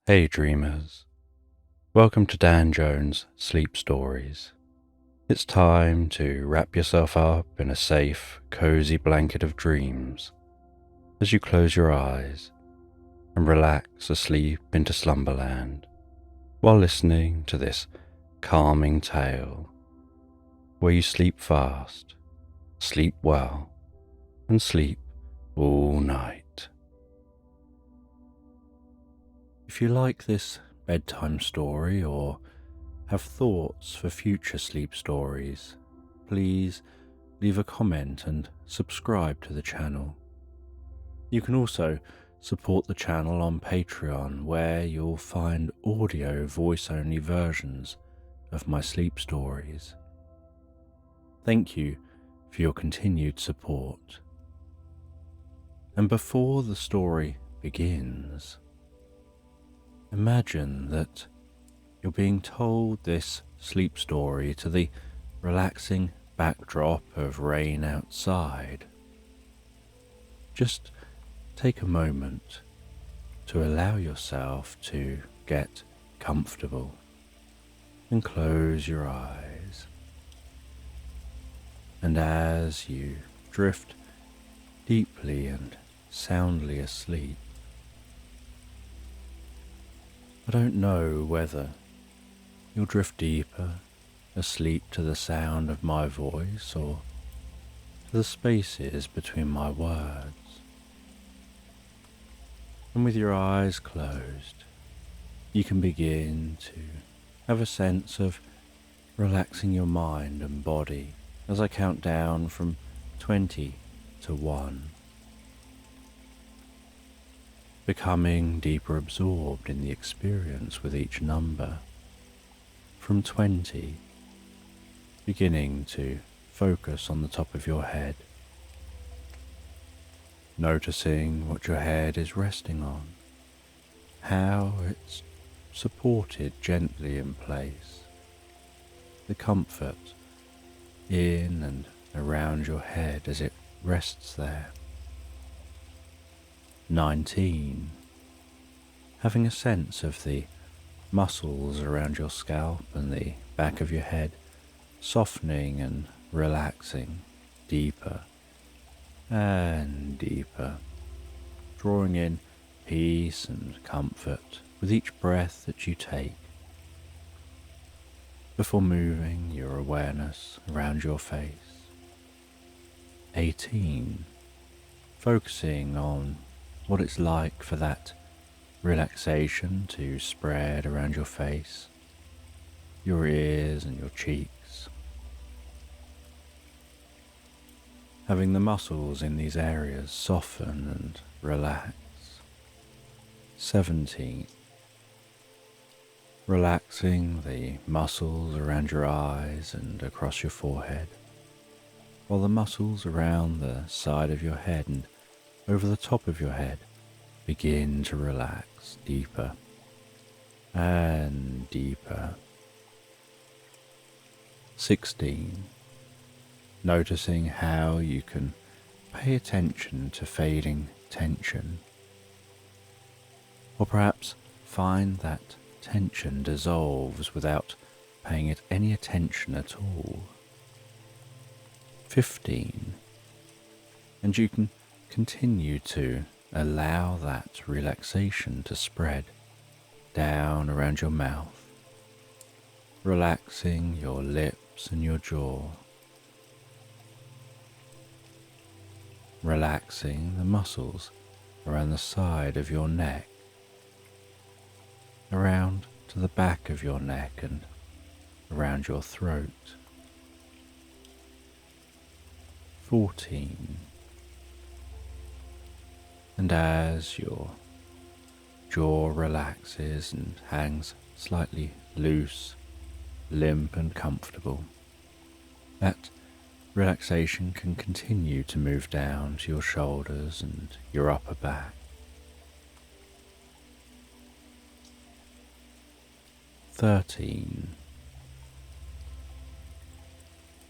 Hey dreamers, welcome to Dan Jones' Sleep Stories. It's time to wrap yourself up in a safe, cozy blanket of dreams as you close your eyes and relax asleep into slumberland while listening to this calming tale where you sleep fast, sleep well, and sleep all night. If you like this bedtime story or have thoughts for future sleep stories, please leave a comment and subscribe to the channel. You can also support the channel on Patreon, where you'll find audio voice-only versions of my sleep stories. Thank you for your continued support. And before the story begins, imagine that you're being told this sleep story to the relaxing backdrop of rain outside. Just take a moment to allow yourself to get comfortable and close your eyes. And as you drift deeply and soundly asleep, I don't know whether you'll drift deeper asleep to the sound of my voice or to the spaces between my words. And with your eyes closed, you can begin to have a sense of relaxing your mind and body as I count down from 20 to 1. Becoming deeper absorbed in the experience with each number. From 20, beginning to focus on the top of your head, noticing what your head is resting on, how it's supported gently in place, the comfort in and around your head as it rests there. 19. Having a sense of the muscles around your scalp and the back of your head softening and relaxing deeper and deeper, drawing in peace and comfort with each breath that you take, before moving your awareness around your face. 18. Focusing on what it's like for that relaxation to spread around your face, your ears and your cheeks. Having the muscles in these areas soften and relax. 17. Relaxing the muscles around your eyes and across your forehead, while the muscles around the side of your head and over the top of your head begin to relax deeper and deeper. 16. Noticing how you can pay attention to fading tension, or perhaps find that tension dissolves without paying it any attention at all. 15. And you can continue to allow that relaxation to spread down around your mouth, relaxing your lips and your jaw, relaxing the muscles around the side of your neck, around to the back of your neck and around your throat. 14. And as your jaw relaxes and hangs slightly loose, limp and comfortable, that relaxation can continue to move down to your shoulders and your upper back. 13.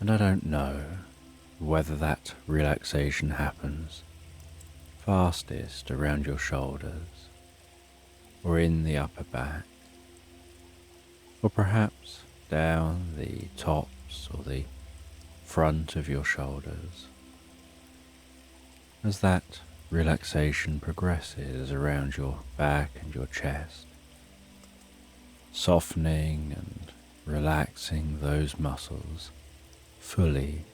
And I don't know whether that relaxation happens fastest around your shoulders, or in the upper back, or perhaps down the tops or the front of your shoulders. As that relaxation progresses around your back and your chest, softening and relaxing those muscles fully,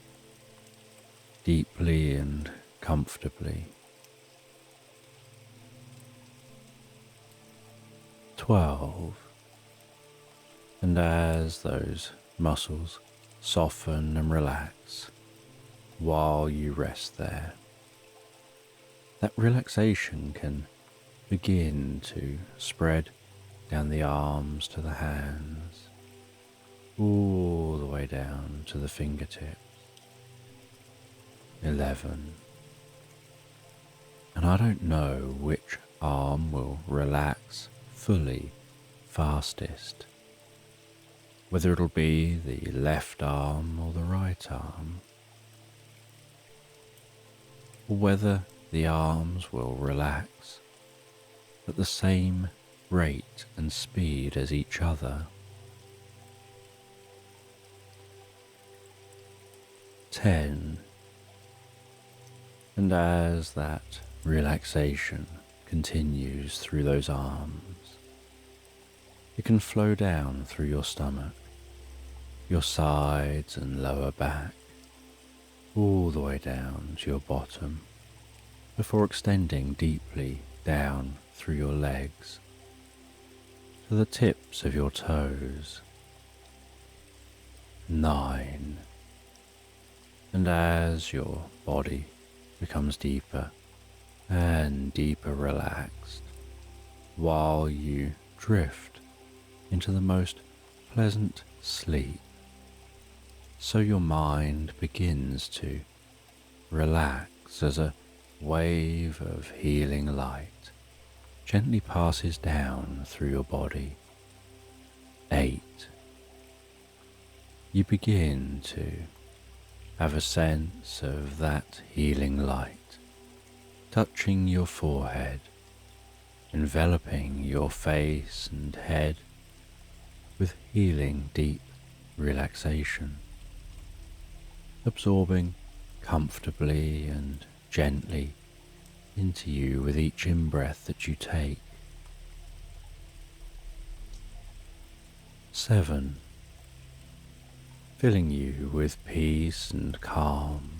deeply and comfortably. 12. And as those muscles soften and relax while you rest there, that relaxation can begin to spread down the arms to the hands, all the way down to the fingertips. 11. And I don't know which arm will relax fully fastest, whether it'll be the left arm or the right arm, or whether the arms will relax at the same rate and speed as each other. 10. And as that relaxation continues through those arms, it can flow down through your stomach, your sides and lower back, all the way down to your bottom, before extending deeply down through your legs to the tips of your toes. 9. And as your body becomes deeper and deeper relaxed, while you drift into the most pleasant sleep, so your mind begins to relax as a wave of healing light gently passes down through your body. 8. You begin to have a sense of that healing light touching your forehead, enveloping your face and head with healing deep relaxation, absorbing comfortably and gently into you with each in-breath that you take. 7. Filling you with peace and calm,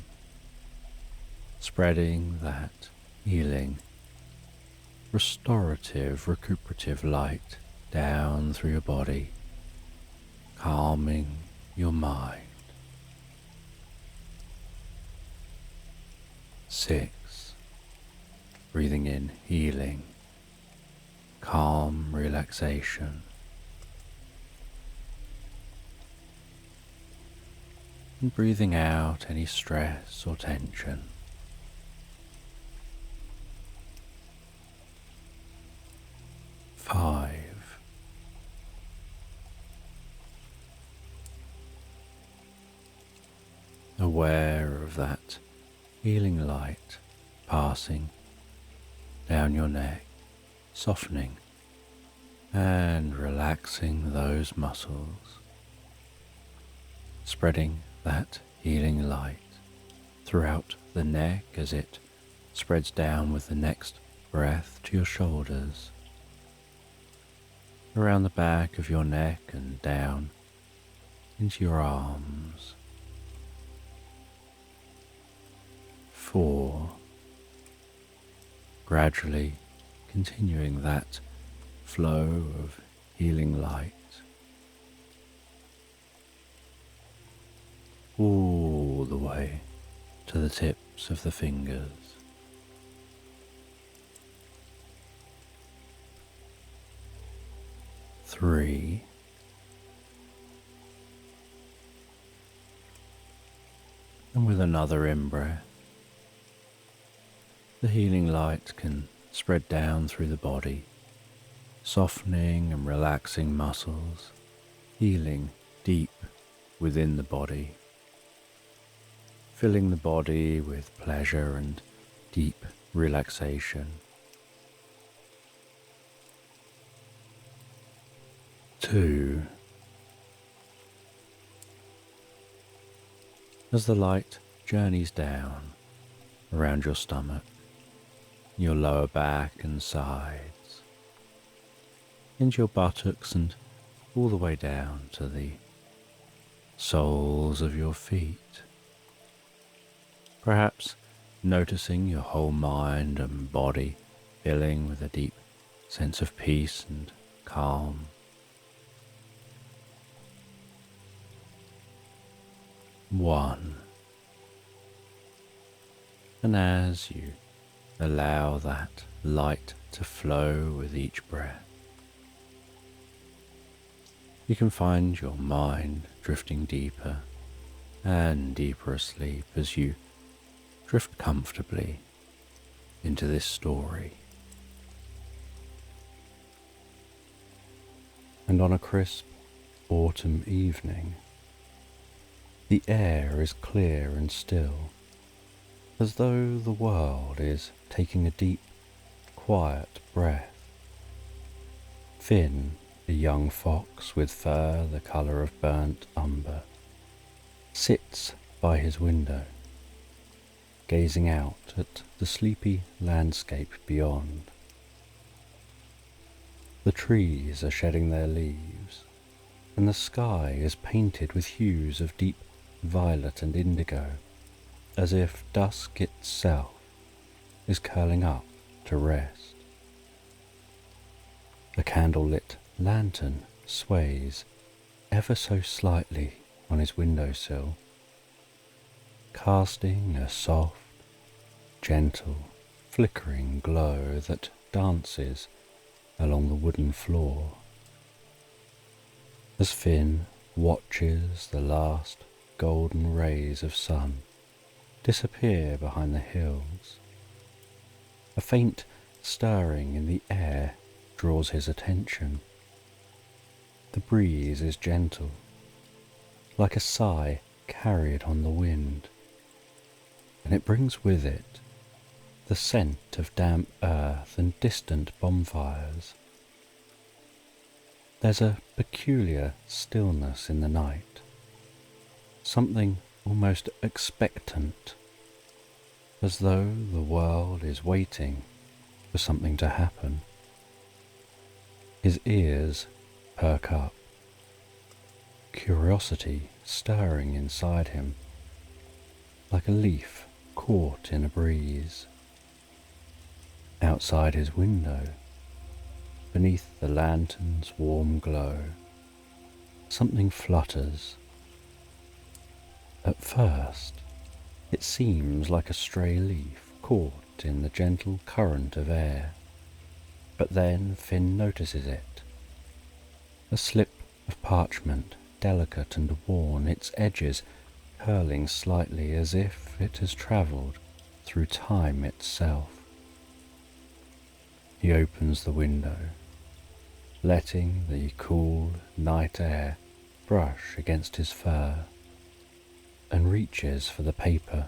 spreading that healing, restorative, recuperative light down through your body, calming your mind. 6. Breathing in healing, calm relaxation. And breathing out any stress or tension. 5. Aware of that healing light passing down your neck, softening and relaxing those muscles, spreading that healing light throughout the neck as it spreads down with the next breath to your shoulders, around the back of your neck and down into your arms. 4. Gradually continuing that flow of healing light all the way to the tips of the fingers. 3. And with another in-breath, the healing light can spread down through the body, softening and relaxing muscles, healing deep within the body, filling the body with pleasure and deep relaxation. 2. As the light journeys down around your stomach, your lower back and sides, into your buttocks and all the way down to the soles of your feet, perhaps noticing your whole mind and body filling with a deep sense of peace and calm. 1. And as you allow that light to flow with each breath, you can find your mind drifting deeper and deeper asleep as you drift comfortably into this story. And on a crisp autumn evening, the air is clear and still, as though the world is taking a deep, quiet breath. Finn, a young fox with fur the colour of burnt umber, sits by his window, gazing out at the sleepy landscape beyond. The trees are shedding their leaves, and the sky is painted with hues of deep violet and indigo, as if dusk itself is curling up to rest. The candlelit lantern sways ever so slightly on his windowsill, casting a soft, gentle, flickering glow that dances along the wooden floor. As Finn watches the last golden rays of sun disappear behind the hills, a faint stirring in the air draws his attention. The breeze is gentle, like a sigh carried on the wind, and it brings with it the scent of damp earth and distant bonfires. There's a peculiar stillness in the night, something almost expectant, as though the world is waiting for something to happen. His ears perk up, curiosity stirring inside him, like a leaf caught in a breeze. Outside his window, beneath the lantern's warm glow, something flutters. At first, it seems like a stray leaf caught in the gentle current of air, but then Finn notices it. A slip of parchment, delicate and worn, its edges curling slightly as if it has travelled through time itself. He opens the window, letting the cool night air brush against his fur, and reaches for the paper.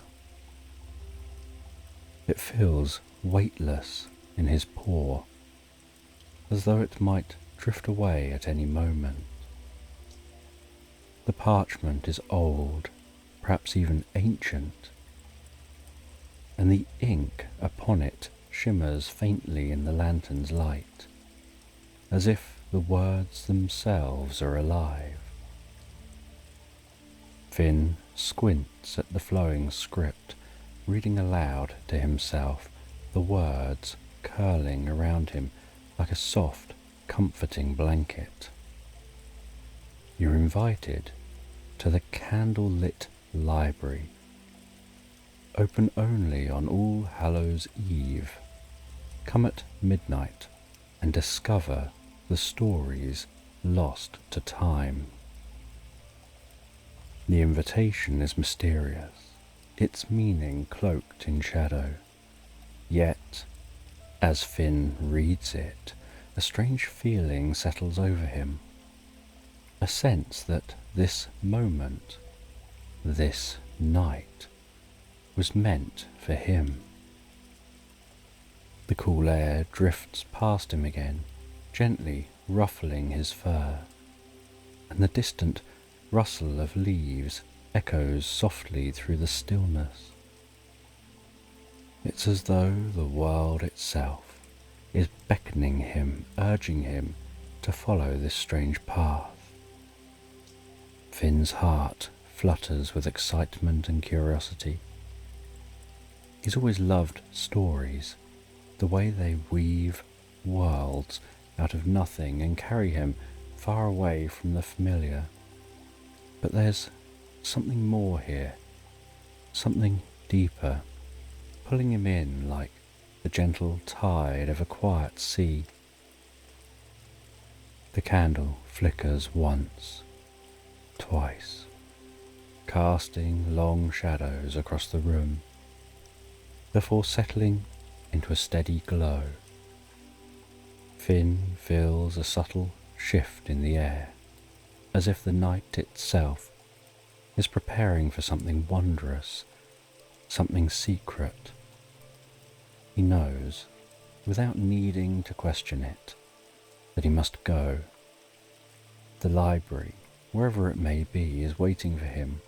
It feels weightless in his paw, as though it might drift away at any moment. The parchment is old, perhaps even ancient, and the ink upon it shimmers faintly in the lantern's light, as if the words themselves are alive. Finn squints at the flowing script, reading aloud to himself, the words curling around him like a soft, comforting blanket. You're invited to the candlelit library, open only on All Hallows Eve. Come at midnight and discover the stories lost to time. The invitation is mysterious, its meaning cloaked in shadow. Yet, as Finn reads it, a strange feeling settles over him, a sense that this moment, this night, was meant for him. The cool air drifts past him again, gently ruffling his fur, and the distant rustle of leaves echoes softly through the stillness. It's as though the world itself is beckoning him, urging him to follow this strange path. Finn's heart flutters with excitement and curiosity. He's always loved stories, the way they weave worlds out of nothing and carry him far away from the familiar. But there's something more here, something deeper, pulling him in like the gentle tide of a quiet sea. The candle flickers once, twice, casting long shadows across the room, before settling into a steady glow. Finn feels a subtle shift in the air, as if the night itself is preparing for something wondrous, something secret. He knows, without needing to question it, that he must go. The library, wherever it may be, is waiting for him,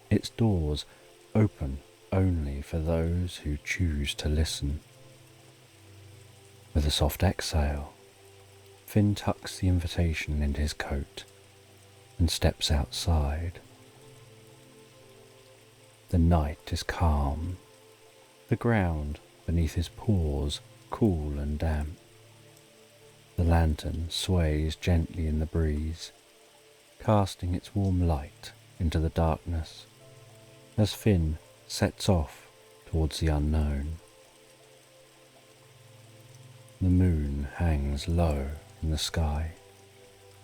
its doors open only for those who choose to listen. With a soft exhale, Finn tucks the invitation into his coat and steps outside. The night is calm, the ground beneath his paws cool and damp. The lantern sways gently in the breeze, casting its warm light into the darkness as Finn sets off towards the unknown. The moon hangs low in the sky,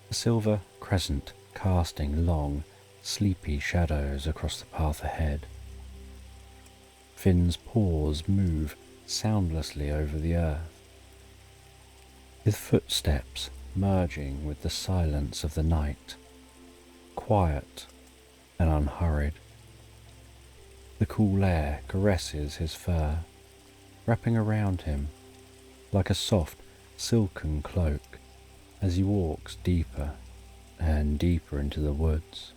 a silver crescent casting long, sleepy shadows across the path ahead. Finn's paws move soundlessly over the earth, his footsteps merging with the silence of the night, quiet and unhurried. The cool air caresses his fur, wrapping around him like a soft, silken cloak as he walks deeper and deeper into the woods.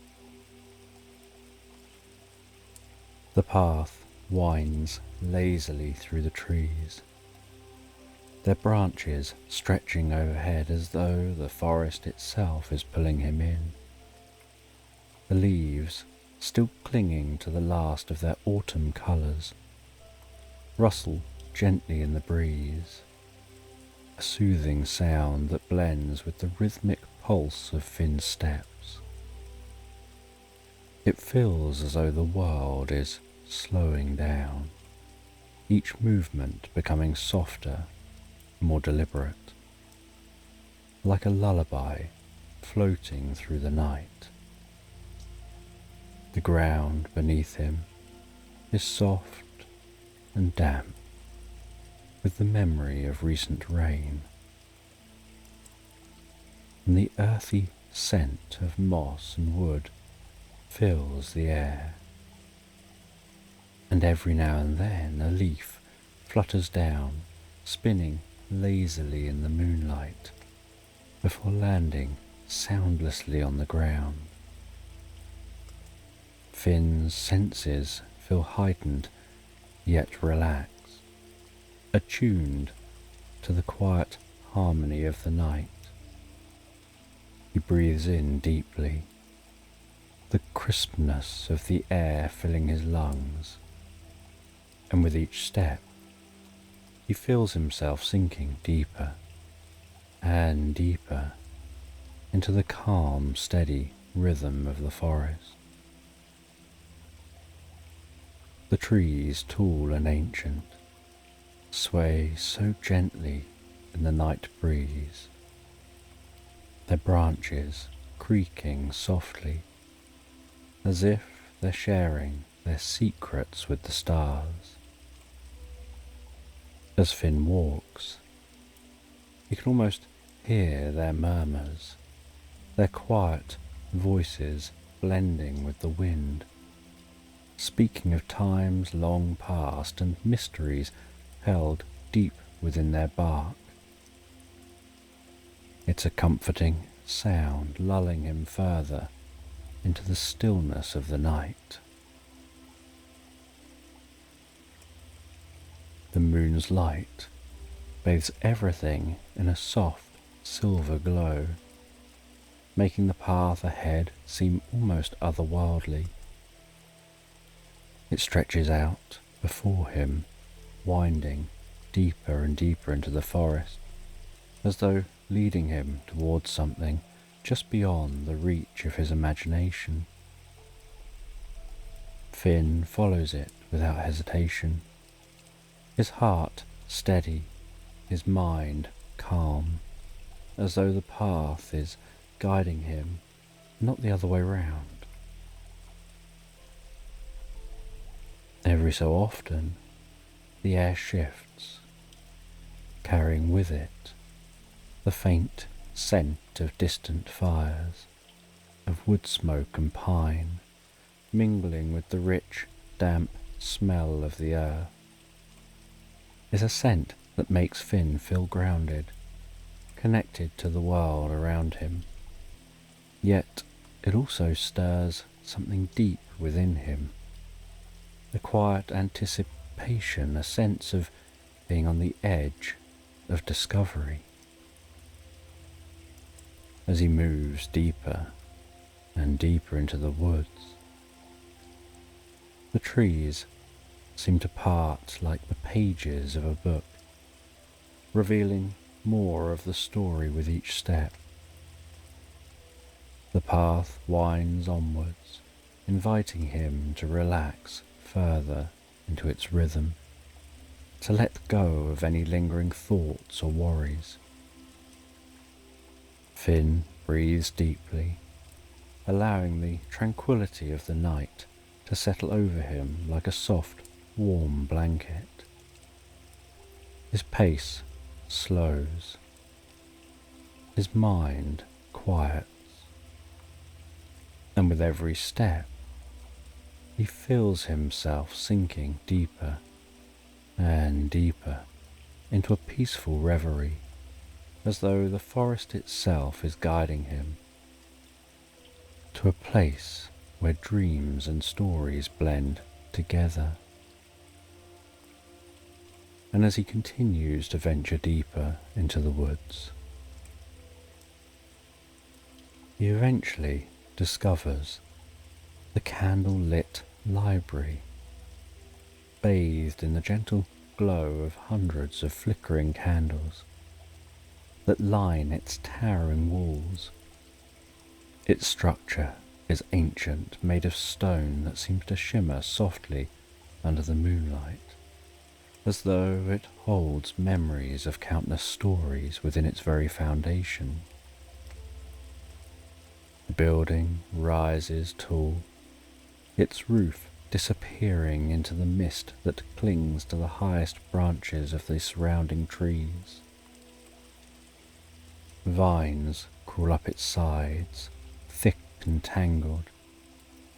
The path winds lazily through the trees, their branches stretching overhead as though the forest itself is pulling him in. The leaves, still clinging to the last of their autumn colours, rustle gently in the breeze, a soothing sound that blends with the rhythmic pulse of Finn's steps. It feels as though the world is slowing down, each movement becoming softer, more deliberate, like a lullaby floating through the night. The ground beneath him is soft and damp with the memory of recent rain, and the earthy scent of moss and wood fills the air. And every now and then a leaf flutters down, spinning lazily in the moonlight, before landing soundlessly on the ground. Finn's senses feel heightened yet relaxed, attuned to the quiet harmony of the night. He breathes in deeply, the crispness of the air filling his lungs, and with each step he feels himself sinking deeper and deeper into the calm, steady rhythm of the forest. The trees, tall and ancient, sway so gently in the night breeze, their branches creaking softly, as if they're sharing their secrets with the stars. As Finn walks, he can almost hear their murmurs, their quiet voices blending with the wind, speaking of times long past and mysteries held deep within their bark. It's a comforting sound lulling him further into the stillness of the night. The moon's light bathes everything in a soft silver glow, making the path ahead seem almost otherworldly. It stretches out before him, winding deeper and deeper into the forest, as though leading him towards something just beyond the reach of his imagination. Finn follows it without hesitation, his heart steady, his mind calm, as though the path is guiding him, not the other way round. Every so often, the air shifts, carrying with it the faint scent of distant fires, of wood smoke and pine, mingling with the rich, damp smell of the earth. It's a scent that makes Finn feel grounded, connected to the world around him. Yet it also stirs something deep within him, a quiet anticipation, a sense of being on the edge of discovery. As he moves deeper and deeper into the woods, the trees seem to part like the pages of a book, revealing more of the story with each step. The path winds onwards, inviting him to relax further into its rhythm, to let go of any lingering thoughts or worries. Finn breathes deeply, allowing the tranquility of the night to settle over him like a soft, warm blanket. His pace slows, his mind quiets, and with every step he feels himself sinking deeper and deeper into a peaceful reverie, as though the forest itself is guiding him to a place where dreams and stories blend together. And as he continues to venture deeper into the woods, he eventually discovers the candle-lit library, bathed in the gentle glow of hundreds of flickering candles that line its towering walls. Its structure is ancient, made of stone that seems to shimmer softly under the moonlight, as though it holds memories of countless stories within its very foundation. The building rises tall, its roof disappearing into the mist that clings to the highest branches of the surrounding trees. Vines crawl up its sides, thick and tangled,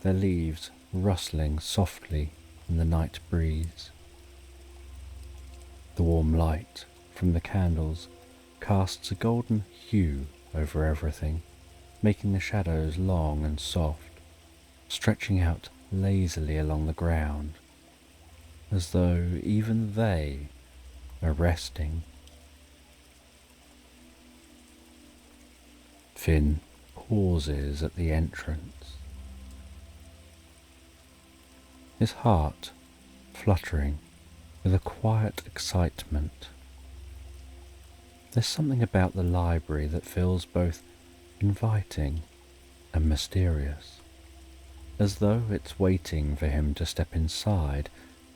their leaves rustling softly in the night breeze. The warm light from the candles casts a golden hue over everything, making the shadows long and soft, stretching out lazily along the ground, as though even they are resting. Finn pauses at the entrance, his heart fluttering with a quiet excitement. There's something about the library that feels both inviting and mysterious, as though it's waiting for him to step inside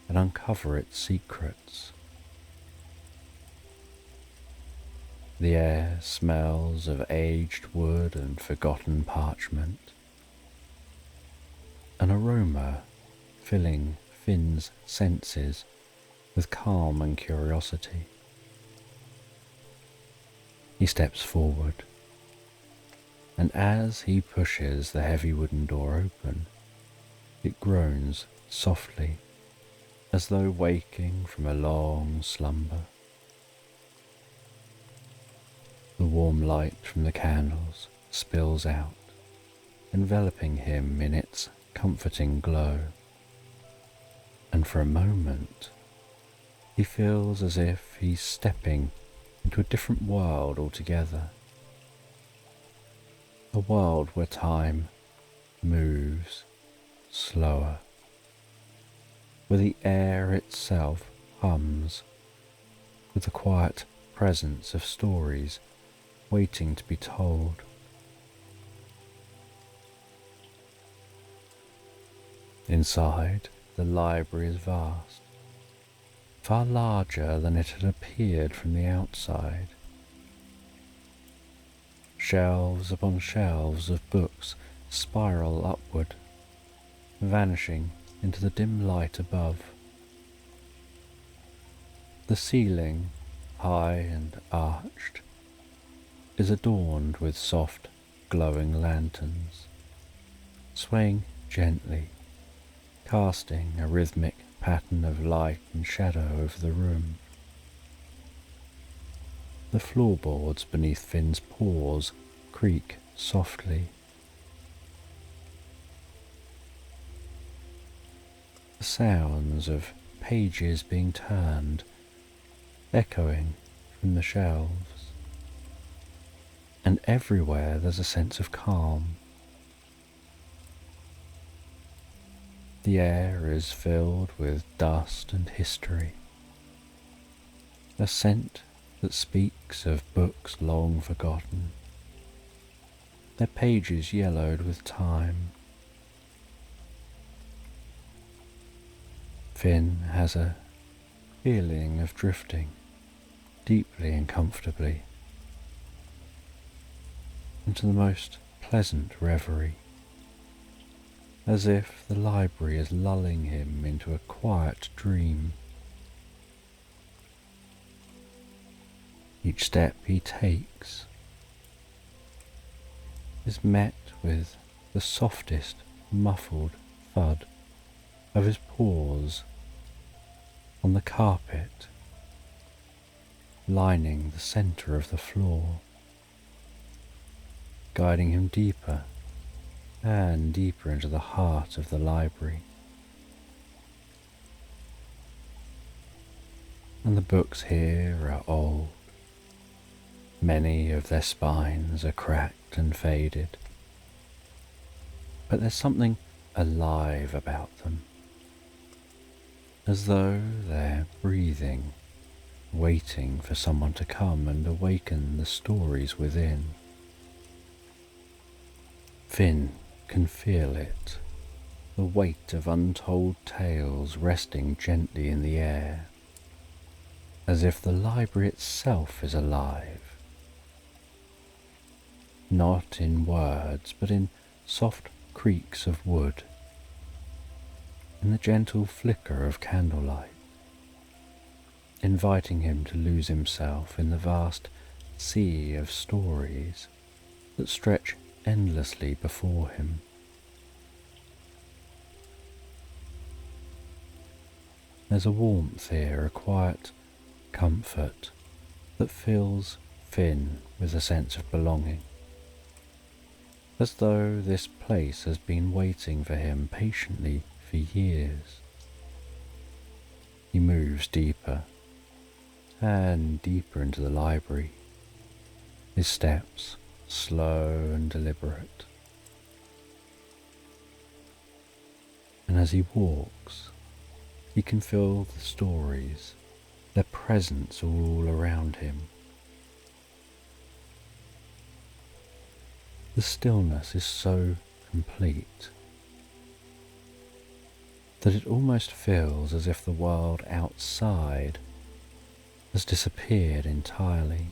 and uncover its secrets. The air smells of aged wood and forgotten parchment, an aroma filling Finn's senses with calm and curiosity. He steps forward, and as he pushes the heavy wooden door open, it groans softly, as though waking from a long slumber. The warm light from the candles spills out, enveloping him in its comforting glow. And for a moment, he feels as if he's stepping into a different world altogether. A world where time moves slower, where the air itself hums with the quiet presence of stories waiting to be told. Inside, the library is vast, far larger than it had appeared from the outside. Shelves upon shelves of books spiral upward, vanishing into the dim light above. The ceiling, high and arched, is adorned with soft, glowing lanterns, swaying gently, casting a rhythmic pattern of light and shadow over the room. The floorboards beneath Finn's paws creak softly. The sounds of pages being turned, echoing from the shelves. And everywhere there's a sense of calm. The air is filled with dust and history, a scent that speaks of books long forgotten, their pages yellowed with time. Finn has a feeling of drifting deeply and comfortably into the most pleasant reverie, as if the library is lulling him into a quiet dream. Each step he takes is met with the softest muffled thud of his paws on the carpet lining the centre of the floor, guiding him deeper and deeper into the heart of the library. And the books here are old. Many of their spines are cracked and faded, but there's something alive about them, as though they're breathing, waiting for someone to come and awaken the stories within. Finn can feel it, the weight of untold tales resting gently in the air, as if the library itself is alive, not in words but in soft creaks of wood, in the gentle flicker of candlelight, inviting him to lose himself in the vast sea of stories that stretch endlessly before him. There's a warmth here, a quiet comfort that fills Finn with a sense of belonging, as though this place has been waiting for him patiently for years. He moves deeper and deeper into the library, his steps slow and deliberate. And as he walks, he can feel the stories, their presence all around him. The stillness is so complete that it almost feels as if the world outside has disappeared entirely.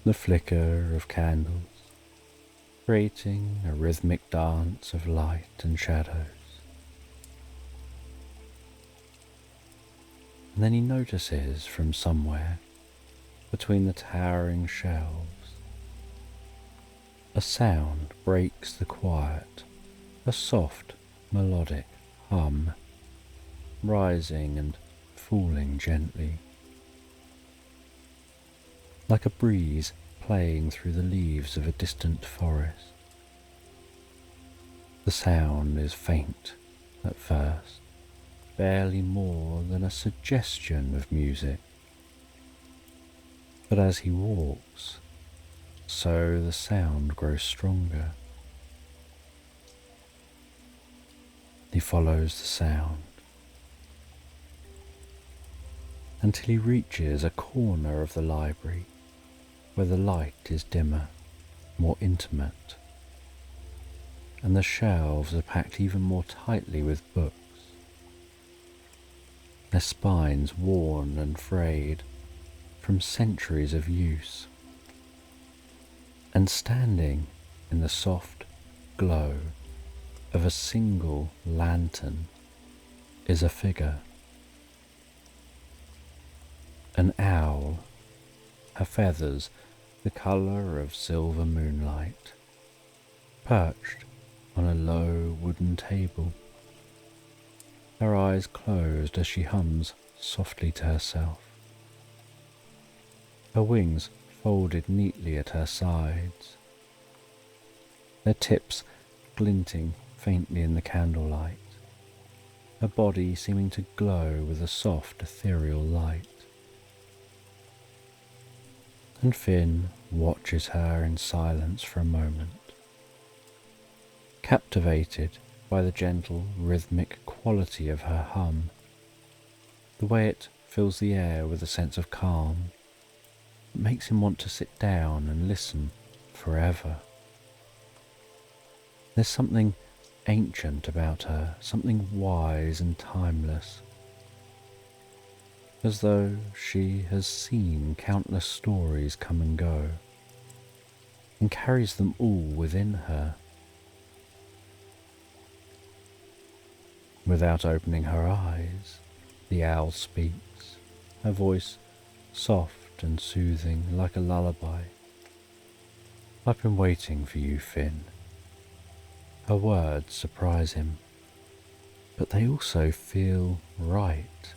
The flicker of candles, creating a rhythmic dance of light and shadows. And then he notices from somewhere between the towering shelves, a sound breaks the quiet, a soft melodic hum, rising and falling gently. like a breeze playing through the leaves of a distant forest. The sound is faint at first, barely more than a suggestion of music. But as he walks, so the sound grows stronger. He follows the sound until he reaches a corner of the library where the light is dimmer, more intimate, and the shelves are packed even more tightly with books, their spines worn and frayed from centuries of use. And standing in the soft glow of a single lantern is a figure, an owl, her feathers the colour of silver moonlight, perched on a low wooden table, her eyes closed as she hums softly to herself, her wings folded neatly at her sides, their tips glinting faintly in the candlelight, her body seeming to glow with a soft ethereal light. And Finn watches her in silence for a moment, captivated by the gentle rhythmic quality of her hum, the way it fills the air with a sense of calm that makes him want to sit down and listen forever. There's something ancient about her, something wise and timeless, as though she has seen countless stories come and go, and carries them all within her. Without opening her eyes, the owl speaks, her voice soft and soothing like a lullaby. "I've been waiting for you, Finn." Her words surprise him, but they also feel right,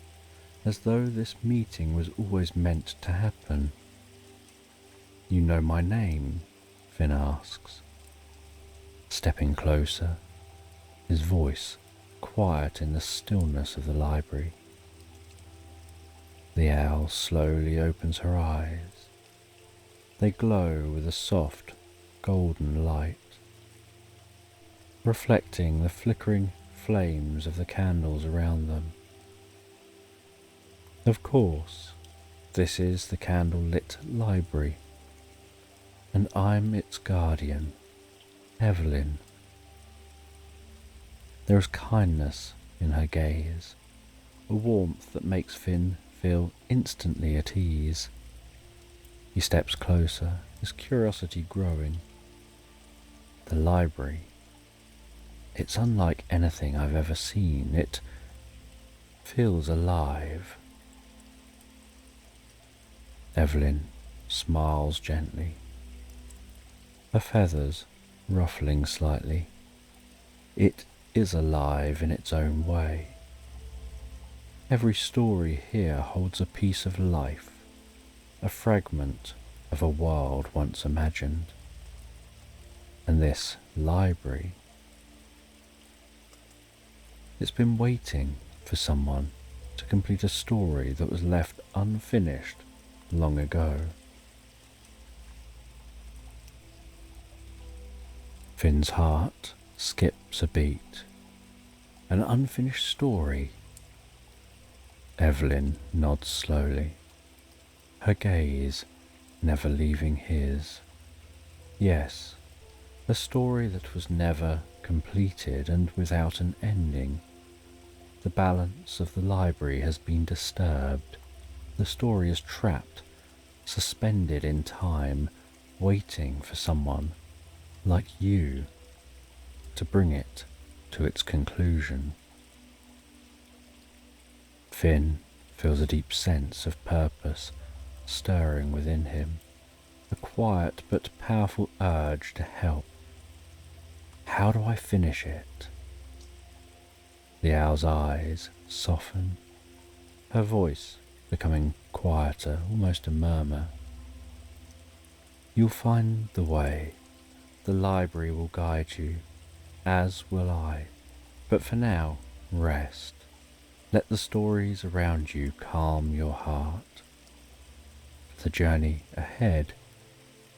as though this meeting was always meant to happen. "You know my name?" Finn asks, stepping closer, his voice quiet in the stillness of the library. The owl slowly opens her eyes. They glow with a soft, golden light, reflecting the flickering flames of the candles around them. Of course, this is the candle-lit library, and I'm its guardian, Evelyn. There is kindness in her gaze, a warmth that makes Finn feel instantly at ease. He steps closer, his curiosity growing. The library, it's unlike anything I've ever seen. It feels alive. Evelyn smiles gently, her feathers ruffling slightly. It is alive in its own way. Every story here holds a piece of life, a fragment of a world once imagined. And this library, it's been waiting for someone to complete a story that was left unfinished long ago. Finn's heart skips a beat. An unfinished story. Evelyn nods slowly, her gaze never leaving his. Yes, a story that was never completed and without an ending. The balance of the library has been disturbed. The story is trapped, suspended in time, waiting for someone like you to bring it to its conclusion. Finn feels a deep sense of purpose stirring within him, a quiet but powerful urge to help. How do I finish it? The owl's eyes soften, her voice becoming quieter, almost a murmur. You'll find the way. The library will guide you, as will I. But for now, rest. Let the stories around you calm your heart. The journey ahead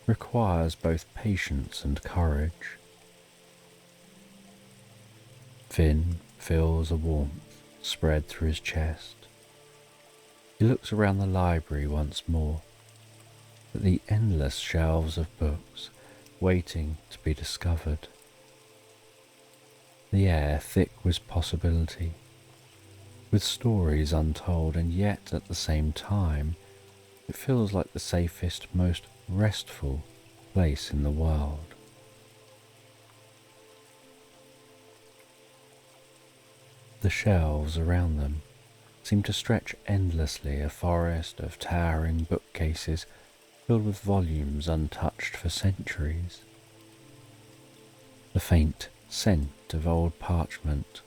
requires both patience and courage. Finn feels a warmth spread through his chest. He looks around the library once more, at the endless shelves of books waiting to be discovered. The air thick with possibility, with stories untold, and yet at the same time it feels like the safest, most restful place in the world. The shelves around them seem to stretch endlessly, a forest of towering bookcases filled with volumes untouched for centuries. The faint scent of old parchment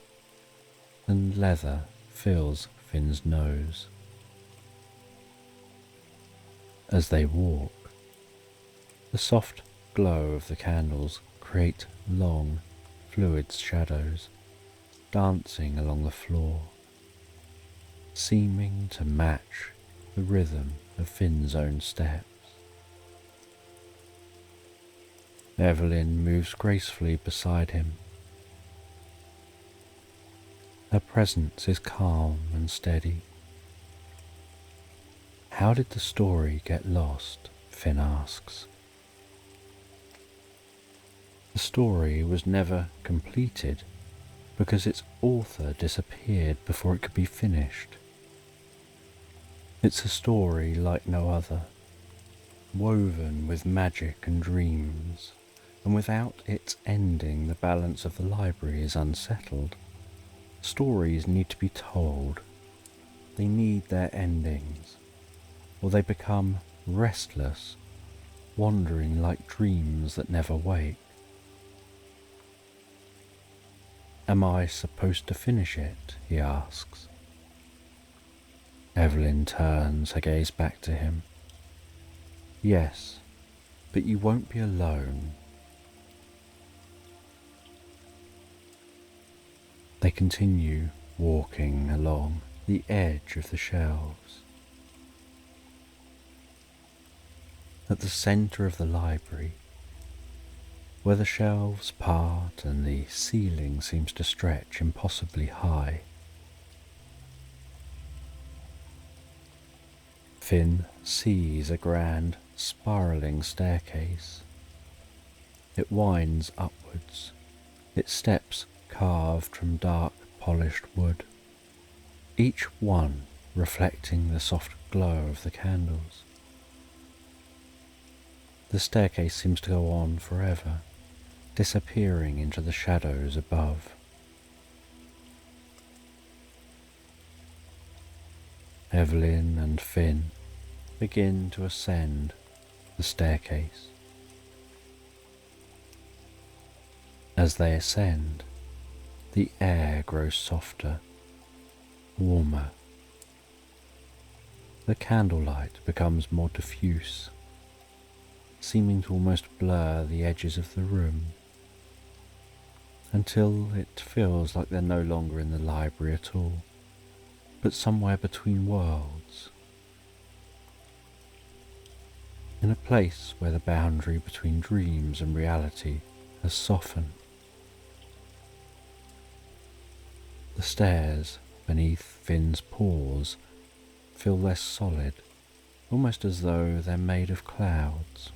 and leather fills Finn's nose. As they walk, the soft glow of the candles create long, fluid shadows dancing along the floor, seeming to match the rhythm of Finn's own steps. Evelyn moves gracefully beside him. Her presence is calm and steady. How did the story get lost? Finn asks. The story was never completed because its author disappeared before it could be finished. It's a story like no other, woven with magic and dreams, and without its ending the balance of the library is unsettled. Stories need to be told. They need their endings, or they become restless, wandering like dreams that never wake. Am I supposed to finish it? He asks. Evelyn turns her gaze back to him. Yes, but you won't be alone. They continue walking along the edge of the shelves. At the centre of the library, where the shelves part and the ceiling seems to stretch impossibly high, Finn sees a grand, spiralling staircase. It winds upwards, its steps carved from dark, polished wood, each one reflecting the soft glow of the candles. The staircase seems to go on forever, disappearing into the shadows above. Evelyn and Finn begin to ascend the staircase. As they ascend, the air grows softer, warmer. The candlelight becomes more diffuse, seeming to almost blur the edges of the room, until it feels like they're no longer in the library at all, but somewhere between worlds, in a place where the boundary between dreams and reality has softened. The stairs beneath Finn's paws feel less solid, almost as though they're made of clouds.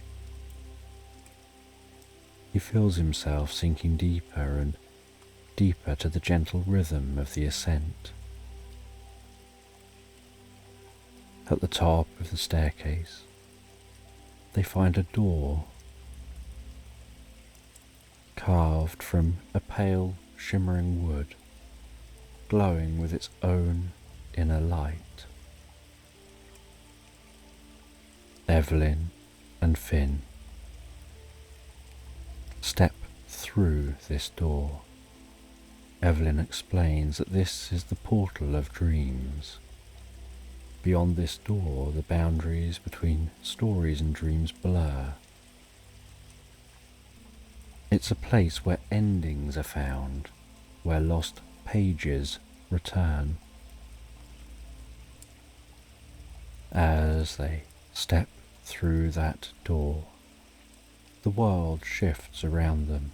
He feels himself sinking deeper and deeper to the gentle rhythm of the ascent. At the top of the staircase, they find a door carved from a pale, shimmering wood, glowing with its own inner light. Evelyn and Finn step through this door. Evelyn explains that this is the portal of dreams. Beyond this door, the boundaries between stories and dreams blur, It's a place where endings are found, where lost pages return. As they step through that door, the world shifts around them.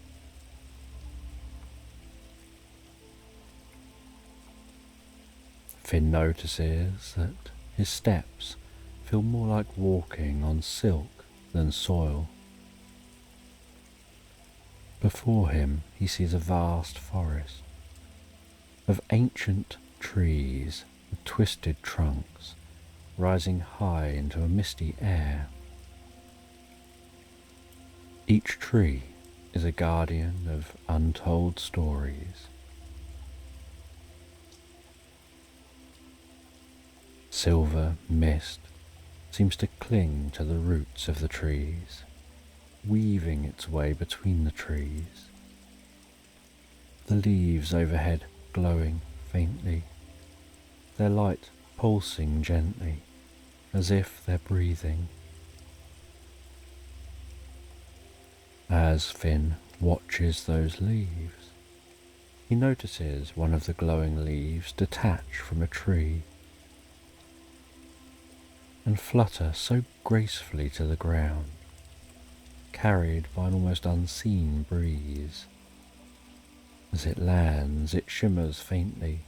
Finn notices that his steps feel more like walking on silk than soil. Before him he sees a vast forest of ancient trees with twisted trunks rising high into a misty air. Each tree is a guardian of untold stories. Silver mist seems to cling to the roots of the trees, weaving its way between the trees. The leaves overhead glowing faintly, their light pulsing gently, as if they're breathing. As Finn watches those leaves, he notices one of the glowing leaves detach from a tree and flutter so gracefully to the ground, carried by an almost unseen breeze. As it lands, it shimmers faintly,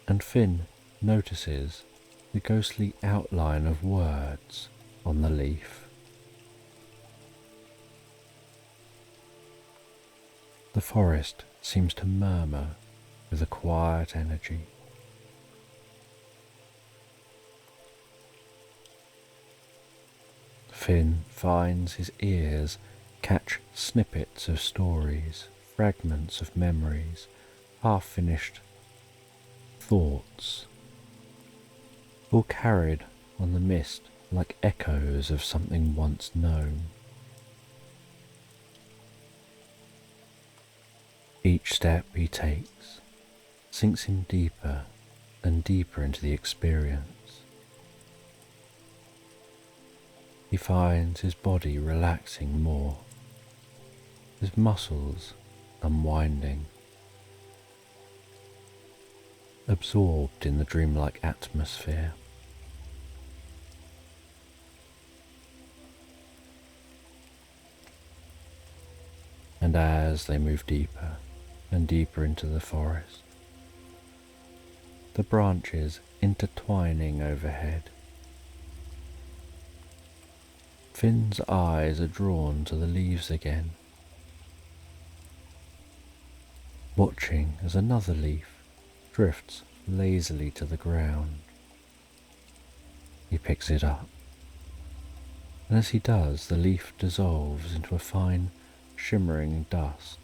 and Finn notices the ghostly outline of words on the leaf. The forest seems to murmur with a quiet energy. Finn finds his ears catch snippets of stories, fragments of memories, half-finished thoughts, all carried on the mist like echoes of something once known. Each step he takes sinks him deeper and deeper into the experience. He finds his body relaxing more, his muscles unwinding, absorbed in the dreamlike atmosphere. And as they move deeper and deeper into the forest, the branches intertwining overhead, Finn's eyes are drawn to the leaves again, watching as another leaf drifts lazily to the ground. He picks it up, and as he does, the leaf dissolves into a fine, shimmering dust.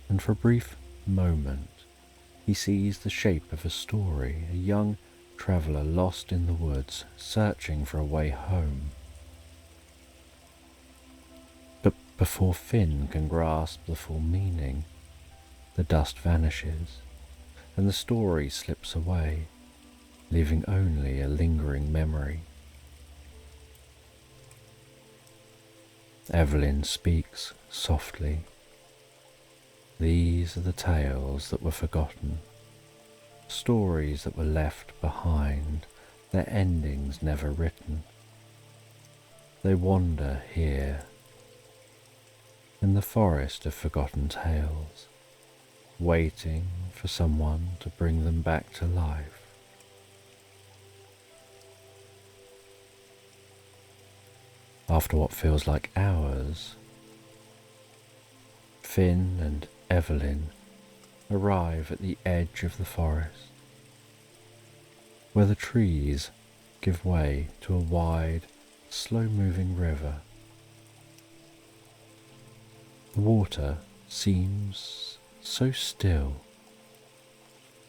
And for a brief moment, he sees the shape of a story, a young traveller lost in the woods, searching for a way home. But before Finn can grasp the full meaning, the dust vanishes, and the story slips away, leaving only a lingering memory. Evelyn speaks softly. These are the tales that were forgotten, stories that were left behind, their endings never written. They wander here, in the forest of forgotten tales, waiting for someone to bring them back to life. After what feels like hours, Finn and Evelyn arrive at the edge of the forest, where the trees give way to a wide, slow-moving river. The water seems so still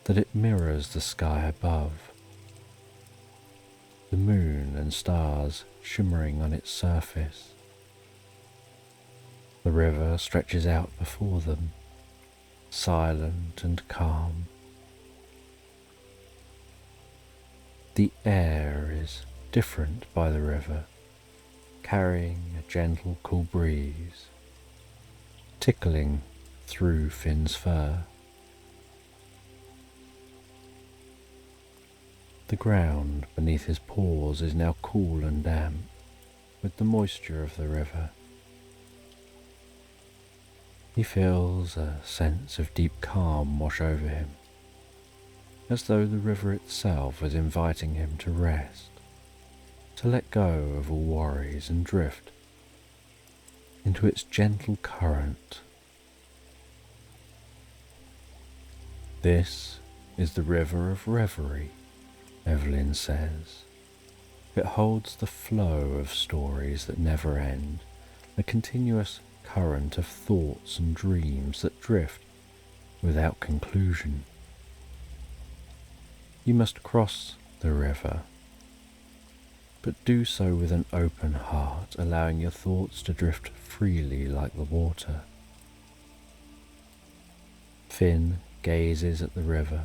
that it mirrors the sky above, the moon and stars shimmering on its surface. The river stretches out before them, silent and calm. The air is different by the river, carrying a gentle cool breeze, tickling through Finn's fur. The ground beneath his paws is now cool and damp with the moisture of the river. He feels a sense of deep calm wash over him, as though the river itself is inviting him to rest, to let go of all worries and drift into its gentle current. This is the River of Reverie, Evelyn says. It holds the flow of stories that never end, a continuous current of thoughts and dreams that drift without conclusion. You must cross the river, but do so with an open heart, allowing your thoughts to drift freely like the water. Finn gazes at the river,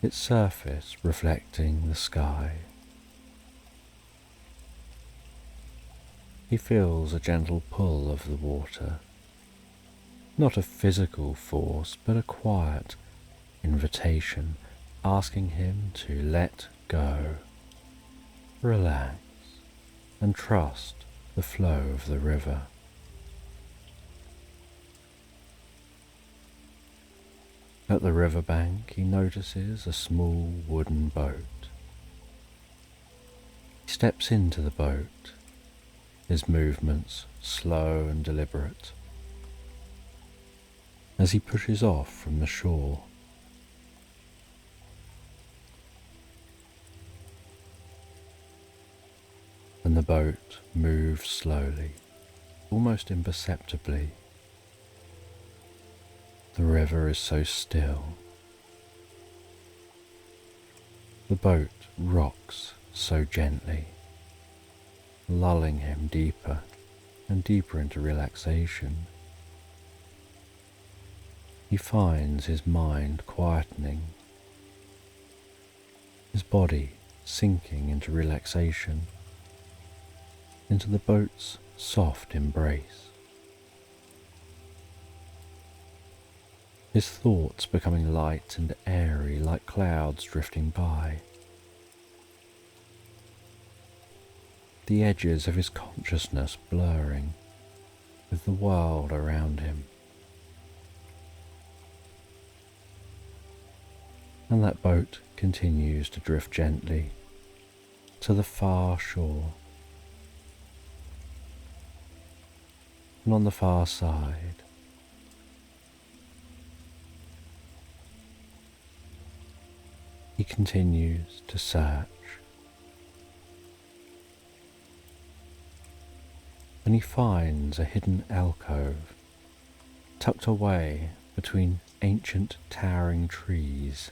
its surface reflecting the sky. He feels a gentle pull of the water, not a physical force, but a quiet invitation asking him to let go, relax, and trust the flow of the river. At the riverbank, he notices a small wooden boat. He steps into the boat, his movements slow and deliberate, as he pushes off from the shore. And the boat moves slowly, almost imperceptibly. The river is so still. The boat rocks so gently, lulling him deeper and deeper into relaxation. He finds his mind quietening, his body sinking into relaxation, into the boat's soft embrace. His thoughts becoming light and airy like clouds drifting by. The edges of his consciousness blurring with the world around him. And that boat continues to drift gently to the far shore. And on the far side, he continues to search, and he finds a hidden alcove tucked away between ancient towering trees,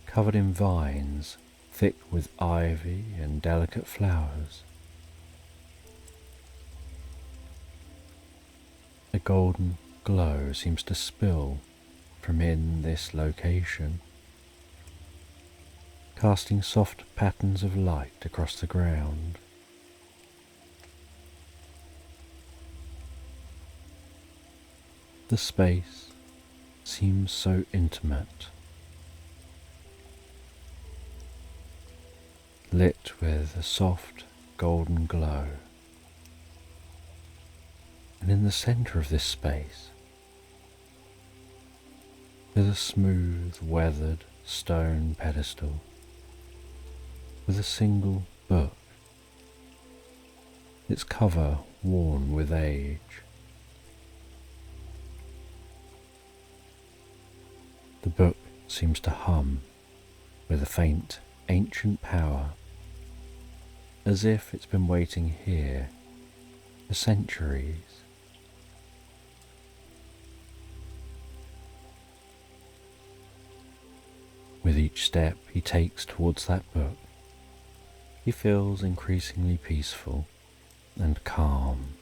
covered in vines thick with ivy and delicate flowers. A golden glow seems to spill from in this location, casting soft patterns of light across the ground. The space seems so intimate, lit with a soft golden glow. And in the center of this space is a smooth, weathered stone pedestal with a single book, its cover worn with age. The book seems to hum with a faint, ancient power, as if it's been waiting here for centuries. With each step he takes towards that book, he feels increasingly peaceful and calm.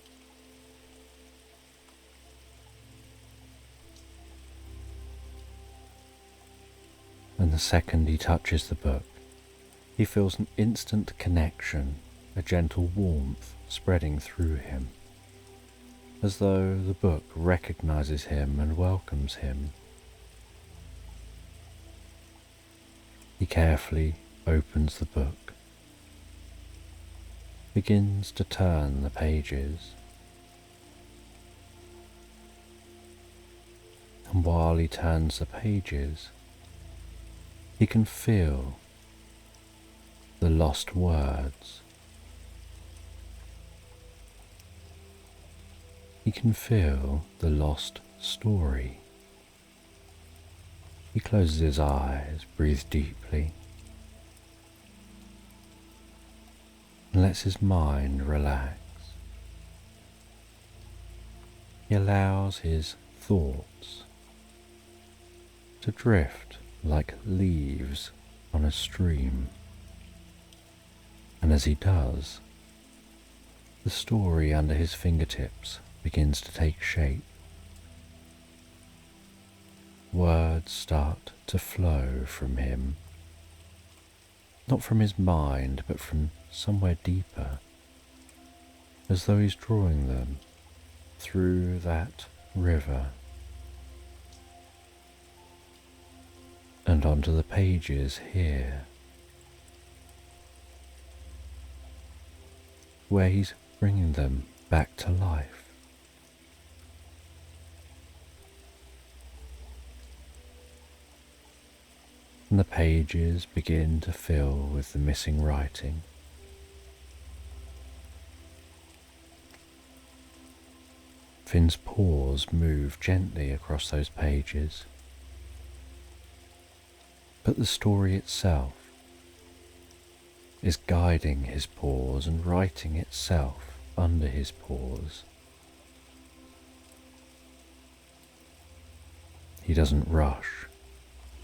And the second he touches the book, He feels an instant connection, a gentle warmth spreading through him, as though the book recognizes him and welcomes him. He carefully opens the book, begins to turn the pages, and while he turns the pages, he can feel the lost words. He can feel the lost story. He closes his eyes, breathes deeply, and lets his mind relax. He allows his thoughts to drift like leaves on a stream. And as he does, the story under his fingertips begins to take shape. Words start to flow from him, not from his mind, but from somewhere deeper, as though he's drawing them through that river and onto the pages here, where he's bringing them back to life. And the pages begin to fill with the missing writing. Finn's paws move gently across those pages, but the story itself is guiding his paws and writing itself under his paws. He doesn't rush,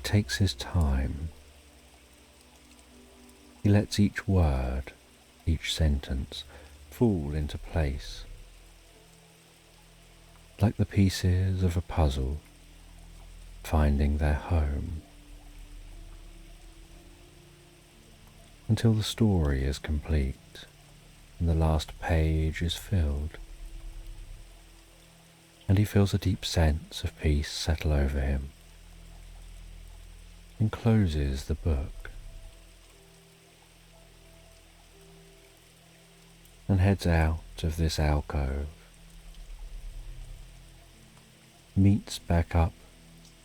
takes his time. He lets each word, each sentence fall into place, like the pieces of a puzzle finding their home, until the story is complete and the last page is filled, and he feels a deep sense of peace settle over him, and closes the book and heads out of this alcove, meets back up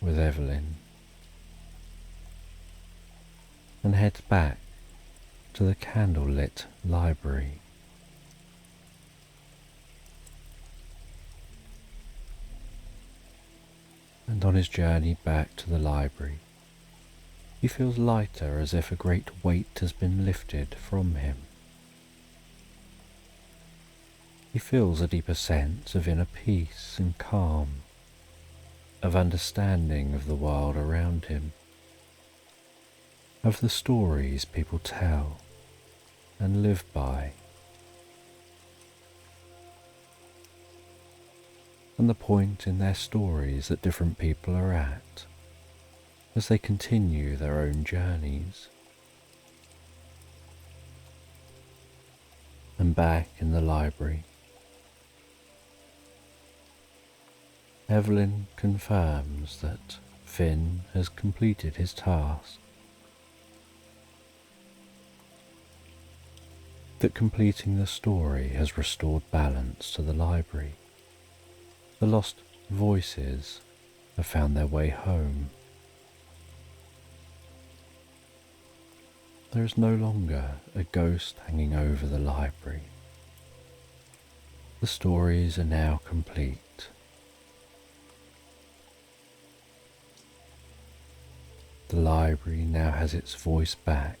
with Evelyn, and heads back to the candlelit library. And on his journey back to the library, he feels lighter, as if a great weight has been lifted from him. He feels a deeper sense of inner peace and calm, of understanding of the world around him, of the stories people tell and live by, and the point in their stories that different people are at as they continue their own journeys. And back in the library, Evelyn confirms that Finn has completed his task, that completing the story has restored balance to the library. The lost voices have found their way home. There is no longer a ghost hanging over the library. The stories are now complete. The library now has its voice back.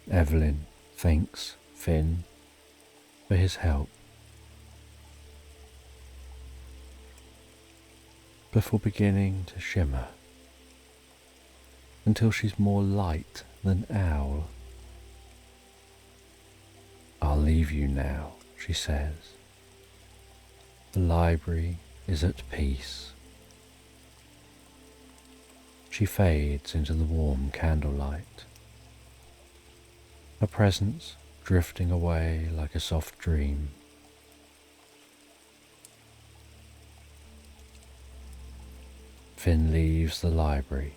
Evelyn thanks Finn for his help before beginning to shimmer until she's more light than owl. "I'll leave you now," she says. The library is at peace. She fades into the warm candlelight, her presence drifting away like a soft dream. Finn leaves the library,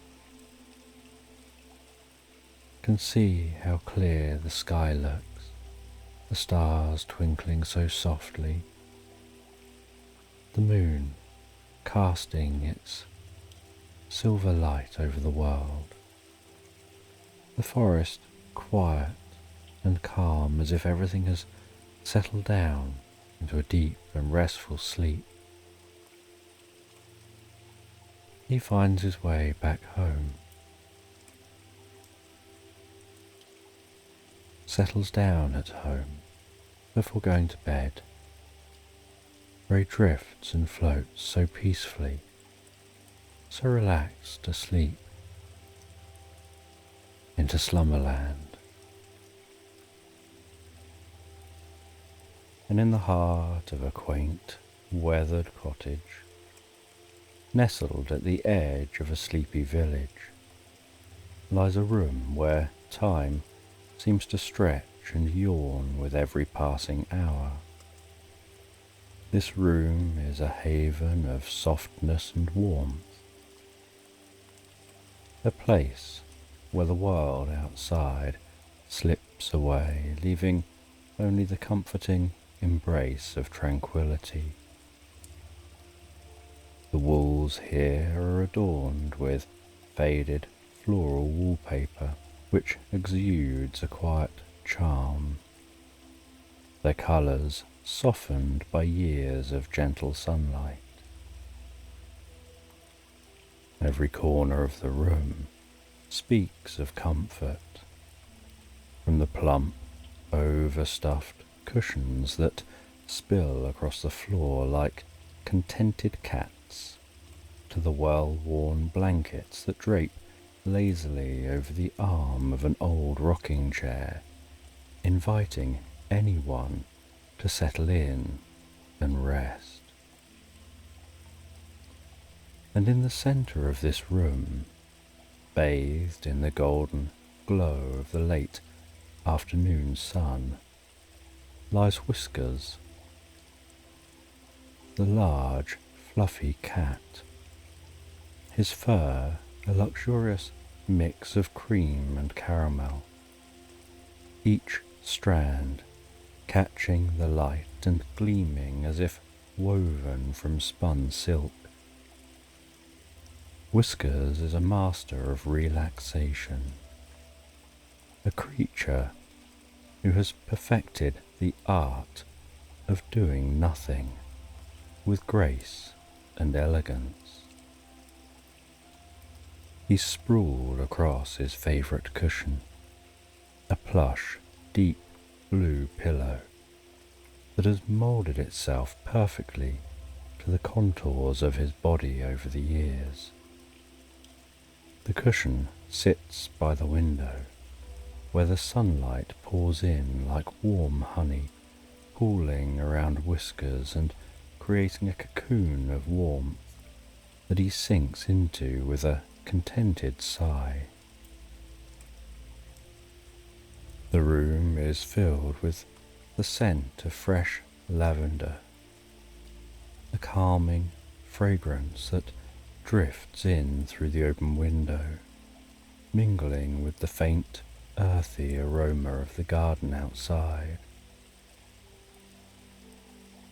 can see how clear the sky looks, the stars twinkling so softly, the moon casting its silver light over the world, the forest quiet and calm as if everything has settled down into a deep and restful sleep. He finds his way back home, settles down at home before going to bed, where he drifts and floats so peacefully, so relaxed asleep, into slumberland. And in the heart of a quaint, weathered cottage, nestled at the edge of a sleepy village, lies a room where time seems to stretch and yawn with every passing hour. This room is a haven of softness and warmth, a place where the world outside slips away, leaving only the comforting embrace of tranquility. The walls here are adorned with faded floral wallpaper, which exudes a quiet charm, their colours softened by years of gentle sunlight. Every corner of the room speaks of comfort, from the plump, overstuffed cushions that spill across the floor like contented cats, to the well-worn blankets that drape lazily over the arm of an old rocking chair, inviting anyone to settle in and rest. And in the centre of this room, bathed in the golden glow of the late afternoon sun, lies Whiskers, the large, fluffy cat, his fur a luxurious mix of cream and caramel, each strand catching the light and gleaming as if woven from spun silk. Whiskers is a master of relaxation, a creature who has perfected the art of doing nothing with grace and elegance. He's sprawled across his favourite cushion, a plush, deep blue pillow that has moulded itself perfectly to the contours of his body over the years. The cushion sits by the window, where the sunlight pours in like warm honey, pooling around Whiskers and creating a cocoon of warmth that he sinks into with a contented sigh. The room is filled with the scent of fresh lavender, a calming fragrance that drifts in through the open window, mingling with the faint, earthy aroma of the garden outside.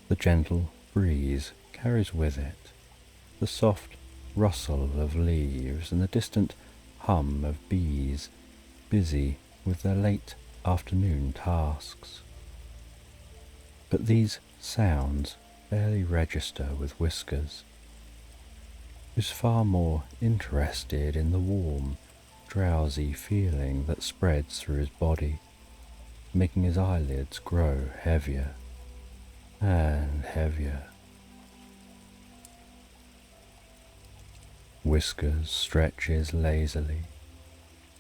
The gentle breeze carries with it the soft rustle of leaves and the distant hum of bees busy with their late afternoon tasks. But these sounds barely register with Whiskers, who's far more interested in the warm, drowsy feeling that spreads through his body, making his eyelids grow heavier and heavier. Whiskers stretches lazily,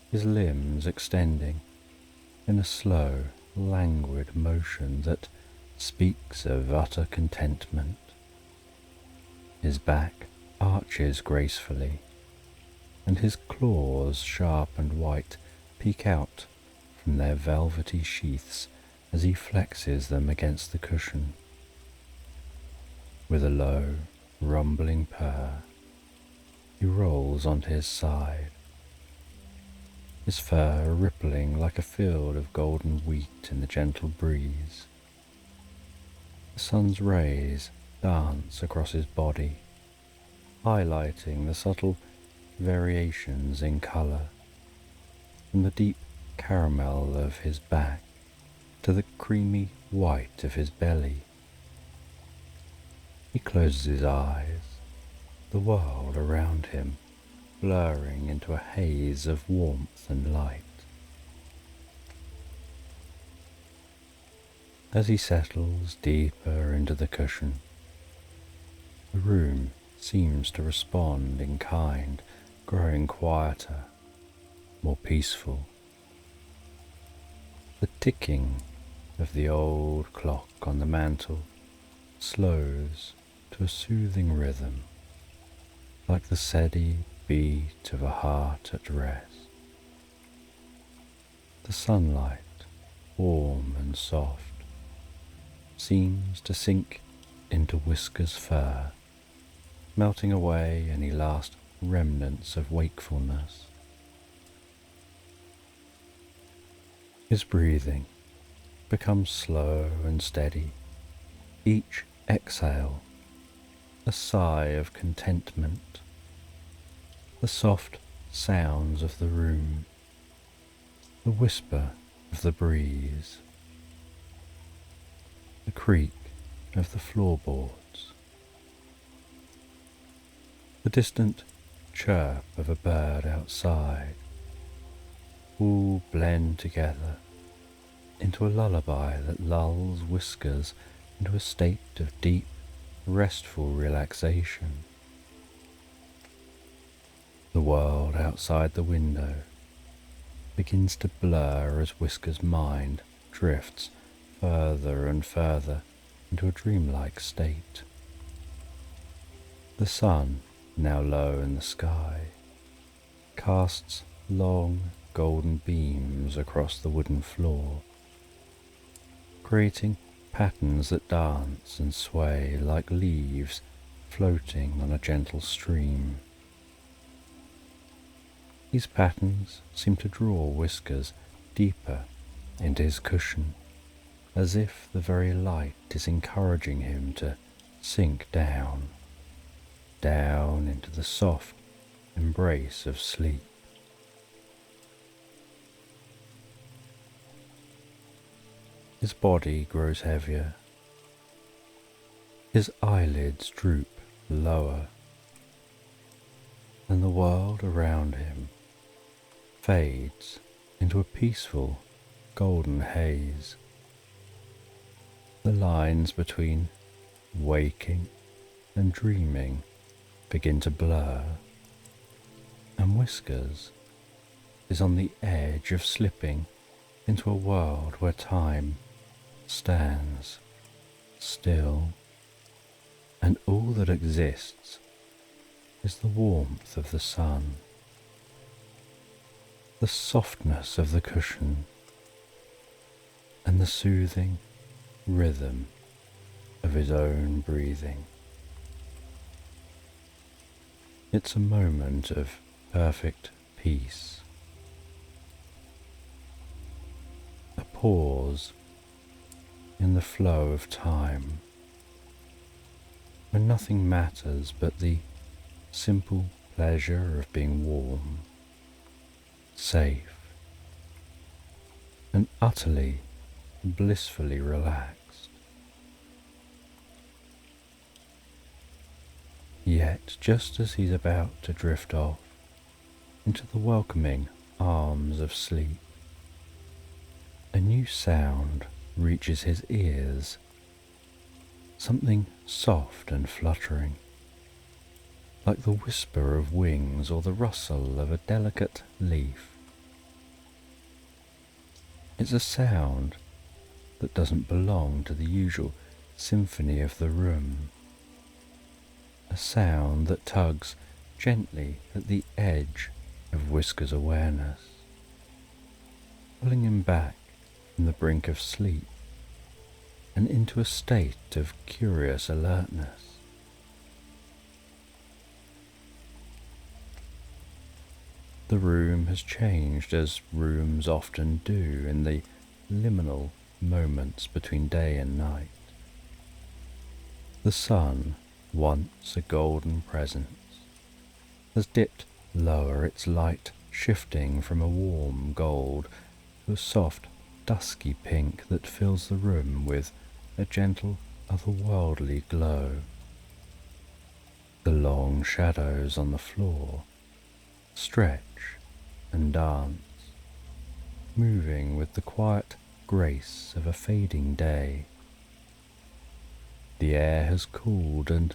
his limbs extending in a slow, languid motion that speaks of utter contentment. His back arches gracefully, and his claws, sharp and white, peek out from their velvety sheaths as he flexes them against the cushion. With a low, rumbling purr, he rolls onto his side, his fur rippling like a field of golden wheat in the gentle breeze. The sun's rays dance across his body, highlighting the subtle variations in colour, from the deep caramel of his back to the creamy white of his belly. He closes his eyes, the world around him blurring into a haze of warmth and light. As he settles deeper into the cushion, the room seems to respond in kind, growing quieter, more peaceful. The ticking of the old clock on the mantel slows to a soothing rhythm, like the steady beat of a heart at rest. The sunlight, warm and soft, seems to sink into Whisker's fur, melting away any last remnants of wakefulness. His breathing becomes slow and steady, each exhale a sigh of contentment. The soft sounds of the room, the whisper of the breeze, the creak of the floorboards, the distant chirp of a bird outside, all blend together into a lullaby that lulls Whiskers into a state of deep, restful relaxation. The world outside the window begins to blur as Whisker's mind drifts further and further into a dreamlike state. The sun, now low in the sky, casts long golden beams across the wooden floor, creating patterns that dance and sway like leaves floating on a gentle stream. These patterns seem to draw Whiskers deeper into his cushion, as if the very light is encouraging him to sink down into the soft embrace of sleep. His body grows heavier, his eyelids droop lower, and the world around him fades into a peaceful golden haze. The lines between waking and dreaming begin to blur, and Whiskers is on the edge of slipping into a world where time stands still, and all that exists is the warmth of the sun, the softness of the cushion, and the soothing rhythm of his own breathing. It's a moment of perfect peace, a pause in the flow of time, when nothing matters but the simple pleasure of being warm, safe, and utterly, blissfully relaxed. Yet, just as he's about to drift off into the welcoming arms of sleep, a new sound reaches his ears, something soft and fluttering, like the whisper of wings or the rustle of a delicate leaf. It's a sound that doesn't belong to the usual symphony of the room, a a sound that tugs gently at the edge of Whisker's awareness, pulling him back from the brink of sleep and into a state of curious alertness. The room has changed as rooms often do in the liminal moments between day and night. The sun, once a golden presence, has dipped lower, its light shifting from a warm gold to a soft, dusky pink that fills the room with a gentle, otherworldly glow. The long shadows on the floor stretch and dance, moving with the quiet grace of a fading day. The air has cooled and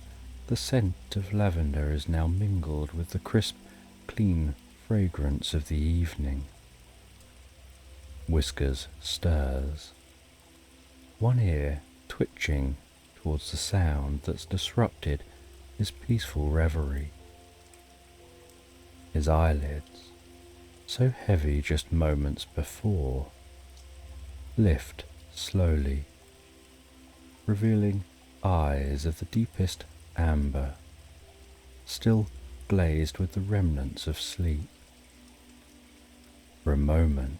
the scent of lavender is now mingled with the crisp, clean fragrance of the evening. Whiskers stirs, one ear twitching towards the sound that's disrupted his peaceful reverie. His eyelids, so heavy just moments before, lift slowly, revealing eyes of the deepest amber, still glazed with the remnants of sleep. For a moment,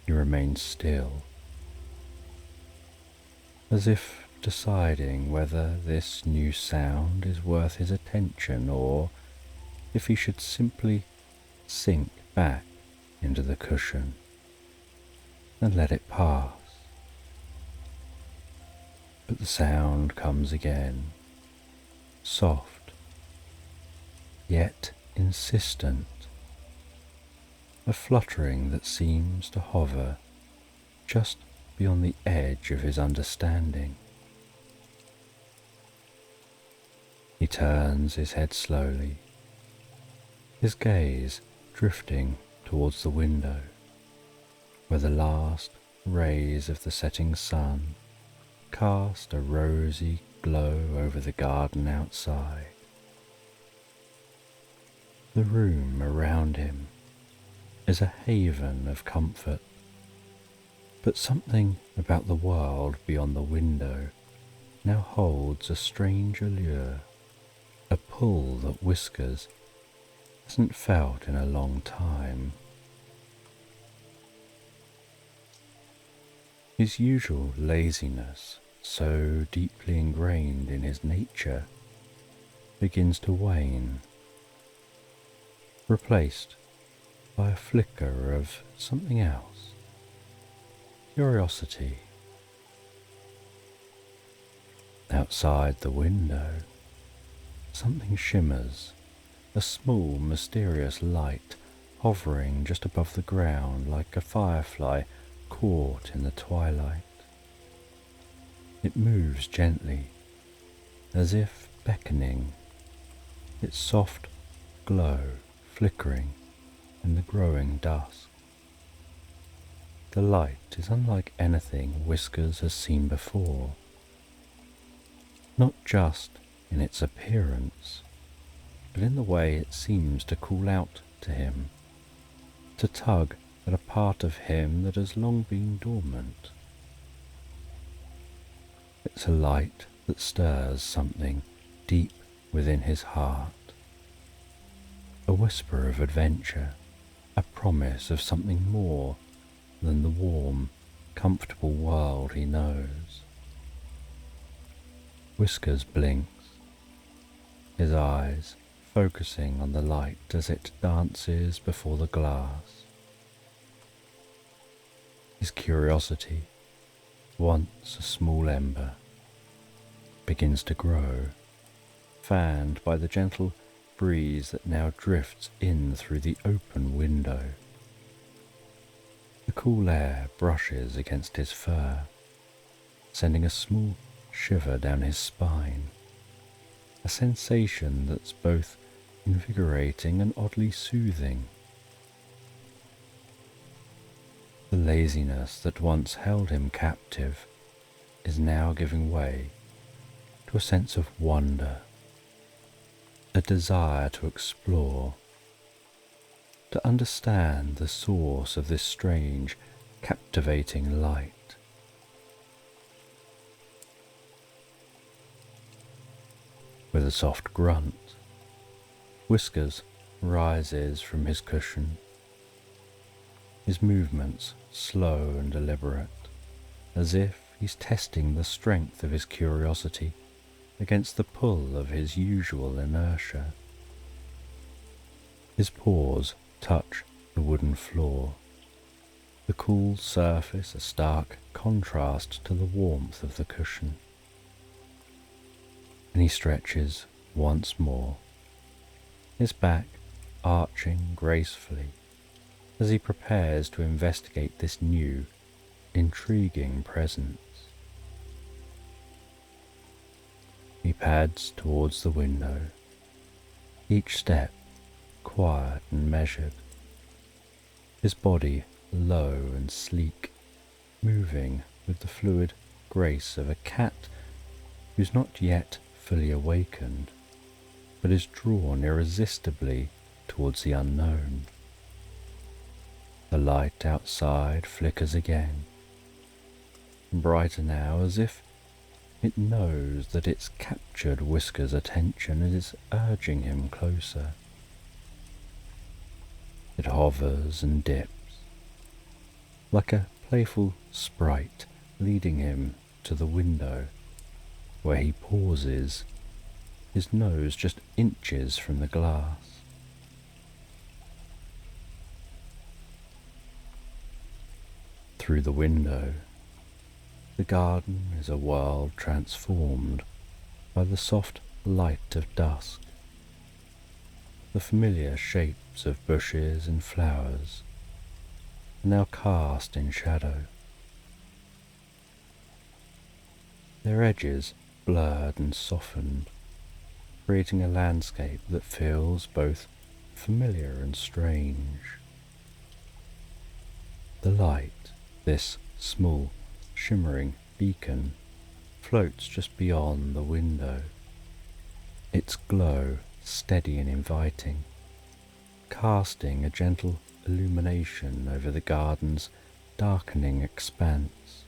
he remains still, as if deciding whether this new sound is worth his attention or if he should simply sink back into the cushion and let it pass. But the sound comes again, soft, yet insistent, a fluttering that seems to hover just beyond the edge of his understanding. He turns his head slowly, his gaze drifting towards the window, where the last rays of the setting sun cast a rosy glow over the garden outside. The room around him is a haven of comfort, but something about the world beyond the window now holds a strange allure, a pull that Whiskers hasn't felt in a long time. His usual laziness, so deeply ingrained in his nature, begins to wane, replaced by a flicker of something else, curiosity. Outside the window, something shimmers, a small mysterious light hovering just above the ground like a firefly caught in the twilight. It moves gently, as if beckoning, its soft glow flickering in the growing dusk. The light is unlike anything Whiskers has seen before, not just in its appearance, but in the way it seems to call out to him, to tug at a part of him that has long been dormant. It's a light that stirs something deep within his heart, a whisper of adventure, a promise of something more than the warm, comfortable world he knows. Whiskers blinks, his eyes focusing on the light as it dances before the glass. His curiosity, once a small ember, begins to grow, fanned by the gentle breeze that now drifts in through the open window. The cool air brushes against his fur, sending a small shiver down his spine, a sensation that's both invigorating and oddly soothing. The laziness that once held him captive is now giving way to a sense of wonder, a desire to explore, to understand the source of this strange, captivating light. With a soft grunt, Whiskers rises from his cushion, his movements slow and deliberate, as if he's testing the strength of his curiosity against the pull of his usual inertia. His paws touch the wooden floor, the cool surface a stark contrast to the warmth of the cushion. And he stretches once more, his back arching gracefully as he prepares to investigate this new, intriguing presence. He pads towards the window, each step quiet and measured, his body low and sleek, moving with the fluid grace of a cat who's not yet fully awakened, but is drawn irresistibly towards the unknown. The light outside flickers again, brighter now, as if it knows that it's captured Whisker's attention and is urging him closer. It hovers and dips, like a playful sprite leading him to the window, where he pauses, his nose just inches from the glass. Through the window, the garden is a world transformed by the soft light of dusk. The familiar shapes of bushes and flowers are now cast in shadow, their edges blurred and softened, creating a landscape that feels both familiar and strange. The light, this small, shimmering beacon, floats just beyond the window, its glow steady and inviting, casting a gentle illumination over the garden's darkening expanse.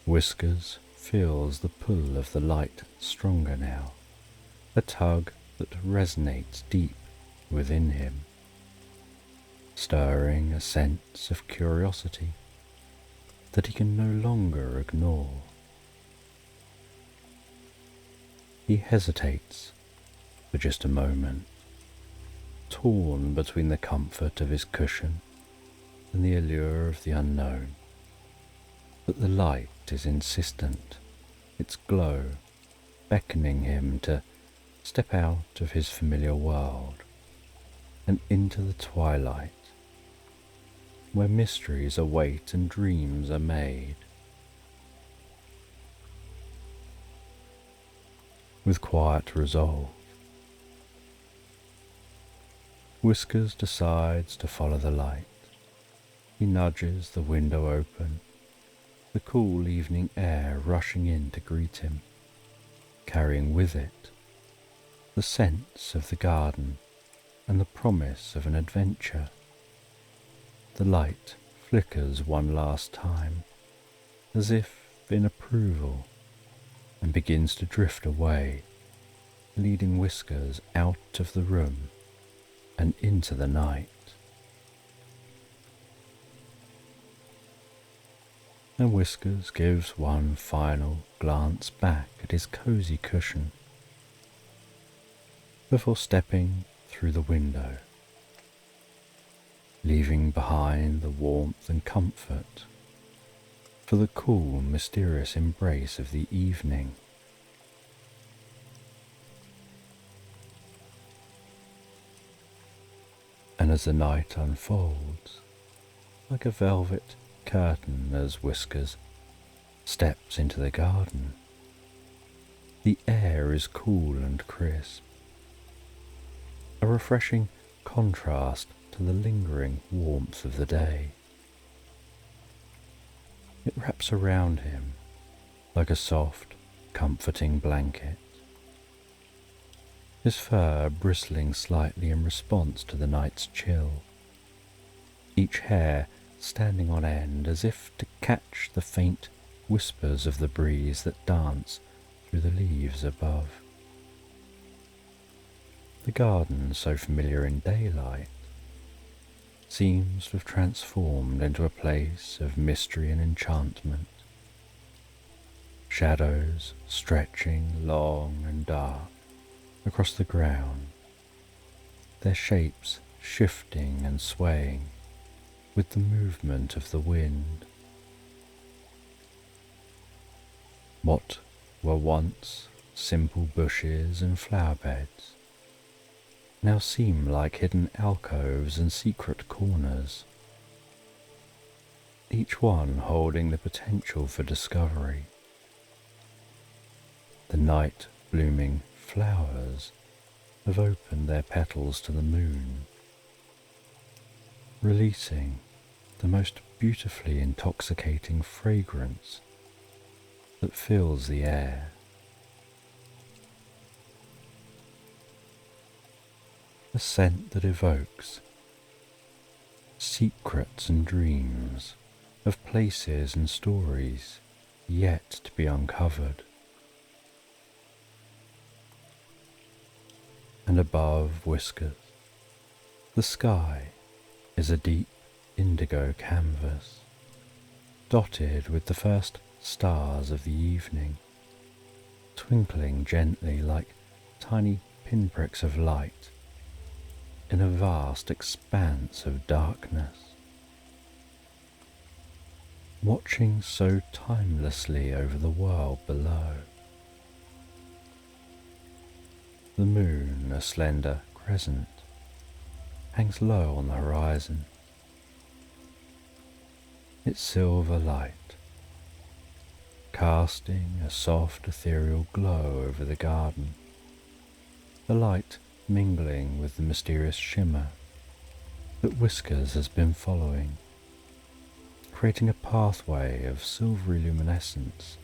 Whiskers feels the pull of the light stronger now, a tug that resonates deep within him, stirring a sense of curiosity that he can no longer ignore. He hesitates for just a moment, torn between the comfort of his cushion and the allure of the unknown. But the light is insistent, its glow beckoning him to step out of his familiar world and into the twilight, where mysteries await and dreams are made. With quiet resolve, Whiskers decides to follow the light. He nudges the window open, the cool evening air rushing in to greet him, carrying with it the sense of the garden and the promise of an adventure. The light flickers one last time, as if in approval, and begins to drift away, leading Whiskers out of the room and into the night. And Whiskers gives one final glance back at his cozy cushion before stepping through the window, leaving behind the warmth and comfort for the cool, mysterious embrace of the evening. And as the night unfolds, like a velvet curtain as Whiskers steps into the garden, the air is cool and crisp, a refreshing contrast to the lingering warmth of the day. It wraps around him like a soft, comforting blanket, his fur bristling slightly in response to the night's chill, each hair standing on end as if to catch the faint whispers of the breeze that dance through the leaves above. The garden, so familiar in daylight, seems to have transformed into a place of mystery and enchantment. Shadows stretching long and dark across the ground, their shapes shifting and swaying with the movement of the wind. What were once simple bushes and flower beds now seem like hidden alcoves and secret corners, each one holding the potential for discovery. The night-blooming flowers have opened their petals to the moon, releasing the most beautifully intoxicating fragrance that fills the air. A scent that evokes secrets and dreams of places and stories yet to be uncovered. And above Whiskers, the sky is a deep indigo canvas, dotted with the first stars of the evening, twinkling gently like tiny pinpricks of light in a vast expanse of darkness. Watching so timelessly over the world below. The moon, a slender crescent, hangs low on the horizon, its silver light casting a soft ethereal glow over the garden, the light mingling with the mysterious shimmer that Whiskers has been following, creating a pathway of silvery luminescence,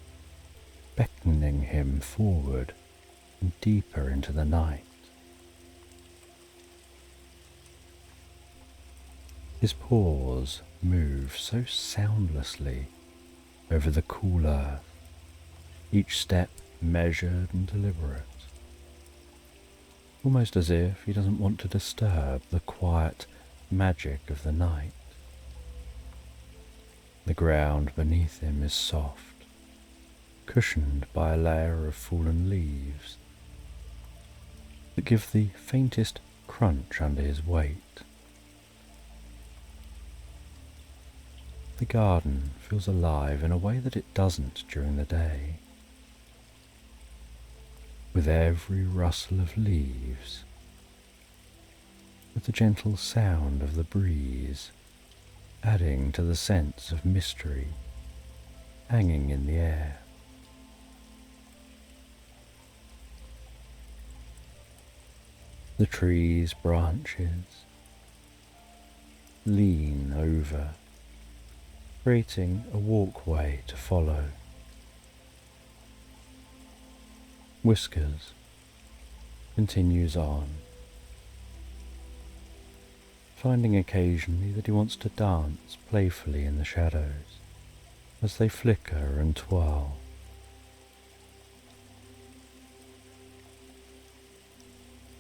beckoning him forward and deeper into the night. His paws move so soundlessly over the cool earth, each step measured and deliberate, almost as if he doesn't want to disturb the quiet magic of the night. The ground beneath him is soft, cushioned by a layer of fallen leaves that give the faintest crunch under his weight. The garden feels alive in a way that it doesn't during the day. With every rustle of leaves, with the gentle sound of the breeze, adding to the sense of mystery hanging in the air. The tree's branches lean over, creating a walkway to follow. Whiskers continues on, finding occasionally that he wants to dance playfully in the shadows as they flicker and twirl.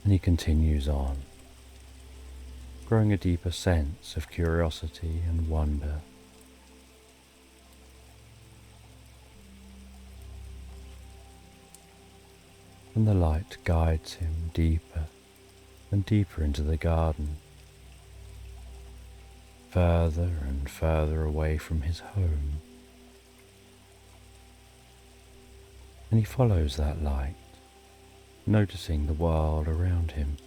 And he continues on, growing a deeper sense of curiosity and wonder. And the light guides him deeper and deeper into the garden, further and further away from his home. And he follows that light, noticing the world around him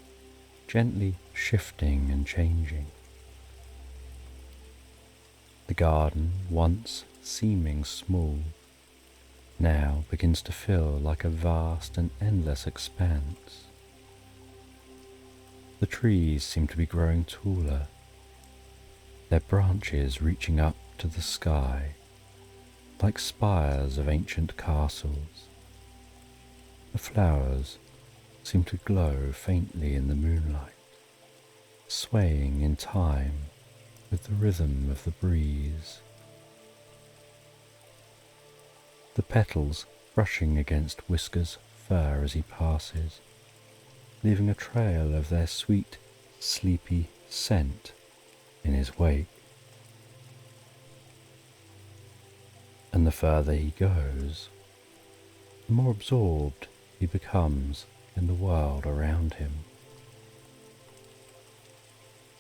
gently shifting and changing. The garden, once seeming small, now begins to feel like a vast and endless expanse. The trees seem to be growing taller, their branches reaching up to the sky like spires of ancient castles. The flowers seem to glow faintly in the moonlight, swaying in time with the rhythm of the breeze. The petals brushing against Whisker's fur as he passes, leaving a trail of their sweet, sleepy scent in his wake. And the further he goes, the more absorbed he becomes in the world around him.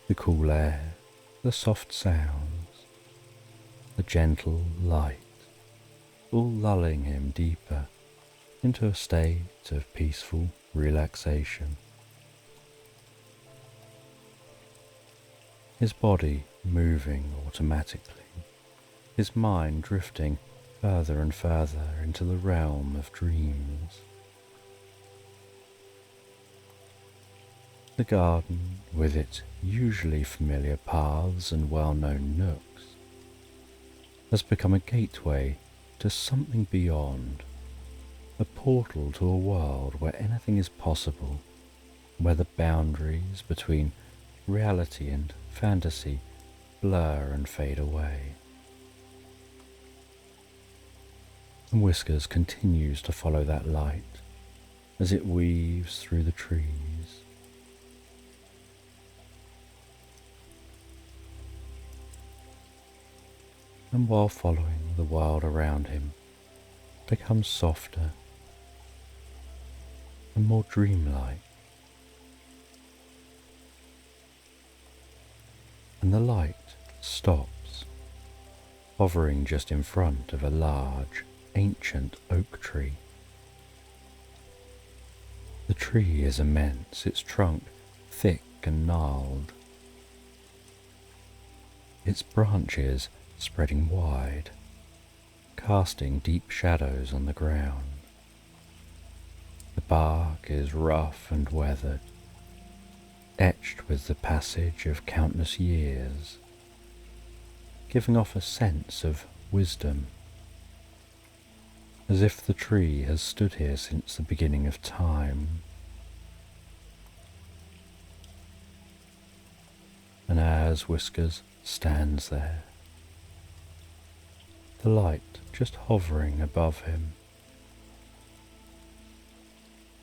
The cool air, the soft sounds, the gentle light, all lulling him deeper into a state of peaceful relaxation. His body moving automatically, his mind drifting further and further into the realm of dreams. The garden, with its usually familiar paths and well-known nooks, has become a gateway to something beyond, a portal to a world where anything is possible, where the boundaries between reality and fantasy blur and fade away. And Whiskers continues to follow that light as it weaves through the trees. And while following the world around him, becomes softer and more dreamlike. And the light stops, hovering just in front of a large, ancient oak tree. The tree is immense, its trunk thick and gnarled, its branches spreading wide, casting deep shadows on the ground. The bark is rough and weathered, etched with the passage of countless years, giving off a sense of wisdom, as if the tree has stood here since the beginning of time. And as Whiskers stands there, the light just hovering above him,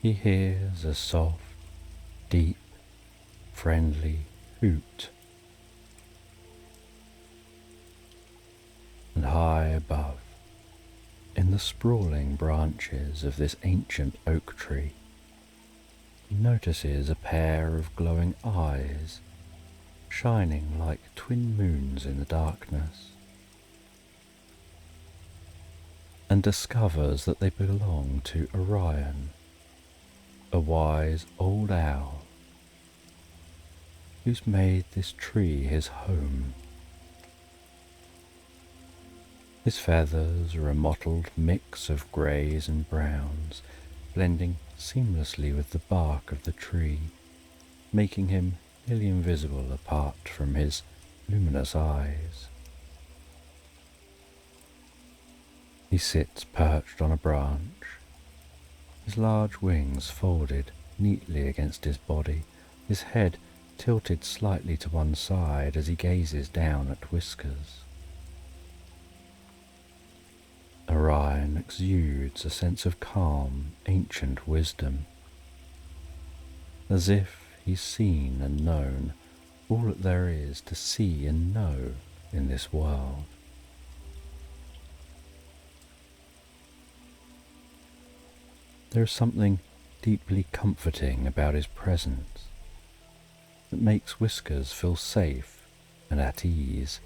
he hears a soft, deep, friendly hoot. And high above, in the sprawling branches of this ancient oak tree, he notices a pair of glowing eyes shining like twin moons in the darkness, and discovers that they belong to Orion, a wise old owl who's made this tree his home. His feathers are a mottled mix of greys and browns, blending seamlessly with the bark of the tree, making him nearly invisible apart from his luminous eyes. He sits perched on a branch, his large wings folded neatly against his body, his head tilted slightly to one side as he gazes down at Whiskers. Orion exudes a sense of calm, ancient wisdom, as if he's seen and known all that there is to see and know in this world. There is something deeply comforting about his presence that makes Whiskers feel safe and at ease,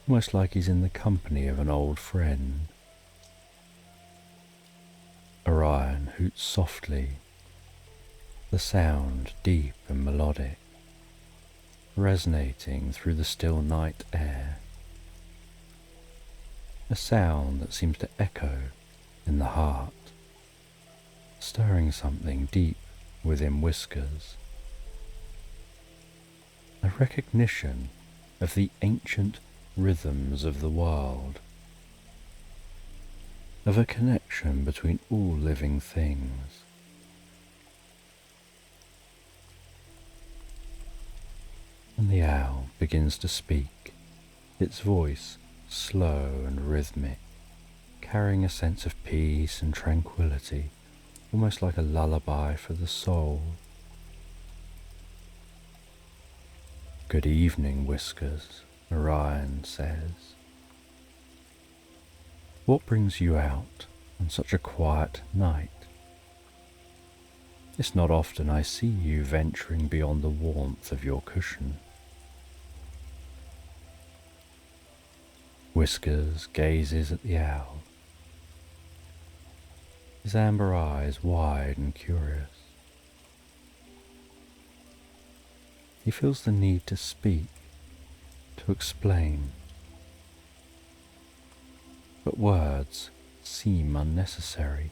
almost like he's in the company of an old friend. Orion hoots softly, the sound deep and melodic, resonating through the still night air, a sound that seems to echo in the heart, stirring something deep within Whiskers, a recognition of the ancient rhythms of the world, of a connection between all living things, And the owl begins to speak, its voice slow and rhythmic, carrying a sense of peace and tranquility, almost like a lullaby for the soul. "Good evening, Whiskers," Orion says. "What brings you out on such a quiet night? It's not often I see you venturing beyond the warmth of your cushion." Whiskers gazes at the owl, his amber eyes wide and curious. He feels the need to speak, to explain, but words seem unnecessary.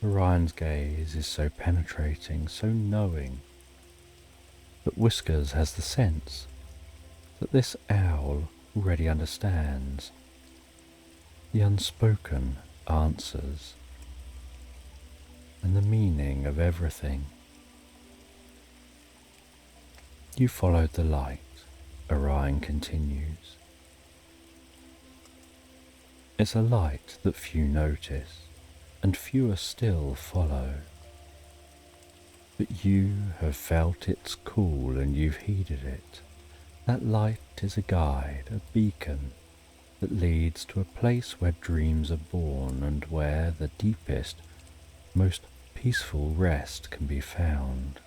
Orion's gaze is so penetrating, so knowing, that Whiskers has the sense that this owl already understands the unspoken answers and the meaning of everything. "You followed the light," Orion continues. "It's a light that few notice, and fewer still follow. But you have felt its call and you've heeded it. That light is a guide, a beacon, that leads to a place where dreams are born and where the deepest, most peaceful rest can be found."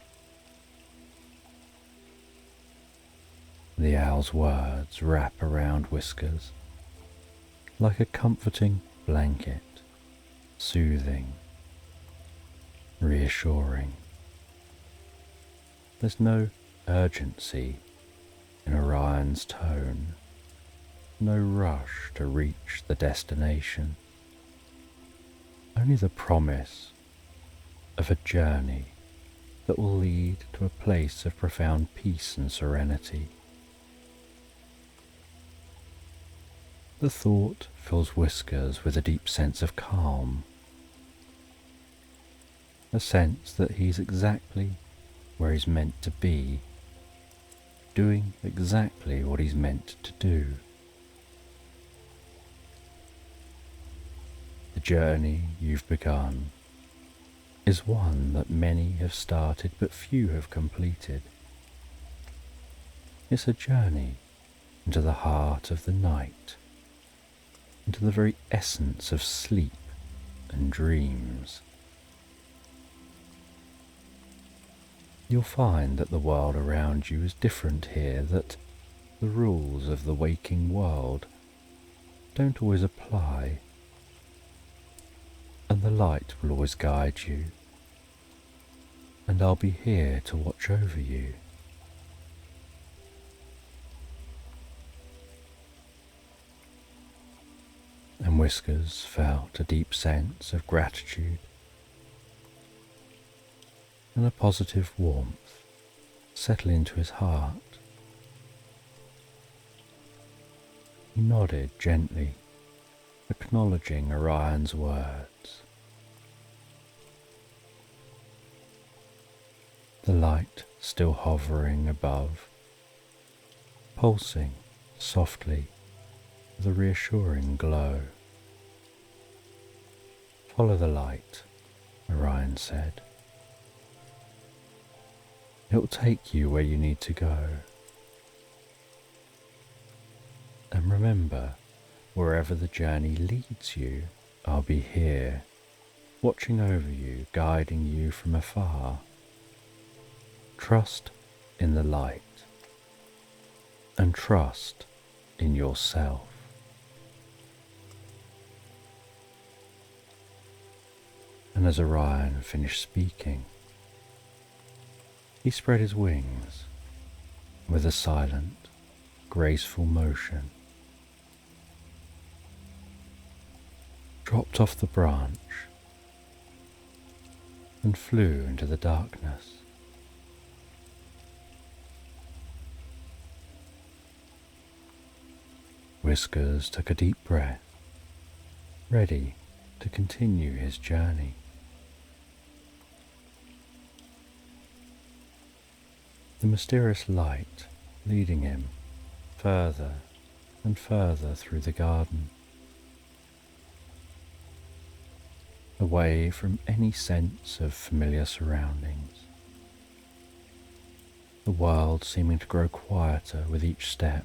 The owl's words wrap around Whiskers like a comforting blanket, soothing, reassuring. There's no urgency in Orion's tone, no rush to reach the destination, only the promise of a journey that will lead to a place of profound peace and serenity. The thought fills Whiskers with a deep sense of calm, a sense that he's exactly where he's meant to be, doing exactly what he's meant to do. The journey you've begun is one that many have started but few have completed. It's a journey into the heart of the night, into the very essence of sleep and dreams. You'll find that the world around you is different here, that the rules of the waking world don't always apply, and the light will always guide you, and I'll be here to watch over you. And Whiskers felt a deep sense of gratitude and a positive warmth settle into his heart. He nodded gently, acknowledging Orion's words. The light still hovering above, pulsing softly with a reassuring glow. "Follow the light," Orion said. "It will take you where you need to go. And remember, wherever the journey leads you, I'll be here, watching over you, guiding you from afar. Trust in the light, and trust in yourself." And as Orion finished speaking, he spread his wings with a silent, graceful motion, dropped off the branch, and flew into the darkness. Whiskers took a deep breath, ready to continue his journey. the mysterious light leading him further and further through the garden, away from any sense of familiar surroundings, the world seeming to grow quieter with each step.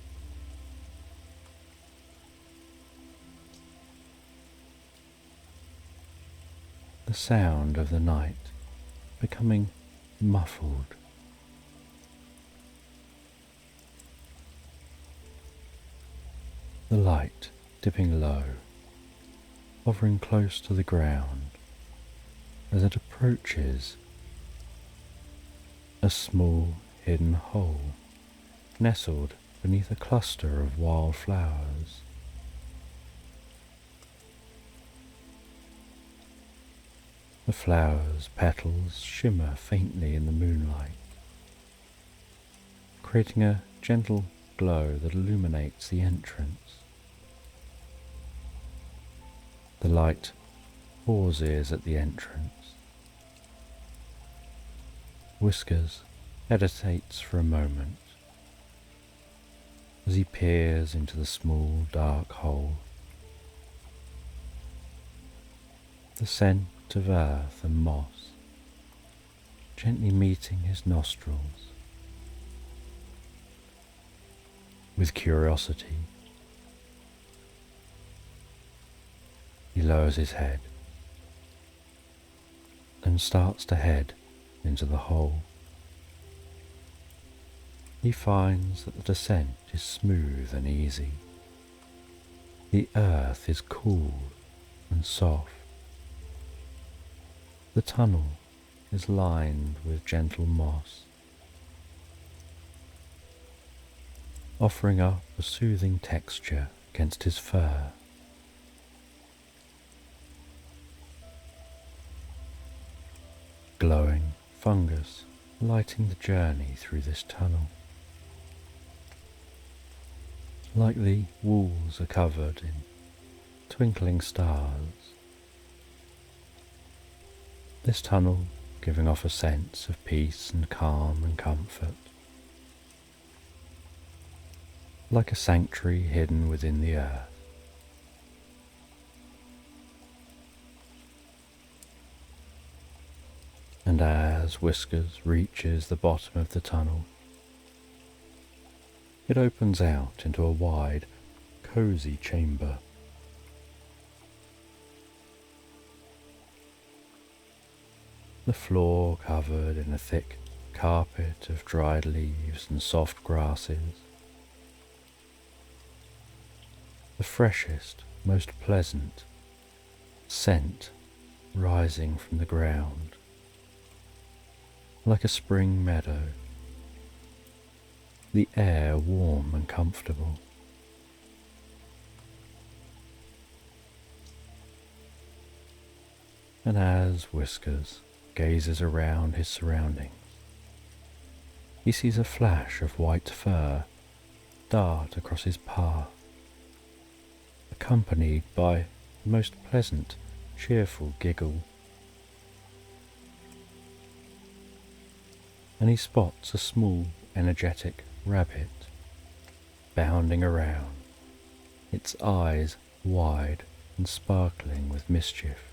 The sound of the night becoming muffled. The light dipping low, hovering close to the ground as it approaches a small hidden hole nestled beneath a cluster of wild flowers. The flowers' petals shimmer faintly in the moonlight, creating a gentle glow that illuminates the entrance. The light pauses at the entrance. Whiskers hesitates for a moment as he peers into the small dark hole. The scent of earth and moss gently meeting his nostrils. With curiosity, he lowers his head and starts to head into the hole. He finds that the descent is smooth and easy. The earth is cool and soft. The tunnel is lined with gentle moss, offering up a soothing texture against his fur. Glowing fungus lighting the journey through this tunnel. Like the walls are covered in twinkling stars. This tunnel giving off a sense of peace and calm and comfort. Like a sanctuary hidden within the earth. And as Whiskers reaches the bottom of the tunnel, it opens out into a wide, cozy chamber. The floor covered in a thick carpet of dried leaves and soft grasses. The freshest, most pleasant scent rising from the ground, like a spring meadow. The air warm and comfortable. And as Whiskers gazes around his surroundings, he sees a flash of white fur dart across his path, accompanied by the most pleasant, cheerful giggle. And he spots a small, energetic rabbit bounding around, its eyes wide and sparkling with mischief.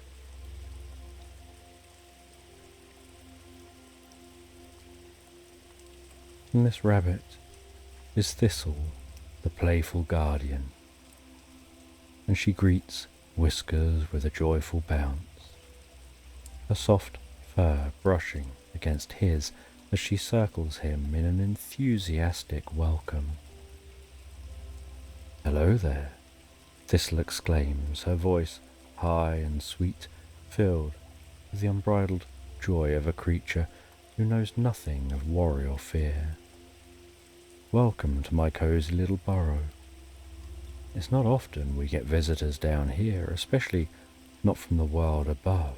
And this rabbit is Thistle, the playful guardian, and she greets Whiskers with a joyful bounce, her soft fur brushing against his as she circles him in an enthusiastic welcome. "Hello there," Thistle exclaims, her voice high and sweet, filled with the unbridled joy of a creature who knows nothing of worry or fear. "Welcome to my cozy little burrow. It's not often we get visitors down here, especially not from the world above.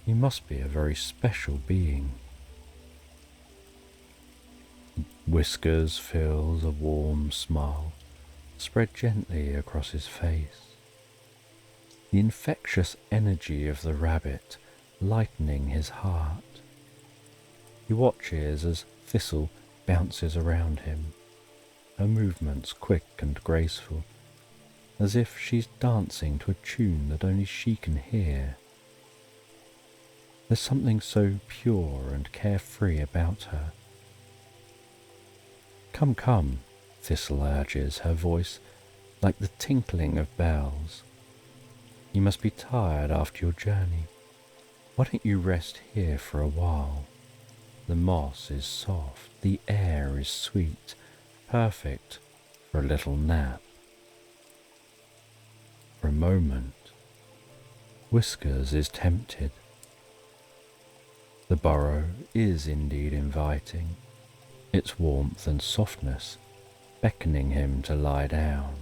You must be a very special being." Whiskers feels a warm smile spread gently across his face, the infectious energy of the rabbit lightening his heart. He watches as Thistle bounces around him, her movements quick and graceful, as if she's dancing to a tune that only she can hear. There's something so pure and carefree about her. Come, come, Thistle urges, her voice like the tinkling of bells. You must be tired after your journey. Why don't you rest here for a while? The moss is soft, the air is sweet, perfect for a little nap. For a moment, Whiskers is tempted. The burrow is indeed inviting, its warmth and softness beckoning him to lie down,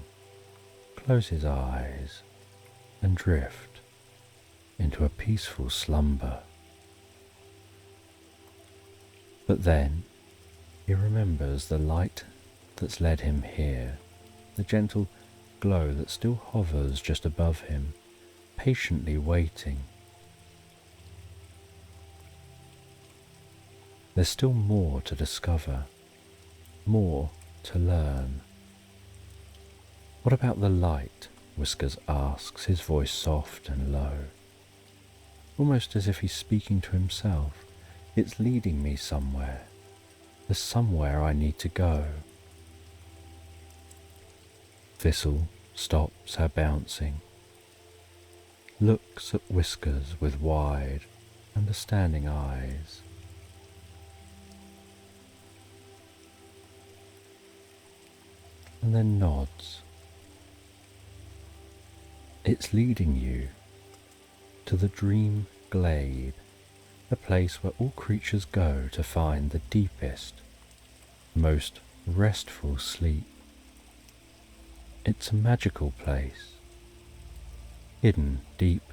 close his eyes, and drift into a peaceful slumber. But then he remembers the light that's led him here, the gentle glow that still hovers just above him, patiently waiting. There's still more to discover, more to learn. What about the light? Whiskers asks, his voice soft and low, almost as if he's speaking to himself. It's leading me somewhere. There's somewhere I need to go. Thistle stops her bouncing, looks at Whiskers with wide, understanding eyes. And then nods. It's leading you to the dream glade, a place where all creatures go to find the deepest, most restful sleep. It's a magical place, hidden deep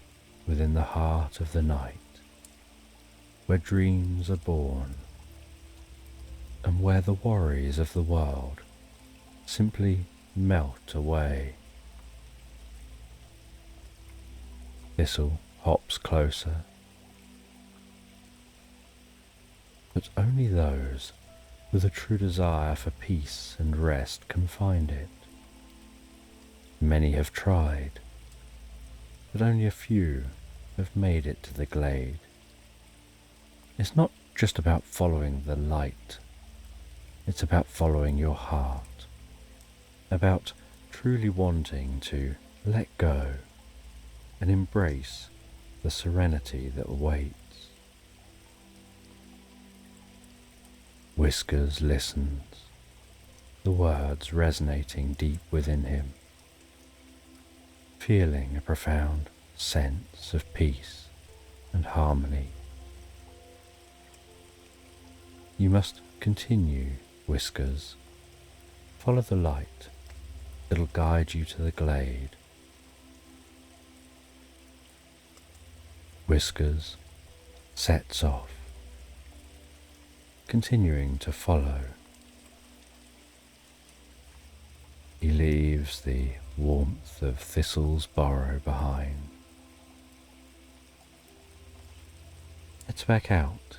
within the heart of the night, where dreams are born, and where the worries of the world simply melt away. Thistle hops closer, but only those with a true desire for peace and rest can find it. Many have tried, but only a few have made it to the glade. It's not just about following the light, it's about following your heart, about truly wanting to let go and embrace the serenity that awaits. Whiskers listens, the words resonating deep within him, feeling a profound sense of peace and harmony. You must continue, Whiskers. Follow the light. It'll guide you to the glade. Whiskers sets off, continuing to follow. He leaves the warmth of Thistle's burrow behind. Heads back out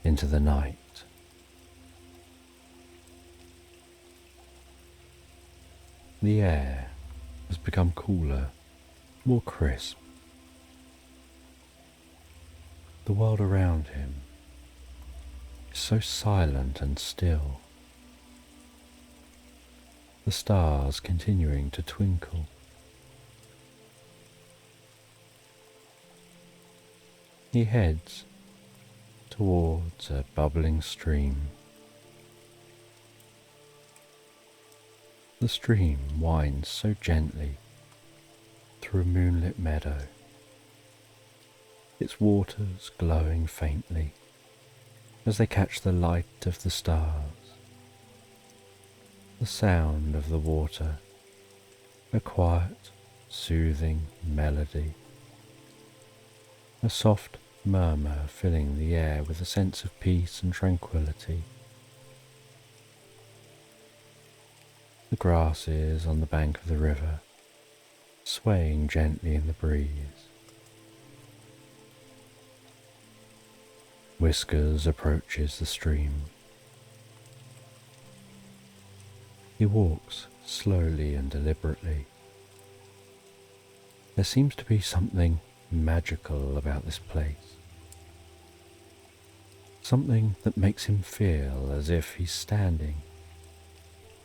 into the night. The air has become cooler, more crisp. The world around him is so silent and still, the stars continuing to twinkle. He heads towards a bubbling stream. The stream winds so gently through a moonlit meadow, its waters glowing faintly as they catch the light of the stars. The sound of the water, a quiet, soothing melody, a soft murmur filling the air with a sense of peace and tranquility. The grasses on the bank of the river swaying gently in the breeze. Whiskers approaches the stream. He walks slowly and deliberately. There seems to be something magical about this place. Something that makes him feel as if he's standing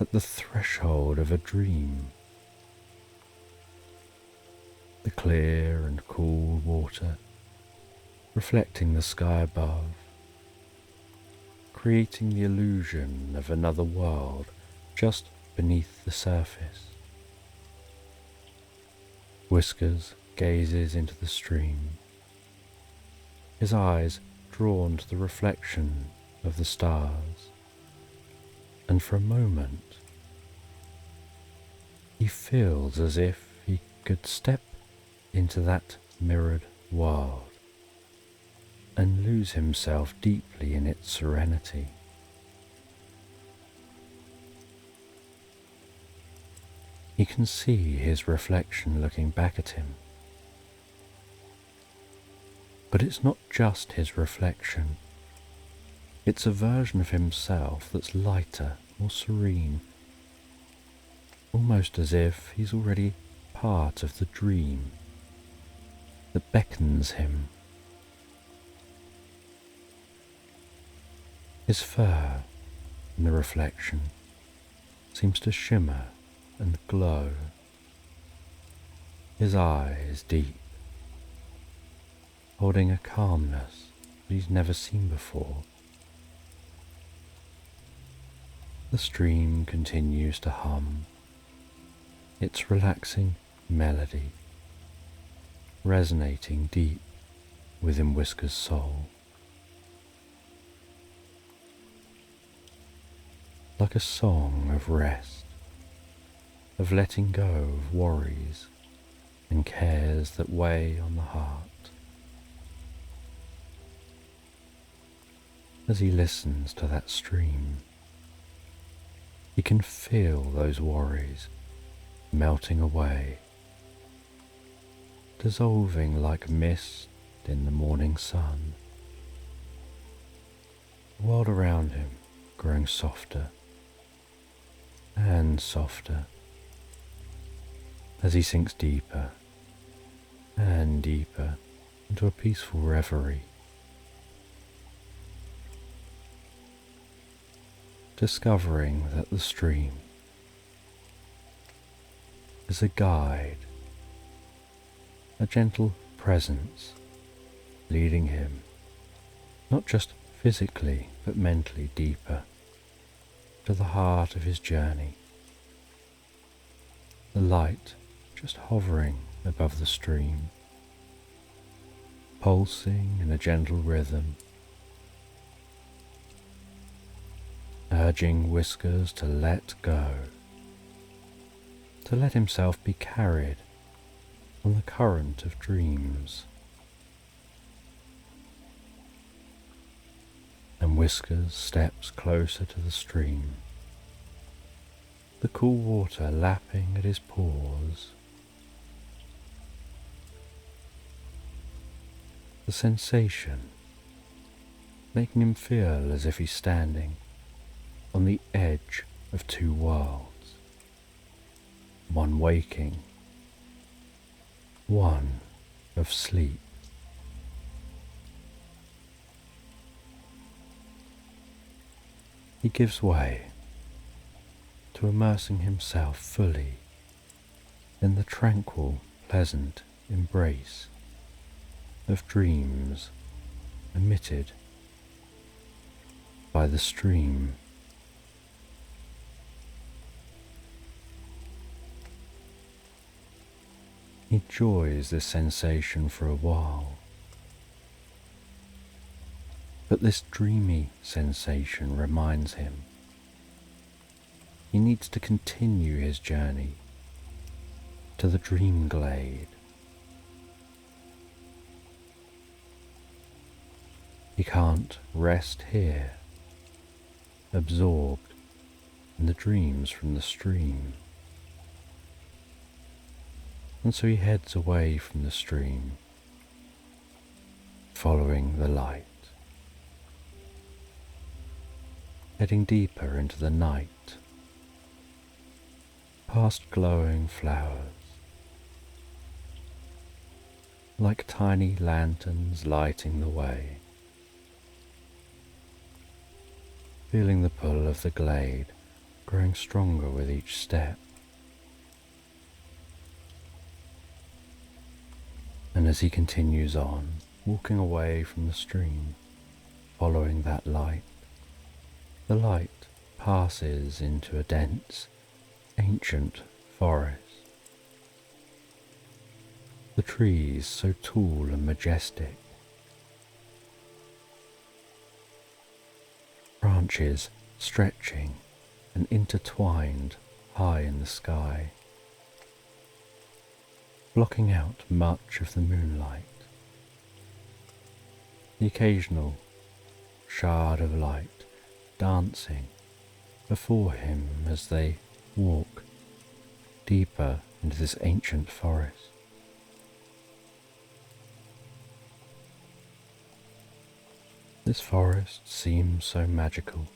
at the threshold of a dream. The clear and cool water reflecting the sky above, creating the illusion of another world just beneath the surface. Whiskers gazes into the stream, his eyes drawn to the reflection of the stars, and for a moment he feels as if he could step into that mirrored world and lose himself deeply in its serenity. He can see his reflection looking back at him. But it's not just his reflection. It's a version of himself that's lighter, more serene, almost as if he's already part of the dream that beckons him. His fur in the reflection seems to shimmer and glow. His eyes deep, holding a calmness that he's never seen before. The stream continues to hum, its relaxing melody resonating deep within Whisker's soul. Like a song of rest, of letting go of worries and cares that weigh on the heart. As he listens to that stream, he can feel those worries melting away, dissolving like mist in the morning sun. The world around him growing softer and softer as he sinks deeper and deeper into a peaceful reverie, discovering that the stream is a guide, a gentle presence leading him not just physically but mentally deeper to the heart of his journey. The light just hovering above the stream, pulsing in a gentle rhythm, urging Whiskers to let go, to let himself be carried on the current of dreams. And Whiskers steps closer to the stream, the cool water lapping at his pores. The sensation making him feel as if he's standing on the edge of two worlds, one waking, one of sleep. He gives way to immersing himself fully in the tranquil, pleasant embrace of dreams emitted by the stream. He enjoys this sensation for a while, but this dreamy sensation reminds him he needs to continue his journey to the dream glade. He can't rest here, absorbed in the dreams from the stream. And so he heads away from the stream, following the light. heading deeper into the night, past glowing flowers, like tiny lanterns lighting the way, feeling the pull of the glade growing stronger with each step. And as he continues on, walking away from the stream, following that light, the light passes into a dense, ancient forest. The trees so tall and majestic, branches stretching and intertwined high in the sky, blocking out much of the moonlight. The occasional shard of light dancing before him as they walk deeper into this ancient forest. This forest seems so magical.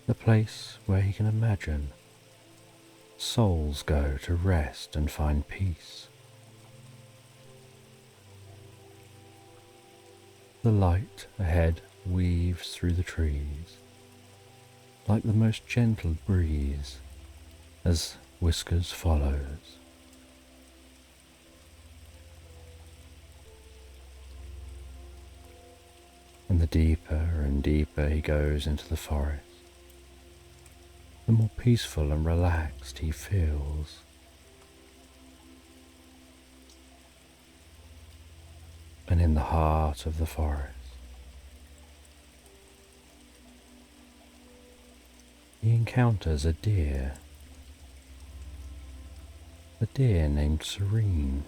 The place where he can imagine souls go to rest and find peace. The light ahead weaves through the trees like the most gentle breeze as Whiskers follows. And the deeper and deeper he goes into the forest, the more peaceful and relaxed he feels. And in the heart of the forest, he encounters a deer named Serene,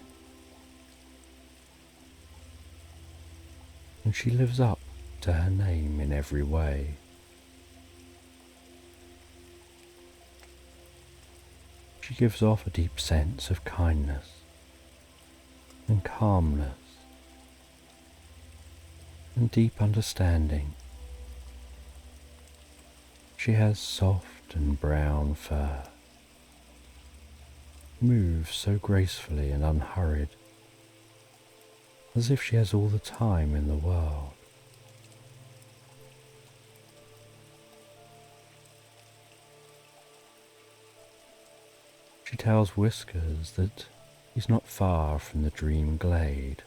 and she lives up to her name in every way. She gives off a deep sense of kindness and calmness and deep understanding. She has soft and brown fur, moves so gracefully and unhurried, as if she has all the time in the world. She tells Whiskers that he's not far from the dream glade.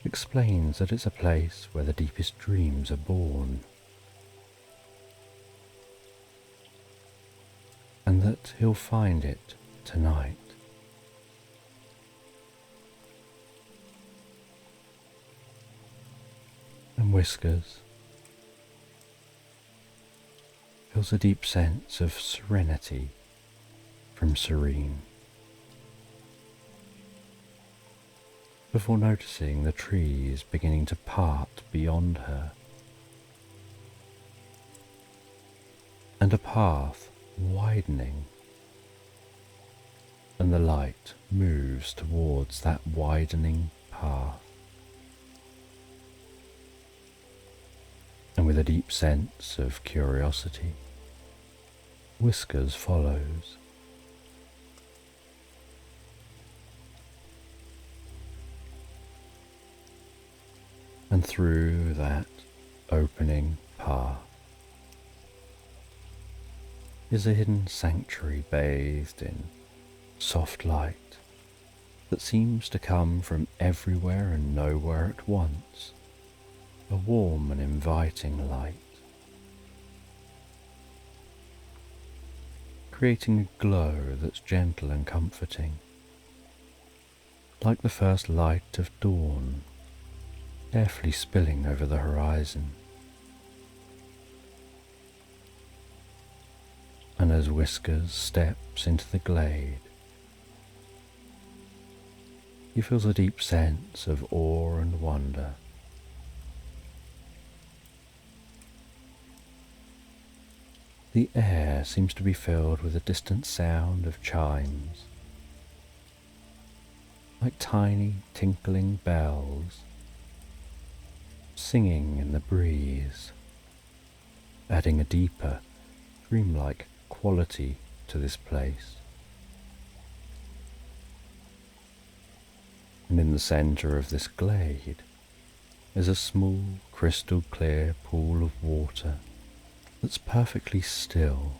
Explains that it's a place where the deepest dreams are born, and that he'll find it tonight. And Whiskers feels a deep sense of serenity from Serene, before noticing the trees beginning to part beyond her, and a path widening, and the light moves towards that widening path. And with a deep sense of curiosity, Whiskers follows. And through that opening path is a hidden sanctuary bathed in soft light that seems to come from everywhere and nowhere at once, a warm and inviting light, creating a glow that's gentle and comforting, like the first light of dawn carefully spilling over the horizon. And as Whiskers steps into the glade, he feels a deep sense of awe and wonder. The air seems to be filled with a distant sound of chimes, like tiny tinkling bells, singing in the breeze, adding a deeper, dreamlike quality to this place. And in the centre of this glade is a small, crystal clear pool of water that's perfectly still.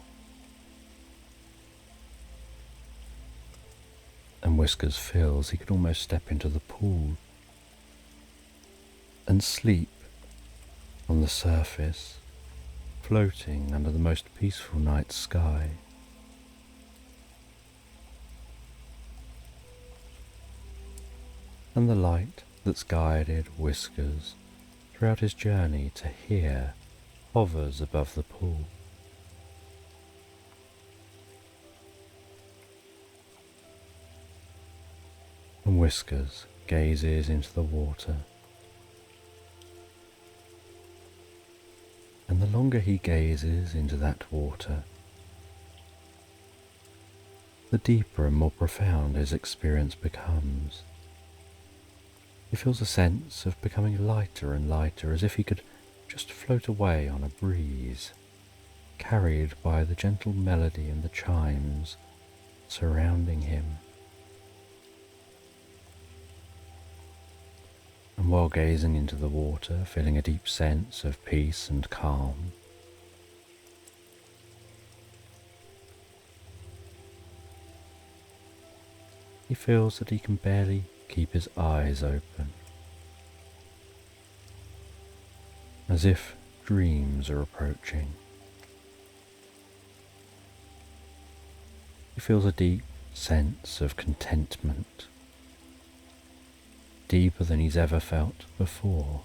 And Whiskers feels he could almost step into the pool and sleep on the surface, floating under the most peaceful night sky. And the light that's guided Whiskers throughout his journey to here hovers above the pool. And Whiskers gazes into the water. And the longer he gazes into that water, the deeper and more profound his experience becomes. He feels a sense of becoming lighter and lighter, as if he could just float away on a breeze, carried by the gentle melody and the chimes surrounding him. And while gazing into the water, feeling a deep sense of peace and calm, he feels that he can barely keep his eyes open, as if dreams are approaching. He feels a deep sense of contentment, deeper than he's ever felt before,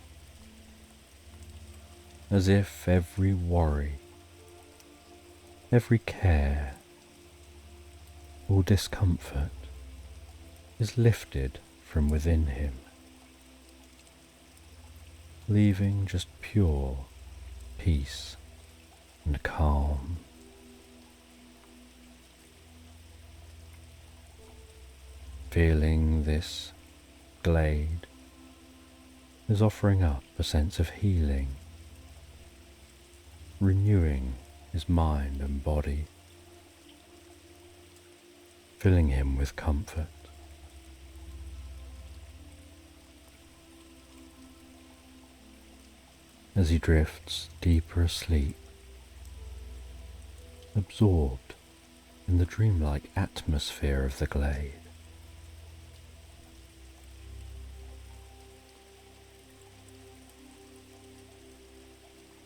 as if every worry, every care, all discomfort is lifted from within him, leaving just pure peace and calm. Feeling this glade is offering up a sense of healing, renewing his mind and body, filling him with comfort. As he drifts deeper asleep, absorbed in the dreamlike atmosphere of the glade.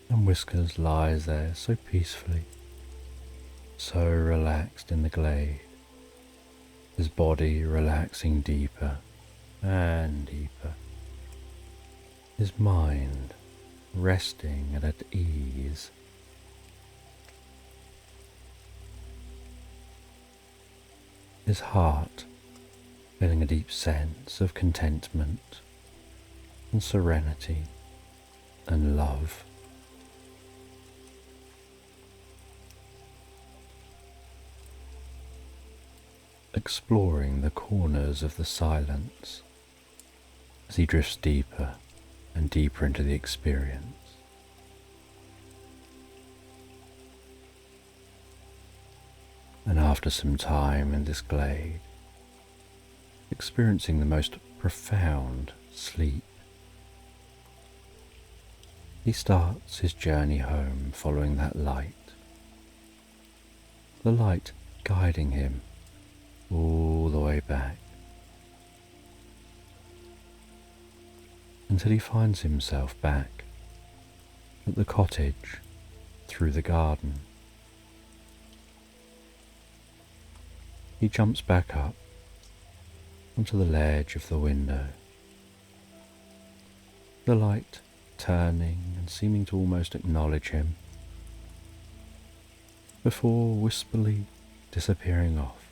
And Whiskers lies there so peacefully, so relaxed in the glade, his body relaxing deeper and deeper, his mind resting and at ease. His heart feeling a deep sense of contentment and serenity and love. Exploring the corners of the silence as he drifts deeper and deeper into the experience. And after some time in this glade, experiencing the most profound sleep, he starts his journey home following that light, the light guiding him all the way back, until he finds himself back at the cottage through the garden. He jumps back up onto the ledge of the window, the light turning and seeming to almost acknowledge him, before wistfully disappearing off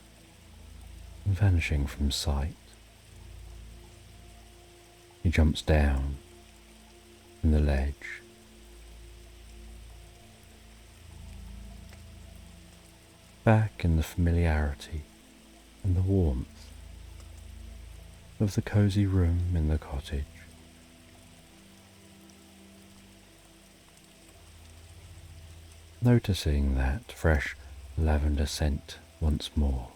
and vanishing from sight. He jumps down from the ledge, back in the familiarity and the warmth of the cosy room in the cottage. Noticing that fresh lavender scent once more.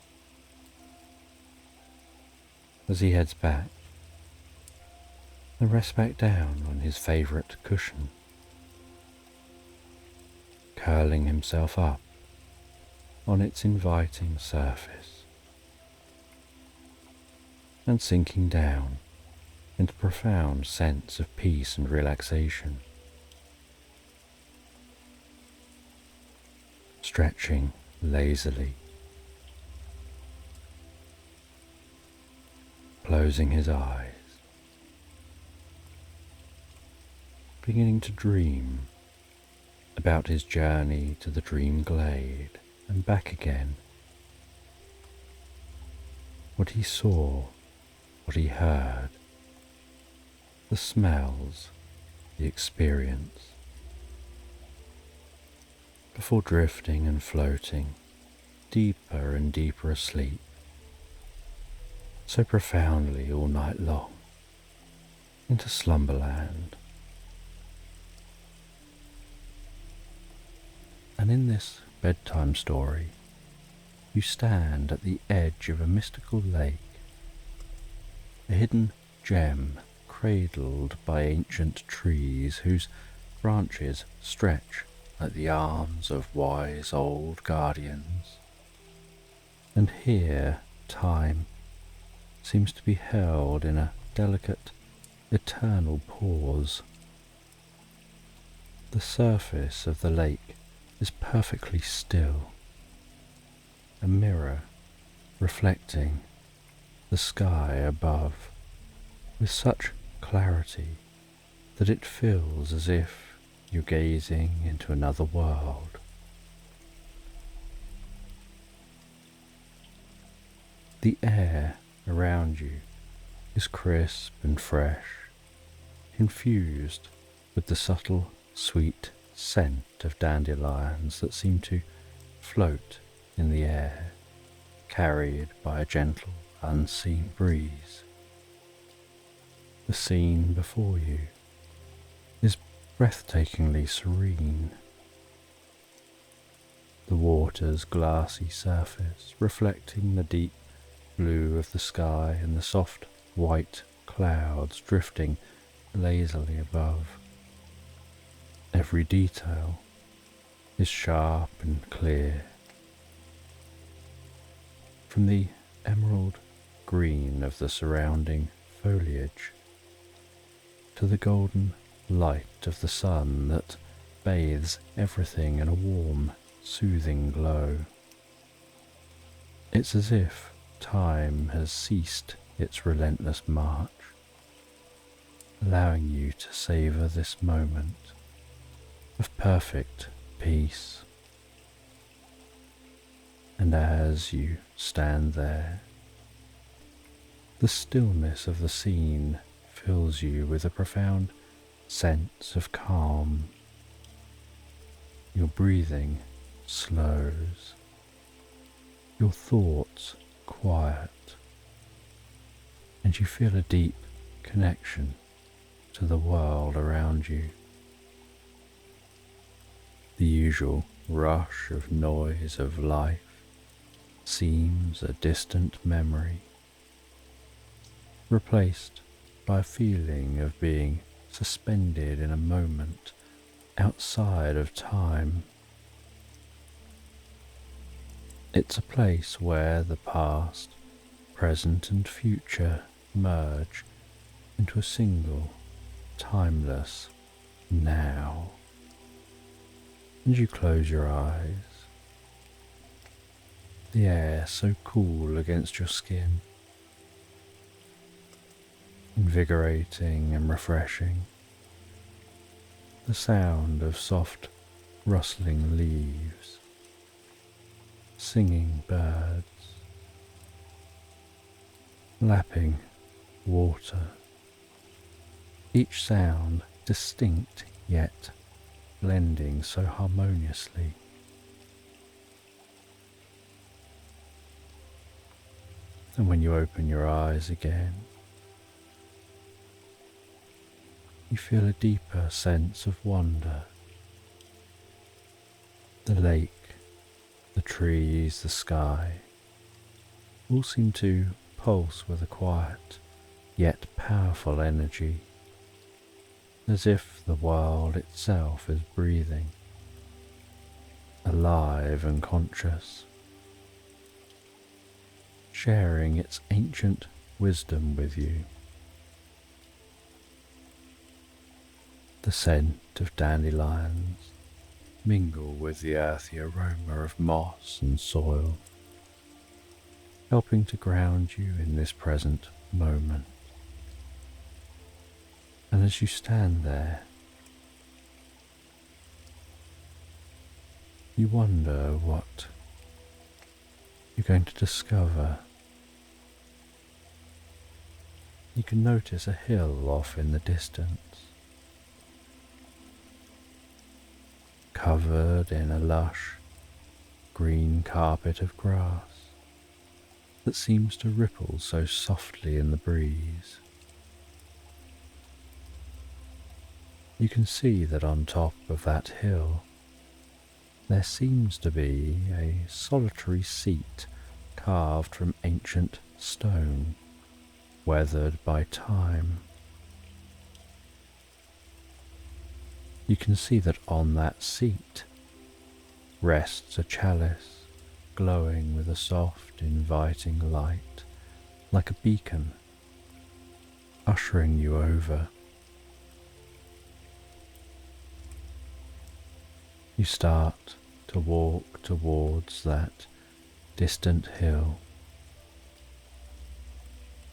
As he heads back and rests back down on his favourite cushion, curling himself up on its inviting surface and sinking down into a profound sense of peace and relaxation, stretching lazily, closing his eyes, beginning to dream about his journey to the dream glade and back again. What he saw, what he heard, the smells, the experience, before drifting and floating deeper and deeper asleep, so profoundly all night long, into slumberland. And in this bedtime story, you stand at the edge of a mystical lake, a hidden gem cradled by ancient trees whose branches stretch like the arms of wise old guardians. And here time seems to be held in a delicate, eternal pause. The surface of the lake is perfectly still, a mirror reflecting the sky above with such clarity that it feels as if you're gazing into another world. The air around you is crisp and fresh, infused with the subtle, sweet scent of dandelions that seem to float in the air, carried by a gentle, unseen breeze. The scene before you is breathtakingly serene. The water's glassy surface reflecting the deep blue of the sky and the soft white clouds drifting lazily above. Every detail is sharp and clear. From the emerald green of the surrounding foliage to the golden light of the sun that bathes everything in a warm, soothing glow. It's as if time has ceased its relentless march, allowing you to savour this moment of perfect peace. And as you stand there, the stillness of the scene fills you with a profound sense of calm. Your breathing slows, your thoughts quiet, and you feel a deep connection to the world around you. The usual rush of noise of life seems a distant memory, replaced by a feeling of being suspended in a moment outside of time. It's a place where the past, present and future merge into a single, timeless now. And you close your eyes. The air so cool against your skin, invigorating and refreshing. The sound of soft rustling leaves, singing birds, lapping water, each sound distinct yet blending so harmoniously. And when you open your eyes again, you feel a deeper sense of wonder. The lake, the trees, the sky all seem to pulse with a quiet yet powerful energy, as if the world itself is breathing, alive and conscious, sharing its ancient wisdom with you. The scent of dandelions mingle with the earthy aroma of moss and soil, helping to ground you in this present moment. And as you stand there, you wonder what you're going to discover. You can notice a hill off in the distance, covered in a lush green carpet of grass that seems to ripple so softly in the breeze. You can see that on top of that hill there seems to be a solitary seat carved from ancient stone, weathered by time. You can see that on that seat rests a chalice glowing with a soft, inviting light, like a beacon, ushering you over. You start to walk towards that distant hill,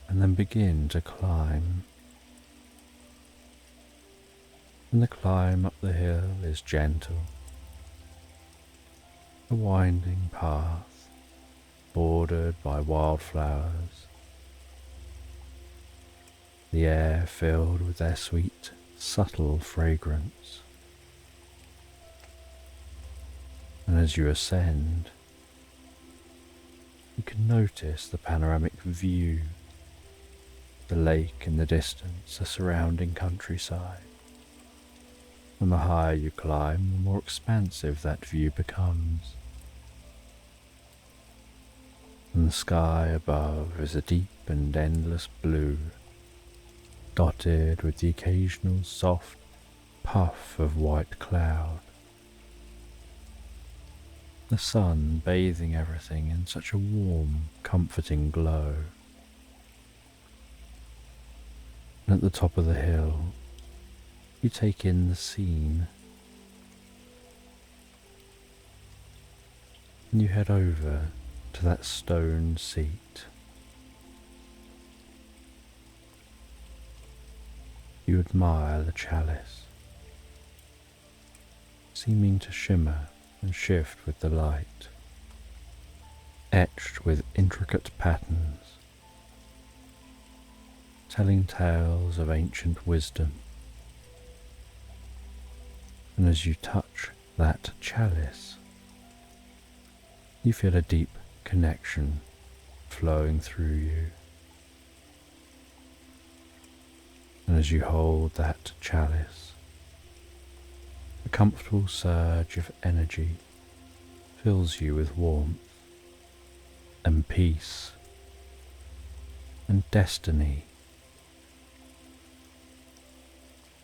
and then begin to climb. And the climb up the hill is gentle, a winding path bordered by wildflowers, the air filled with their sweet, subtle fragrance. And as you ascend, you can notice the panoramic view, the lake in the distance, the surrounding countryside. And the higher you climb, the more expansive that view becomes. And the sky above is a deep and endless blue, dotted with the occasional soft puff of white cloud. The sun bathing everything in such a warm, comforting glow. And at the top of the hill, you take in the scene, and you head over to that stone seat. You admire the chalice, seeming to shimmer and shift with the light, etched with intricate patterns, telling tales of ancient wisdom. And as you touch that chalice, you feel a deep connection flowing through you. And as you hold that chalice, a comfortable surge of energy fills you with warmth and peace and destiny.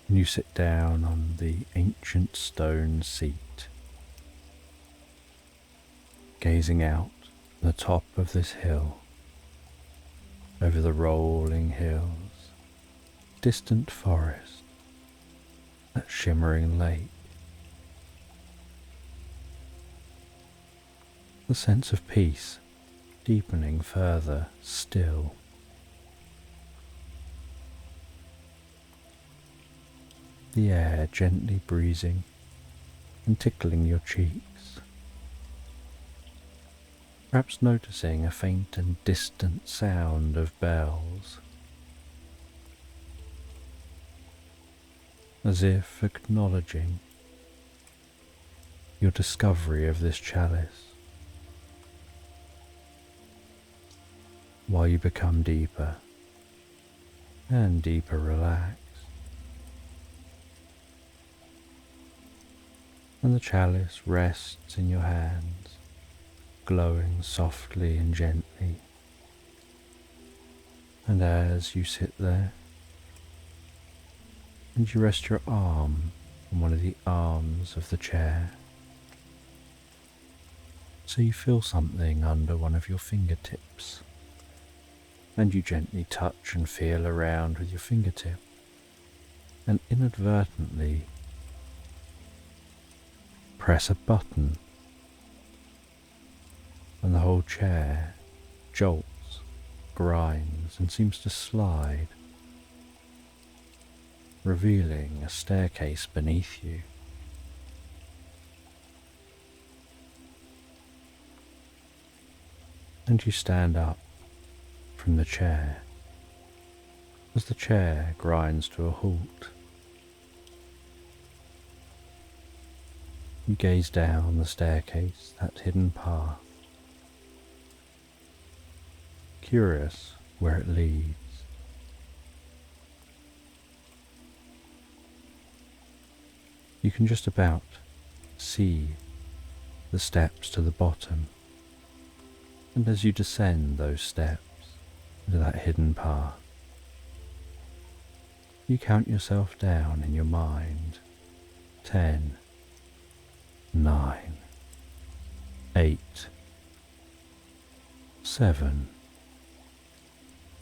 And you sit down on the ancient stone seat, gazing out the top of this hill, over the rolling hills, distant forest, that shimmering lake. The sense of peace deepening further still. The air gently breezing and tickling your cheeks, perhaps noticing a faint and distant sound of bells, as if acknowledging your discovery of this chalice. While you become deeper and deeper relaxed, and the chalice rests in your hands, glowing softly and gently. And as you sit there, and you rest your arm on one of the arms of the chair, so you feel something under one of your fingertips, and you gently touch and feel around with your fingertip, and inadvertently press a button, and the whole chair jolts, grinds, and seems to slide, revealing a staircase beneath you. And you stand up from the chair as the chair grinds to a halt. You gaze down the staircase, that hidden path, curious where it leads. You can just about see the steps to the bottom, and as you descend those steps into that hidden path, you count yourself down in your mind. 10, 9, 8, 7,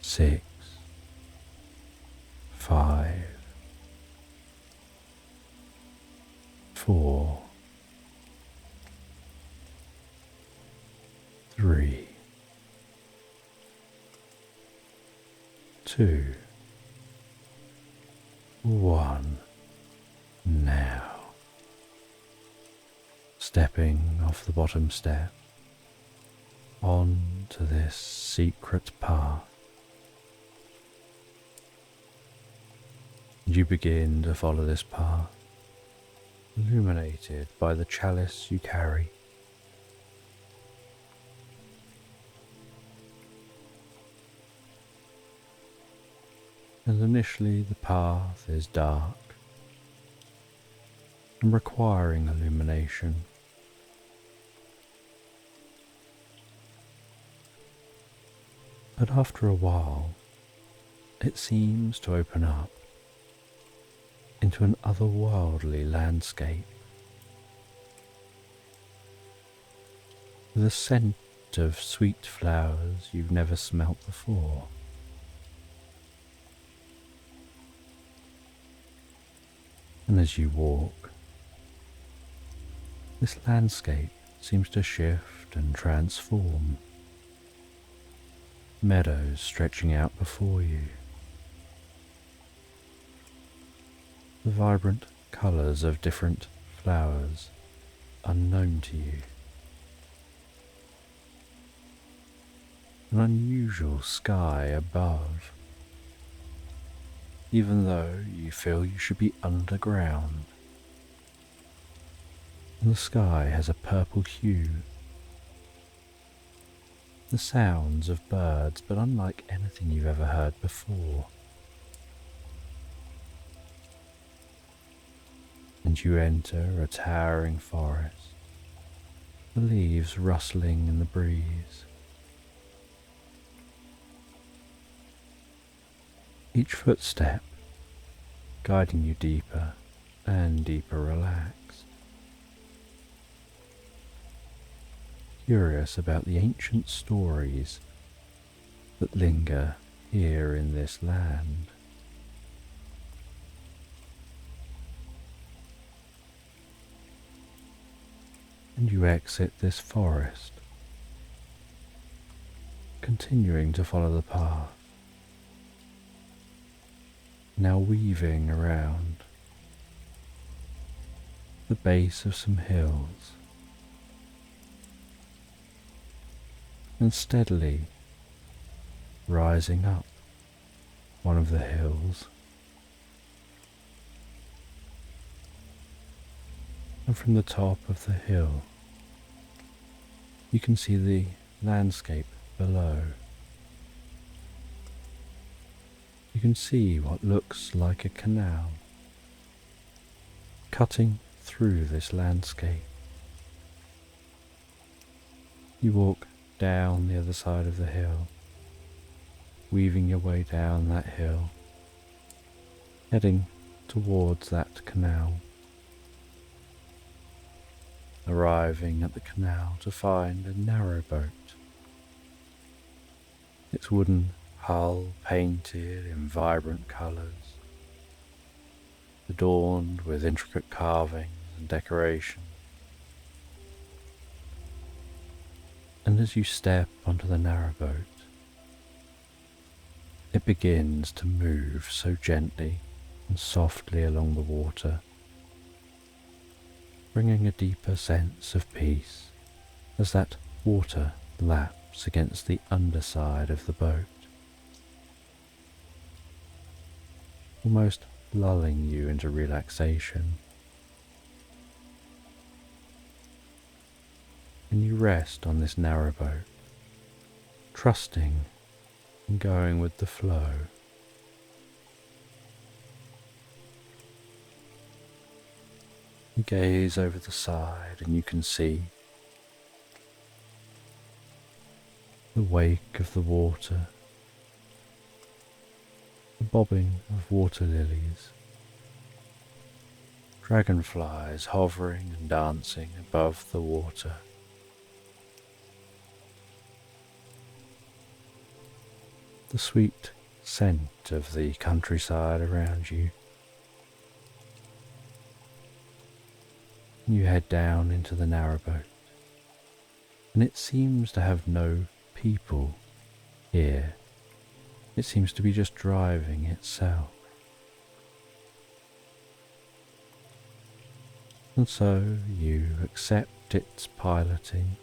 6, 5, 4, 3, 2, 1. Now, stepping off the bottom step onto this secret path, you begin to follow this path, illuminated by the chalice you carry. And initially the path is dark and requiring illumination. But after a while, it seems to open up into an otherworldly landscape with a scent of sweet flowers you've never smelt before. And as you walk, this landscape seems to shift and transform. Meadows stretching out before you. The vibrant colours of different flowers unknown to you. An unusual sky above, even though you feel you should be underground. And the sky has a purple hue. The sounds of birds, but unlike anything you've ever heard before. And you enter a towering forest, the leaves rustling in the breeze. Each footstep guiding you deeper and deeper relaxed. Curious about the ancient stories that linger here in this land. And you exit this forest, continuing to follow the path, now weaving around the base of some hills, and steadily rising up one of the hills, and from the top of the hill you can see the landscape below. You can see what looks like a canal cutting through this landscape. You walk down the other side of the hill, weaving your way down that hill, heading towards that canal, arriving at the canal to find a narrow boat, its wooden hull painted in vibrant colours, adorned with intricate carvings and decoration. And as you step onto the narrowboat, it begins to move so gently and softly along the water, bringing a deeper sense of peace as that water laps against the underside of the boat, almost lulling you into relaxation. And you rest on this narrowboat, trusting and going with the flow. You gaze over the side and you can see the wake of the water, the bobbing of water lilies, dragonflies hovering and dancing above the water. The sweet scent of the countryside around you. You head down into the narrowboat, and it seems to have no people here. It seems to be just driving itself. And so you accept its piloting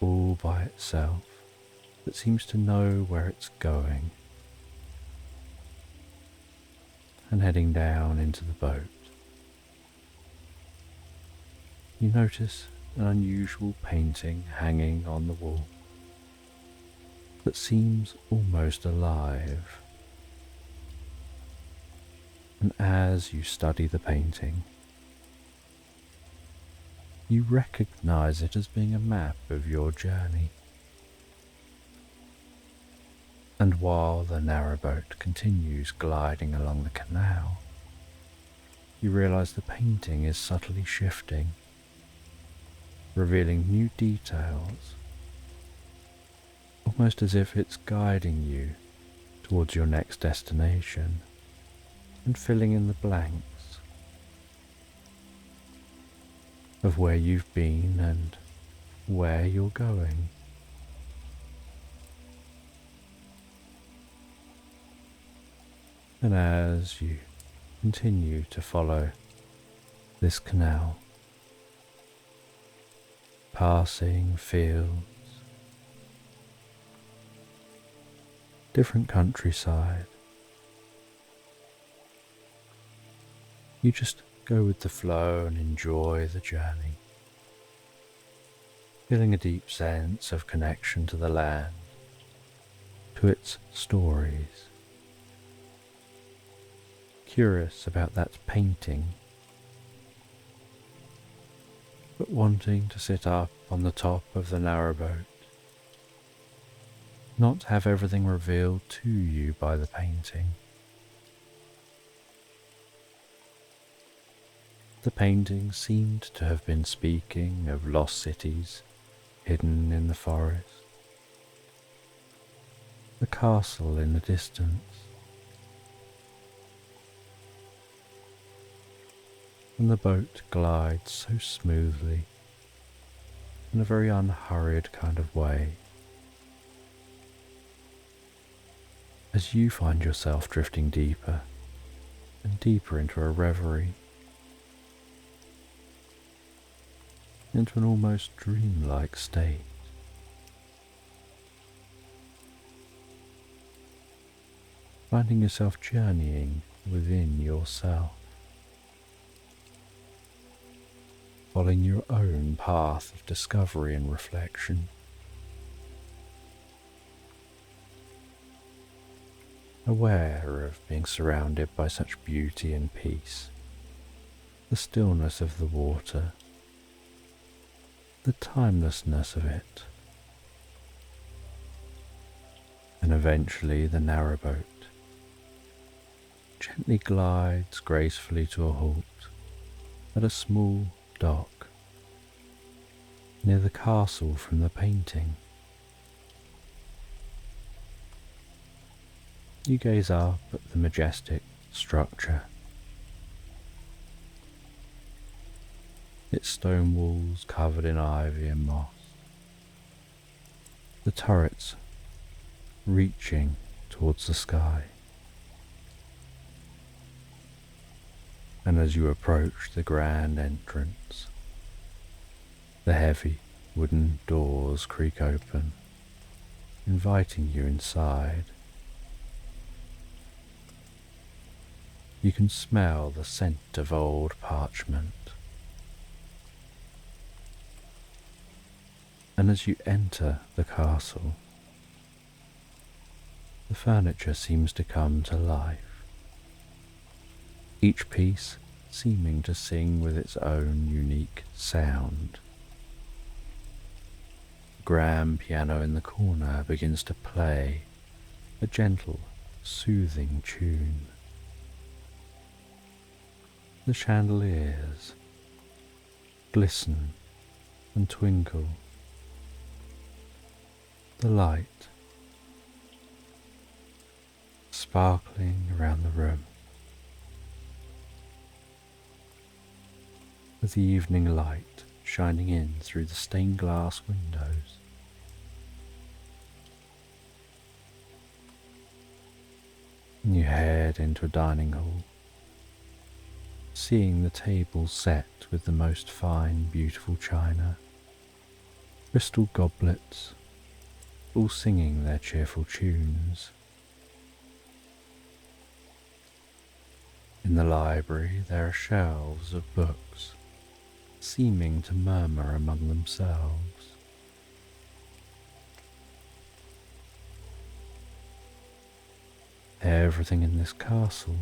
all by itself. That seems to know where it's going, and heading down into the boat. You notice an unusual painting hanging on the wall that seems almost alive. And as you study the painting, you recognize it as being a map of your journey. And while the narrowboat continues gliding along the canal, you realize the painting is subtly shifting, revealing new details, almost as if it's guiding you towards your next destination and filling in the blanks of where you've been and where you're going. And as you continue to follow this canal, passing fields, different countryside, you just go with the flow and enjoy the journey, feeling a deep sense of connection to the land, to its stories. Curious about that painting, but wanting to sit up on the top of the narrowboat, not have everything revealed to you by the painting. The painting seemed to have been speaking of lost cities hidden in the forest, the castle in the distance, and the boat glides so smoothly in a very unhurried kind of way as you find yourself drifting deeper and deeper into a reverie, into an almost dreamlike state. Finding yourself journeying within yourself, following your own path of discovery and reflection. Aware of being surrounded by such beauty and peace, the stillness of the water, the timelessness of it, and eventually the narrowboat gently glides gracefully to a halt at a small dock near the castle from the painting. You gaze up at the majestic structure, its stone walls covered in ivy and moss, the turrets reaching towards the sky. And as you approach the grand entrance, the heavy wooden doors creak open, inviting you inside. You can smell the scent of old parchment. And as you enter the castle, the furniture seems to come to life, each piece seeming to sing with its own unique sound. The grand piano in the corner begins to play a gentle, soothing tune. The chandeliers glisten and twinkle. The light sparkling around the room, with the evening light shining in through the stained glass windows. And you head into a dining hall, seeing the tables set with the most fine, beautiful china, crystal goblets, all singing their cheerful tunes. In the library there are shelves of books, seeming to murmur among themselves. Everything in this castle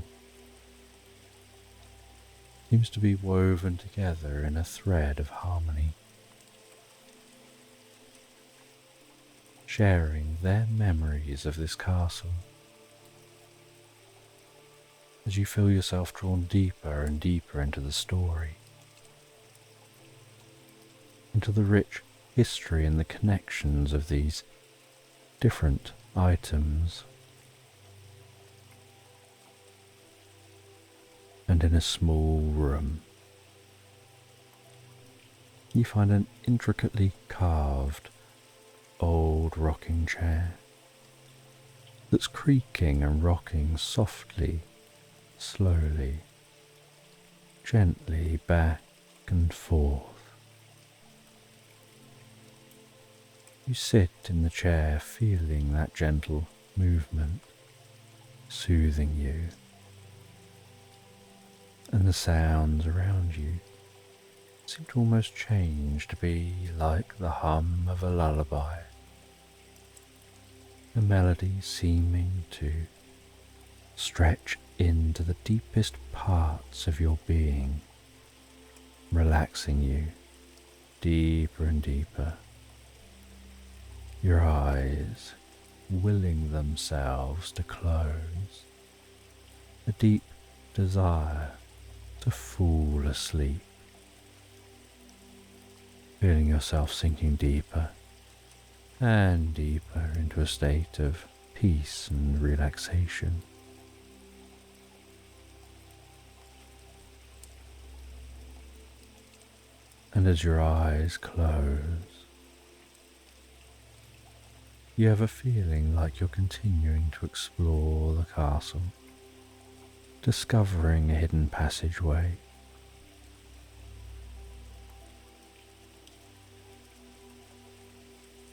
seems to be woven together in a thread of harmony, sharing their memories of this castle. As you feel yourself drawn deeper and deeper into the story, into the rich history and the connections of these different items. And in a small room, you find an intricately carved old rocking chair that's creaking and rocking softly, slowly, gently back and forth. You sit in the chair feeling that gentle movement, soothing you, and the sounds around you seem to almost change to be like the hum of a lullaby, a melody seeming to stretch into the deepest parts of your being, relaxing you deeper and deeper, your eyes willing themselves to close, a deep desire to fall asleep, feeling yourself sinking deeper and deeper into a state of peace and relaxation. And as your eyes close, you have a feeling like you're continuing to explore the castle, discovering a hidden passageway.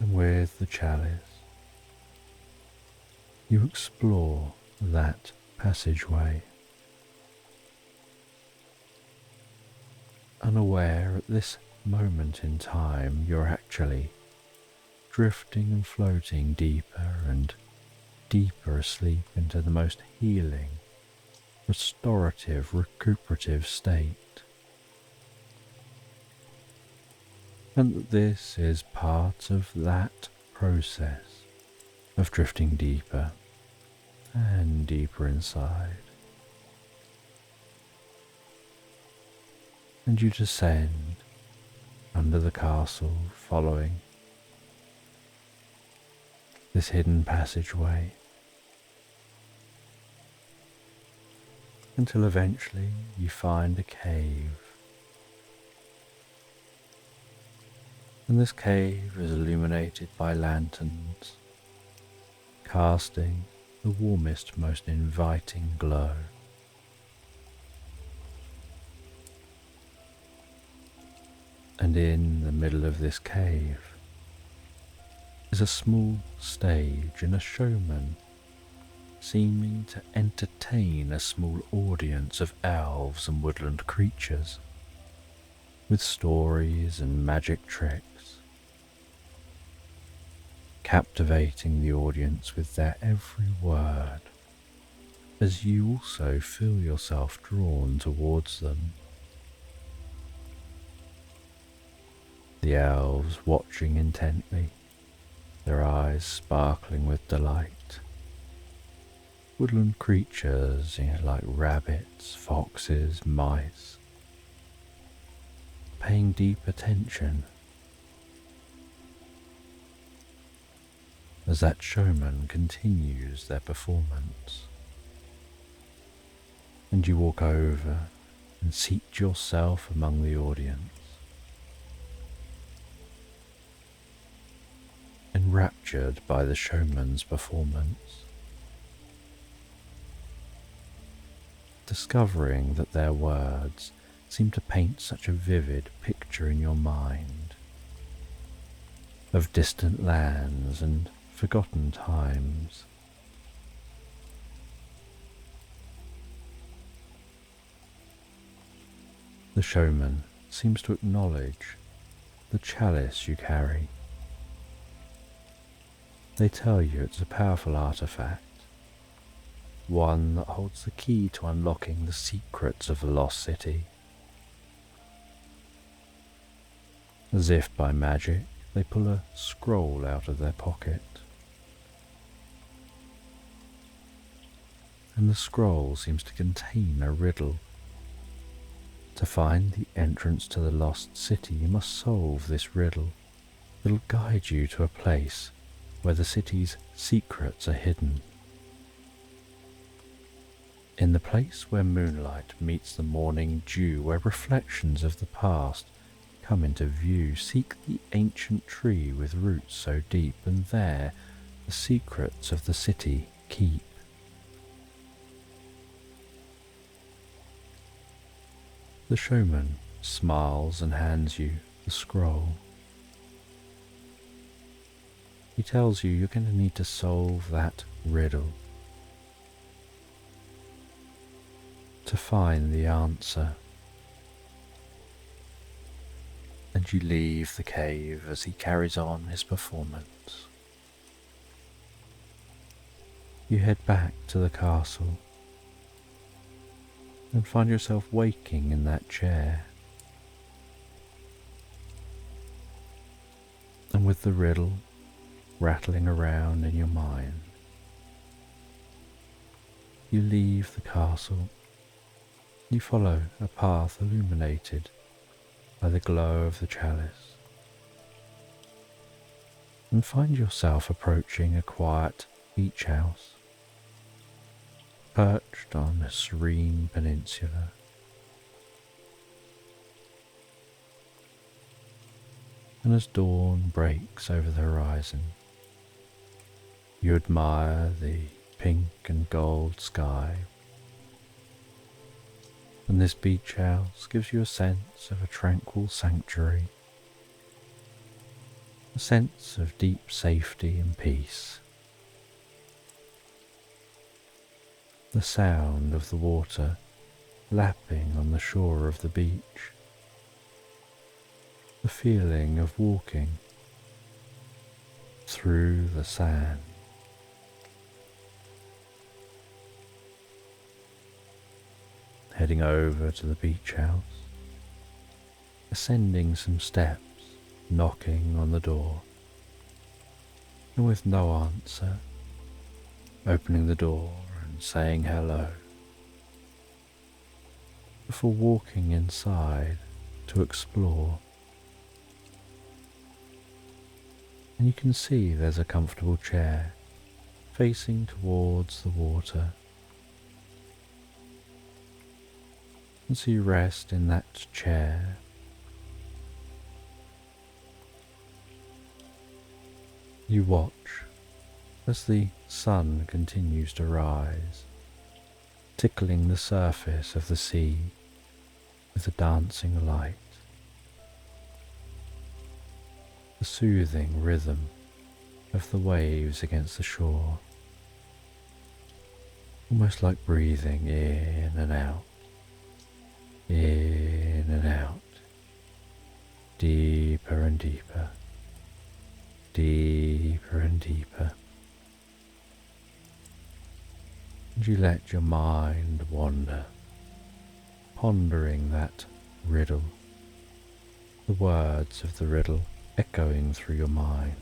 And with the chalice, you explore that passageway, unaware at this moment in time you're actually drifting and floating deeper and deeper asleep into the most healing, restorative, recuperative state and that this is part of that process of drifting deeper and deeper inside. And you descend under the castle, following this hidden passageway until eventually you find a cave. And this cave is illuminated by lanterns, casting the warmest, most inviting glow. And in the middle of this cave is a small stage and a showman seeming to entertain a small audience of elves and woodland creatures with stories and magic tricks, captivating the audience with their every word as you also feel yourself drawn towards them. The elves watching intently, their eyes sparkling with delight. Woodland creatures, like rabbits, foxes, mice, paying deep attention as that showman continues their performance. And you walk over and seat yourself among the audience, enraptured by the showman's performance, discovering that their words seem to paint such a vivid picture in your mind of distant lands and forgotten times. The showman seems to acknowledge the chalice you carry. They tell you it's a powerful artifact, one that holds the key to unlocking the secrets of the lost city. As if by magic, they pull a scroll out of their pocket. And the scroll seems to contain a riddle. To find the entrance to the lost city, you must solve this riddle. It'll guide you to a place where the city's secrets are hidden. In the place where moonlight meets the morning dew, where reflections of the past come into view, seek the ancient tree with roots so deep, and there the secrets of the city keep. The showman smiles and hands you the scroll. He tells you you're going to need to solve that riddle to find the answer. And you leave the cave as he carries on his performance. You head back to the castle and find yourself waking in that chair, and with the riddle rattling around in your mind. You leave the castle. You follow a path illuminated by the glow of the chalice, and find yourself approaching a quiet beach house perched on a serene peninsula. And as dawn breaks over the horizon, you admire the pink and gold sky, and this beach house gives you a sense of a tranquil sanctuary, a sense of deep safety and peace. The sound of the water lapping on the shore of the beach, the feeling of walking through the sand. Heading over to the beach house, ascending some steps knocking on the door, and with no answer, opening the door and saying hello, before walking inside to explore. And you can see there's a comfortable chair facing towards the water. And so you rest in that chair. You watch as the sun continues to rise, tickling the surface of the sea with a dancing light. The soothing rhythm of the waves against the shore, almost like breathing in and out, in and out, deeper and deeper, deeper and deeper. And you let your mind wander, pondering that riddle, the words of the riddle echoing through your mind,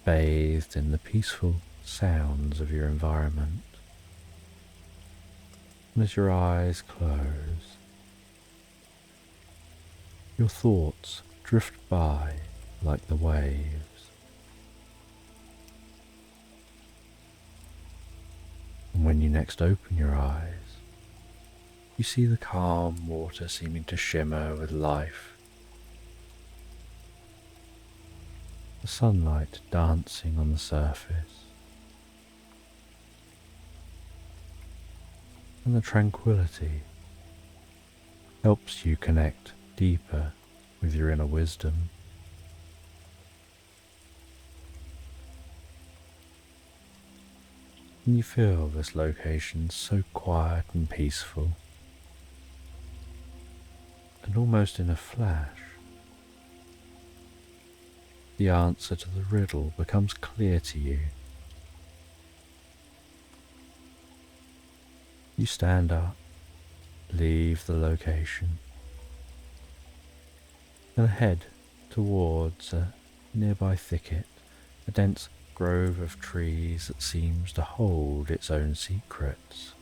bathed in the peaceful sounds of your environment. And as your eyes close, your thoughts drift by like the waves. And when you next open your eyes, you see the calm water seeming to shimmer with life, the sunlight dancing on the surface, and the tranquility helps you connect deeper with your inner wisdom. And you feel this location so quiet and peaceful, and almost in a flash, the answer to the riddle becomes clear to you. You stand up, leave the location, and head towards a nearby thicket, a dense grove of trees that seems to hold its own secrets.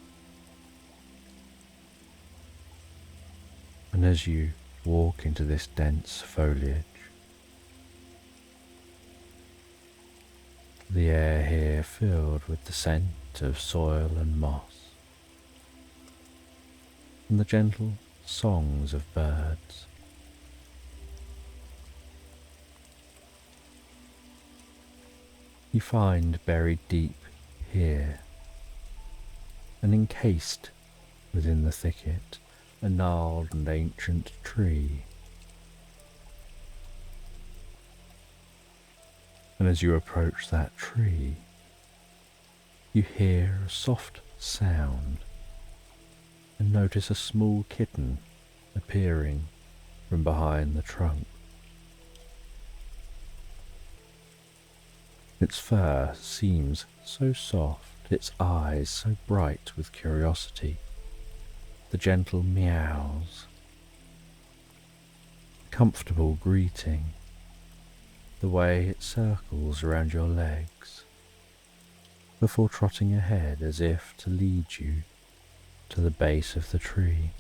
And as you walk into this dense foliage, the air here filled with the scent of soil and moss, and the gentle songs of birds. You find buried deep here, and encased within the thicket, a gnarled and ancient tree. And as you approach that tree, you hear a soft sound and notice a small kitten appearing from behind the trunk. Its fur seems so soft, its eyes so bright with curiosity, the gentle meows, comfortable greeting, the way it circles around your legs, before trotting ahead as if to lead you to the base of the tree.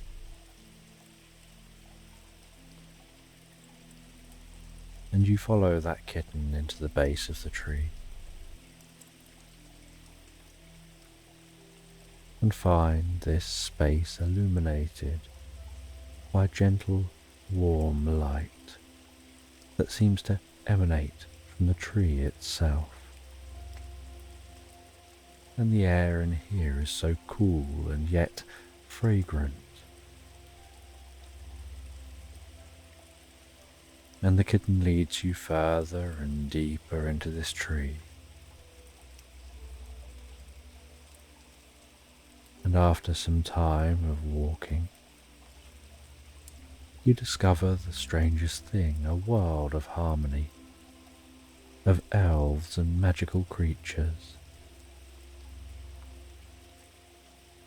And you follow that kitten into the base of the tree, and find this space illuminated by gentle, warm light that seems to emanate from the tree itself. And the air in here is so cool and yet fragrant. And the kitten leads you further and deeper into this tree. And after some time of walking, you discover the strangest thing, a world of harmony, of elves and magical creatures.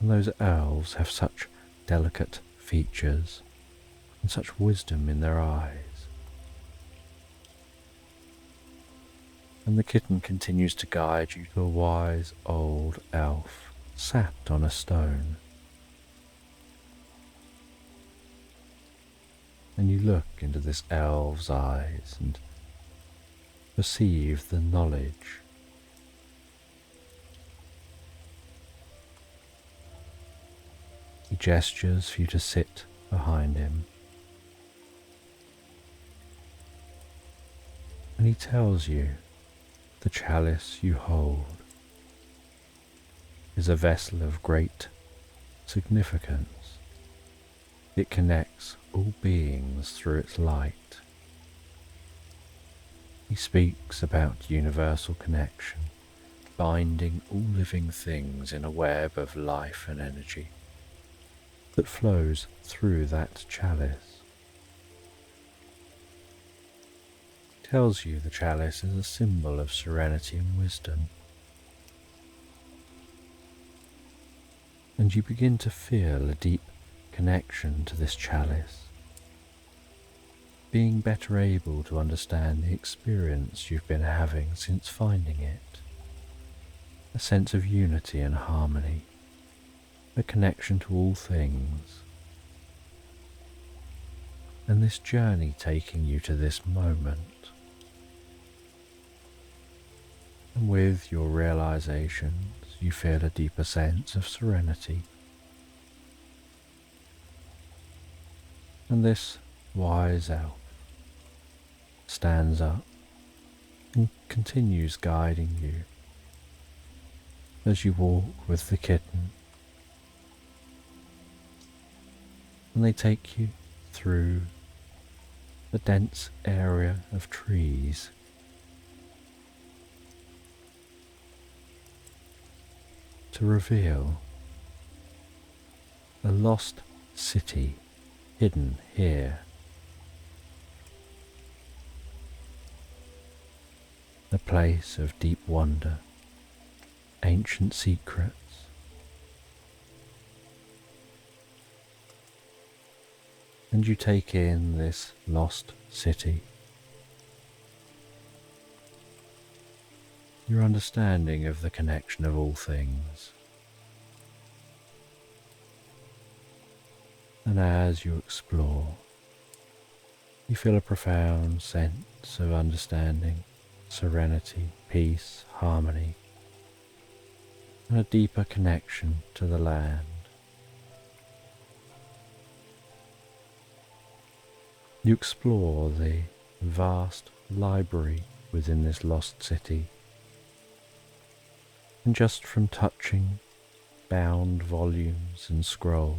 And those elves have such delicate features, and such wisdom in their eyes. And the kitten continues to guide you to a wise old elf sat on a stone. And you look into this elf's eyes and perceive the knowledge. He gestures for you to sit behind him. And he tells you the chalice you hold is a vessel of great significance. It connects all beings through its light. He speaks about universal connection, binding all living things in a web of life and energy that flows through that chalice. He tells you the chalice is a symbol of serenity and wisdom. And you begin to feel a deep connection to this chalice, being better able to understand the experience you've been having since finding it, a sense of unity and harmony, a connection to all things, and this journey taking you to this moment. And with your realizations, you feel a deeper sense of serenity. And this wise elf stands up and continues guiding you as you walk with the kitten. And they take you through the dense area of trees to reveal a lost city hidden here. A place of deep wonder, ancient secrets, and you take in this lost city. Your understanding of the connection of all things. And as you explore, you feel a profound sense of understanding, serenity, peace, harmony, and a deeper connection to the land. You explore the vast library within this lost city, and just from touching bound volumes and scrolls,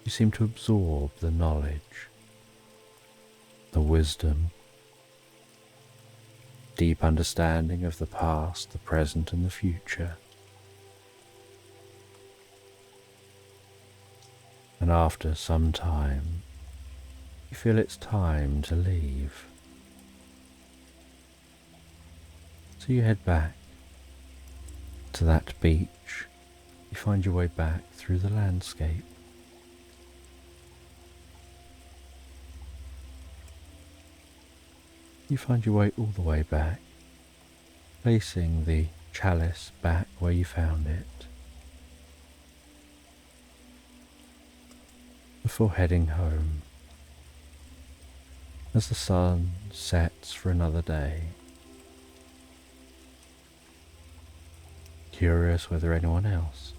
you seem to absorb the knowledge, the wisdom, deep understanding of the past, the present, and the future. And after some time, you feel it's time to leave. So you head back to that beach. You find your way back through the landscape. You find your way all the way back, placing the chalice back where you found it, before heading home. As the sun sets for another day, curious whether anyone else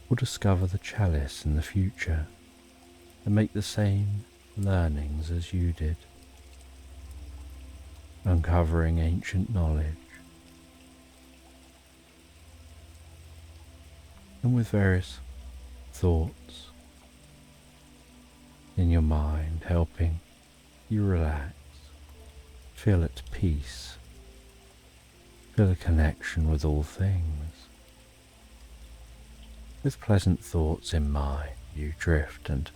will discover the chalice in the future and make the same learnings as you did, uncovering ancient knowledge, and with various thoughts in your mind helping you relax, feel at peace, feel a connection with all things. With pleasant thoughts in mind, you drift and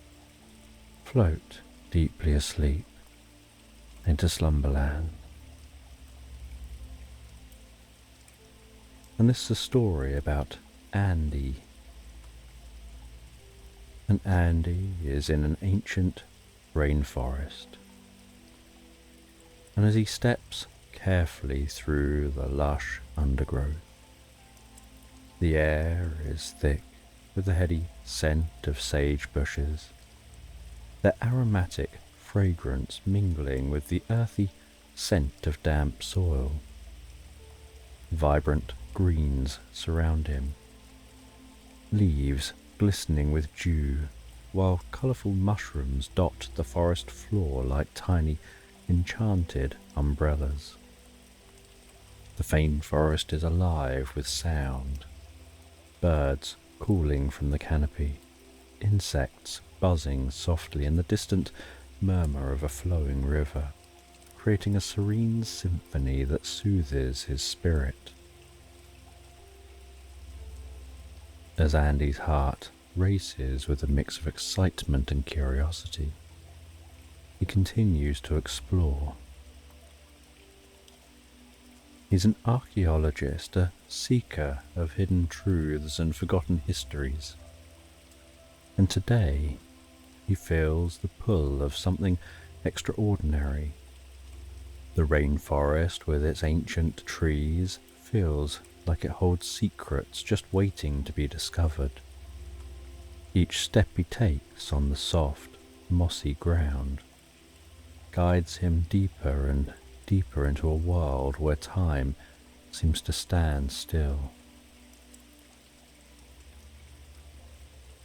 float deeply asleep into slumberland. And this is a story about Andy. and Andy is in an ancient rainforest. And as he steps carefully through the lush undergrowth, the air is thick with the heady scent of sage bushes, their aromatic fragrance mingling with the earthy scent of damp soil. Vibrant greens surround him, leaves glistening with dew, while colourful mushrooms dot the forest floor like tiny enchanted umbrellas. The faint forest is alive with sound, birds calling from the canopy, insects buzzing softly, and the distant murmur of a flowing river, creating a serene symphony that soothes his spirit. As Andy's heart races with a mix of excitement and curiosity, he continues to explore. He's an archaeologist, a seeker of hidden truths and forgotten histories. And today, he feels the pull of something extraordinary. The rainforest with its ancient trees feels like it holds secrets just waiting to be discovered. Each step he takes on the soft, mossy ground guides him deeper and deeper into a world where time seems to stand still.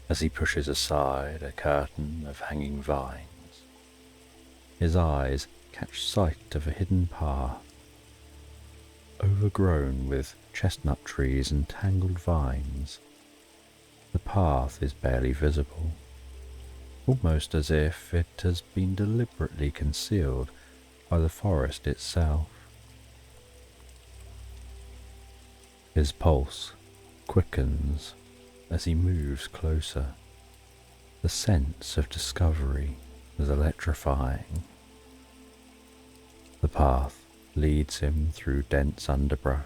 As he pushes aside a curtain of hanging vines, his eyes catch sight of a hidden path, overgrown with chestnut trees and tangled vines. The path is barely visible, almost as if it has been deliberately concealed by the forest itself. His pulse quickens as he moves closer. The sense of discovery is electrifying. The path leads him through dense underbrush,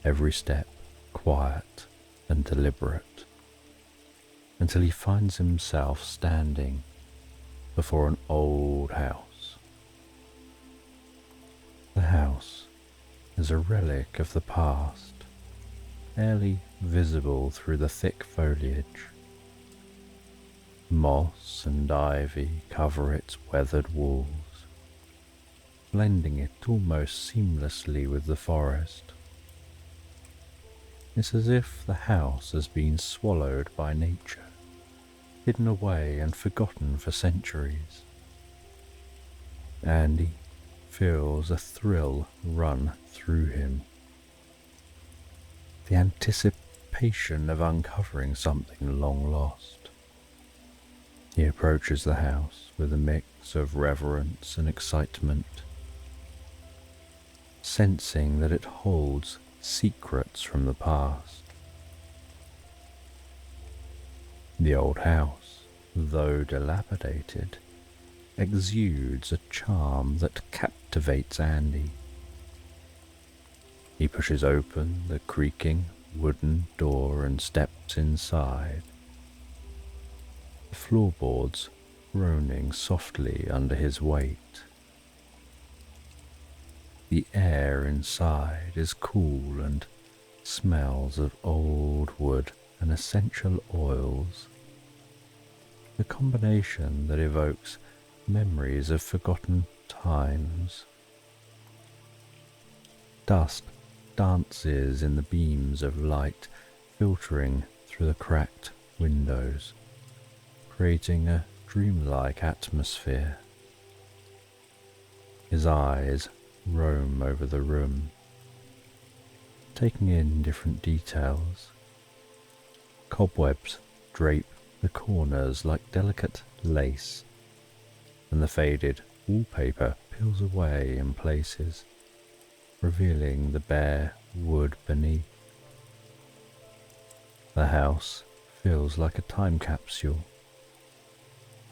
every step quiet and deliberate, until he finds himself standing before an old house. The house is a relic of the past, barely visible through the thick foliage. Moss and ivy cover its weathered walls, blending it almost seamlessly with the forest. It's as if the house has been swallowed by nature, hidden away and forgotten for centuries. Andy feels a thrill run through him. The anticipation of uncovering something long lost. He approaches the house with a mix of reverence and excitement, sensing that it holds secrets from the past. The old house, though dilapidated, exudes a charm that captivates Andy. He pushes open the creaking wooden door and steps inside, the floorboards groaning softly under his weight. The air inside is cool and smells of old wood and essential oils, a combination that evokes memories of forgotten times. Dust dances in the beams of light filtering through the cracked windows, creating a dreamlike atmosphere. His eyes roam over the room, taking in different details. Cobwebs drape the corners like delicate lace, and the faded wallpaper peels away in places, revealing the bare wood beneath. The house feels like a time capsule,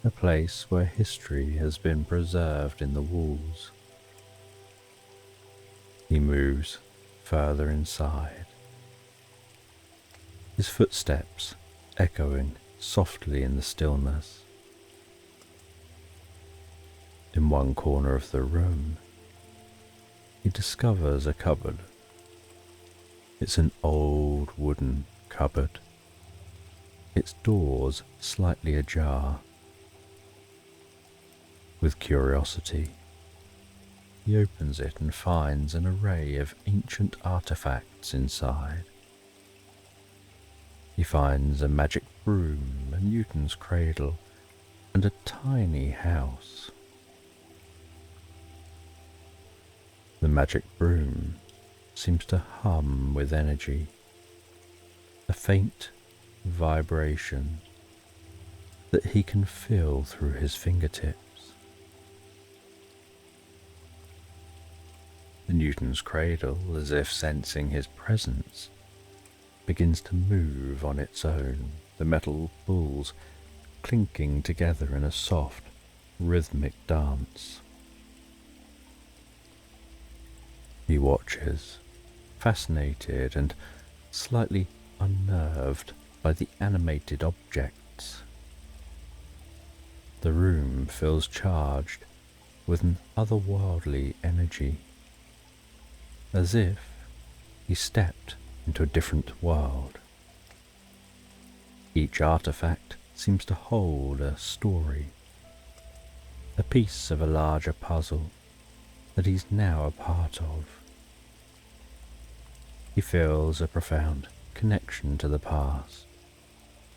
a place where history has been preserved in the walls. He moves further inside, his footsteps echoing softly in the stillness. In one corner of the room, he discovers a cupboard. It's an old wooden cupboard, its doors slightly ajar. With curiosity, he opens it and finds an array of ancient artifacts inside. He finds a magic broom, a Newton's cradle, and a tiny house. The magic broom seems to hum with energy, a faint vibration that he can feel through his fingertips. The Newton's cradle, as if sensing his presence, begins to move on its own, the metal balls clinking together in a soft, rhythmic dance. He watches, fascinated and slightly unnerved by the animated objects. The room feels charged with an otherworldly energy, as if he stepped into a different world. Each artifact seems to hold a story, a piece of a larger puzzle that he's now a part of. He feels a profound connection to the past,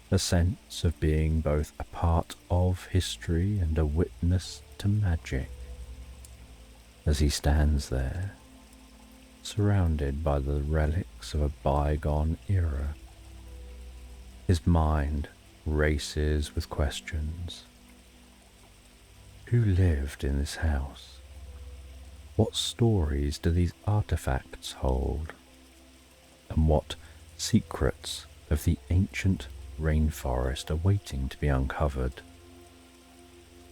a sense of being both a part of history and a witness to magic. As he stands there, surrounded by the relics of a bygone era, his mind races with questions. Who lived in this house? What stories do these artifacts hold? And what secrets of the ancient rainforest are waiting to be uncovered?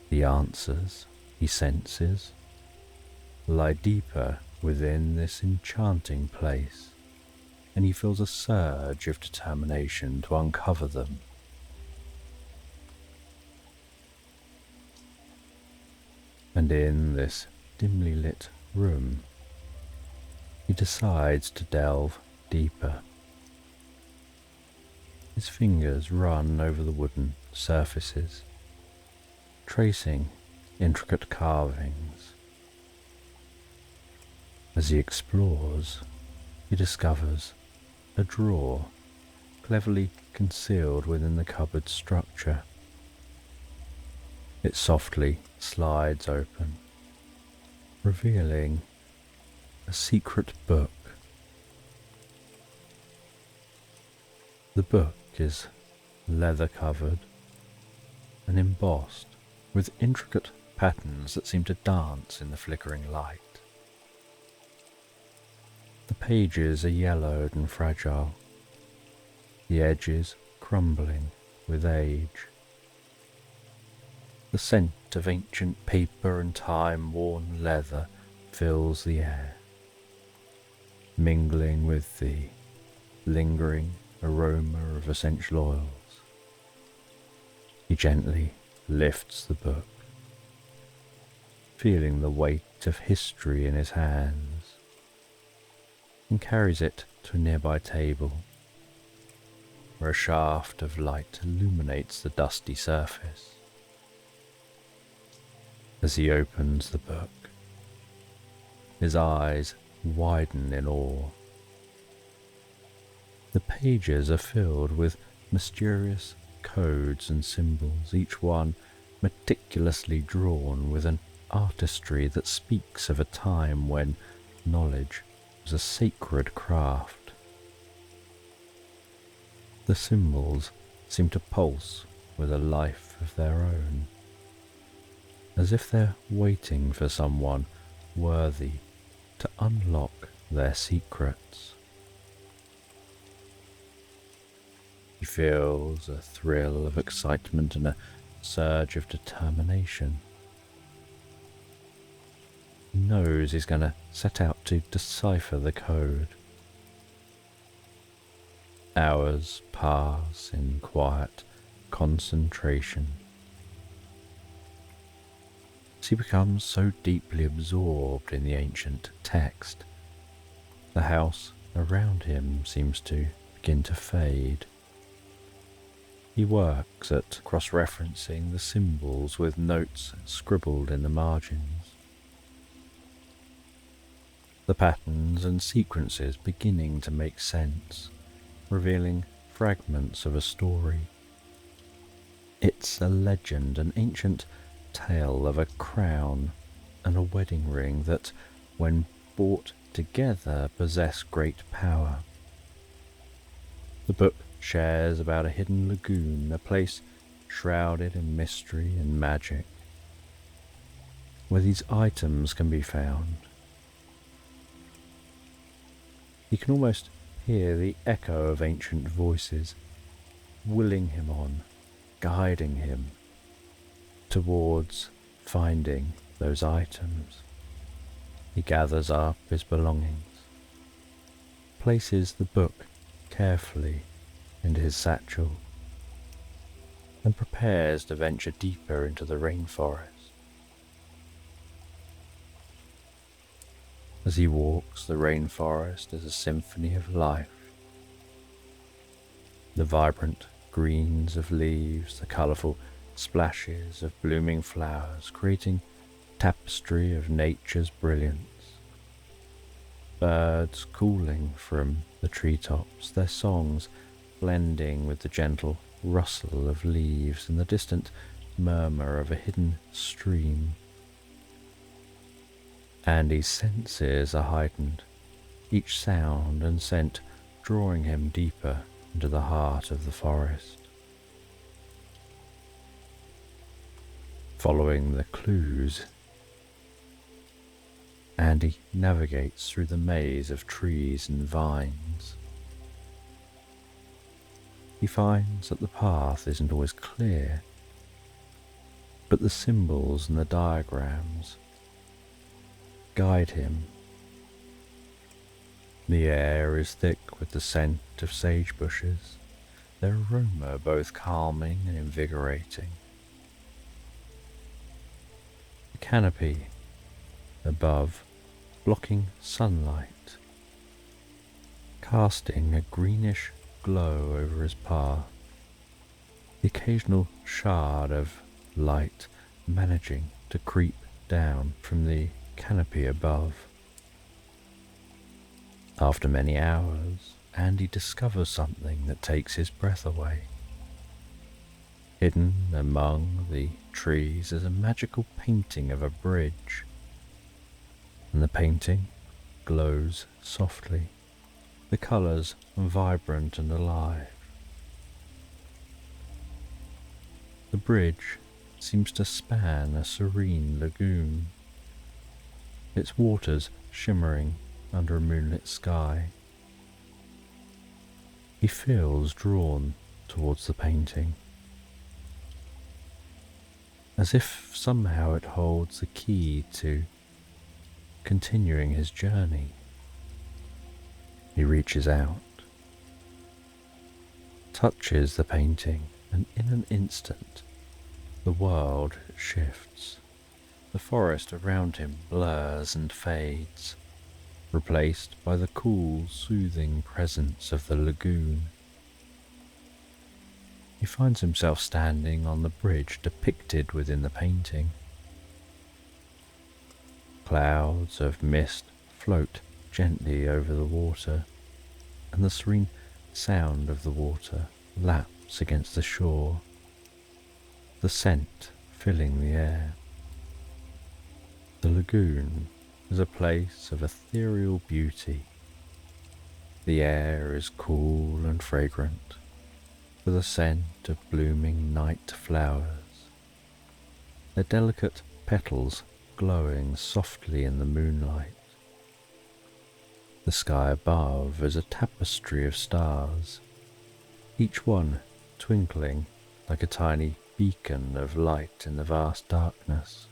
The answers, he senses, lie deeper within this enchanting place, and he feels a surge of determination to uncover them. And in this dimly lit room, he decides to delve deeper. His fingers run over the wooden surfaces, tracing intricate carvings. As he explores, he discovers a drawer cleverly concealed within the cupboard structure. It softly slides open, revealing a secret book. The book is leather covered and embossed with intricate patterns that seem to dance in the flickering light. The pages are yellowed and fragile, the edges crumbling with age. The scent of ancient paper and time-worn leather fills the air, mingling with the lingering aroma of essential oils. He gently lifts the book, feeling the weight of history in his hands, and carries it to a nearby table, where a shaft of light illuminates the dusty surface. As he opens the book, his eyes widen in awe. The pages are filled with mysterious codes and symbols, each one meticulously drawn with an artistry that speaks of a time when knowledge was a sacred craft. The symbols seem to pulse with a life of their own, as if they're waiting for someone worthy to unlock their secrets. He feels a thrill of excitement and a surge of determination. He knows he's going to set out to decipher the code. Hours pass in quiet, concentration. As he becomes so deeply absorbed in the ancient text, the house around him seems to begin to fade. He works at cross-referencing the symbols with notes scribbled in the margins, the patterns and sequences beginning to make sense, revealing fragments of a story. It's a legend, an ancient tale of a crown and a wedding ring that, when brought together, possess great power. The book shares about a hidden lagoon, a place shrouded in mystery and magic, where these items can be found. He can almost hear the echo of ancient voices, willing him on, guiding him towards finding those items. He gathers up his belongings, places the book carefully into his satchel, and prepares to venture deeper into the rainforest. As he walks, the rainforest is a symphony of life. The vibrant greens of leaves, the colourful splashes of blooming flowers, creating tapestry of nature's brilliance. Birds calling from the treetops, their songs blending with the gentle rustle of leaves and the distant murmur of a hidden stream. Andy's senses are heightened, each sound and scent drawing him deeper into the heart of the forest. Following the clues, Andy navigates through the maze of trees and vines. He finds that the path isn't always clear, but the symbols and the diagrams guide him. The air is thick with the scent of sage bushes, their aroma both calming and invigorating. The canopy above blocking sunlight, casting a greenish glow over his path, the occasional shard of light managing to creep down from the canopy above. After many hours, Andy discovers something that takes his breath away. Hidden among the trees is a magical painting of a bridge, and the painting glows softly, the colours vibrant and alive. The bridge seems to span a serene lagoon, its waters shimmering under a moonlit sky. He feels drawn towards the painting, as if somehow it holds the key to continuing his journey. He reaches out, touches the painting, and in an instant the world shifts. The forest around him blurs and fades, replaced by the cool, soothing presence of the lagoon. He finds himself standing on the bridge depicted within the painting. Clouds of mist float gently over the water, and the serene sound of the water laps against the shore, the scent filling the air. The lagoon is a place of ethereal beauty. The air is cool and fragrant, with a scent of blooming night flowers, their delicate petals glowing softly in the moonlight. The sky above is a tapestry of stars, each one twinkling like a tiny beacon of light in the vast darkness.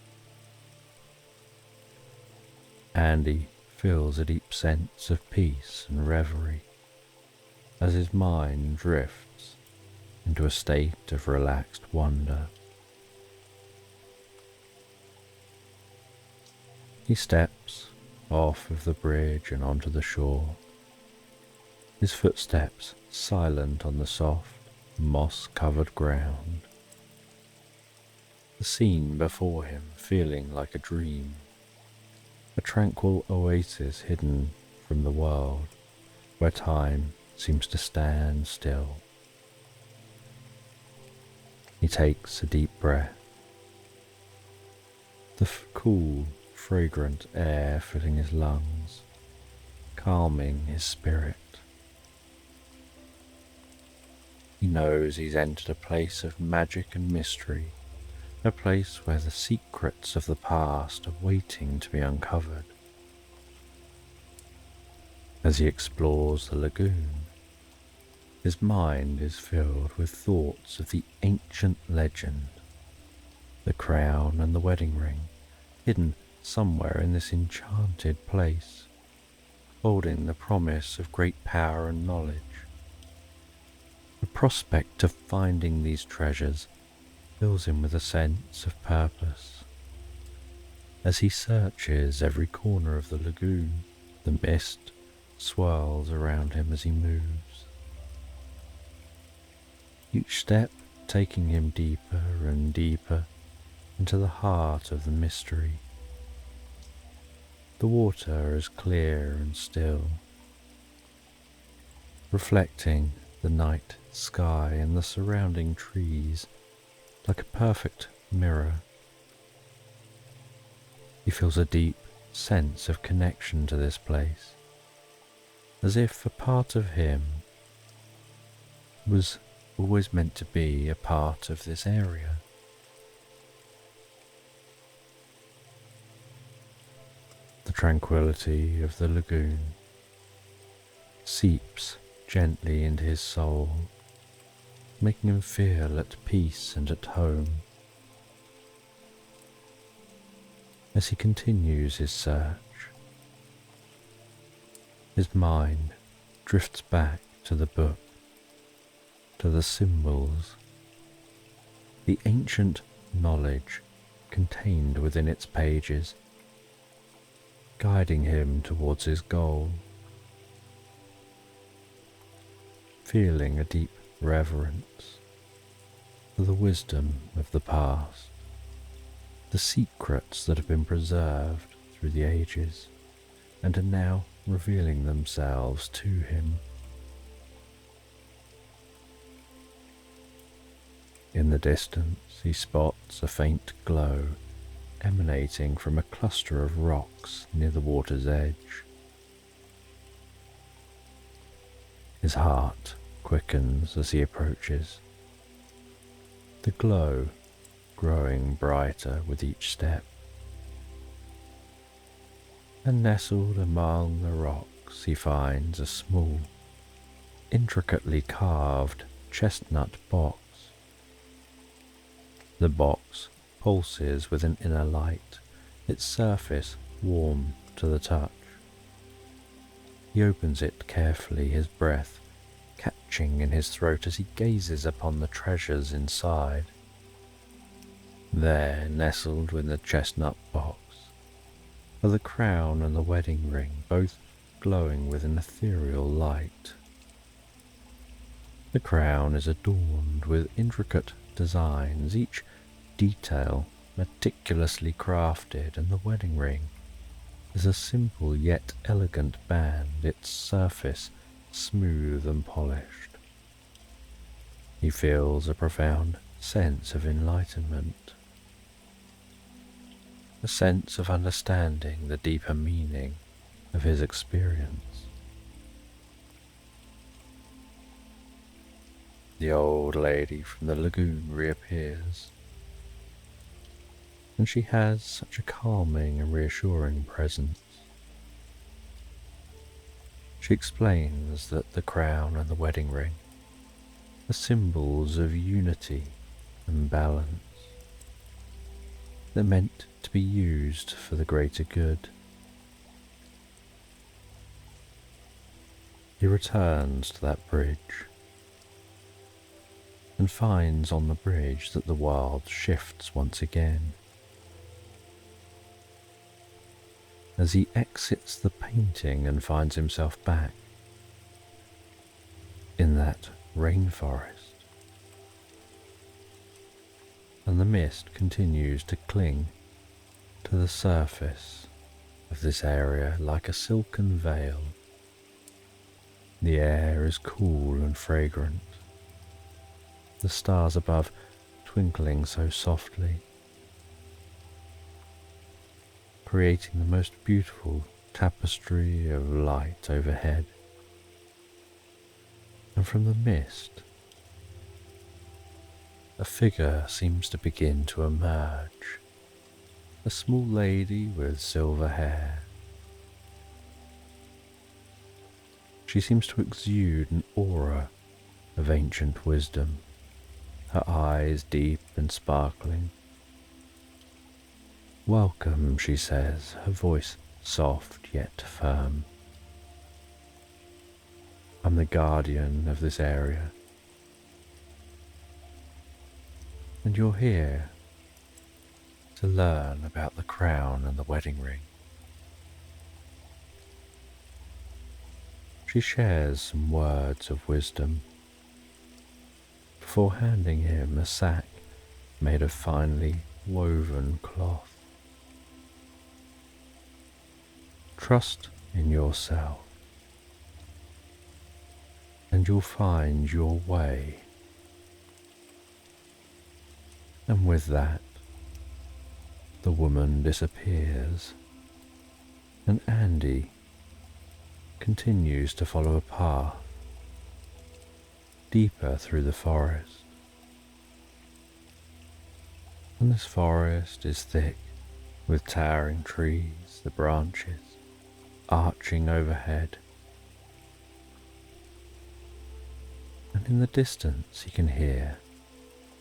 Andy feels a deep sense of peace and reverie as his mind drifts into a state of relaxed wonder. He steps off of the bridge and onto the shore, his footsteps silent on the soft, moss-covered ground. The scene before him feeling like a dream, a tranquil oasis hidden from the world, where time seems to stand still. He takes a deep breath, the cool, fragrant air filling his lungs, calming his spirit. He knows he's entered a place of magic and mystery, a place where the secrets of the past are waiting to be uncovered. As he explores the lagoon, his mind is filled with thoughts of the ancient legend, the crown and the wedding ring, hidden somewhere in this enchanted place, holding the promise of great power and knowledge. The prospect of finding these treasures fills him with a sense of purpose. As he searches every corner of the lagoon, the mist swirls around him as he moves, each step taking him deeper and deeper into the heart of the mystery. The water is clear and still, reflecting the night sky and the surrounding trees like a perfect mirror. He feels a deep sense of connection to this place, as if a part of him was always meant to be a part of this area. The tranquility of the lagoon seeps gently into his soul, making him feel at peace and at home. As he continues his search, his mind drifts back to the book, to the symbols, the ancient knowledge contained within its pages, guiding him towards his goal. Feeling a deep reverence for the wisdom of the past, the secrets that have been preserved through the ages and are now revealing themselves to him. In the distance, he spots a faint glow emanating from a cluster of rocks near the water's edge. His heart quickens as he approaches, the glow growing brighter with each step. And nestled among the rocks he finds a small, intricately carved chestnut box. The box pulses with an inner light, its surface warm to the touch. He opens it carefully, his breath catching in his throat as he gazes upon the treasures inside. There, nestled within the chestnut box, are the crown and the wedding ring, both glowing with an ethereal light. The crown is adorned with intricate designs, each detail meticulously crafted, and the wedding ring is a simple yet elegant band, its surface smooth and polished. He feels a profound sense of enlightenment, a sense of understanding the deeper meaning of his experience. The old lady from the lagoon reappears, and she has such a calming and reassuring presence. She explains that the crown and the wedding ring are symbols of unity and balance. They're meant to be used for the greater good. He returns to that bridge, and finds on the bridge that the world shifts once again. As he exits the painting and finds himself back in that rainforest, and the mist continues to cling to the surface of this area like a silken veil. The air is cool and fragrant, the stars above twinkling so softly, creating the most beautiful tapestry of light overhead. And from the mist, a figure seems to begin to emerge, a small lady with silver hair. She seems to exude an aura of ancient wisdom, her eyes deep and sparkling. "Welcome," she says, her voice soft yet firm. "I'm the guardian of this area, and you're here to learn about the crown and the wedding ring." She shares some words of wisdom before handing him a sack made of finely woven cloth. "Trust in yourself, and you'll find your way." And with that, the woman disappears, and Andy continues to follow a path deeper through the forest. And this forest is thick with towering trees, the branches arching overhead. And in the distance he can hear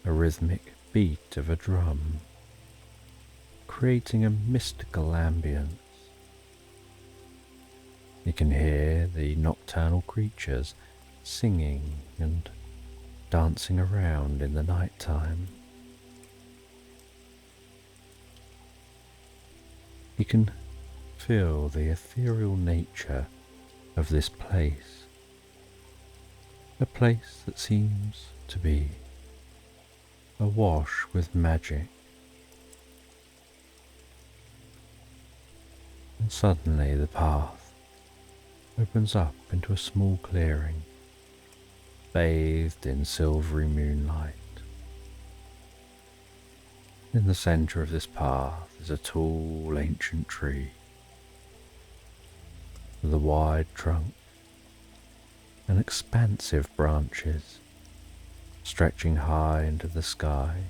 a rhythmic beat of a drum, creating a mystical ambience. He can hear the nocturnal creatures singing and dancing around in the night time. He can feel the ethereal nature of this place, a place that seems to be awash with magic. And suddenly the path opens up into a small clearing, bathed in silvery moonlight. In the centre of this path is a tall ancient tree with a wide trunk and expansive branches stretching high into the sky.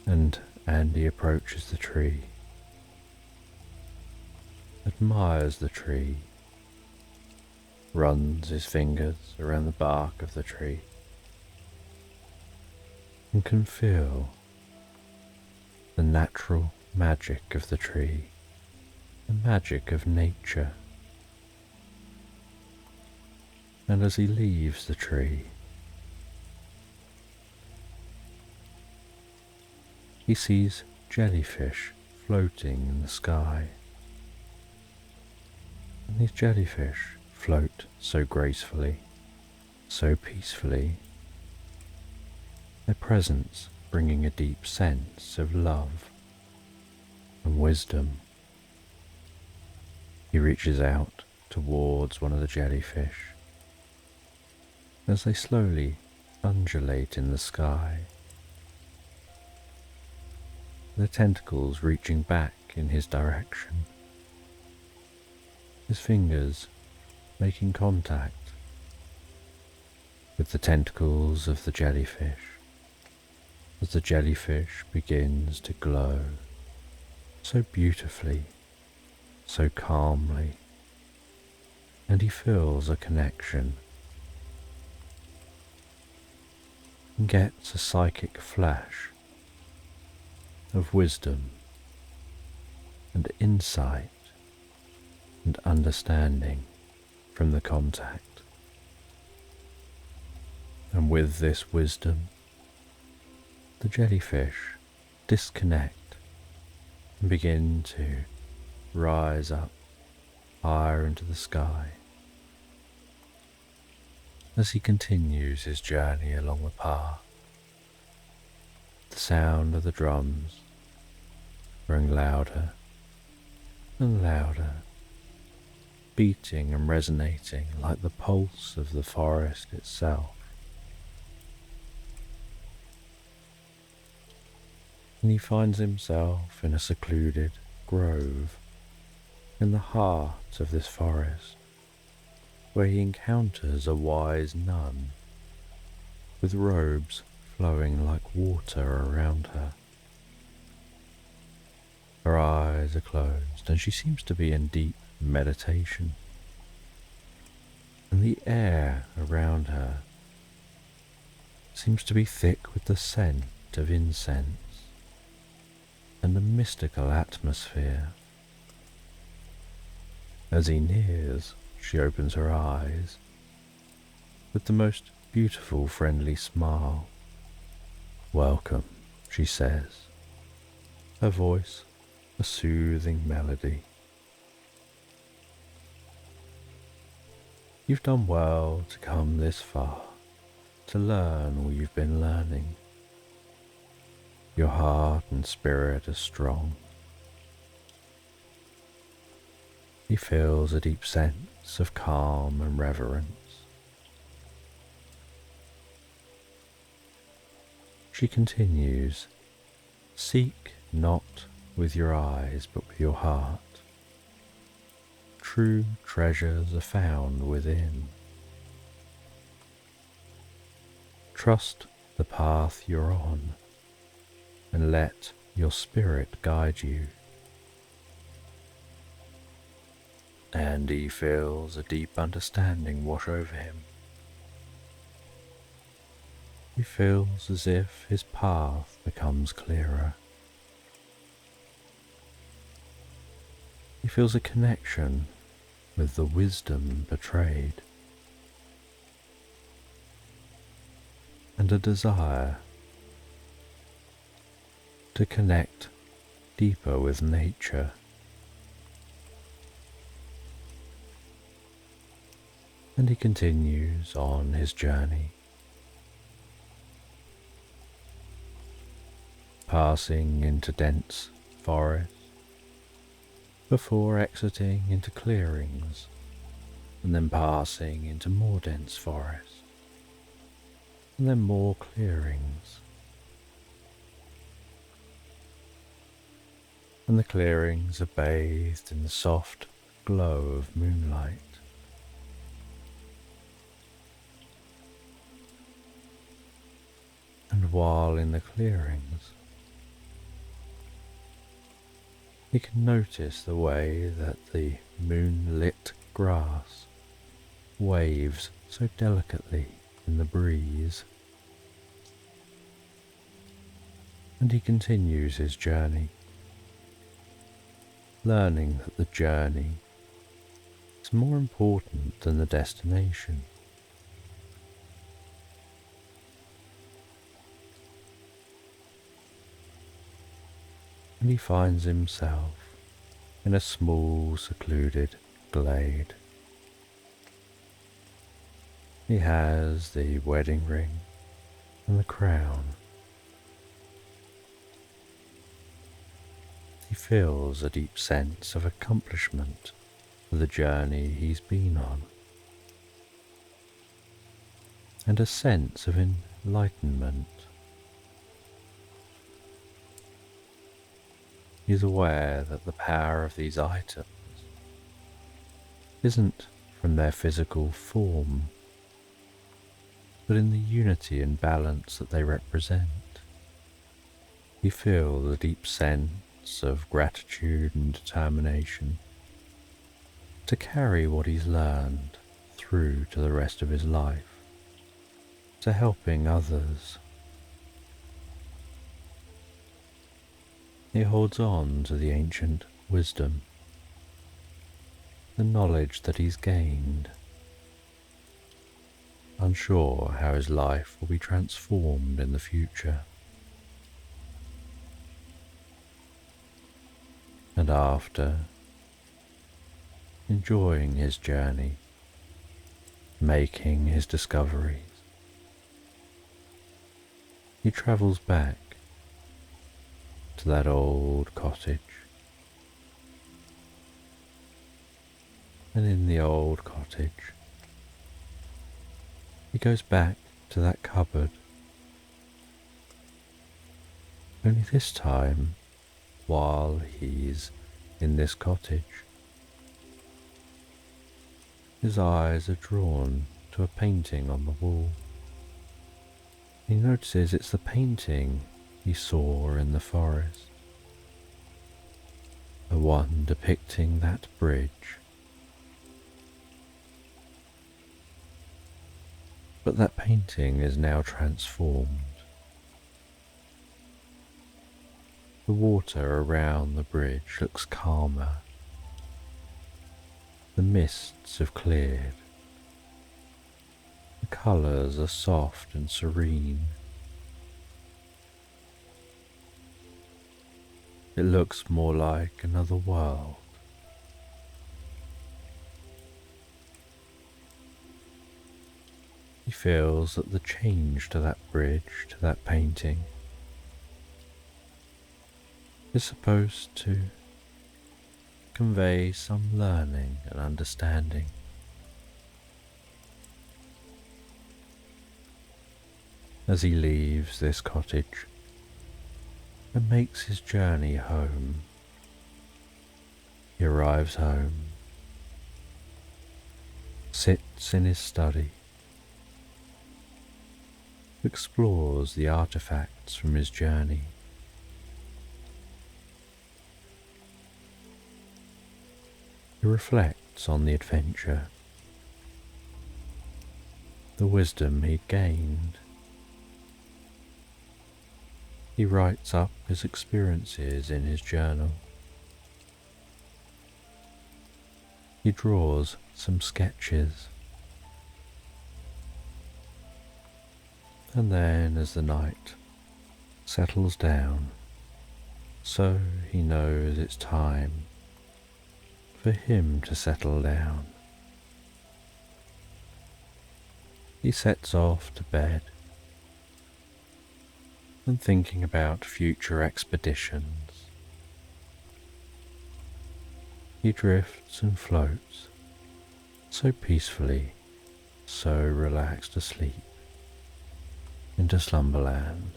And Andy approaches the tree, admires the tree, runs his fingers around the bark of the tree, and can feel the natural magic of the tree, the magic of nature. And as he leaves the tree, he sees jellyfish floating in the sky. And these jellyfish float so gracefully, so peacefully, their presence bringing a deep sense of love and wisdom. He reaches out towards one of the jellyfish as they slowly undulate in the sky, their tentacles reaching back in his direction, his fingers making contact with the tentacles of the jellyfish as the jellyfish begins to glow so beautifully, so calmly, and he feels a connection and gets a psychic flash of wisdom and insight and understanding from the contact. And with this wisdom, the jellyfish disconnect and begin to rise up higher into the sky. As he continues his journey along the path, the sound of the drums growing louder and louder, beating and resonating like the pulse of the forest itself. And he finds himself in a secluded grove in the heart of this forest, where he encounters a wise nun with robes flowing like water around her. Her eyes are closed and she seems to be in deep meditation, and the air around her seems to be thick with the scent of incense and a mystical atmosphere. As he nears, she opens her eyes with the most beautiful friendly smile. "Welcome," she says, her voice a soothing melody. "You've done well to come this far, to learn all you've been learning. Your heart and spirit are strong." He feels a deep sense of calm and reverence. She continues, "Seek not with your eyes but with your heart. True treasures are found within. Trust the path you're on and let your spirit guide you." And he feels a deep understanding wash over him. He feels as if his path becomes clearer. He feels a connection with the wisdom betrayed, and a desire to connect deeper with nature. And he continues on his journey, passing into dense forest before exiting into clearings, and then passing into more dense forest, and then more clearings. And the clearings are bathed in the soft glow of moonlight. And while in the clearings, he can notice the way that the moonlit grass waves so delicately in the breeze. And he continues his journey, learning that the journey is more important than the destination. And he finds himself in a small, secluded glade. He has the wedding ring and the crown. He feels a deep sense of accomplishment for the journey he's been on, and a sense of enlightenment. He is aware that the power of these items isn't from their physical form, but in the unity and balance that they represent. He feels a deep sense of gratitude and determination to carry what he's learned through to the rest of his life, to helping others. He holds on to the ancient wisdom, the knowledge that he's gained, unsure how his life will be transformed in the future. And after enjoying his journey, making his discoveries, he travels back to that old cottage. And in the old cottage, he goes back to that cupboard. Only this time, while he's in this cottage, his eyes are drawn to a painting on the wall. He notices it's the painting he saw in the forest, the one depicting that bridge. But that painting is now transformed. The water around the bridge looks calmer. The mists have cleared. The colours are soft and serene. It looks more like another world. He feels that the change to that bridge, to that painting, is supposed to convey some learning and understanding. As he leaves this cottage and makes his journey home, he arrives home, sits in his study, explores the artifacts from his journey. He reflects on the adventure, the wisdom he'd gained. He writes up his experiences in his journal. He draws some sketches. And then as the night settles down, so he knows it's time for him to settle down. He sets off to bed and thinking about future expeditions. He drifts and floats so peacefully, so relaxed asleep into slumberland.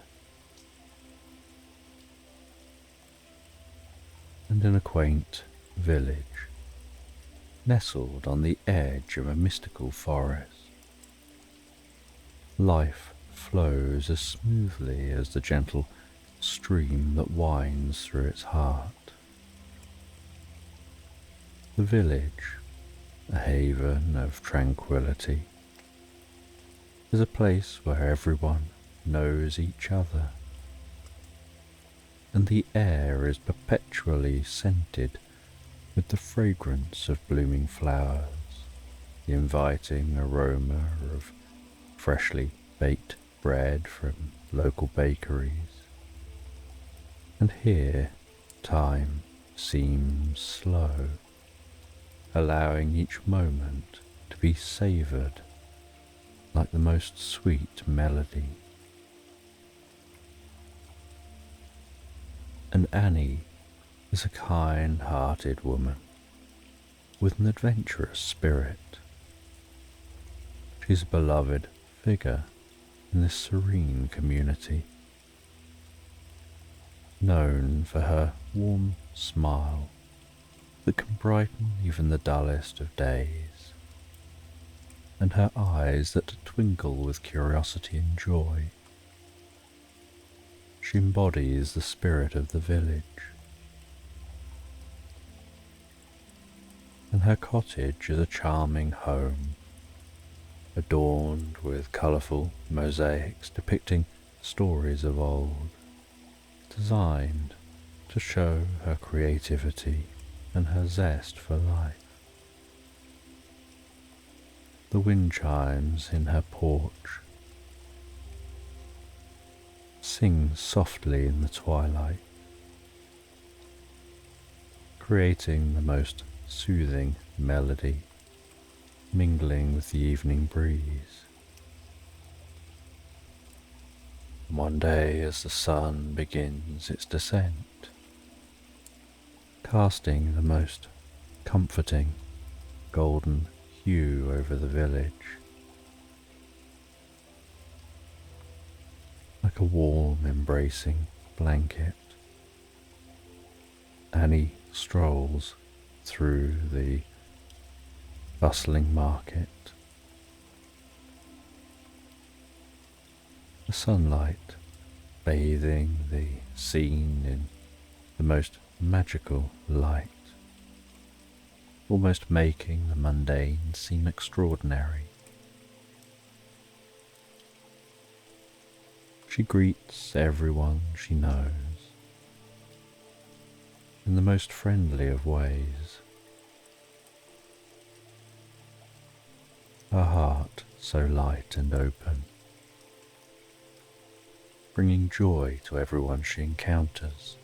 And in a quaint village, nestled on the edge of a mystical forest, life flows as smoothly as the gentle stream that winds through its heart. The village, a haven of tranquility, is a place where everyone knows each other, and the air is perpetually scented with the fragrance of blooming flowers, the inviting aroma of freshly baked bread from local bakeries. And here time seems slow, allowing each moment to be savoured like the most sweet melody. And Annie is a kind-hearted woman with an adventurous spirit. She's a beloved figure in this serene community, known for her warm smile that can brighten even the dullest of days, and her eyes that twinkle with curiosity and joy. She embodies the spirit of the village, and her cottage is a charming home, adorned with colourful mosaics depicting stories of old, designed to show her creativity and her zest for life. the wind chimes in her porch sing softly in the twilight, creating the most soothing melody, mingling with the evening breeze. One day, as the sun begins its descent, casting the most comforting golden hue over the village, like a warm, embracing blanket, Annie strolls through the bustling market. The sunlight bathing the scene in the most magical light, almost making the mundane seem extraordinary. She greets everyone she knows in the most friendly of ways, her heart so light and open, bringing joy to everyone she encounters.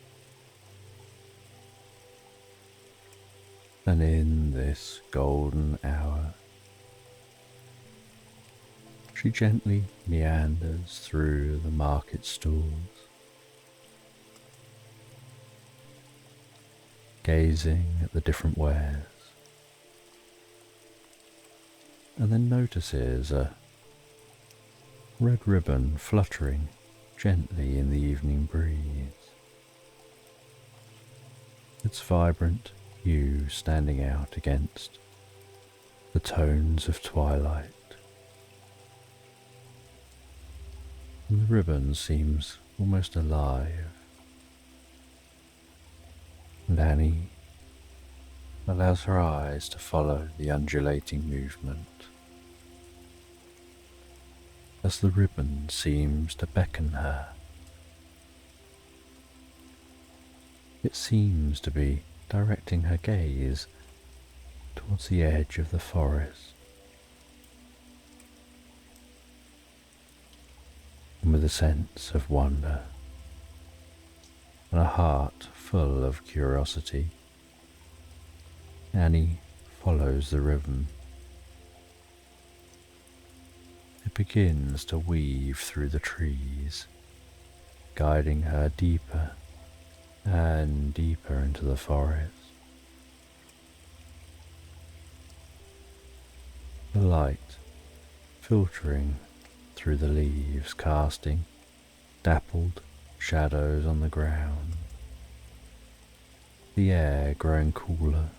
And in this golden hour, she gently meanders through the market stalls, gazing at the different wares, and then notices a red ribbon fluttering gently in the evening breeze, its vibrant hue standing out against the tones of twilight. And the ribbon seems almost alive, and Annie allows her eyes to follow the undulating movement as the ribbon seems to beckon her. It seems to be directing her gaze towards the edge of the forest, and with a sense of wonder and a heart full of curiosity, Annie follows the ribbon. It begins to weave through the trees, guiding her deeper and deeper into the forest. The light filtering through the leaves, casting dappled shadows on the ground, the air growing cooler,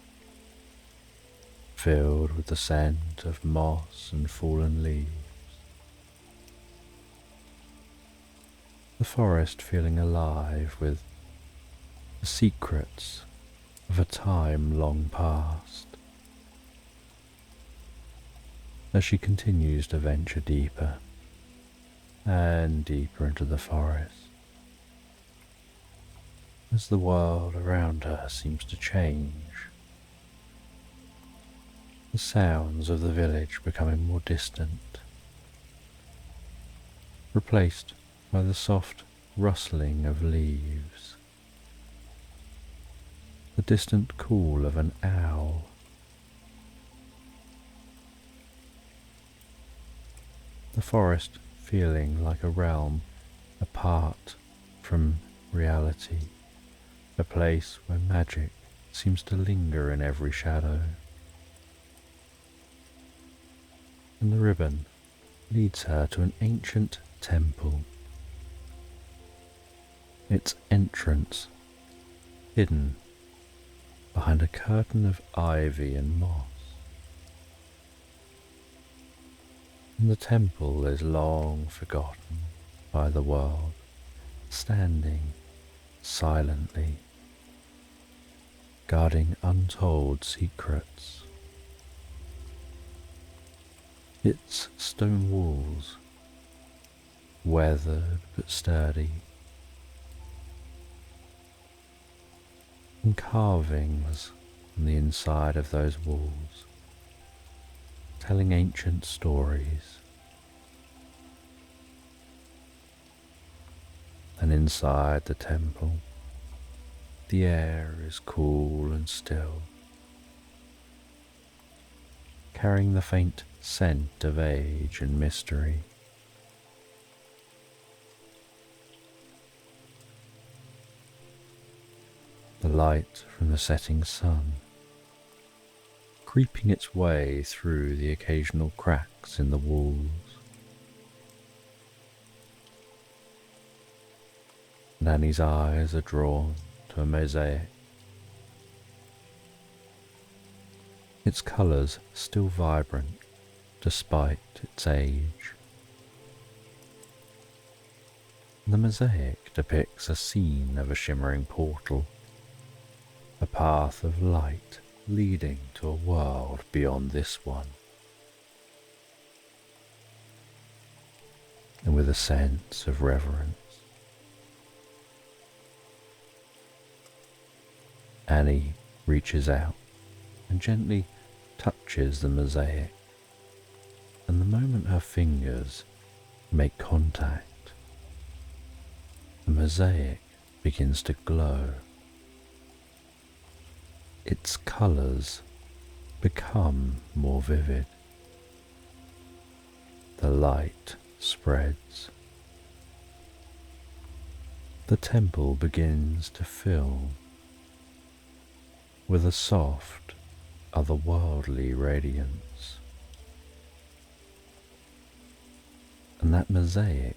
filled with the scent of moss and fallen leaves. The forest feeling alive with the secrets of a time long past. As she continues to venture deeper and deeper into the forest, as the world around her seems to change, the sounds of the village becoming more distant, replaced by the soft rustling of leaves, the distant call of an owl, the forest feeling like a realm apart from reality, a place where magic seems to linger in every shadow. And the ribbon leads her to an ancient temple, its entrance hidden behind a curtain of ivy and moss. And the temple is long forgotten by the world, standing silently, guarding untold secrets. Its stone walls, weathered but sturdy, and carvings on the inside of those walls telling ancient stories. And inside the temple, the air is cool and still, carrying the faint scent of age and mystery. The light from the setting sun, creeping its way through the occasional cracks in the walls. And Annie's eyes are drawn to a mosaic, its colours still vibrant despite its age. The mosaic depicts a scene of a shimmering portal, a path of light leading to a world beyond this one. And with a sense of reverence, Annie reaches out and gently touches the mosaic, and the moment her fingers make contact, the mosaic begins to glow. Its colours become more vivid. The light spreads. The temple begins to fill with a soft, otherworldly radiance. And that mosaic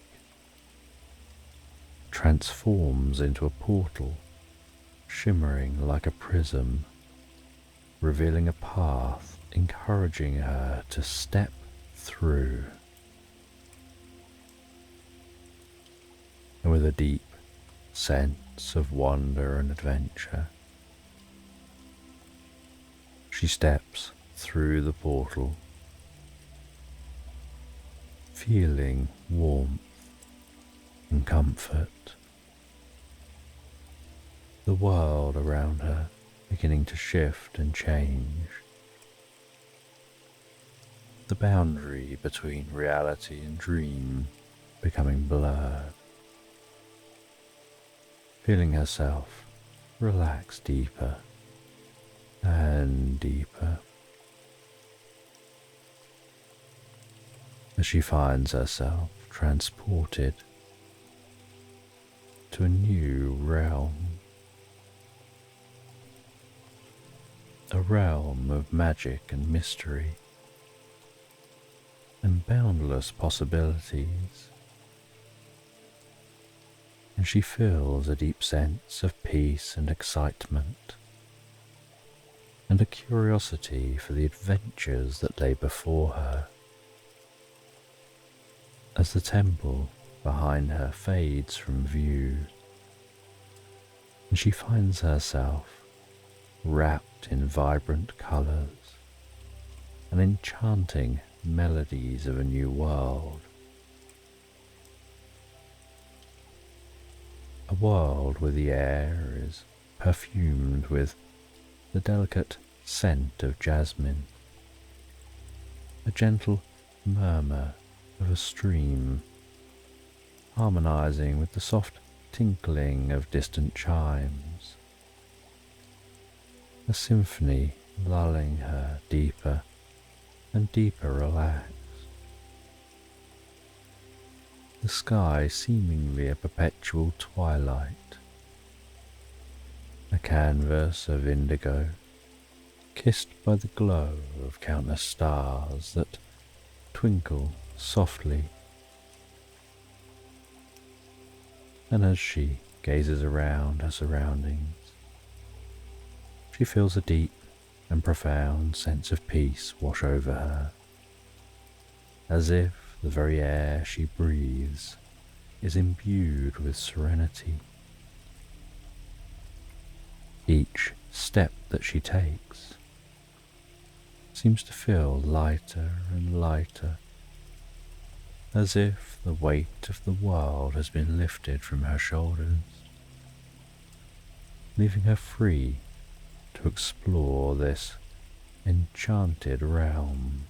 transforms into a portal, shimmering like a prism, revealing a path, encouraging her to step through. And with a deep sense of wonder and adventure, she steps through the portal, feeling warmth and comfort. The world around her beginning to shift and change. The boundary between reality and dream becoming blurred. Feeling herself relax deeper and deeper as she finds herself transported to a new realm, a realm of magic and mystery and boundless possibilities. And she feels a deep sense of peace and excitement, and a curiosity for the adventures that lay before her. As the temple behind her fades from view, and she finds herself wrapped in vibrant colours and enchanting melodies of a new world. A world where the air is perfumed with the delicate scent of jasmine, a gentle murmur of a stream, harmonizing with the soft tinkling of distant chimes, a symphony lulling her deeper and deeper relaxed. The sky seemingly a perpetual twilight, a canvas of indigo, kissed by the glow of countless stars that twinkle softly. And as she gazes around her surroundings, she feels a deep and profound sense of peace wash over her, as if the very air she breathes is imbued with serenity. Each step that she takes seems to feel lighter and lighter, as if the weight of the world has been lifted from her shoulders, leaving her free to explore this enchanted realm.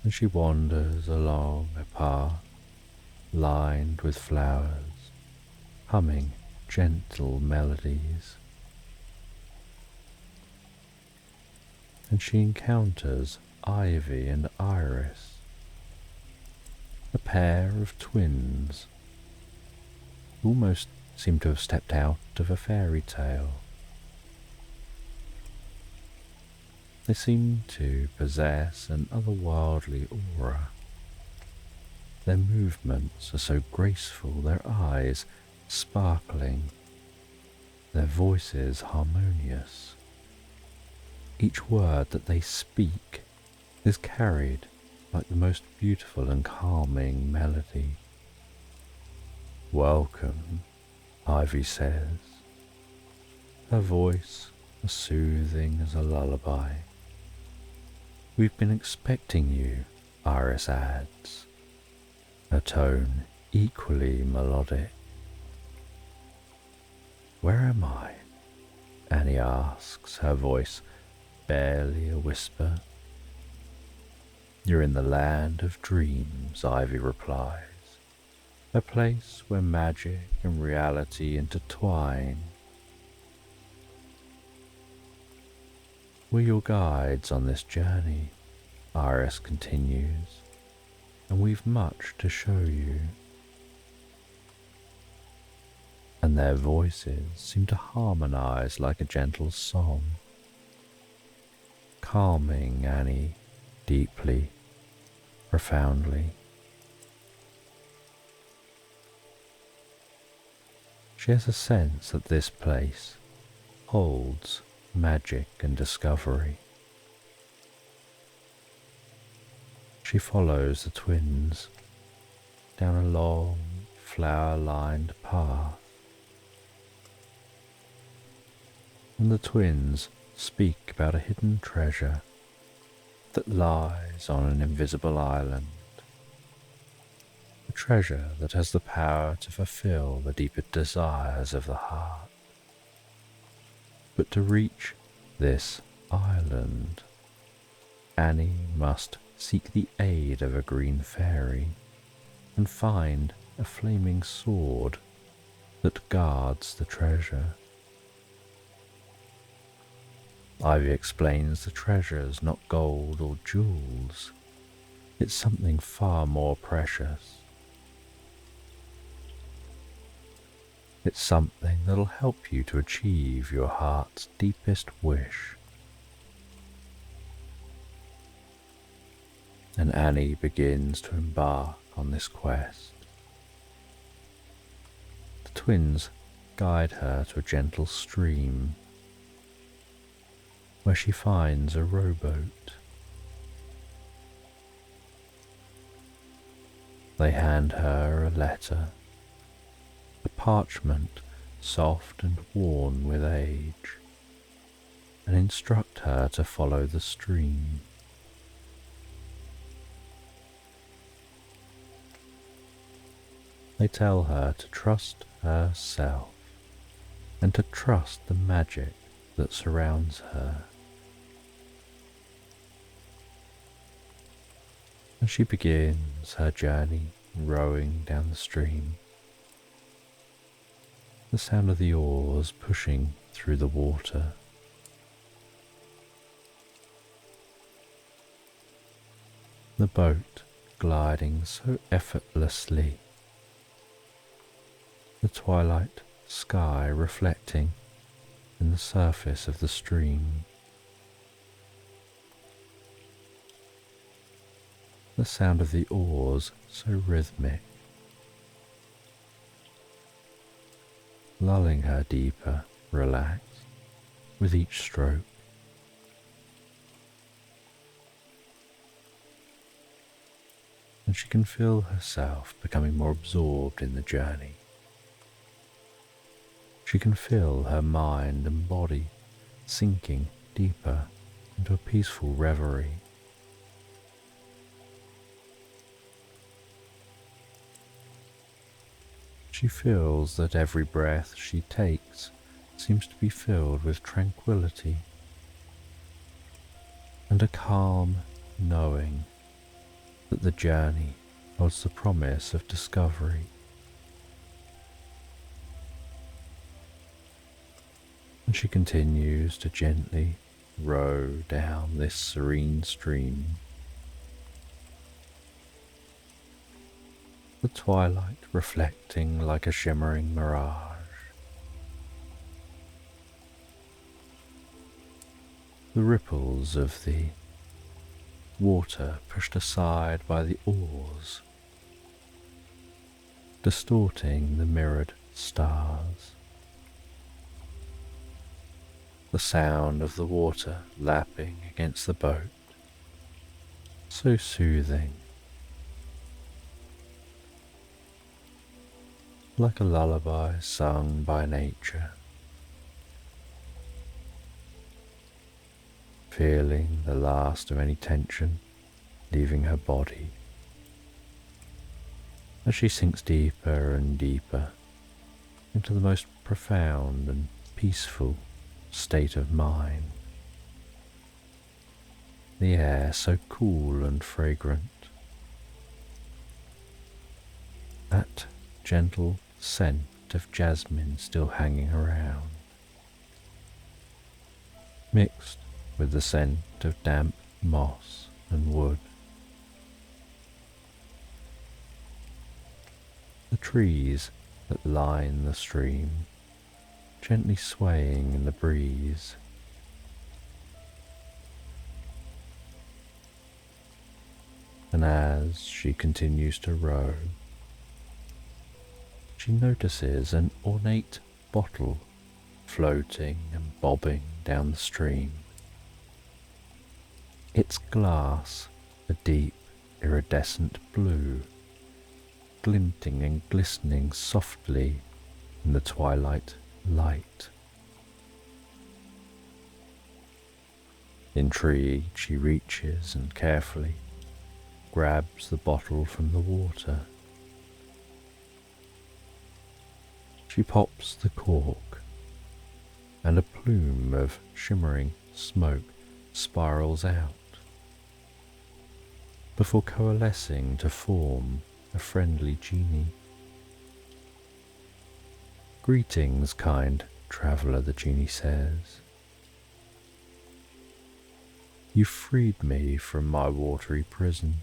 and she wanders along a path lined with flowers, humming gentle melodies. And she encounters Ivy and Iris, a pair of twins who almost seem to have stepped out of a fairy tale. They seem to possess an otherworldly aura. Their movements are so graceful, their eyes sparkling, their voices harmonious. Each word that they speak is carried like the most beautiful and calming melody. "Welcome," Ivy says, her voice as soothing as a lullaby. "We've been expecting you," Iris adds, her tone equally melodic. "Where am I?" Annie asks, her voice barely a whisper. "You're in the land of dreams," Ivy replies, "a place where magic and reality intertwine. We're your guides on this journey," Iris continues, "and we've much to show you." And their voices seem to harmonize like a gentle song, calming Annie deeply, profoundly. She has a sense that this place holds magic and discovery. She follows the twins down a long, flower-lined path, and the twins speak about a hidden treasure that lies on an invisible island, a treasure that has the power to fulfill the deeper desires of the heart. But to reach this island, Annie must seek the aid of a green fairy and find a flaming sword that guards the treasure. Ivy explains the treasure's not gold or jewels, it's something far more precious. It's something that'll help you to achieve your heart's deepest wish. And Annie begins to embark on this quest. The twins guide her to a gentle stream where she finds a rowboat. They hand her a letter, a parchment soft and worn with age, and instruct her to follow the stream. They tell her to trust herself and to trust the magic that surrounds her. And she begins her journey rowing down the stream, the sound of the oars pushing through the water. The boat gliding so effortlessly, the twilight sky reflecting in the surface of the stream. The sound of the oars so rhythmic, lulling her deeper, relaxed with each stroke. And she can feel herself becoming more absorbed in the journey. She can feel her mind and body sinking deeper into a peaceful reverie. She feels that every breath she takes seems to be filled with tranquility and a calm knowing that the journey holds the promise of discovery. And she continues to gently row down this serene stream, the twilight reflecting like a shimmering mirage. The ripples of the water pushed aside by the oars, distorting the mirrored stars. The sound of the water lapping against the boat, so soothing, like a lullaby sung by nature. Feeling the last of any tension leaving her body as she sinks deeper and deeper into the most profound and peaceful state of mind. The air so cool and fragrant, that gentle scent of jasmine still hanging around, mixed with the scent of damp moss and wood. The trees that line the stream, gently swaying in the breeze. And as she continues to row, she notices an ornate bottle floating and bobbing down the stream. Its glass a deep iridescent blue, glinting and glistening softly in the twilight light. Intrigued, she reaches and carefully grabs the bottle from the water. She pops the cork, and a plume of shimmering smoke spirals out, before coalescing to form a friendly genie. "Greetings, kind traveller," the genie says. "You freed me from my watery prison,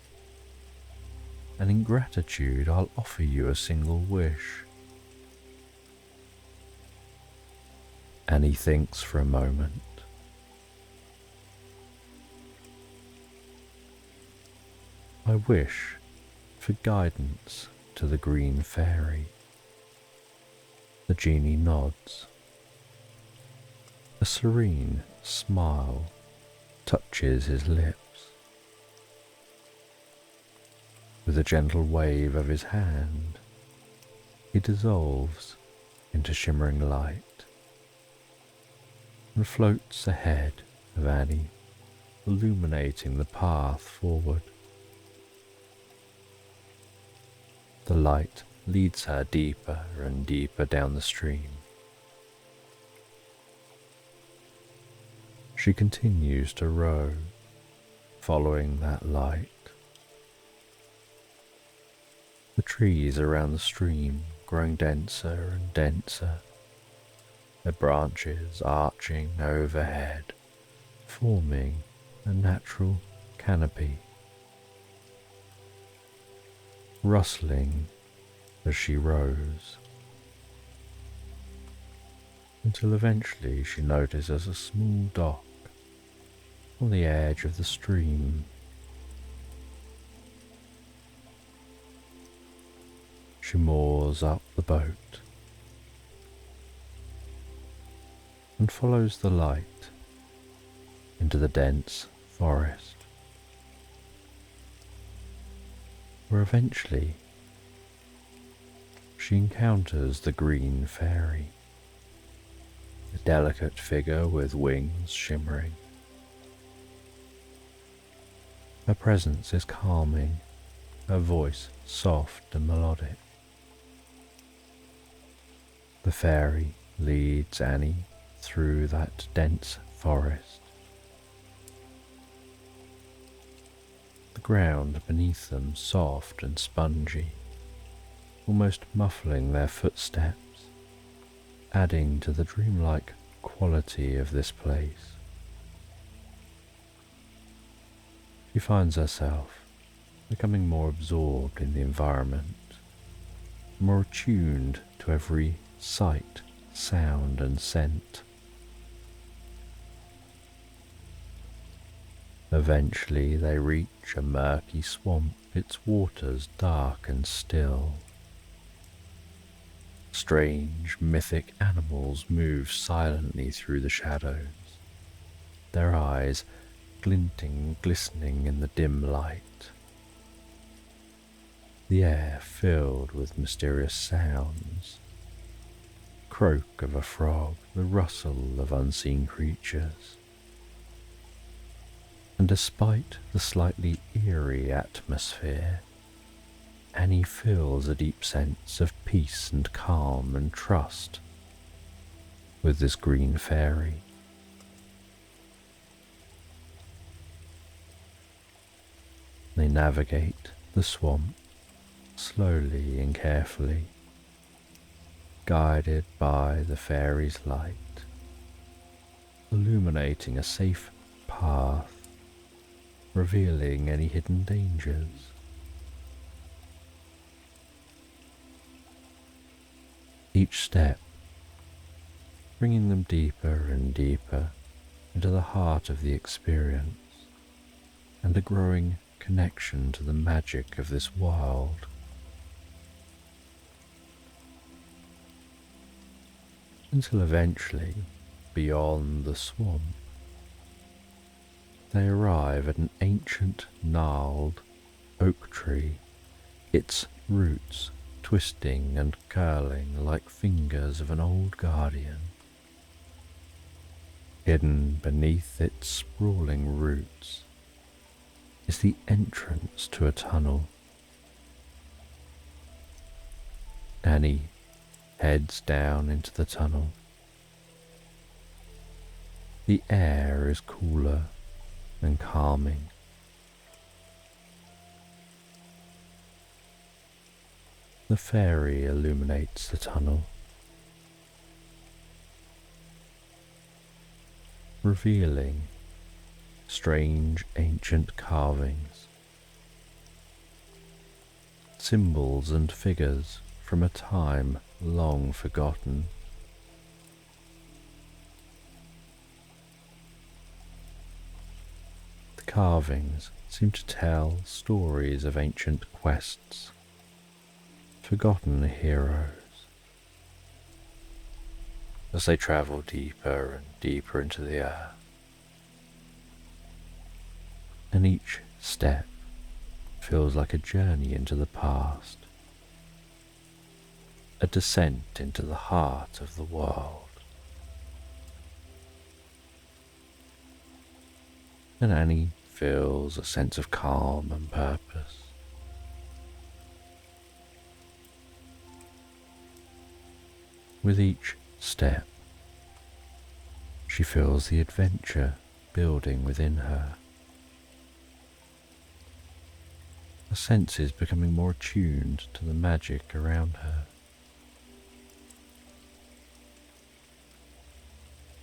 and in gratitude I'll offer you a single wish." Annie thinks for a moment. "I wish for guidance to the green fairy." The genie nods. A serene smile touches his lips. With a gentle wave of his hand, he dissolves into shimmering light and floats ahead of Annie, illuminating the path forward. The light leads her deeper and deeper down the stream. She continues to row, following that light. The trees around the stream growing denser and denser, their branches arching overhead, forming a natural canopy. Rustling as she rows, until eventually she notices a small dock on the edge of the stream. She moors up the boat and follows the light into the dense forest, where eventually she encounters the green fairy, a delicate figure with wings shimmering. Her presence is calming, her voice soft and melodic. The fairy leads Annie through that dense forest. the ground beneath them soft and spongy, almost muffling their footsteps, adding to the dreamlike quality of this place. She finds herself becoming more absorbed in the environment, more attuned to every sight, sound and scent. Eventually they reach a murky swamp, its waters dark and still. Strange, mythic animals move silently through the shadows, their eyes glinting, glistening in the dim light. The air filled with mysterious sounds, the croak of a frog, the rustle of unseen creatures. And despite the slightly eerie atmosphere, Annie feels a deep sense of peace and calm and trust with this green fairy. They navigate the swamp slowly and carefully, guided by the fairy's light, illuminating a safe path, revealing any hidden dangers. Each step bringing them deeper and deeper into the heart of the experience and a growing connection to the magic of this world. Until eventually, beyond the swamp, they arrive at an ancient, gnarled oak tree, its roots twisting and curling like fingers of an old guardian. Hidden beneath its sprawling roots is the entrance to a tunnel. Annie heads down into the tunnel. The air is cooler and calming. The fairy illuminates the tunnel, revealing strange ancient carvings, symbols and figures from a time long forgotten. The carvings seem to tell stories of ancient quests, forgotten heroes. As they travel deeper and deeper into the earth, and each step feels like a journey into the past, a descent into the heart of the world. And Annie feels a sense of calm and purpose. With each step, she feels the adventure building within her. Her senses becoming more attuned to the magic around her.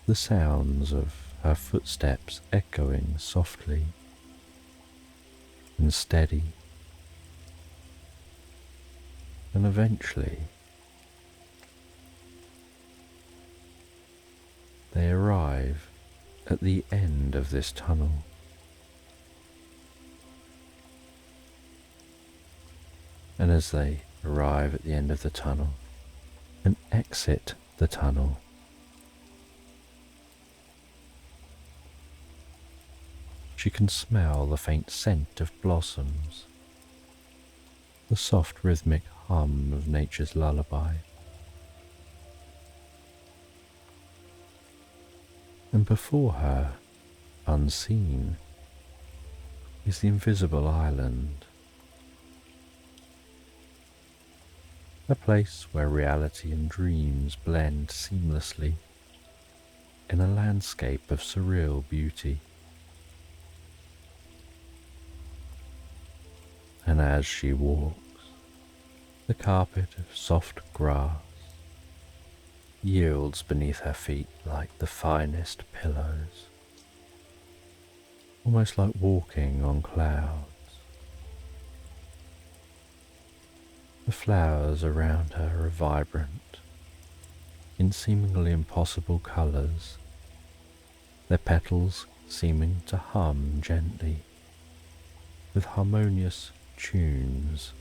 The sounds of her footsteps echoing softly and steady, and eventually they arrive at the end of this tunnel. And as they arrive at the end of the tunnel and exit the tunnel, she can smell the faint scent of blossoms, the soft rhythmic hum of nature's lullaby. And before her, unseen, is the invisible island, a place where reality and dreams blend seamlessly in a landscape of surreal beauty. And as she walks, the carpet of soft grass yields beneath her feet like the finest pillows, almost like walking on clouds. The flowers around her are vibrant in seemingly impossible colours, their petals seeming to hum gently with harmonious tunes,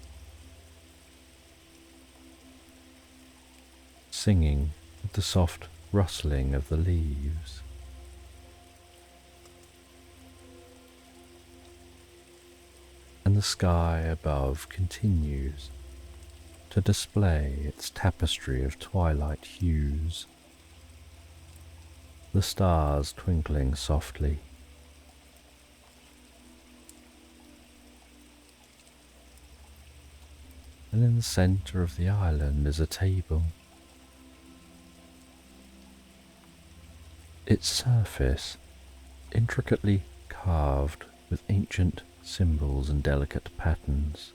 singing with the soft rustling of the leaves. And the sky above continues to display its tapestry of twilight hues, the stars twinkling softly. And in the centre of the island is a table. Its surface intricately carved with ancient symbols and delicate patterns.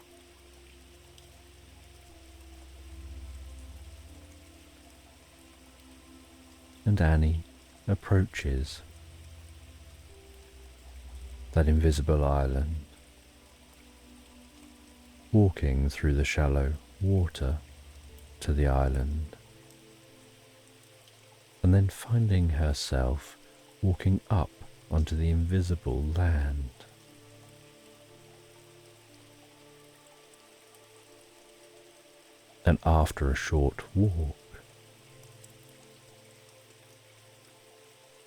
And Annie approaches that invisible island, walking through the shallow water to the island, and then finding herself walking up onto the invisible land. And after a short walk,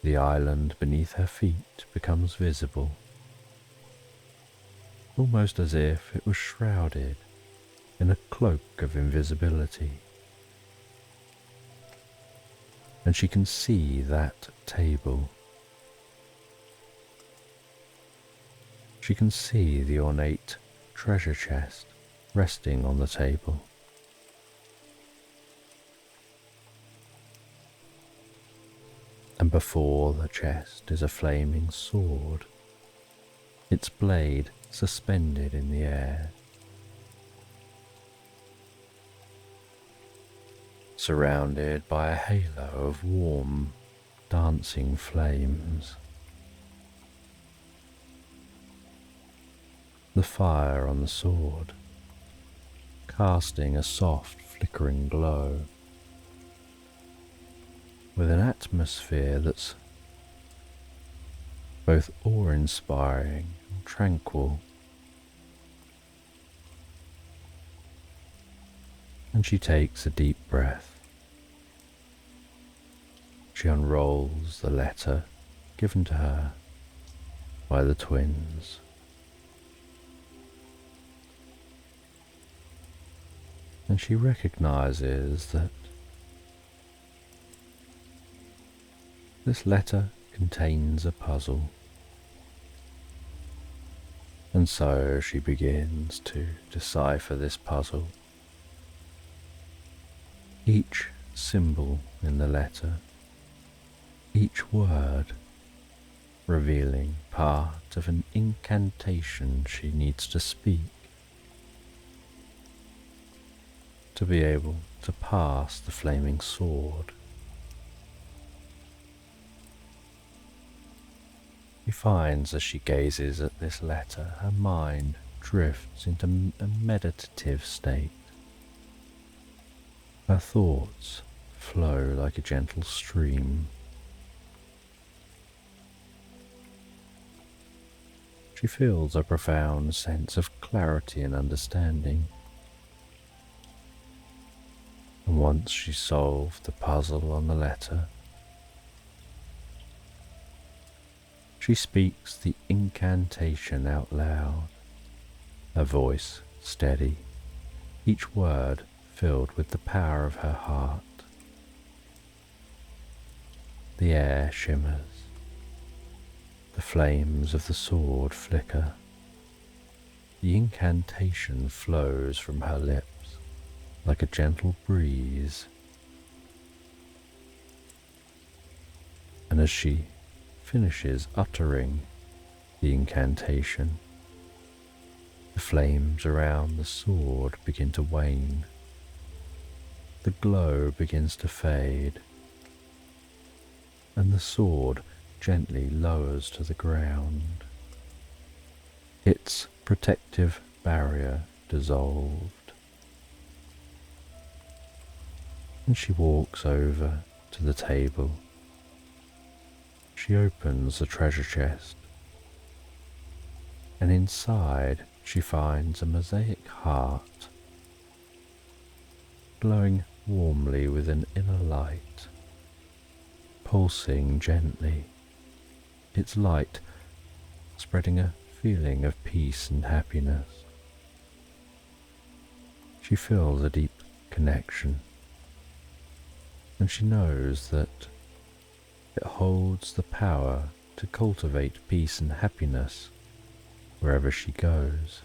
the island beneath her feet becomes visible, almost as if it was shrouded in a cloak of invisibility. And she can see that table. She can see the ornate treasure chest resting on the table. And before the chest is a flaming sword, its blade suspended in the air. Surrounded by a halo of warm, dancing flames. The fire on the sword casting a soft flickering glow, with an atmosphere that's both awe-inspiring and tranquil. And she takes a deep breath. She unrolls the letter given to her by the twins. And she recognizes that this letter contains a puzzle. And so she begins to decipher this puzzle. Each symbol in the letter, each word, revealing part of an incantation she needs to speak to be able to pass the flaming sword. She finds as she gazes at this letter, her mind drifts into a meditative state. Her thoughts flow like a gentle stream. She feels a profound sense of clarity and understanding. And once she solved the puzzle on the letter, she speaks the incantation out loud, her voice steady, each word filled with the power of her heart. The air shimmers, the flames of the sword flicker, the incantation flows from her lips like a gentle breeze. And as she finishes uttering the incantation, The flames around the sword begin to wane. The glow begins to fade, and the sword gently lowers to the ground, its protective barrier dissolved. And she walks over to the table. She opens the treasure chest, and inside she finds a mosaic heart, glowing warmly with an inner light, pulsing gently, its light spreading a feeling of peace and happiness. She feels a deep connection, and she knows that it holds the power to cultivate peace and happiness wherever she goes.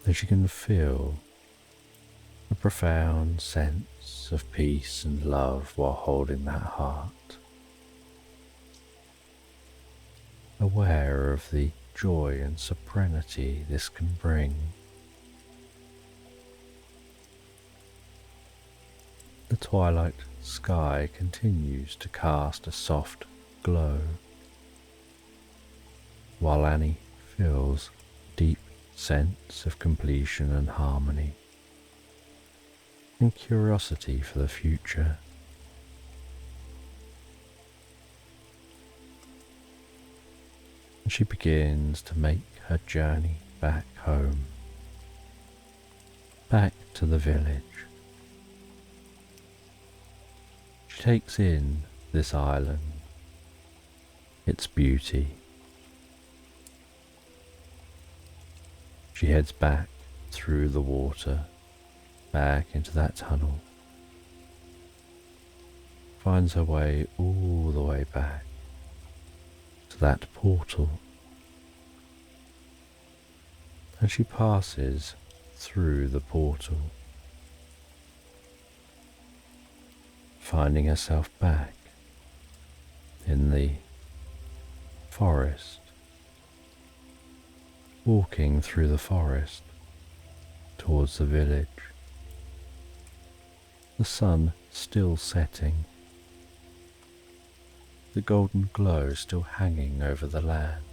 And she can feel a profound sense of peace and love while holding that heart, aware of the joy and serenity this can bring. The twilight sky continues to cast a soft glow, while Annie feels a deep sense of completion and harmony, and curiosity for the future. And she begins to make her journey back home, back to the village. She takes in this island, its beauty. She heads back through the water, back into that tunnel, finds her way all the way back to that portal, and she passes through the portal, finding herself back in the forest, walking through the forest towards the village, the sun still setting, the golden glow still hanging over the land.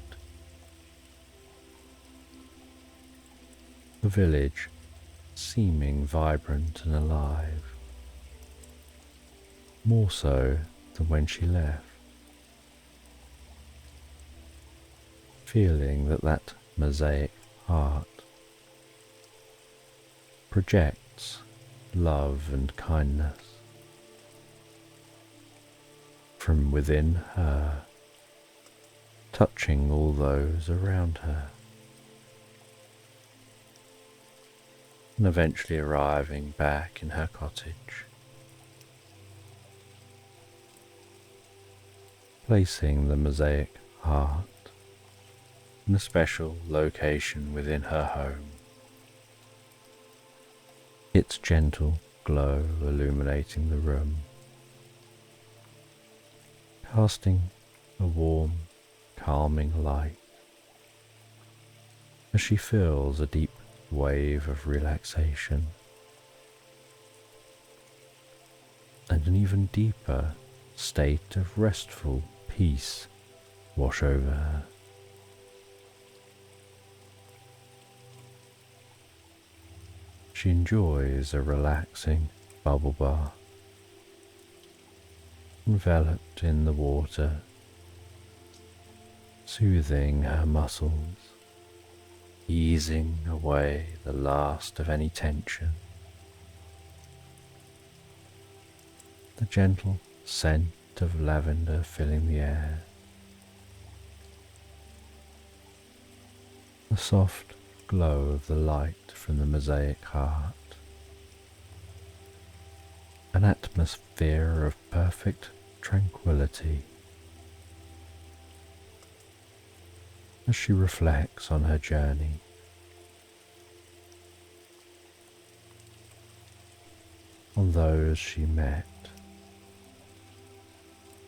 The village seeming vibrant and alive, more so than when she left, feeling that mosaic heart projects love and kindness from within her, touching all those around her, and eventually arriving back in her cottage, placing the mosaic heart in a special location within her home, its gentle glow illuminating the room, casting a warm, calming light as she feels a deep wave of relaxation and an even deeper state of restful peace wash over her. She enjoys a relaxing bubble bath, enveloped in the water, soothing her muscles, easing away the last of any tension. The gentle scent of lavender filling the air, the soft glow of the light from the mosaic heart, an atmosphere of perfect tranquility as she reflects on her journey, on those she met,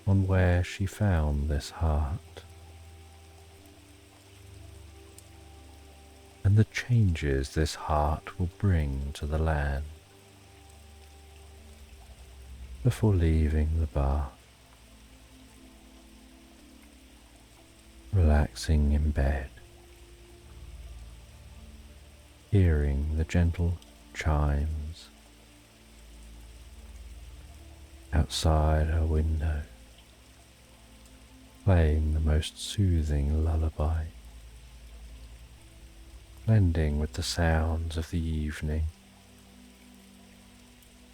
on where she found this heart, and the changes this heart will bring to the land. Before leaving the bath, relaxing in bed, hearing the gentle chimes outside her window, playing the most soothing lullaby, blending with the sounds of the evening,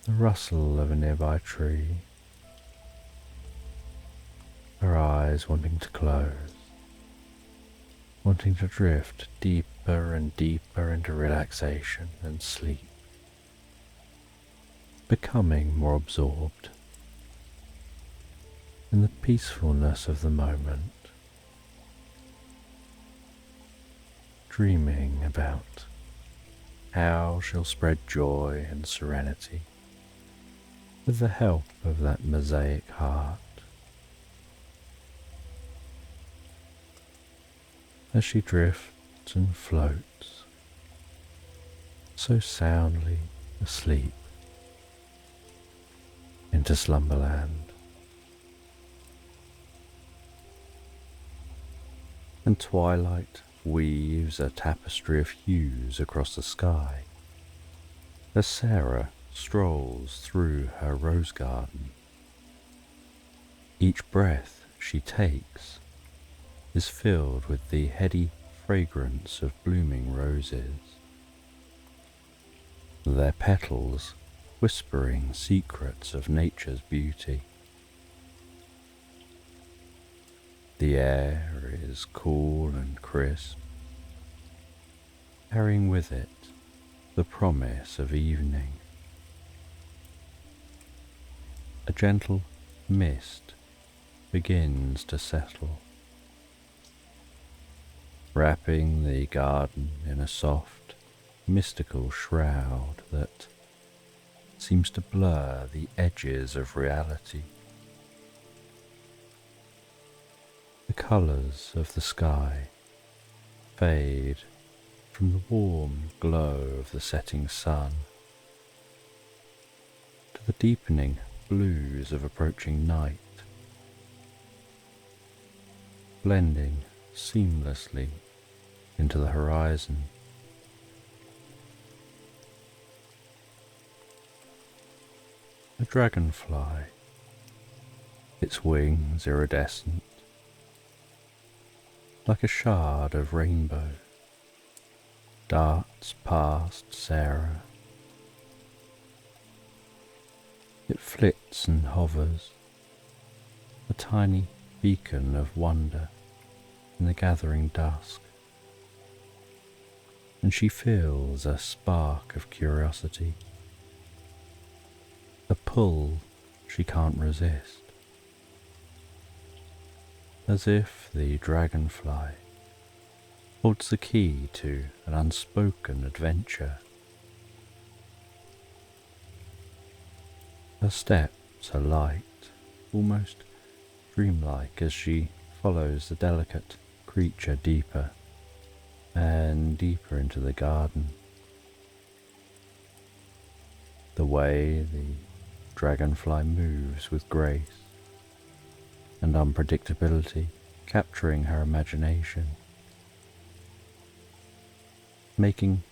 the rustle of a nearby tree, her eyes wanting to close, wanting to drift deeper and deeper into relaxation and sleep, becoming more absorbed in the peacefulness of the moment, dreaming about how she'll spread joy and serenity with the help of that mosaic heart. As she drifts and floats, so soundly asleep into slumberland. And twilight weaves a tapestry of hues across the sky as Sarah strolls through her rose garden. Each breath she takes is filled with the heady fragrance of blooming roses, their petals whispering secrets of nature's beauty. The air is cool and crisp, carrying with it the promise of evening. A gentle mist begins to settle, wrapping the garden in a soft, mystical shroud that seems to blur the edges of reality. The colours of the sky fade from the warm glow of the setting sun to the deepening blues of approaching night, blending seamlessly into the horizon. A dragonfly, its wings iridescent, like a shard of rainbow, darts past Sarah. It flits and hovers, a tiny beacon of wonder in the gathering dusk, and she feels a spark of curiosity, a pull she can't resist, as if the dragonfly holds the key to an unspoken adventure. Her steps are light, almost dreamlike, as she follows the delicate creature deeper and deeper into the garden. The way the dragonfly moves with grace and unpredictability, capturing her imagination, making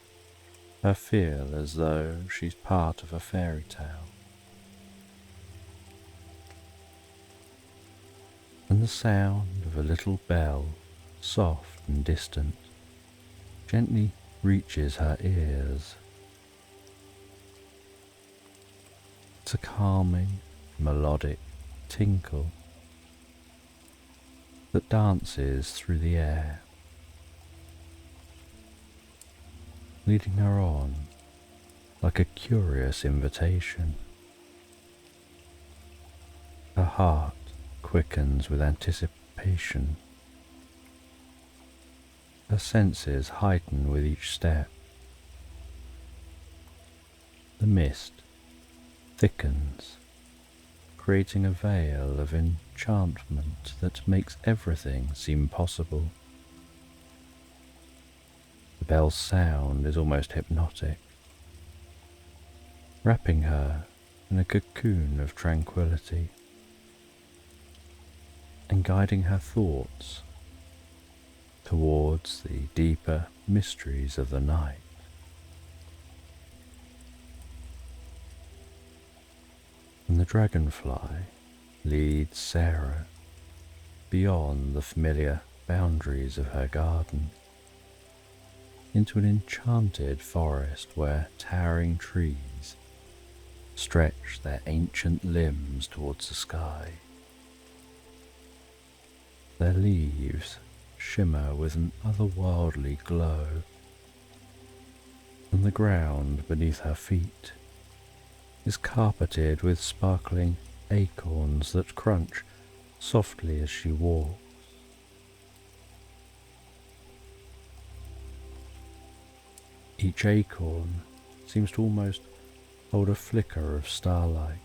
her feel as though she's part of a fairy tale. And the sound of a little bell, soft and distant, gently reaches her ears. It's a calming, melodic tinkle that dances through the air, leading her on like a curious invitation. Her heart quickens with anticipation. Her senses heighten with each step. The mist thickens, creating a veil of enchantment that makes everything seem possible. The bell's sound is almost hypnotic, wrapping her in a cocoon of tranquility and guiding her thoughts towards the deeper mysteries of the night. And the dragonfly leads Sarah beyond the familiar boundaries of her garden into an enchanted forest where towering trees stretch their ancient limbs towards the sky. Their leaves shimmer with an otherworldly glow, and the ground beneath her feet is carpeted with sparkling acorns that crunch softly as she walks. Each acorn seems to almost hold a flicker of starlight,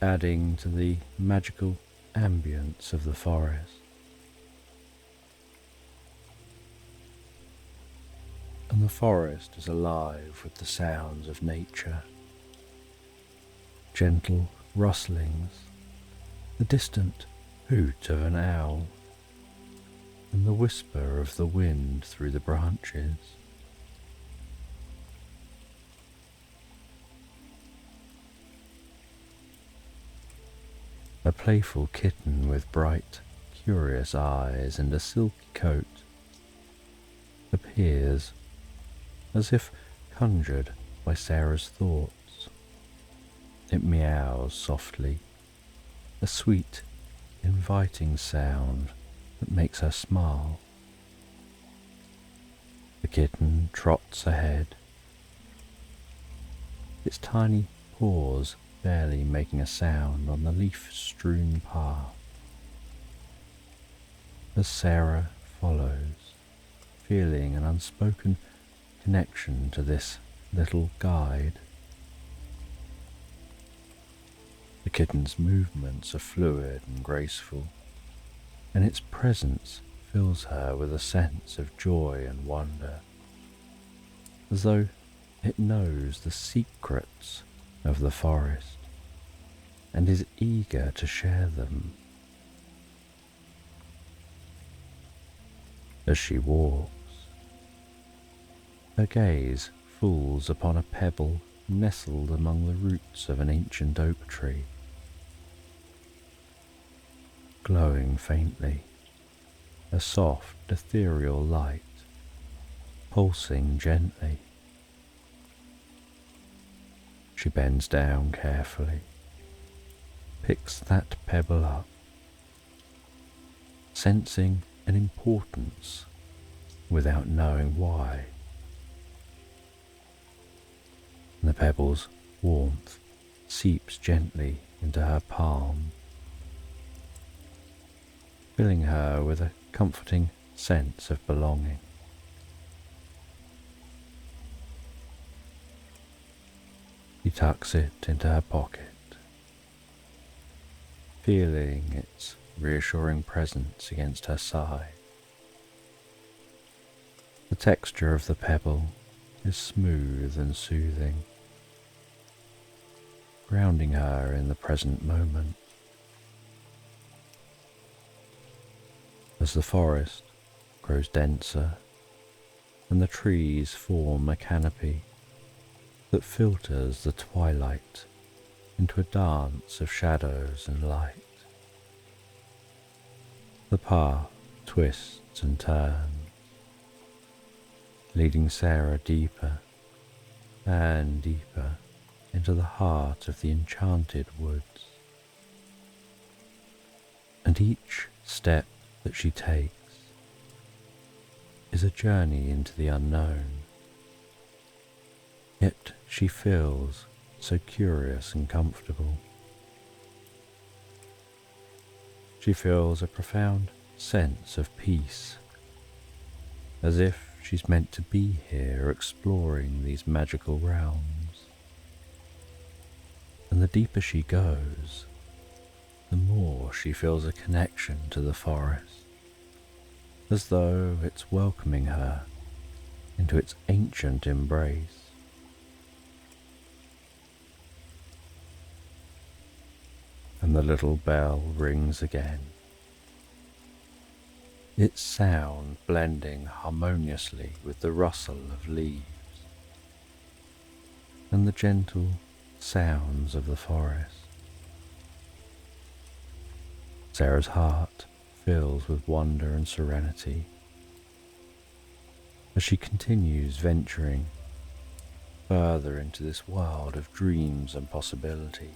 adding to the magical ambience of the forest. And the forest is alive with the sounds of nature. Gentle rustlings, the distant hoot of an owl, and the whisper of the wind through the branches. A playful kitten with bright, curious eyes and a silky coat appears as if conjured by Sarah's thoughts. It meows softly, a sweet, inviting sound that makes her smile. The kitten trots ahead, its tiny paws barely making a sound on the leaf-strewn path. As Sarah follows, feeling an unspoken connection to this little guide. The kitten's movements are fluid and graceful, and its presence fills her with a sense of joy and wonder, as though it knows the secrets of the forest and is eager to share them. As she walks, her gaze falls upon a pebble nestled among the roots of an ancient oak tree. Glowing faintly, a soft, ethereal light, pulsing gently. She bends down carefully, picks that pebble up, sensing an importance without knowing why. The pebble's warmth seeps gently into her palm, filling her with a comforting sense of belonging. She tucks it into her pocket, feeling its reassuring presence against her side. The texture of the pebble is smooth and soothing, grounding her in the present moment. As the forest grows denser and the trees form a canopy that filters the twilight into a dance of shadows and light, the path twists and turns, leading Sarah deeper and deeper into the heart of the enchanted woods. And each step that she takes is a journey into the unknown. Yet she feels so curious and comfortable. She feels a profound sense of peace, as if she's meant to be here exploring these magical realms. And the deeper she goes, the more she feels a connection to the forest, as though it's welcoming her into its ancient embrace. And the little bell rings again, its sound blending harmoniously with the rustle of leaves and the gentle sounds of the forest. Sarah's heart fills with wonder and serenity as she continues venturing further into this world of dreams and possibilities.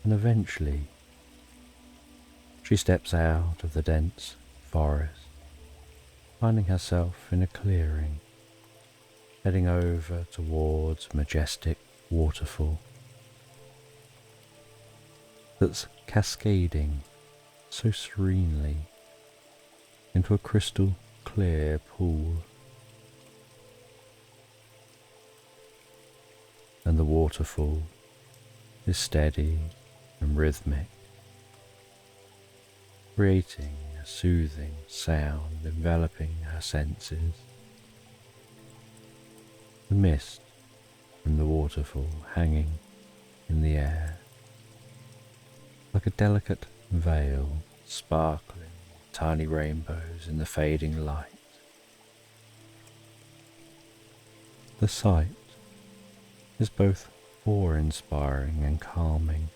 And eventually, she steps out of the dense forest, finding herself in a clearing, heading over towards a majestic waterfall that's cascading so serenely into a crystal clear pool. And the waterfall is steady and rhythmic, creating a soothing sound enveloping her senses. The mist from the waterfall hanging in the air like a delicate veil, sparkling with tiny rainbows in the fading light. The sight is both awe-inspiring and calming,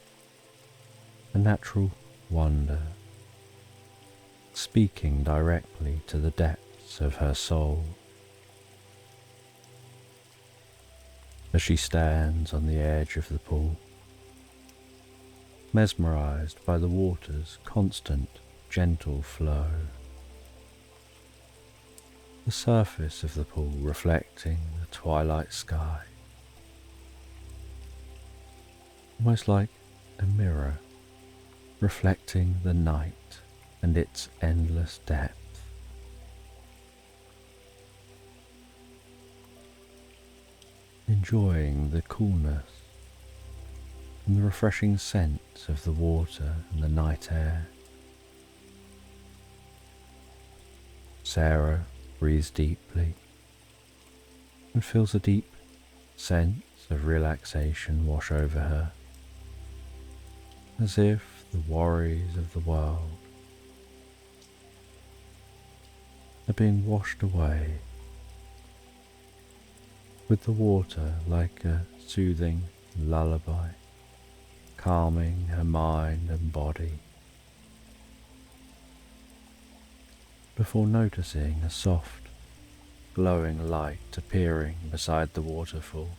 a natural wonder, speaking directly to the depths of her soul. As she stands on the edge of the pool, mesmerized by the water's constant, gentle flow, the surface of the pool reflecting the twilight sky, almost like a mirror reflecting the night and its endless depth. Enjoying the coolness and the refreshing scent of the water and the night air, Sarah breathes deeply and feels a deep sense of relaxation wash over her, as if the worries of the world are being washed away, with the water like a soothing lullaby, calming her mind and body, before noticing a soft, glowing light appearing beside the waterfall.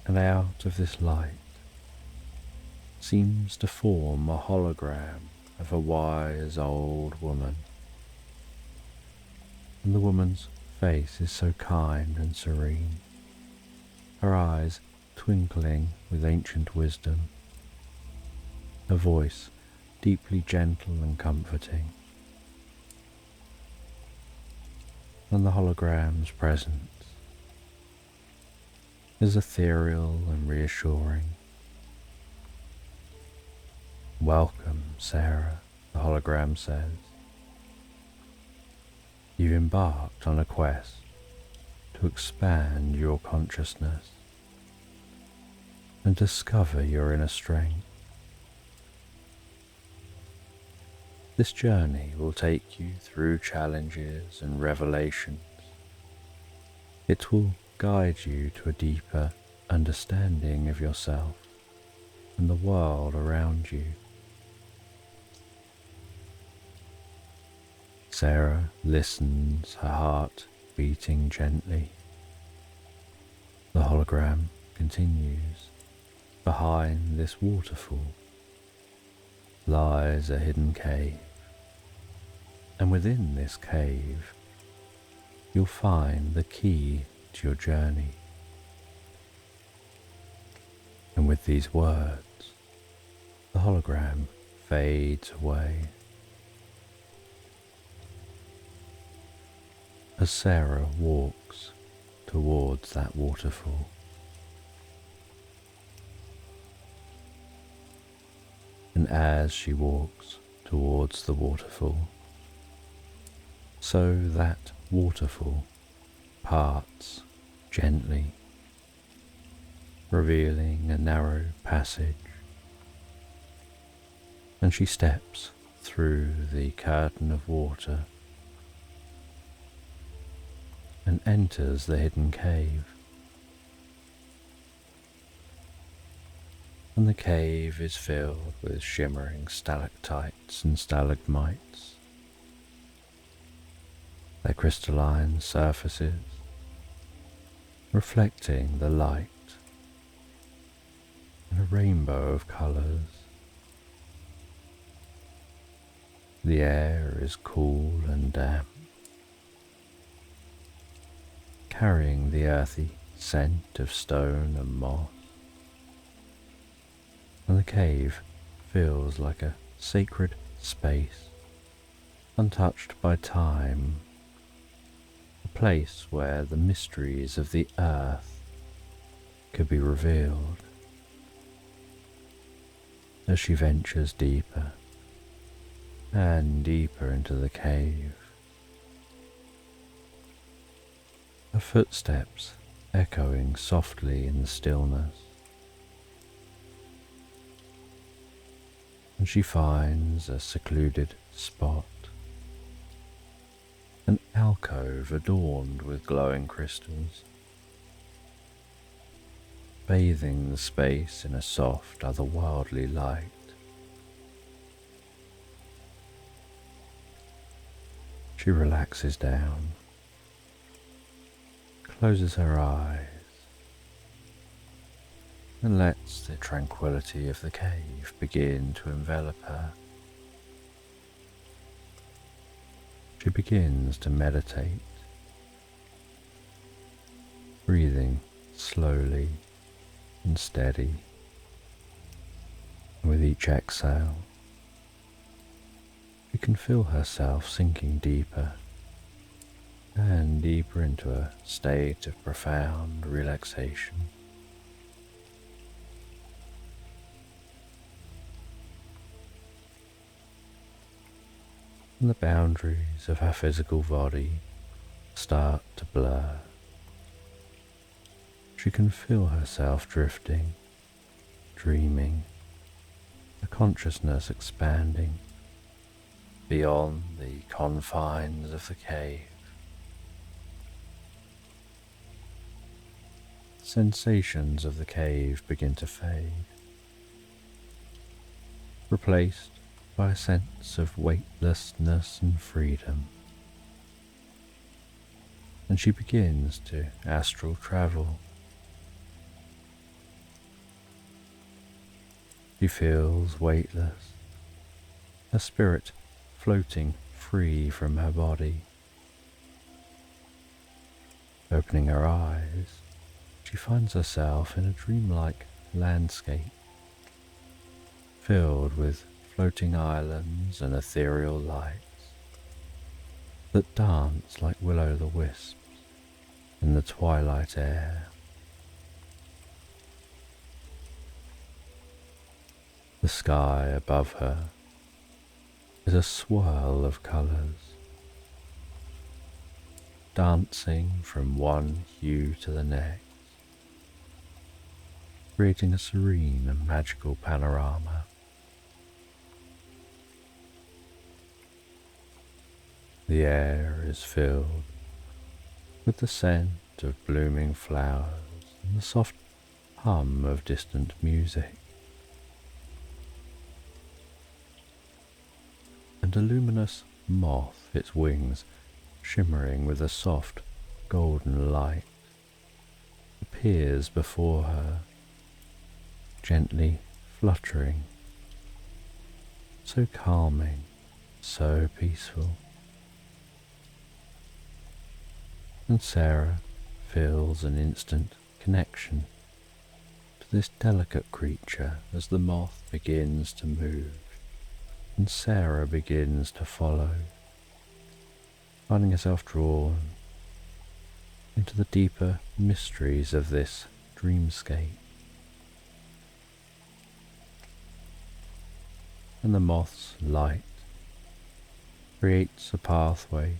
And out of this light seems to form a hologram of a wise old woman. And the woman's face is so kind and serene, her eyes twinkling with ancient wisdom, her voice deeply gentle and comforting. And the hologram's presence is ethereal and reassuring. "Welcome, Sarah," the hologram says. "You've embarked on a quest to expand your consciousness and discover your inner strength. This journey will take you through challenges and revelations. It will guide you to a deeper understanding of yourself and the world around you." Sarah listens, her heart beating gently. The hologram continues. "Behind this waterfall lies a hidden cave, and within this cave you'll find the key to your journey." And with these words, the hologram fades away. As Sarah walks towards that waterfall. And as she walks towards the waterfall, so that waterfall parts gently, revealing a narrow passage, and she steps through the curtain of water and enters the hidden cave. And the cave is filled with shimmering stalactites and stalagmites, their crystalline surfaces reflecting the light in a rainbow of colours. The air is cool and damp, carrying the earthy scent of stone and moss, and the cave feels like a sacred space, untouched by time, a place where the mysteries of the earth could be revealed. As she ventures deeper and deeper into the cave, her footsteps echoing softly in the stillness, and she finds a secluded spot, an alcove adorned with glowing crystals, bathing the space in a soft, otherworldly light. She relaxes down, closes her eyes, and lets the tranquility of the cave begin to envelop her. She begins to meditate, breathing slowly and steady. With each exhale, she can feel herself sinking deeper and deeper into a state of profound relaxation. And the boundaries of her physical body start to blur. She can feel herself drifting, dreaming, her consciousness expanding beyond the confines of the cave. Sensations of the cave begin to fade, replaced by a sense of weightlessness and freedom. And she begins to astral travel. She feels weightless, her spirit floating free from her body. Opening her eyes, she finds herself in a dreamlike landscape filled with floating islands and ethereal lights that dance like will-o'-the-wisps in the twilight air. The sky above her is a swirl of colours, dancing from one hue to the next, creating a serene and magical panorama. The air is filled with the scent of blooming flowers and the soft hum of distant music. And a luminous moth, its wings shimmering with a soft golden light, appears before her, gently fluttering, so calming, so peaceful. And Sarah feels an instant connection to this delicate creature as the moth begins to move, and Sarah begins to follow, finding herself drawn into the deeper mysteries of this dreamscape. and the moth's light creates a pathway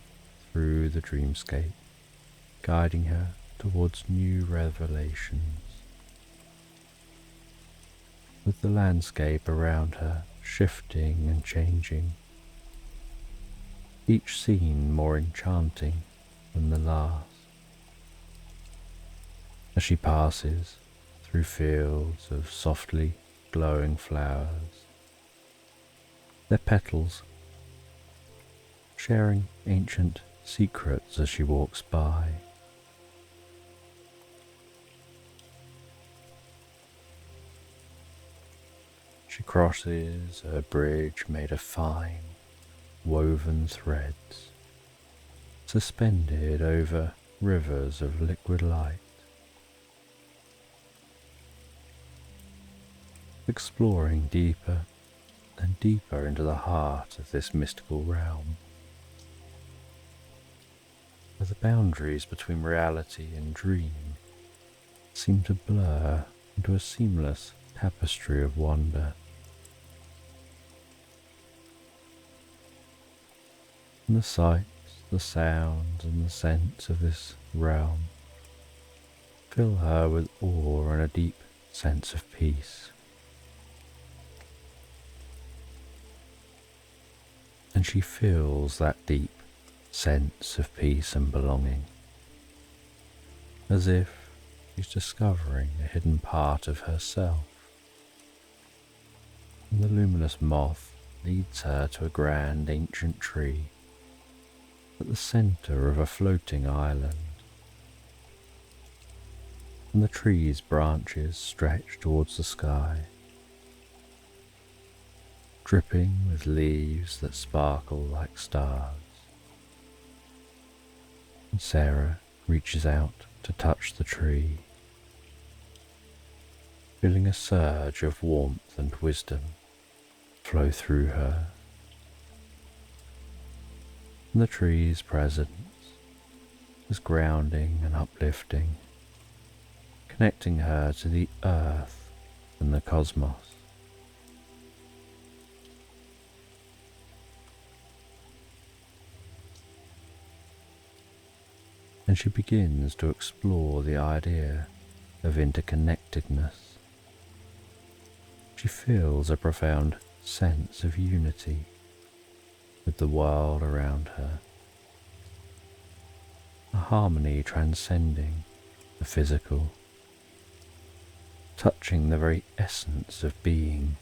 through the dreamscape, guiding her towards new revelations. With the landscape around her shifting and changing, each scene more enchanting than the last. As she passes through fields of softly glowing flowers, their petals sharing ancient secrets as she walks by. She crosses a bridge made of fine, woven threads, suspended over rivers of liquid light. Exploring deeper and deeper into the heart of this mystical realm, where the boundaries between reality and dream seem to blur into a seamless tapestry of wonder. And the sights, the sounds, and the scents of this realm fill her with awe and a deep sense of peace. And she feels that deep sense of peace and belonging, as if she's discovering a hidden part of herself. And the luminous moth leads her to a grand ancient tree at the center of a floating island, and the tree's branches stretch towards the sky, dripping with leaves that sparkle like stars. And Sarah reaches out to touch the tree, feeling a surge of warmth and wisdom flow through her. And the tree's presence is grounding and uplifting, connecting her to the earth and the cosmos. And she begins to explore the idea of interconnectedness. She feels a profound sense of unity with the world around her, a harmony transcending the physical, touching the very essence of being.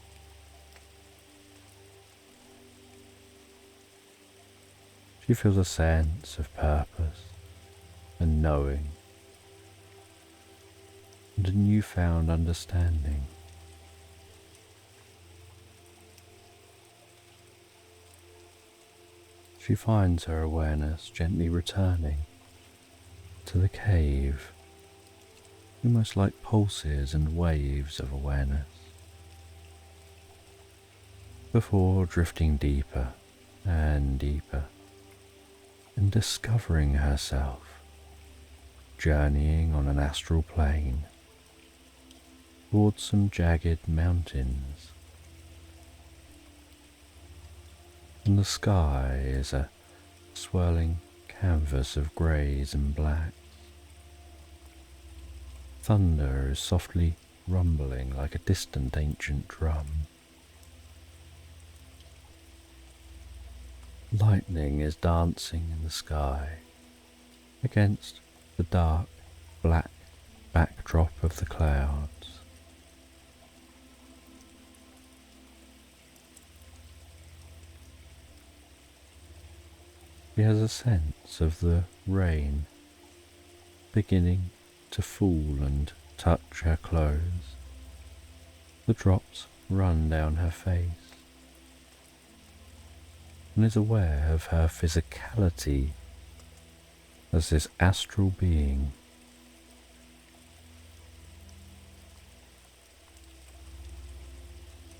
She feels a sense of purpose and knowing, and a newfound understanding. She finds her awareness gently returning to the cave, almost like pulses and waves of awareness, before drifting deeper and deeper and discovering herself journeying on an astral plane towards some jagged mountains. And the sky is a swirling canvas of greys and blacks. Thunder is softly rumbling like a distant ancient drum. Lightning is dancing in the sky against the dark black backdrop of the clouds. She has a sense of the rain beginning to fall and touch her clothes. The drops run down her face, and is aware of her physicality as this astral being.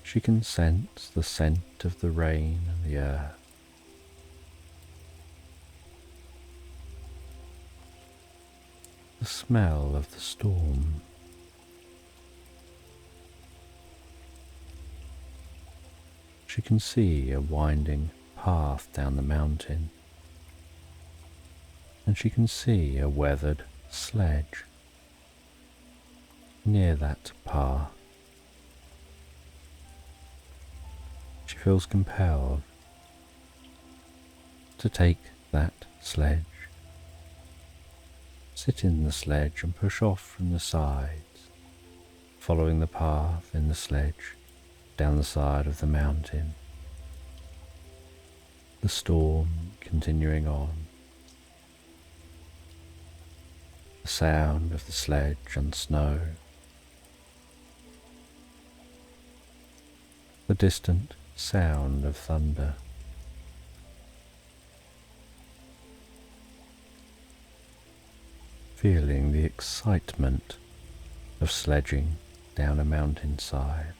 She can sense the scent of the rain and the earth, the smell of the storm. She can see a winding path down the mountain, and she can see a weathered sledge near that path. She feels compelled to take that sledge, sit in the sledge and push off from the sides, following the path in the sledge down the side of the mountain. The storm continuing on. The sound of the sledge and snow. The distant sound of thunder. Feeling the excitement of sledging down a mountainside.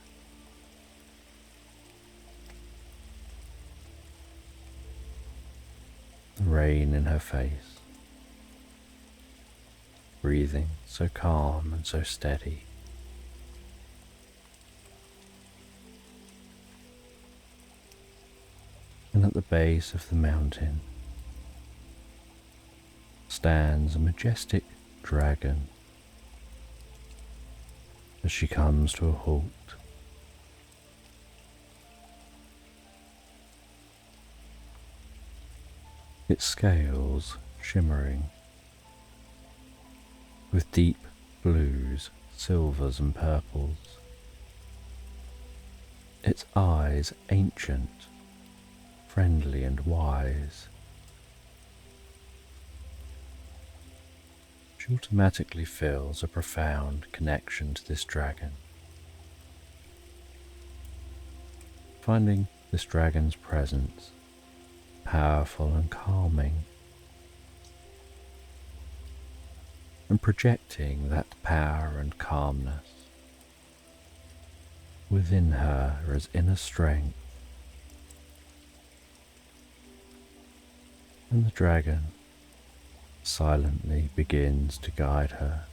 The rain in her face. Breathing so calm and so steady. And at the base of the mountain stands a majestic dragon as she comes to a halt. Its scales shimmering with deep blues, silvers and purples. Its eyes ancient, friendly and wise. She automatically feels a profound connection to this dragon, finding this dragon's presence powerful and calming, and projecting that power and calmness within her as inner strength. And the dragon silently begins to guide her,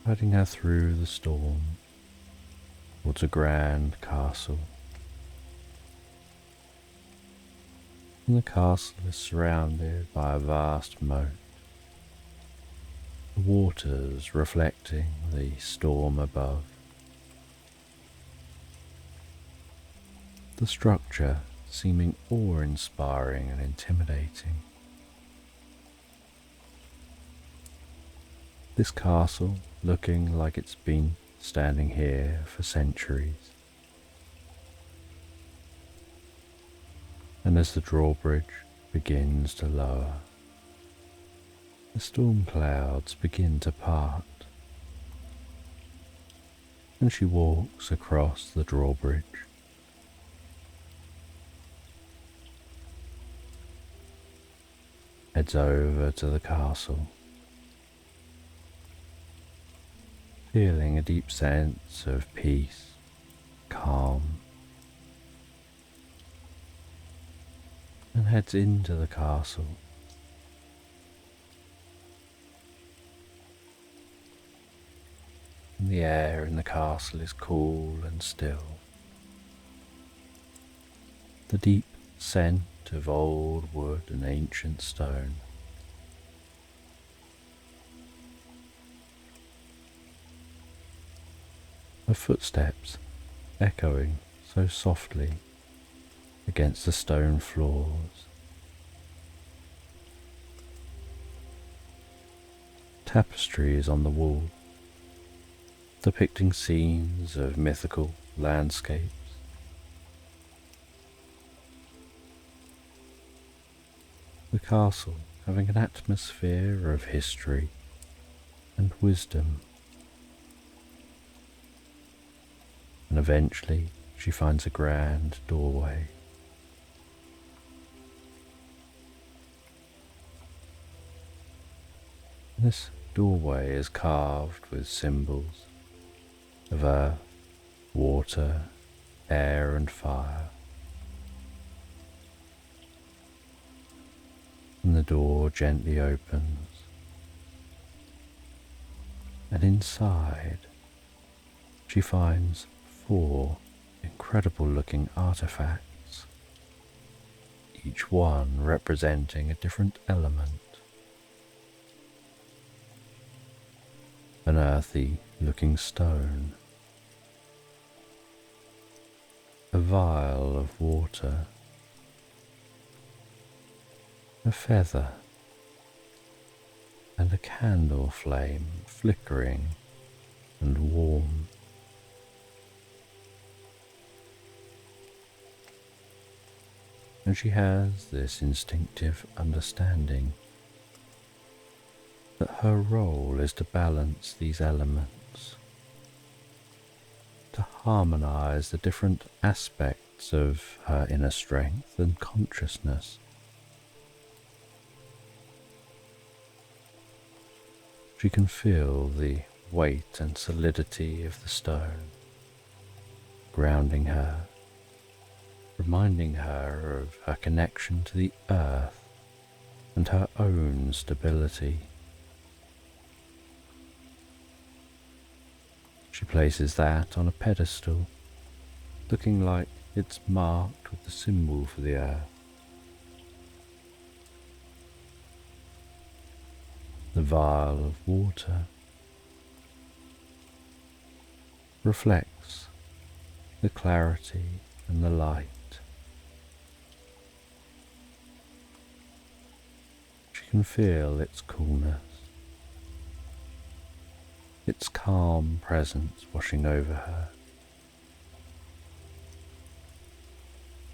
guiding her through the storm towards a grand castle. And the castle is surrounded by a vast moat, the waters reflecting the storm above. The structure seeming awe-inspiring and intimidating. This castle looking like it's been standing here for centuries. And as the drawbridge begins to lower, the storm clouds begin to part, and she walks across the drawbridge. Heads over to the castle, feeling a deep sense of peace, calm, and heads into the castle. And the air in the castle is cool and still. The deep scent of old wood and ancient stone. Her footsteps echoing so softly against the stone floors. Tapestries on the wall, depicting scenes of mythical landscapes. The castle having an atmosphere of history and wisdom. And eventually she finds a grand doorway. This doorway is carved with symbols of earth, water, air and fire. And the door gently opens, and inside she finds 4 incredible looking artifacts, each one representing a different element. An earthy looking stone, a vial of water, a feather, and a candle flame flickering and warm. And she has this instinctive understanding that her role is to balance these elements, to harmonize the different aspects of her inner strength and consciousness. She can feel the weight and solidity of the stone, grounding her, reminding her of her connection to the earth and her own stability. She places that on a pedestal, looking like it's marked with the symbol for the earth. The vial of water reflects the clarity and the light. She can feel its coolness, its calm presence washing over her.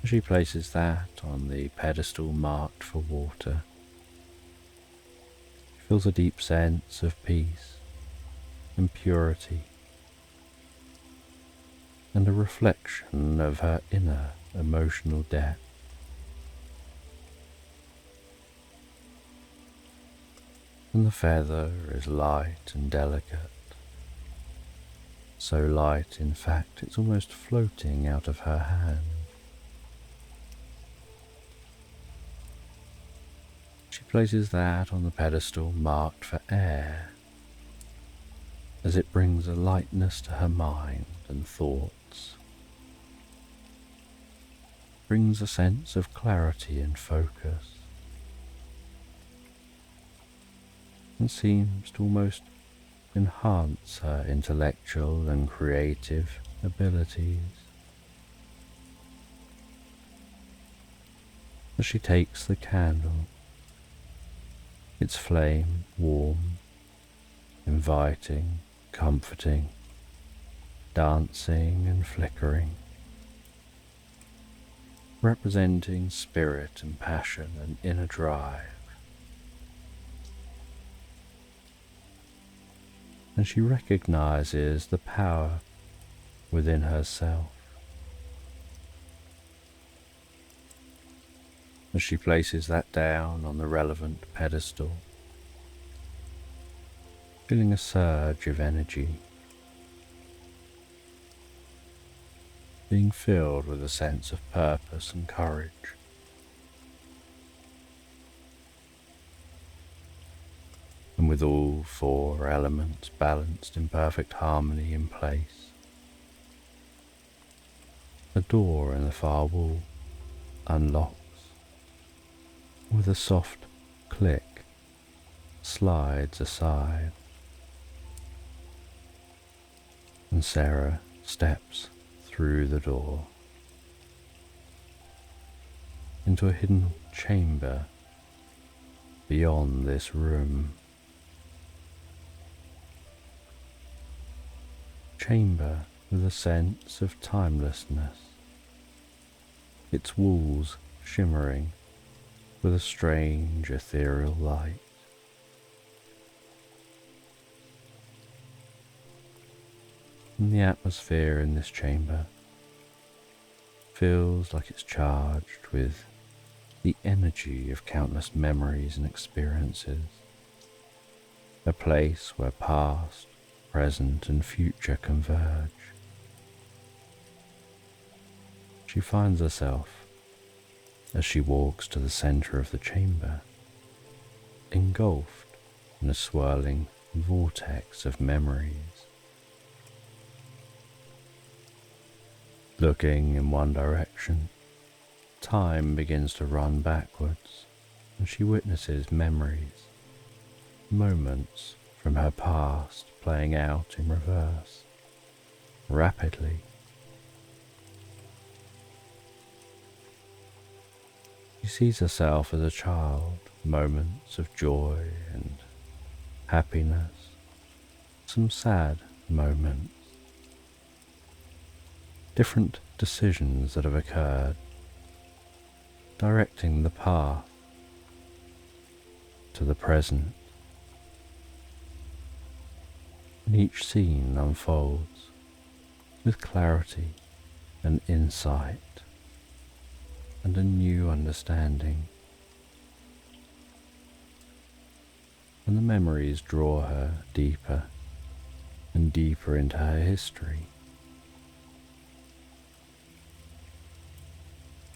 She places that on the pedestal marked for water. She feels a deep sense of peace and purity, and a reflection of her inner emotional depth. And the feather is light and delicate, so light in fact it's almost floating out of her hand. She places that on the pedestal marked for air, as it brings a lightness to her mind and thoughts, brings a sense of clarity and focus, and seems to almost enhance her intellectual and creative abilities. As she takes the candle, its flame warm, inviting, comforting, dancing and flickering, representing spirit and passion and inner drive. And she recognizes the power within herself. As she places that down on the relevant pedestal, feeling a surge of energy, being filled with a sense of purpose and courage. And with all four elements balanced in perfect harmony in place, a door in the far wall unlocks with a soft click, slides aside, and Sarah steps through the door into a hidden chamber beyond this room. Chamber with a sense of timelessness, its walls shimmering with a strange ethereal light. And the atmosphere in this chamber feels like it's charged with the energy of countless memories and experiences, a place where past, present and future converge. She finds herself, as she walks to the center of the chamber, engulfed in a swirling vortex of memories. Looking in one direction, time begins to run backwards, and she witnesses memories, moments from her past playing out in reverse, rapidly. She sees herself as a child, moments of joy and happiness, some sad moments, different decisions that have occurred, directing the path to the present. And each scene unfolds with clarity and insight and a new understanding. And the memories draw her deeper and deeper into her history.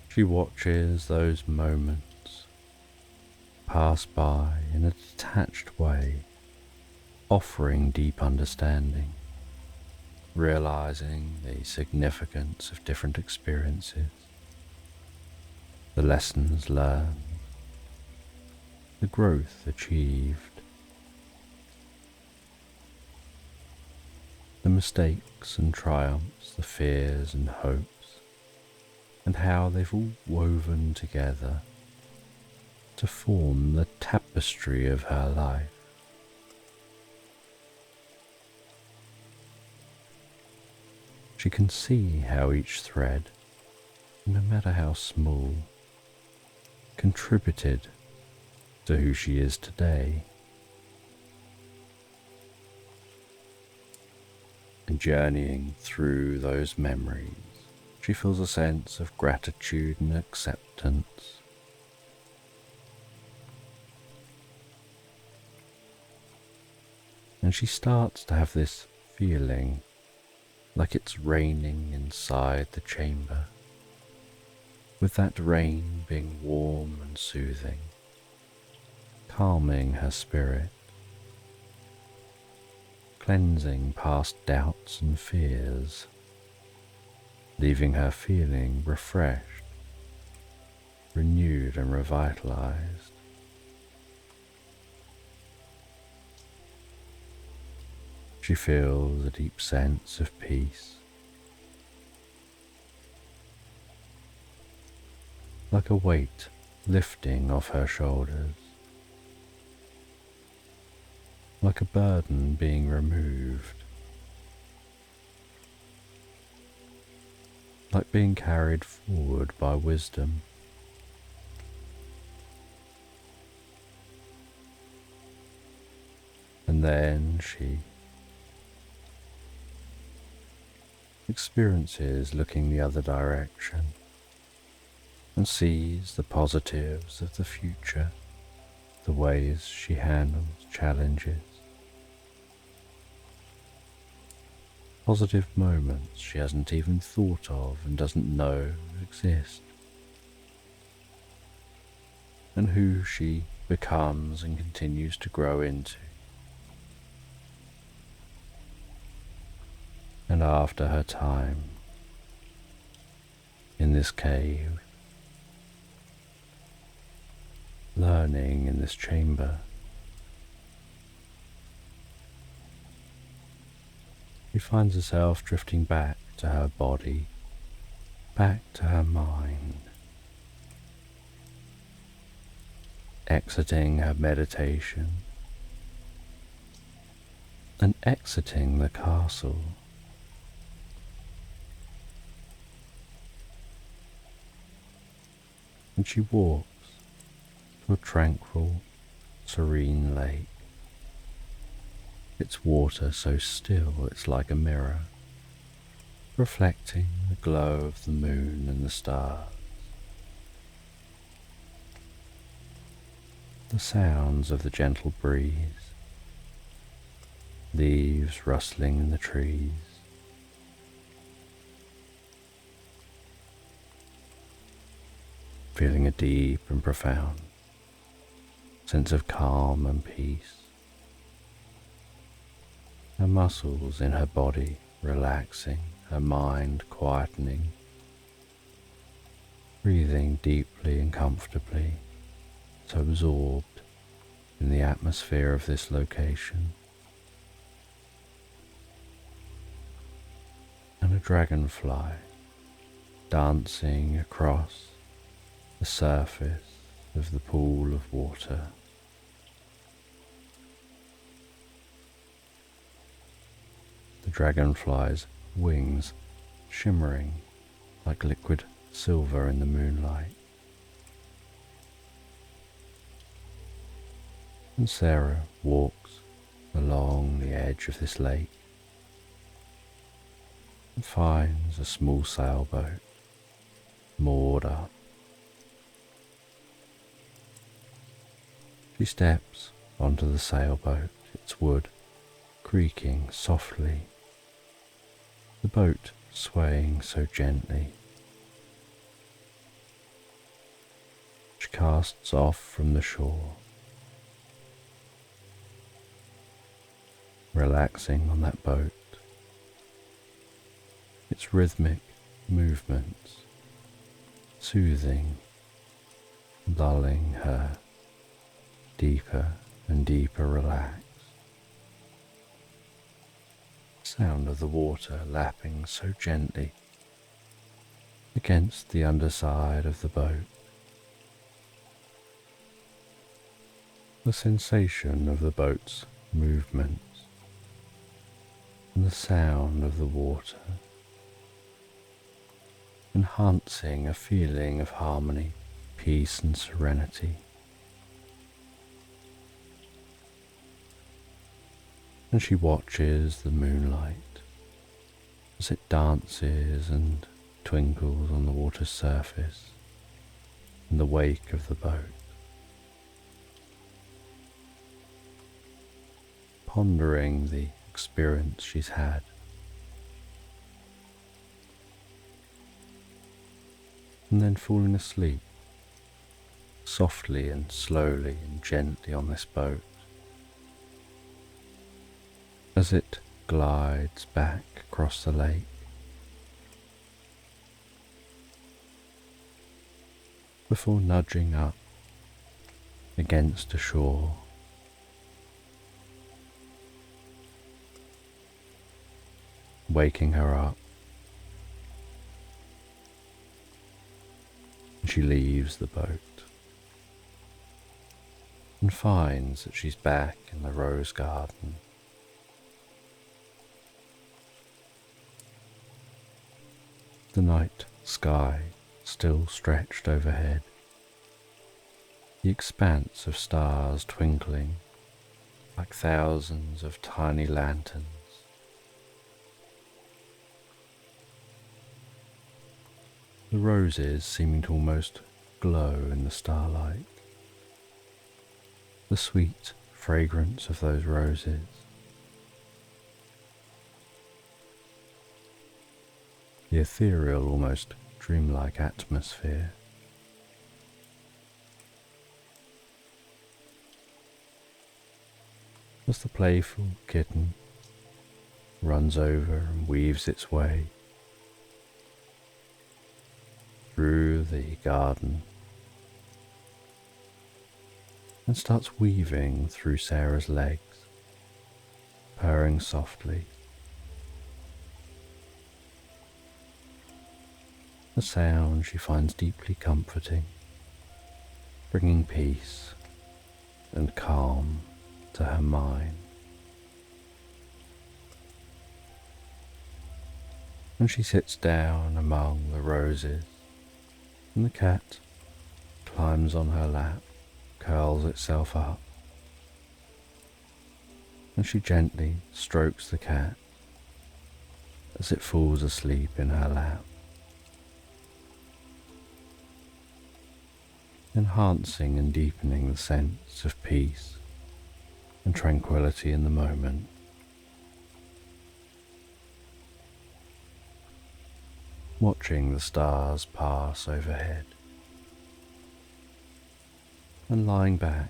She watches those moments pass by in a detached way, offering deep understanding, realizing the significance of different experiences, the lessons learned, the growth achieved, the mistakes and triumphs, the fears and hopes, and how they've all woven together to form the tapestry of her life. She can see how each thread, no matter how small, contributed to who she is today. And journeying through those memories, she feels a sense of gratitude and acceptance. And she starts to have this feeling like it's raining inside the chamber, with that rain being warm and soothing, calming her spirit, cleansing past doubts and fears, leaving her feeling refreshed, renewed and revitalized. She feels a deep sense of peace, like a weight lifting off her shoulders, like a burden being removed, like being carried forward by wisdom. And then she experiences looking the other direction and sees the positives of the future, the ways she handles challenges, positive moments she hasn't even thought of and doesn't know exist, and who she becomes and continues to grow into. And after her time in this cave, learning in this chamber, she finds herself drifting back to her body, back to her mind, exiting her meditation and exiting the castle. And she walks to a tranquil, serene lake. Its water so still it's like a mirror, reflecting the glow of the moon and the stars. The sounds of the gentle breeze, leaves rustling in the trees, feeling a deep and profound sense of calm and peace. Her muscles in her body relaxing, her mind quietening, breathing deeply and comfortably, so absorbed in the atmosphere of this location. And a dragonfly dancing across the surface of the pool of water. The dragonfly's wings shimmering like liquid silver in the moonlight. And Sarah walks along the edge of this lake and finds a small sailboat moored up. She steps onto the sailboat, its wood creaking softly, the boat swaying so gently. She casts off from the shore, relaxing on that boat, its rhythmic movements soothing, lulling her deeper and deeper relaxed. The sound of the water lapping so gently against the underside of the boat. The sensation of the boat's movements and the sound of the water, enhancing a feeling of harmony, peace and serenity. And she watches the moonlight as it dances and twinkles on the water's surface in the wake of the boat, pondering the experience she's had. And then falling asleep, softly and slowly and gently on this boat, as it glides back across the lake. Before nudging up against a shore, waking her up. She leaves the boat and finds that she's back in the rose garden. The night sky still stretched overhead, the expanse of stars twinkling like thousands of tiny lanterns. The roses seeming to almost glow in the starlight. The sweet fragrance of those roses. The ethereal, almost dreamlike atmosphere. As the playful kitten runs over and weaves its way through the garden and starts weaving through Sarah's legs, purring softly. A sound she finds deeply comforting, bringing peace and calm to her mind. And she sits down among the roses, and the cat climbs on her lap, curls itself up, and she gently strokes the cat as it falls asleep in her lap, enhancing and deepening the sense of peace and tranquility in the moment. Watching the stars pass overhead and lying back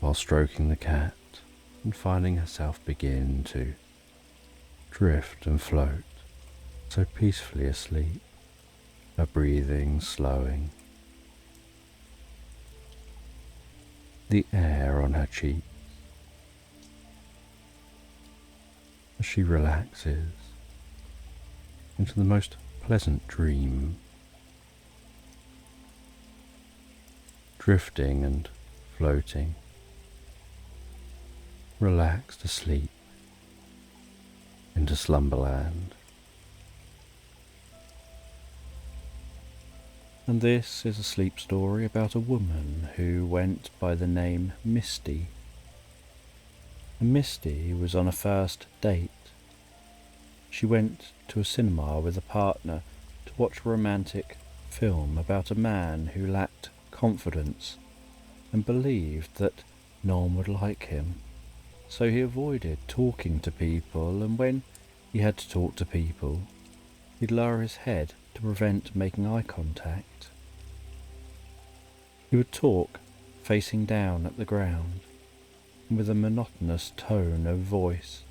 while stroking the cat and finding herself begin to drift and float so peacefully asleep, her breathing slowing, the air on her cheeks as she relaxes into the most pleasant dream, drifting and floating, relaxed asleep into slumberland. And this is a sleep story about a woman who went by the name Misty. And Misty was on a first date. She went to a cinema with a partner to watch a romantic film about a man who lacked confidence and believed that no one would like him. So he avoided talking to people, and when he had to talk to people, he'd lower his head to prevent making eye contact. He would talk facing down at the ground, and with a monotonous tone of voice,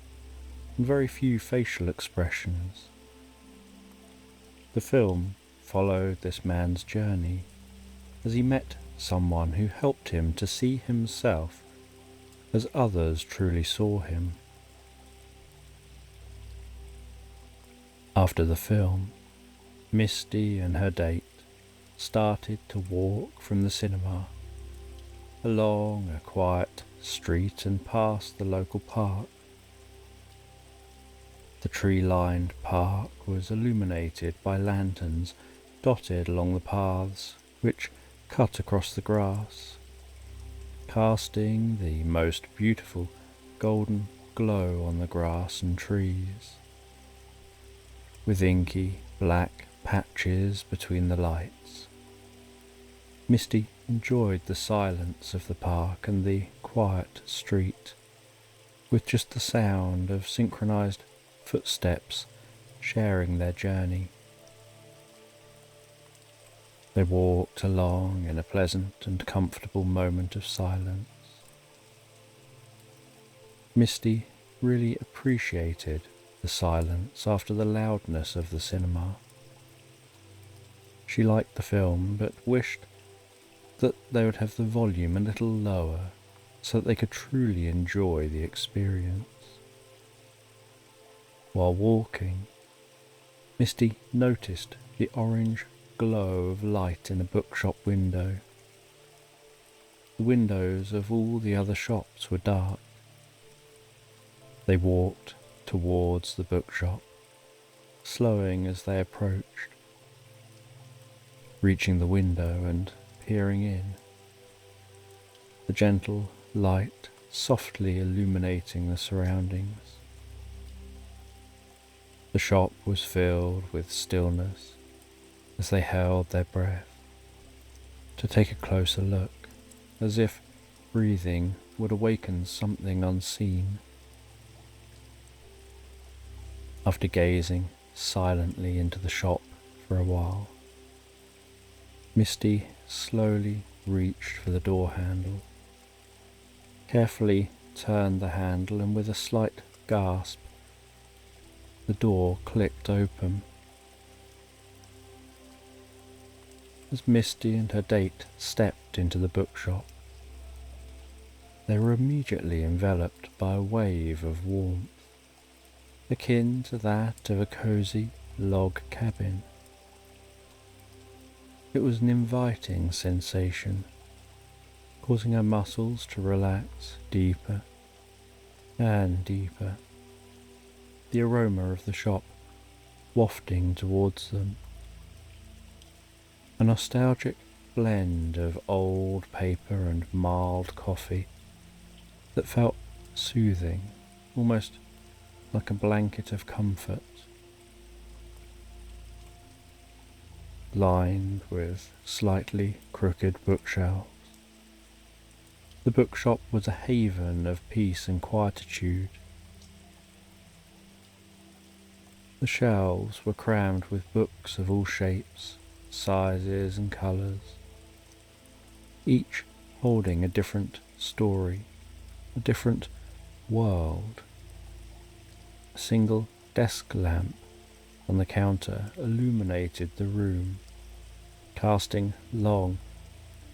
and very few facial expressions. The film followed this man's journey as he met someone who helped him to see himself as others truly saw him. After the film, Misty and her date started to walk from the cinema along a quiet street and past the local park. The tree-lined park was illuminated by lanterns dotted along the paths which cut across the grass, casting the most beautiful golden glow on the grass and trees, with inky black patches between the lights. Misty enjoyed the silence of the park and the quiet street, with just the sound of synchronized footsteps sharing their journey. They walked along in a pleasant and comfortable moment of silence. Misty really appreciated the silence after the loudness of the cinema. She liked the film, but wished that they would have the volume a little lower so that they could truly enjoy the experience. While walking, Misty noticed the orange glow of light in a bookshop window. The windows of all the other shops were dark. They walked towards the bookshop, slowing as they approached, reaching the window and peering in, the gentle light softly illuminating the surroundings. The shop was filled with stillness as they held their breath to take a closer look, as if breathing would awaken something unseen. After gazing silently into the shop for a while, Misty slowly reached for the door handle, carefully turned the handle, and with a slight gasp, the door clicked open. As Misty and her date stepped into the bookshop, they were immediately enveloped by a wave of warmth, akin to that of a cozy log cabin. It was an inviting sensation, causing her muscles to relax deeper and deeper, the aroma of the shop wafting towards them. A nostalgic blend of old paper and mild coffee that felt soothing, almost like a blanket of comfort. Lined with slightly crooked bookshelves, the bookshop was a haven of peace and quietude. The shelves were crammed with books of all shapes, sizes and colours, each holding a different story, a different world. A single desk lamp on the counter illuminated the room, casting long,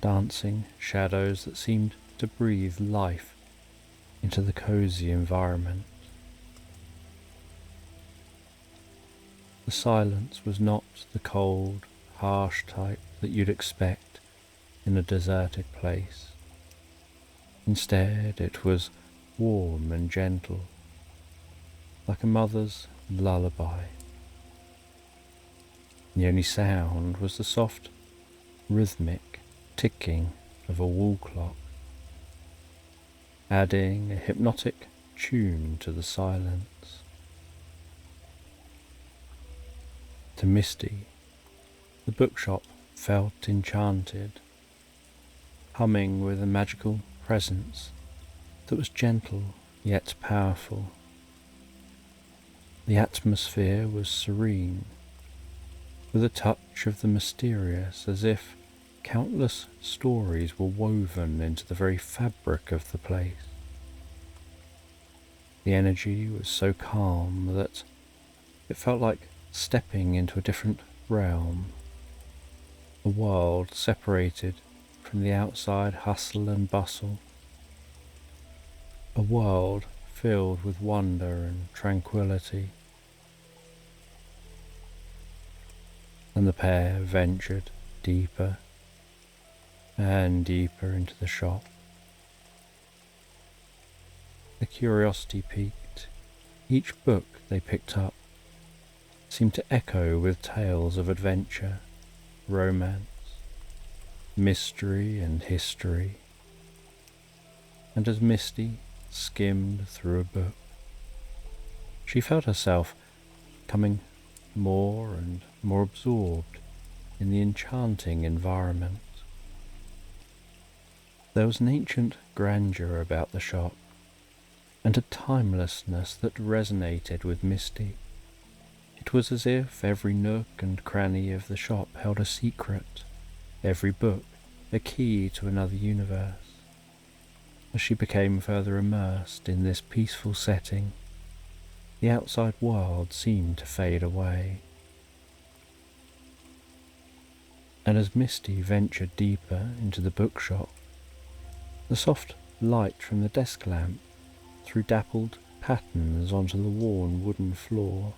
dancing shadows that seemed to breathe life into the cozy environment. The silence was not the cold, harsh type that you'd expect in a deserted place. Instead, it was warm and gentle, like a mother's lullaby. The only sound was the soft, rhythmic ticking of a wall clock, adding a hypnotic tune to the silence. To Misty, the bookshop felt enchanted, humming with a magical presence that was gentle yet powerful. The atmosphere was serene, with a touch of the mysterious, as if countless stories were woven into the very fabric of the place. The energy was so calm that it felt like stepping into a different realm, a world separated from the outside hustle and bustle, a world filled with wonder and tranquility. And the pair ventured deeper and deeper into the shop. The curiosity piqued. Each book they picked up seemed to echo with tales of adventure, romance, mystery and history. And as Misty skimmed through a book, she felt herself becoming more and more absorbed in the enchanting environment. There was an ancient grandeur about the shop, and a timelessness that resonated with Misty. It was as if every nook and cranny of the shop held a secret, every book a key to another universe. As she became further immersed in this peaceful setting, the outside world seemed to fade away. And as Misty ventured deeper into the bookshop, the soft light from the desk lamp threw dappled patterns onto the worn wooden floor.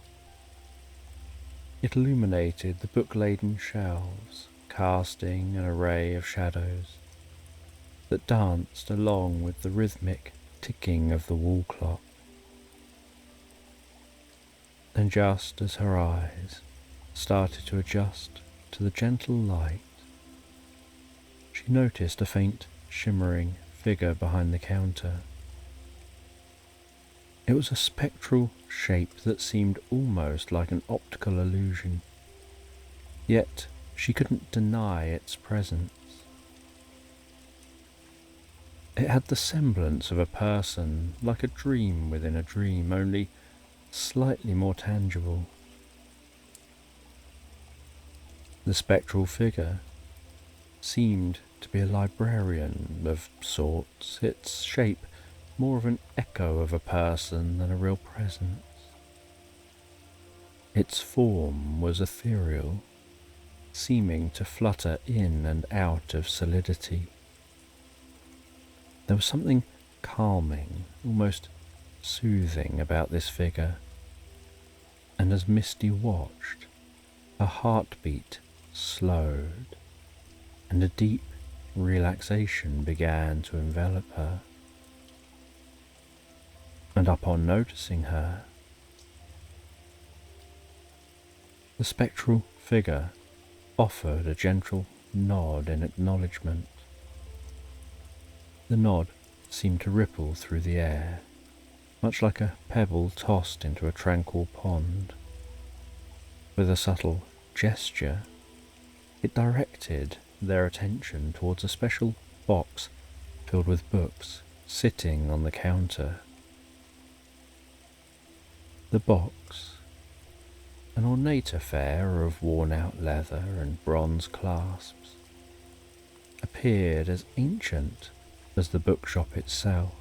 It illuminated the book-laden shelves, casting an array of shadows that danced along with the rhythmic ticking of the wall clock. And just as her eyes started to adjust to the gentle light, she noticed a faint shimmering figure behind the counter. It was a spectral shape that seemed almost like an optical illusion, yet she couldn't deny its presence. It had the semblance of a person, like a dream within a dream, only slightly more tangible. The spectral figure seemed to be a librarian of sorts, its shape more of an echo of a person than a real presence. Its form was ethereal, seeming to flutter in and out of solidity. There was something calming, almost soothing about this figure, and as Misty watched, her heartbeat slowed, and a deep relaxation began to envelop her. And upon noticing her, the spectral figure offered a gentle nod in acknowledgement. The nod seemed to ripple through the air, much like a pebble tossed into a tranquil pond. With a subtle gesture, it directed their attention towards a special box filled with books sitting on the counter. The box, an ornate affair of worn-out leather and bronze clasps, appeared as ancient as the bookshop itself.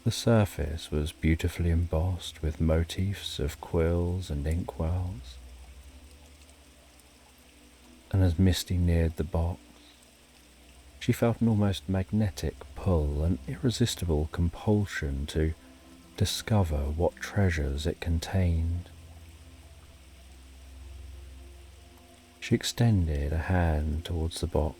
The surface was beautifully embossed with motifs of quills and inkwells, and as Misty neared the box, she felt an almost magnetic pull, an irresistible compulsion to discover what treasures it contained. She extended a hand towards the box,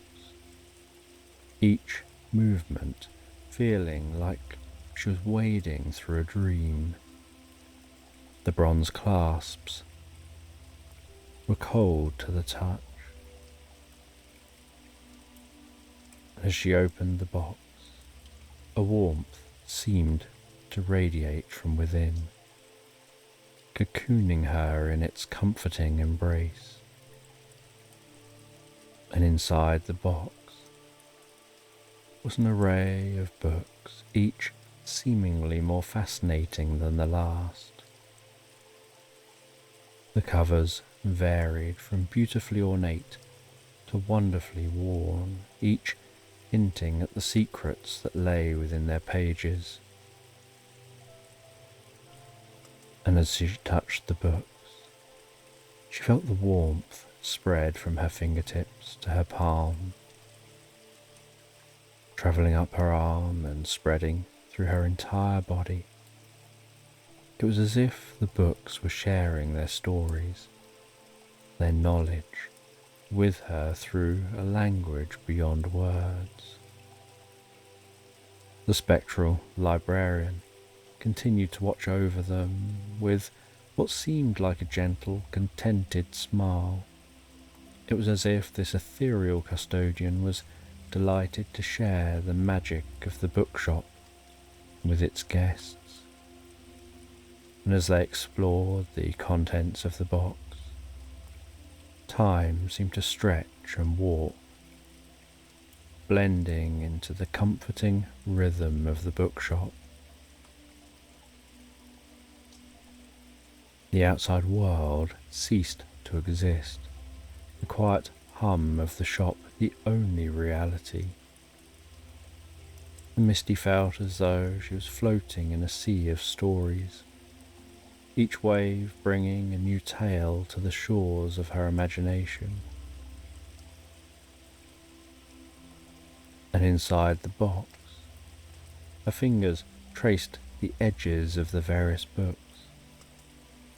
each movement feeling like she was wading through a dream. The bronze clasps were cold to the touch. As she opened the box, a warmth seemed to radiate from within, cocooning her in its comforting embrace. And inside the box was an array of books, each seemingly more fascinating than the last. The covers varied from beautifully ornate to wonderfully worn, each hinting at the secrets that lay within their pages. And as she touched the books, she felt the warmth spread from her fingertips to her palm, travelling up her arm and spreading through her entire body. It was as if the books were sharing their stories, their knowledge, with her through a language beyond words. The spectral librarian continued to watch over them with what seemed like a gentle, contented smile. It was as if this ethereal custodian was delighted to share the magic of the bookshop with its guests. And as they explored the contents of the box, time seemed to stretch and warp, blending into the comforting rhythm of the bookshop. The outside world ceased to exist, the quiet hum of the shop the only reality. And Misty felt as though she was floating in a sea of stories, each wave bringing a new tale to the shores of her imagination. And inside the box, her fingers traced the edges of the various books,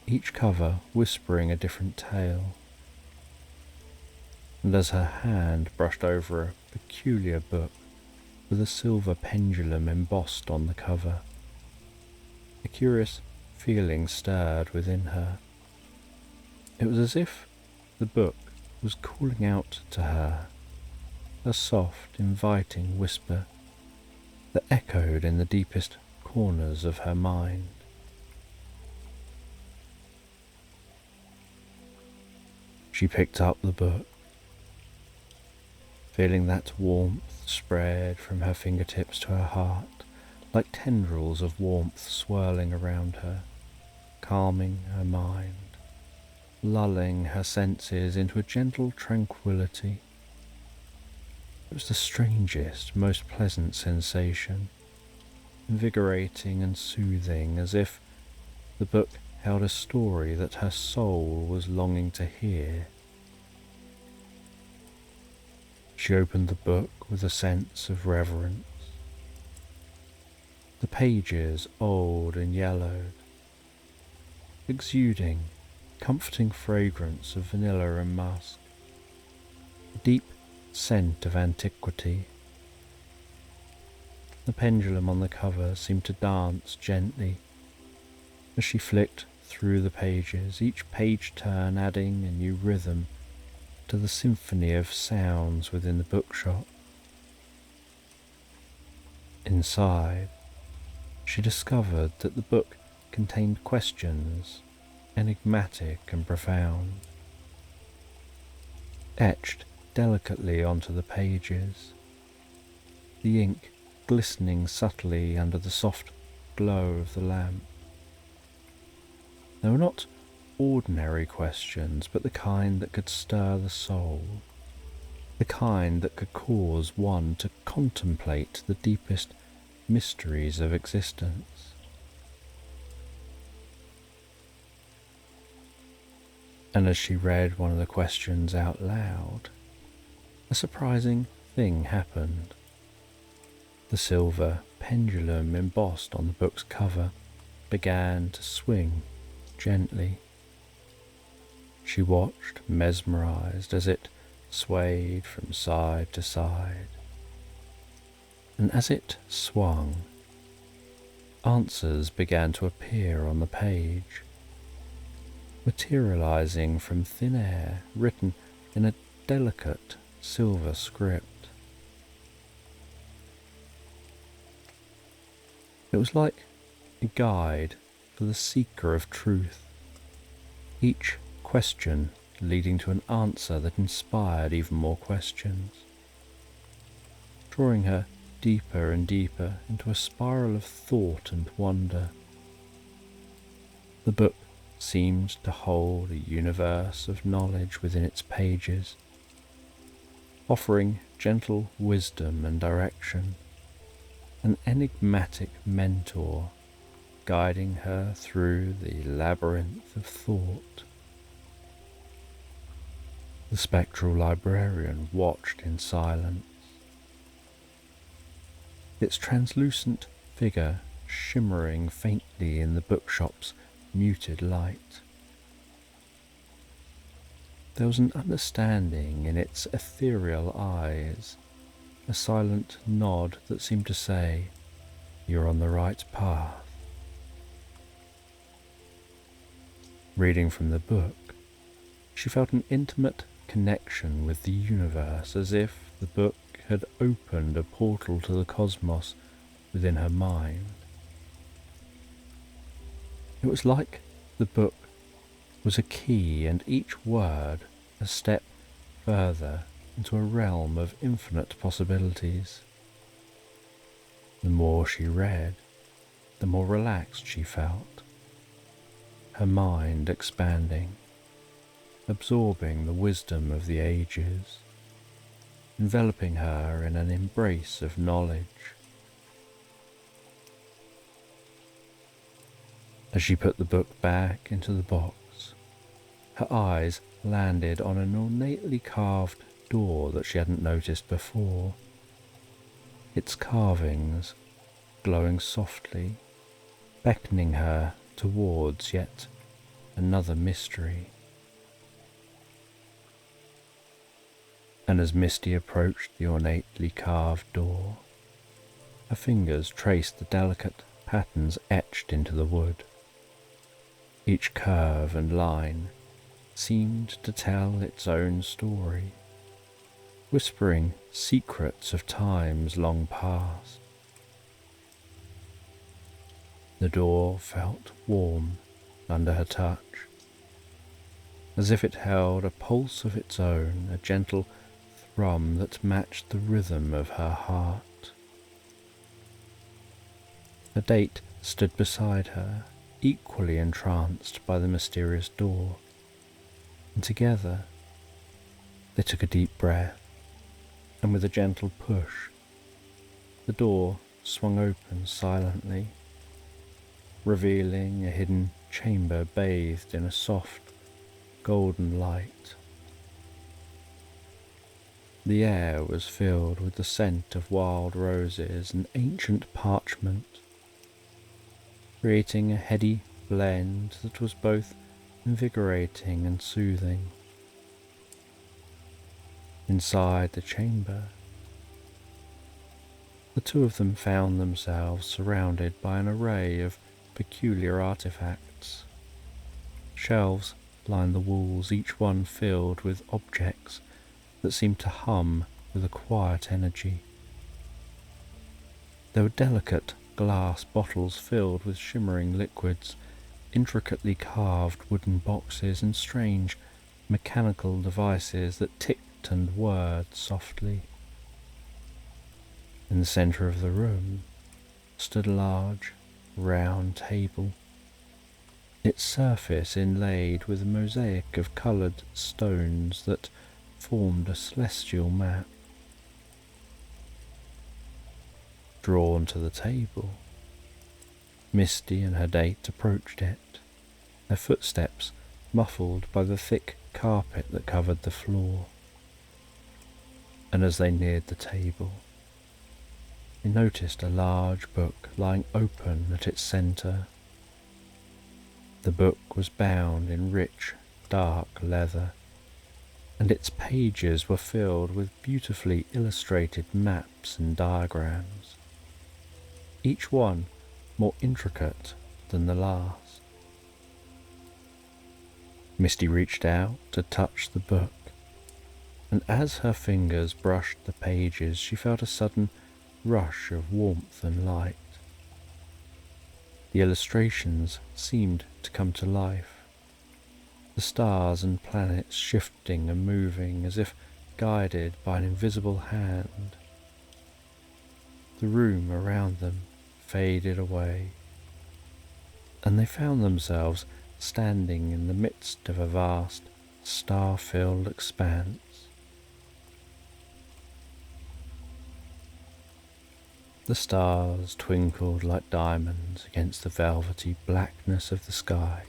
each cover whispering a different tale. And as her hand brushed over a peculiar book with a silver pendulum embossed on the cover, a curious feeling stirred within her. It was as if the book was calling out to her, a soft, inviting whisper that echoed in the deepest corners of her mind. She picked up the book, feeling that warmth spread from her fingertips to her heart, like tendrils of warmth swirling around her, calming her mind, lulling her senses into a gentle tranquility. It was the strangest, most pleasant sensation, invigorating and soothing, as if the book held a story that her soul was longing to hear. She opened the book with a sense of reverence. The pages, old and yellowed, exuding comforting fragrance of vanilla and musk, a deep scent of antiquity. The pendulum on the cover seemed to dance gently as she flicked through the pages, each page turn adding a new rhythm to the symphony of sounds within the bookshop. Inside, she discovered that the book contained questions, enigmatic and profound, etched delicately onto the pages, the ink glistening subtly under the soft glow of the lamp. They were not ordinary questions, but the kind that could stir the soul, the kind that could cause one to contemplate the deepest mysteries of existence. And as she read one of the questions out loud, a surprising thing happened. The silver pendulum embossed on the book's cover began to swing gently. She watched, mesmerized, as it swayed from side to side. And as it swung, answers began to appear on the page, materializing from thin air, written in a delicate silver script. It was like a guide for the seeker of truth, each question leading to an answer that inspired even more questions, drawing her deeper and deeper into a spiral of thought and wonder. The book seemed to hold a universe of knowledge within its pages, offering gentle wisdom and direction, an enigmatic mentor guiding her through the labyrinth of thought. The spectral librarian watched in silence, its translucent figure shimmering faintly in the bookshop's muted light. There was an understanding in its ethereal eyes, a silent nod that seemed to say, "You're on the right path." Reading from the book, she felt an intimate connection with the universe, as if the book had opened a portal to the cosmos within her mind. It was like the book was a key and each word a step further into a realm of infinite possibilities. The more she read, the more relaxed she felt, her mind expanding, absorbing the wisdom of the ages, enveloping her in an embrace of knowledge. As she put the book back into the box, her eyes landed on an ornately carved door that she hadn't noticed before, its carvings glowing softly, beckoning her towards yet another mystery. And as Misty approached the ornately carved door, her fingers traced the delicate patterns etched into the wood. Each curve and line seemed to tell its own story, whispering secrets of times long past. The door felt warm under her touch, as if it held a pulse of its own, a gentle thrum that matched the rhythm of her heart. A date stood beside her, equally entranced by the mysterious door, and together they took a deep breath, and with a gentle push, the door swung open silently, revealing a hidden chamber bathed in a soft, golden light. The air was filled with the scent of wild roses and ancient parchment, creating a heady blend that was both invigorating and soothing. Inside the chamber, the two of them found themselves surrounded by an array of peculiar artifacts. Shelves lined the walls, each one filled with objects that seemed to hum with a quiet energy. There were delicate glass bottles filled with shimmering liquids, intricately carved wooden boxes, and strange mechanical devices that ticked and whirred softly. In the centre of the room stood a large, round table, its surface inlaid with a mosaic of coloured stones that formed a celestial map. drawn to the table. Misty and her date approached it, their footsteps muffled by the thick carpet that covered the floor. And as they neared the table, they noticed a large book lying open at its centre. The book was bound in rich, dark leather, and its pages were filled with beautifully illustrated maps and diagrams, each one more intricate than the last. Misty reached out to touch the book, and as her fingers brushed the pages, she felt a sudden rush of warmth and light. The illustrations seemed to come to life, the stars and planets shifting and moving as if guided by an invisible hand. The room around them faded away, and they found themselves standing in the midst of a vast, star-filled expanse. The stars twinkled like diamonds against the velvety blackness of the sky,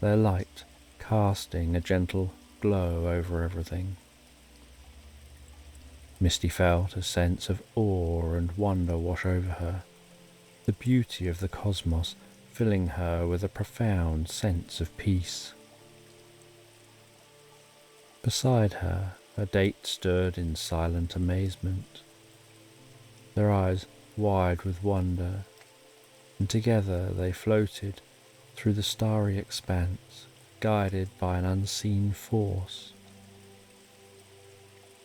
their light casting a gentle glow over everything. Misty felt a sense of awe and wonder wash over her, the beauty of the cosmos filling her with a profound sense of peace. Beside her, her date stood in silent amazement, their eyes wide with wonder, and together they floated through the starry expanse, guided by an unseen force.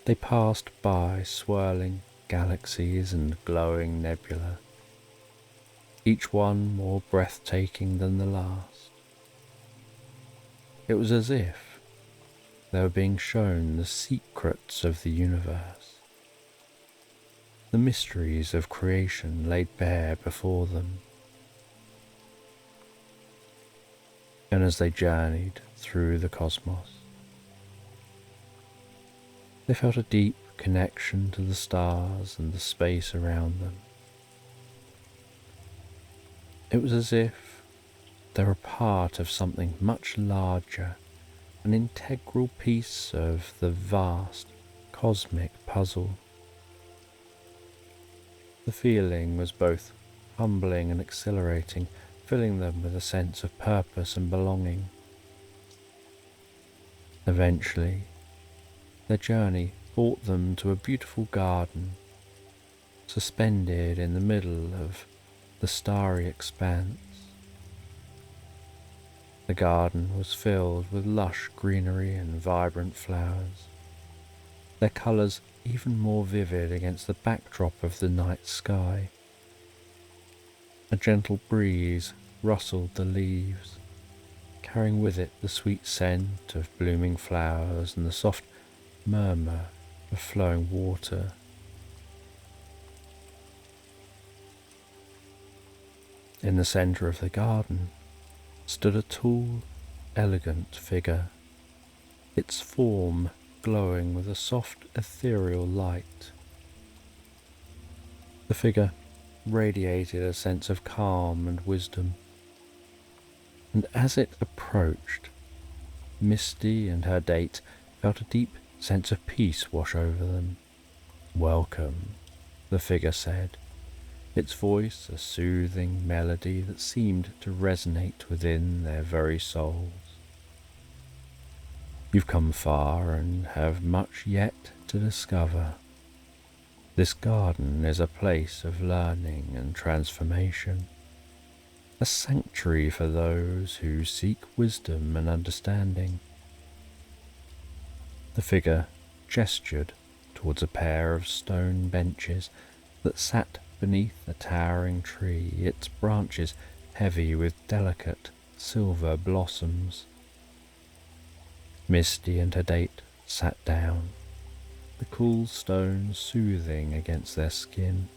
They passed by swirling galaxies and glowing nebula, each one more breathtaking than the last. It was as if they were being shown the secrets of the universe, the mysteries of creation laid bare before them. And as they journeyed through the cosmos, they felt a deep connection to the stars and the space around them. It was as if they were part of something much larger, an integral piece of the vast cosmic puzzle. The feeling was both humbling and exhilarating, filling them with a sense of purpose and belonging. Eventually, their journey brought them to a beautiful garden, suspended in the middle of the starry expanse. The garden was filled with lush greenery and vibrant flowers, their colours even more vivid against the backdrop of the night sky. A gentle breeze rustled the leaves, carrying with it the sweet scent of blooming flowers and the soft murmur of flowing water. In the centre of the garden stood a tall, elegant figure, its form glowing with a soft ethereal light. The figure radiated a sense of calm and wisdom, and as it approached, Misty and her date felt a deep sense of peace wash over them. "Welcome," the figure said, its voice a soothing melody that seemed to resonate within their very souls. "You've come far and have much yet to discover. This garden is a place of learning and transformation, a sanctuary for those who seek wisdom and understanding." The figure gestured towards a pair of stone benches that sat beneath a towering tree, its branches heavy with delicate silver blossoms. Misty and her date sat down, the cool stones soothing against their skin.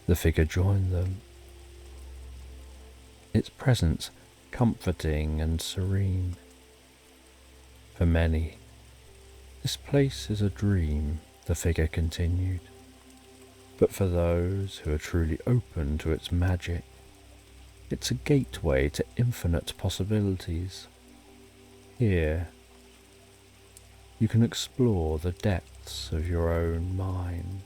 The figure joined them, its presence comforting and serene. "For many, this place is a dream," the figure continued, but for those who are truly open to its magic, it's a gateway to infinite possibilities. Here, you can explore the depths of your own mind,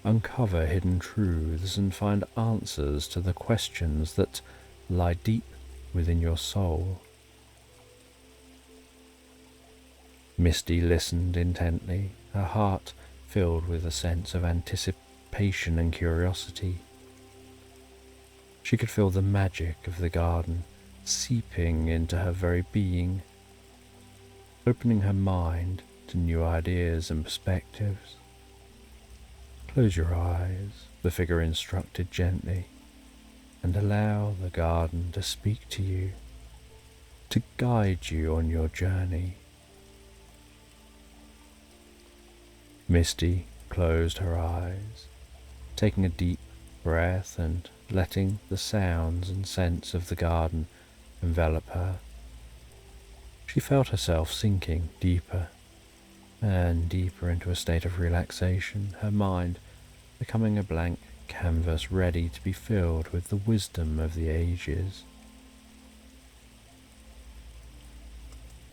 uncover hidden truths, and find answers to the questions that lie deep within your soul. Misty listened intently, her heart filled with a sense of anticipation and curiosity. She could feel the magic of the garden seeping into her very being, opening her mind to new ideas and perspectives. Close your eyes, the figure instructed gently, and allow the garden to speak to you, to guide you on your journey. Misty closed her eyes, taking a deep breath and letting the sounds and scents of the garden envelop her. She felt herself sinking deeper and deeper into a state of relaxation, her mind becoming a blank canvas ready to be filled with the wisdom of the ages.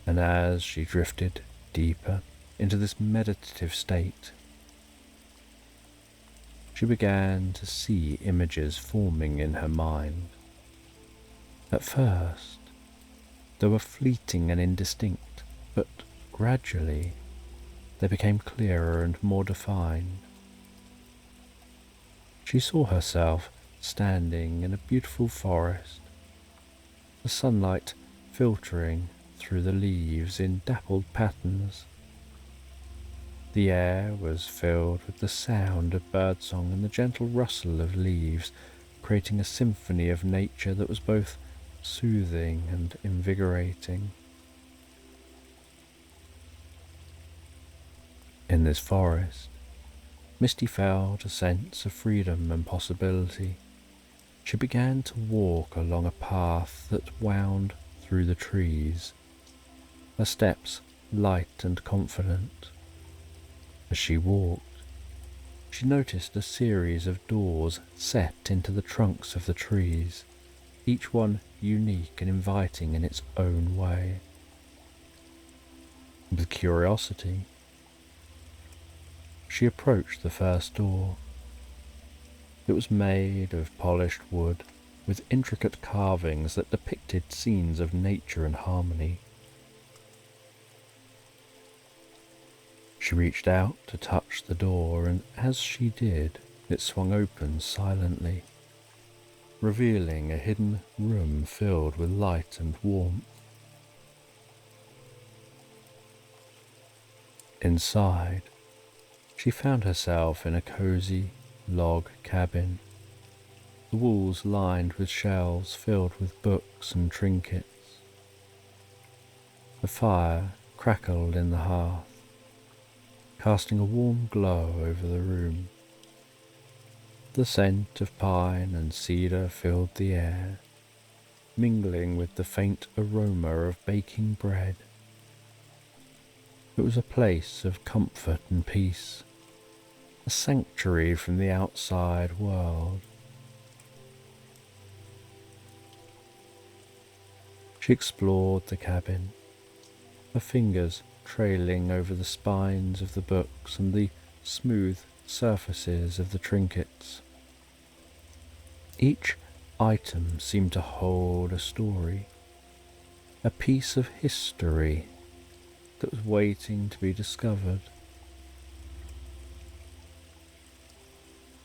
And as she drifted deeper into this meditative state, she began to see images forming in her mind. At first, they were fleeting and indistinct, but gradually they became clearer and more defined. She saw herself standing in a beautiful forest, the sunlight filtering through the leaves in dappled patterns. The air was filled with the sound of birdsong and the gentle rustle of leaves, creating a symphony of nature that was both soothing and invigorating. In this forest, Misty felt a sense of freedom and possibility. She began to walk along a path that wound through the trees, her steps light and confident. As she walked, she noticed a series of doors set into the trunks of the trees, each one unique and inviting in its own way. With curiosity, she approached the first door. It was made of polished wood, with intricate carvings that depicted scenes of nature and harmony. She reached out to touch the door, and as she did, it swung open silently, revealing a hidden room filled with light and warmth. Inside, she found herself in a cozy log cabin, the walls lined with shelves filled with books and trinkets. A fire crackled in the hearth, casting a warm glow over the room. The scent of pine and cedar filled the air, mingling with the faint aroma of baking bread. It was a place of comfort and peace, a sanctuary from the outside world. She explored the cabin, her fingers trailing over the spines of the books and the smooth surfaces of the trinkets. Each item seemed to hold a story, a piece of history that was waiting to be discovered.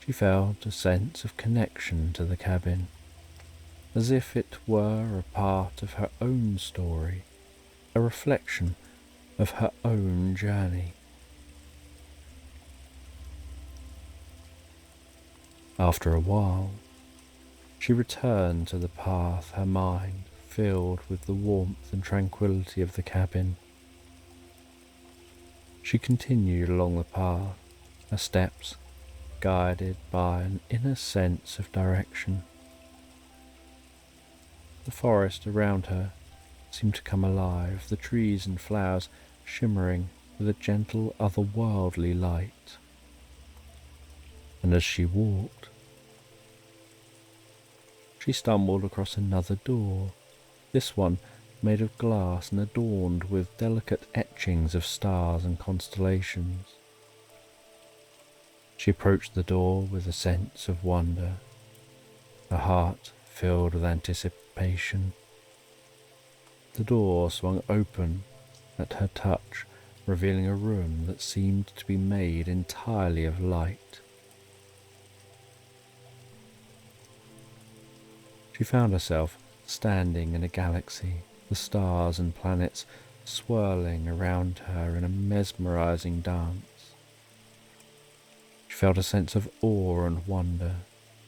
She felt a sense of connection to the cabin, as if it were a part of her own story, a reflection of her own journey. After a while, she returned to the path, her mind filled with the warmth and tranquility of the cabin. She continued along the path, her steps guided by an inner sense of direction. The forest around her seemed to come alive, the trees and flowers shimmering with a gentle otherworldly light. and as she walked, she stumbled across another door, this one made of glass and adorned with delicate etchings of stars and constellations. She approached the door with a sense of wonder, her heart filled with anticipation. The door swung open at her touch, revealing a room that seemed to be made entirely of light. She found herself standing in a galaxy, the stars and planets swirling around her in a mesmerizing dance. She felt a sense of awe and wonder,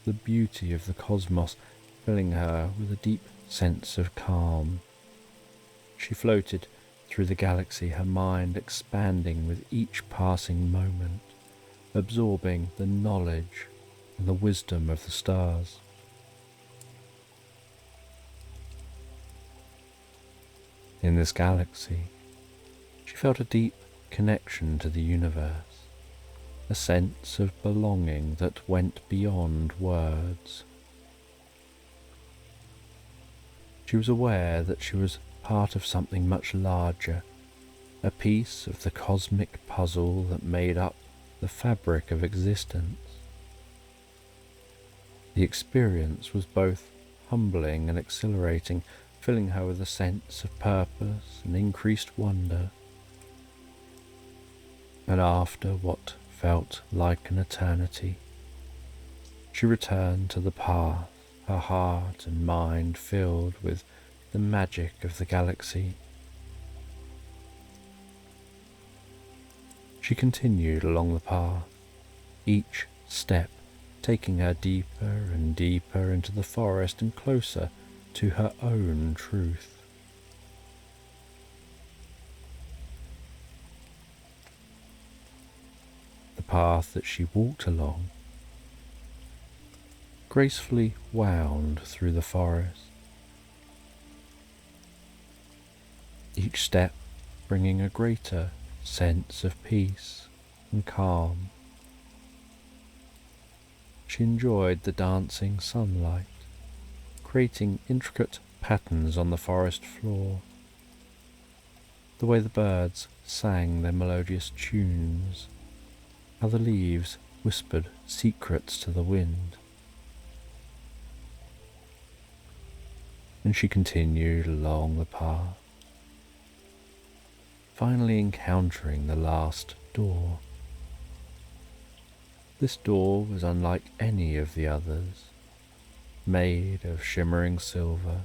the beauty of the cosmos filling her with a deep sense of calm. She floated through the galaxy, her mind expanding with each passing moment, absorbing the knowledge and the wisdom of the stars. In this galaxy, she felt a deep connection to the universe, a sense of belonging that went beyond words. She was aware that she was part of something much larger, a piece of the cosmic puzzle that made up the fabric of existence. The experience was both humbling and exhilarating, filling her with a sense of purpose and increased wonder. And after what felt like an eternity, she returned to the path, her heart and mind filled with the magic of the galaxy. She continued along the path, each step taking her deeper and deeper into the forest and closer to her own truth. The path that she walked along gracefully wound through the forest, each step bringing a greater sense of peace and calm. She enjoyed the dancing sunlight, creating intricate patterns on the forest floor, the way the birds sang their melodious tunes, how the leaves whispered secrets to the wind. And she continued along the path, finally encountering the last door. This door was unlike any of the others. Made of shimmering silver,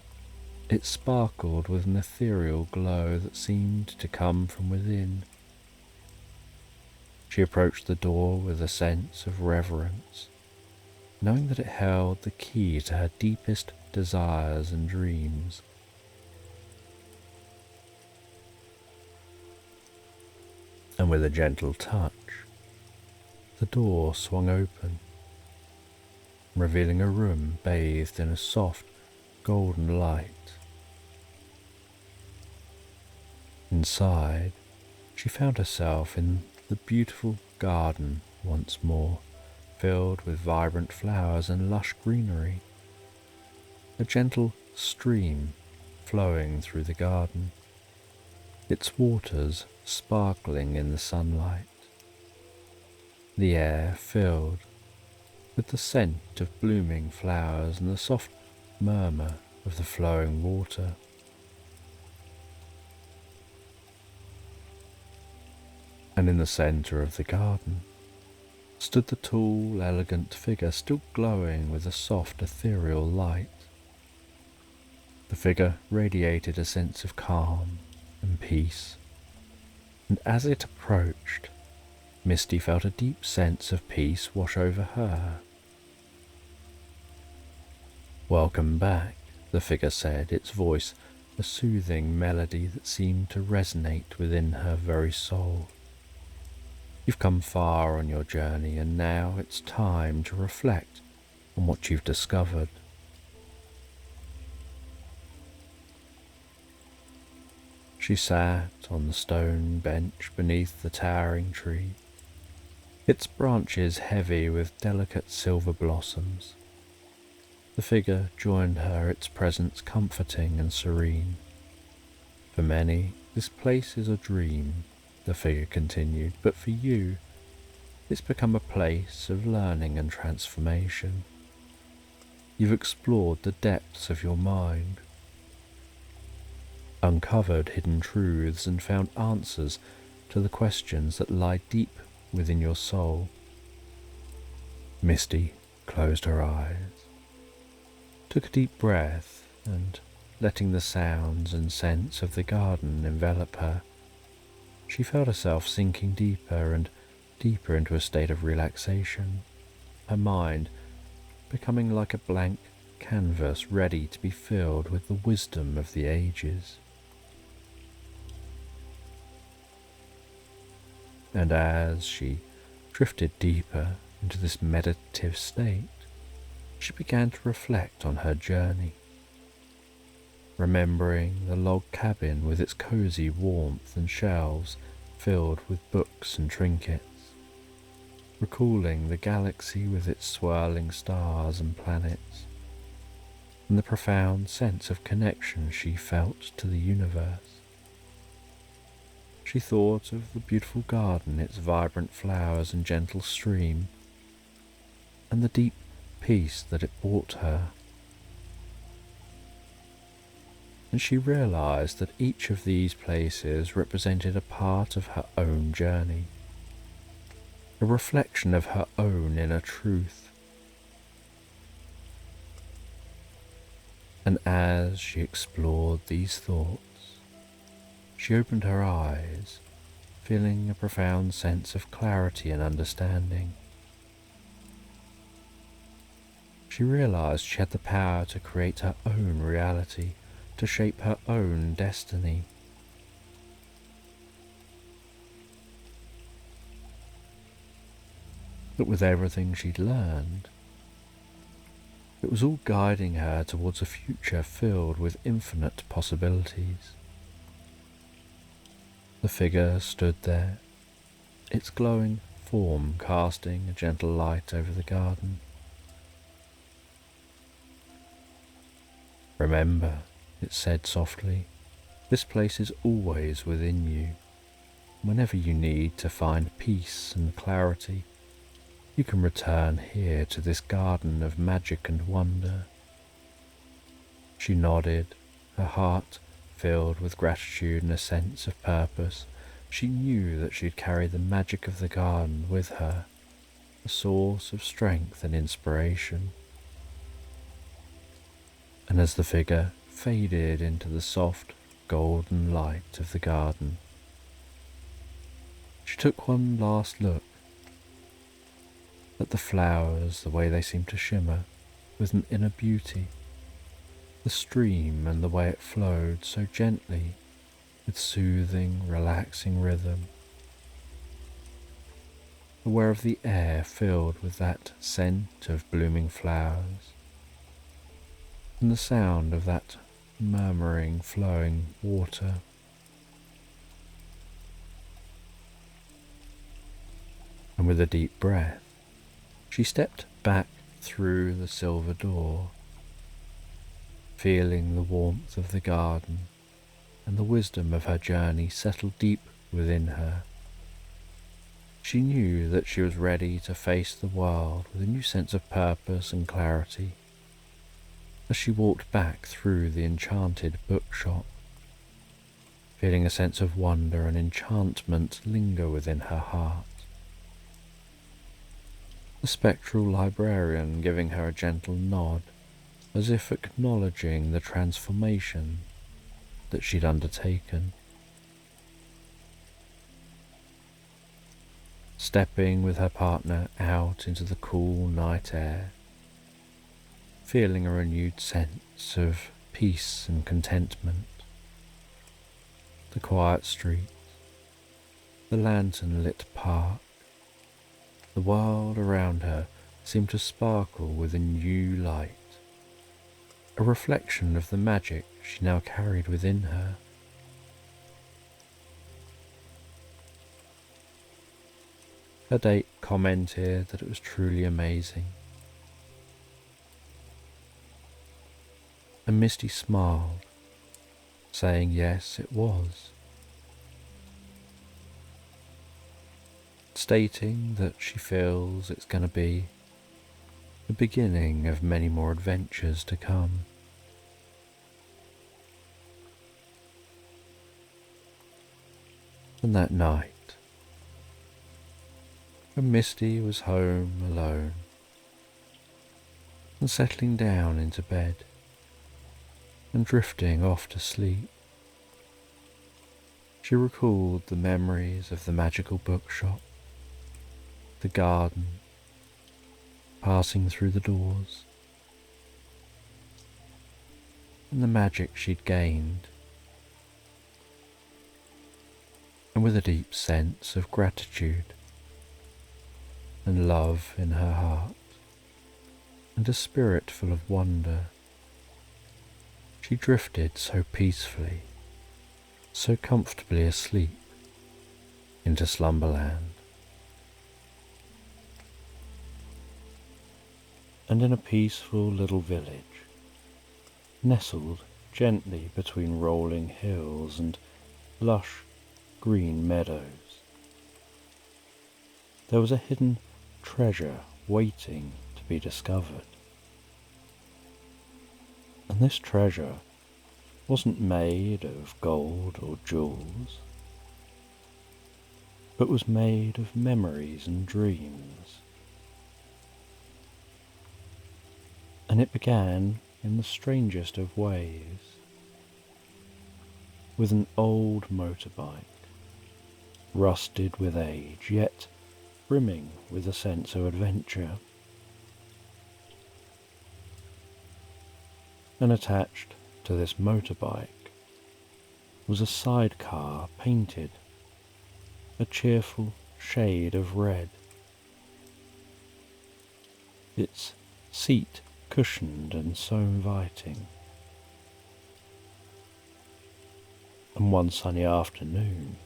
it sparkled with an ethereal glow that seemed to come from within. She approached the door with a sense of reverence, knowing that it held the key to her deepest desires and dreams. And with a gentle touch, the door swung open, revealing a room bathed in a soft golden light. Inside, she found herself in the beautiful garden once more, filled with vibrant flowers and lush greenery. A gentle stream flowing through the garden, its waters sparkling in the sunlight. The air filled with the scent of blooming flowers and the soft murmur of the flowing water. And in the centre of the garden stood the tall, elegant figure, still glowing with a soft, ethereal light. The figure radiated a sense of calm and peace, and as it approached, Misty felt a deep sense of peace wash over her. "Welcome back," the figure said, its voice a soothing melody that seemed to resonate within her very soul. "You've come far on your journey, and now it's time to reflect on what you've discovered." She sat on the stone bench beneath the towering tree, its branches heavy with delicate silver blossoms. The figure joined her, its presence comforting and serene. For many, this place is a dream, the figure continued, but for you, it's become a place of learning and transformation. You've explored the depths of your mind, uncovered hidden truths, and found answers to the questions that lie deep within your soul. Misty closed her eyes, took a deep breath, and letting the sounds and scents of the garden envelop her, she felt herself sinking deeper and deeper into a state of relaxation, her mind becoming like a blank canvas ready to be filled with the wisdom of the ages. And as she drifted deeper into this meditative state, she began to reflect on her journey, remembering the log cabin with its cozy warmth and shelves filled with books and trinkets, recalling the galaxy with its swirling stars and planets, and the profound sense of connection she felt to the universe. She thought of the beautiful garden, its vibrant flowers and gentle stream, and the deep peace that it brought her. And she realized that each of these places represented a part of her own journey, a reflection of her own inner truth. And as she explored these thoughts, she opened her eyes, feeling a profound sense of clarity and understanding. She realized she had the power to create her own reality, to shape her own destiny. But with everything she'd learned, it was all guiding her towards a future filled with infinite possibilities. The figure stood there, its glowing form casting a gentle light over the garden. "Remember," it said softly, "this place is always within you. Whenever you need to find peace and clarity, you can return here to this garden of magic and wonder." She nodded, her heart filled with gratitude and a sense of purpose. She knew that she'd carry the magic of the garden with her, a source of strength and inspiration. And as the figure faded into the soft golden light of the garden, she took one last look at the flowers, the way they seemed to shimmer with an inner beauty, the stream and the way it flowed so gently with soothing, relaxing rhythm, aware of the air filled with that scent of blooming flowers, and the sound of that murmuring, flowing water. And with a deep breath, she stepped back through the silver door, feeling the warmth of the garden and the wisdom of her journey settle deep within her. She knew that she was ready to face the world with a new sense of purpose and clarity. As she walked back through the enchanted bookshop, feeling a sense of wonder and enchantment linger within her heart. The spectral librarian giving her a gentle nod, as if acknowledging the transformation that she'd undertaken. Stepping with her partner out into the cool night air, feeling a renewed sense of peace and contentment. The quiet streets, the lantern-lit park, the world around her seemed to sparkle with a new light, a reflection of the magic she now carried within her. Her date commented that it was truly amazing, and Misty smiled, saying yes, it was, stating that she feels it's going to be the beginning of many more adventures to come. And that night, when Misty was home alone and settling down into bed and drifting off to sleep, she recalled the memories of the magical bookshop, the garden, passing through the doors, and the magic she'd gained, and with a deep sense of gratitude and love in her heart, and a spirit full of wonder, she drifted so peacefully, so comfortably asleep into slumberland. And in a peaceful little village, nestled gently between rolling hills and lush green meadows, there was a hidden treasure waiting to be discovered. And this treasure wasn't made of gold or jewels, but was made of memories and dreams. And it began in the strangest of ways, with an old motorbike, rusted with age, yet brimming with a sense of adventure. And attached to this motorbike was a sidecar painted a cheerful shade of red, its seat cushioned and so inviting. And one sunny afternoon,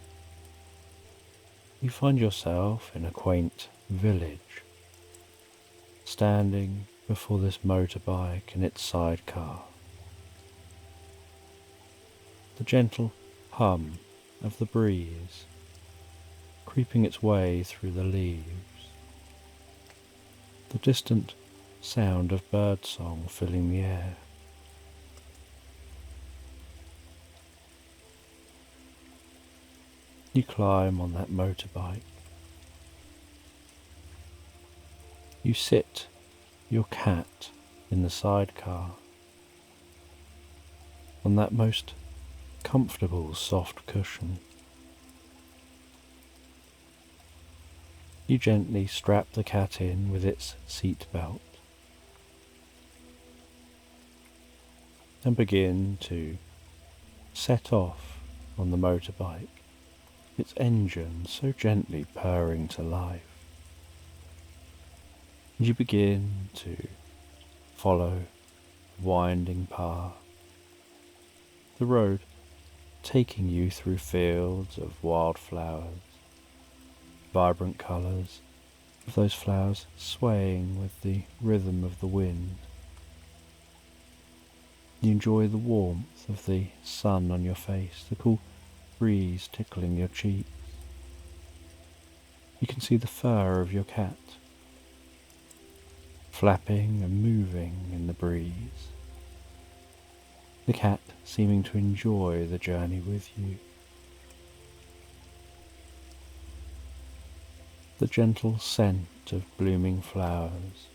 you find yourself in a quaint village, standing before this motorbike and its sidecar. The gentle hum of the breeze creeping its way through the leaves, the distant sound of birdsong filling the air. You climb on that motorbike. You sit your cat in the sidecar on that most comfortable soft cushion. You gently strap the cat in with its seat belt and begin to set off on the motorbike, its engine so gently purring to life. And you begin to follow the winding path, the road taking you through fields of wildflowers, vibrant colours of those flowers swaying with the rhythm of the wind. You enjoy the warmth of the sun on your face, the cool breeze tickling your cheeks. You can see the fur of your cat flapping and moving in the breeze, the cat seeming to enjoy the journey with you. The gentle scent of blooming flowers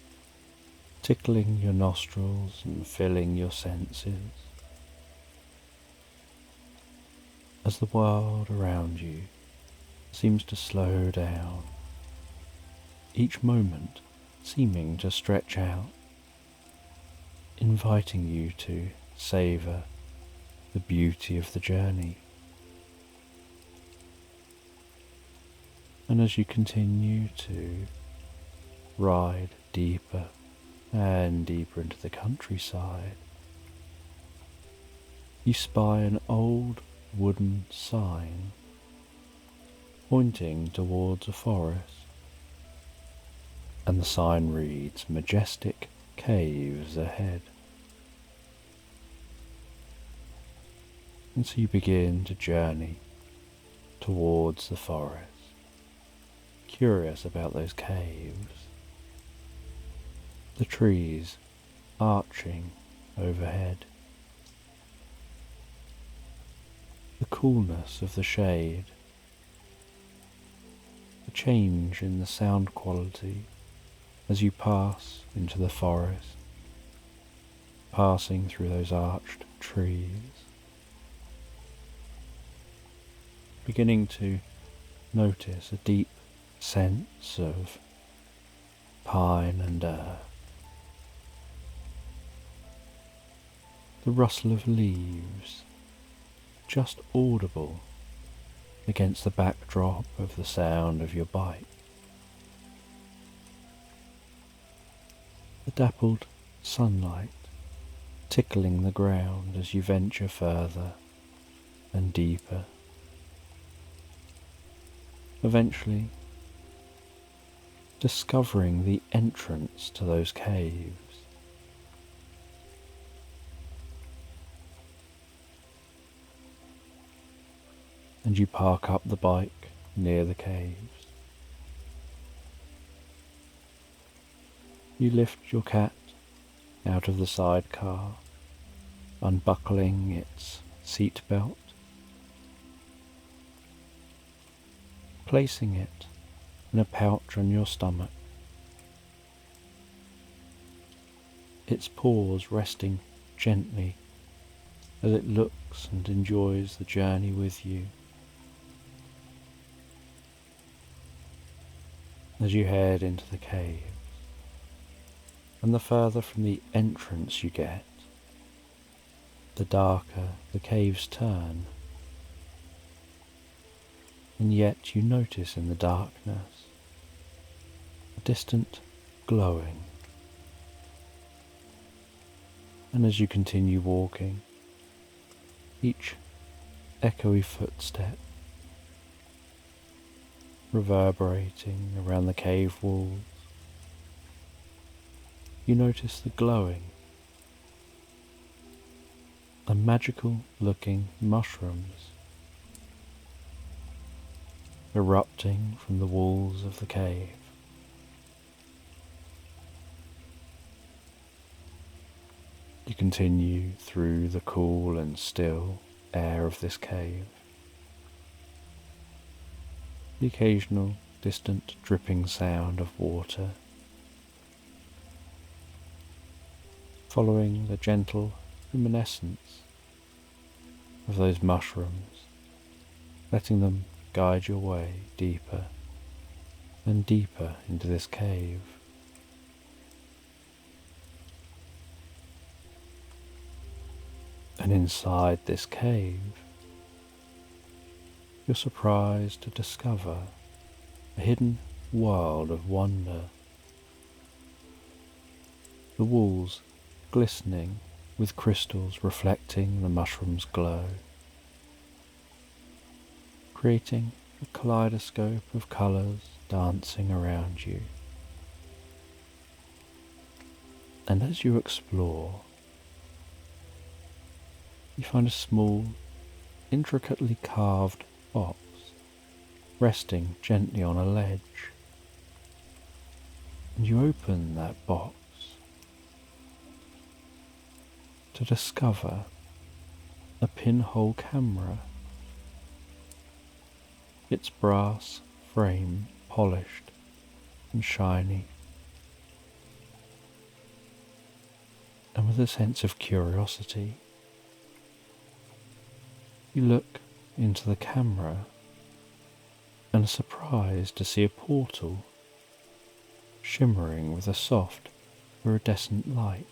tickling your nostrils and filling your senses, as the world around you seems to slow down, each moment seeming to stretch out, inviting you to savour the beauty of the journey. And as you continue to ride deeper and deeper into the countryside, you spy an old wooden sign pointing towards a forest and the sign reads Majestic Caves Ahead. And so you begin to journey towards the forest, curious about those caves, the trees arching overhead, the coolness of the shade, the change in the sound quality as you pass into the forest, passing through those arched trees, beginning to notice a deep sense of pine and earth, the rustle of leaves just audible against the backdrop of the sound of your bike, the dappled sunlight tickling the ground as you venture further and deeper, eventually discovering the entrance to those caves. And you park up the bike near the caves. You lift your cat out of the sidecar, unbuckling its seat belt, placing it in a pouch on your stomach, its paws resting gently as it looks and enjoys the journey with you. As you head into the caves, and the further from the entrance you get, the darker the caves turn, and yet you notice in the darkness a distant glowing. And as you continue walking, each echoey footstep reverberating around the cave walls, you notice the glowing, the magical looking mushrooms erupting from the walls of the cave. You continue through the cool and still air of this cave. The occasional distant dripping sound of water, following the gentle luminescence of those mushrooms, letting them guide your way deeper and deeper into this cave. And inside this cave, you're surprised to discover a hidden world of wonder. The walls glistening with crystals reflecting the mushroom's glow, creating a kaleidoscope of colours dancing around you. And as you explore, you find a small, intricately carved box resting gently on a ledge, and you open that box to discover a pinhole camera, its brass frame polished and shiny. And with a sense of curiosity, you look into the camera and are surprised to see a portal shimmering with a soft iridescent light.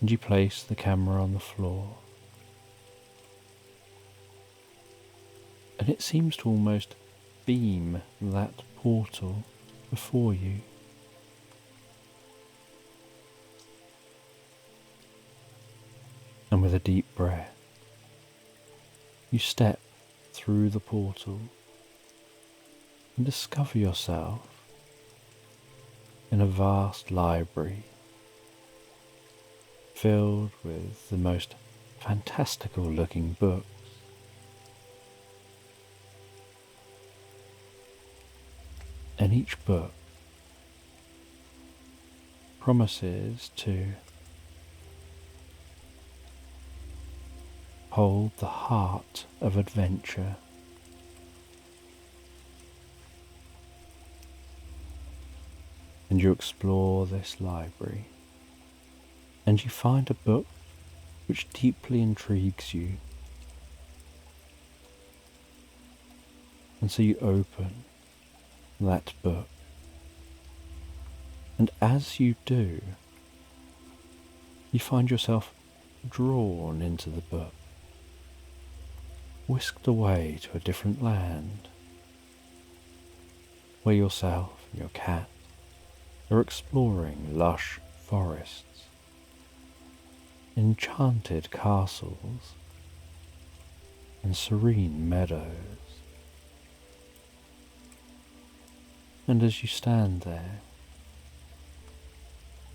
And you place the camera on the floor, and it seems to almost beam that portal before you. And with a deep breath, you step through the portal and discover yourself in a vast library filled with the most fantastical looking books. And each book promises to hold the heart of adventure. And you explore this library, and you find a book which deeply intrigues you. And so you open that book, and as you do, you find yourself drawn into the book, whisked away to a different land, where yourself and your cat are exploring lush forests, enchanted castles, and serene meadows. And as you stand there,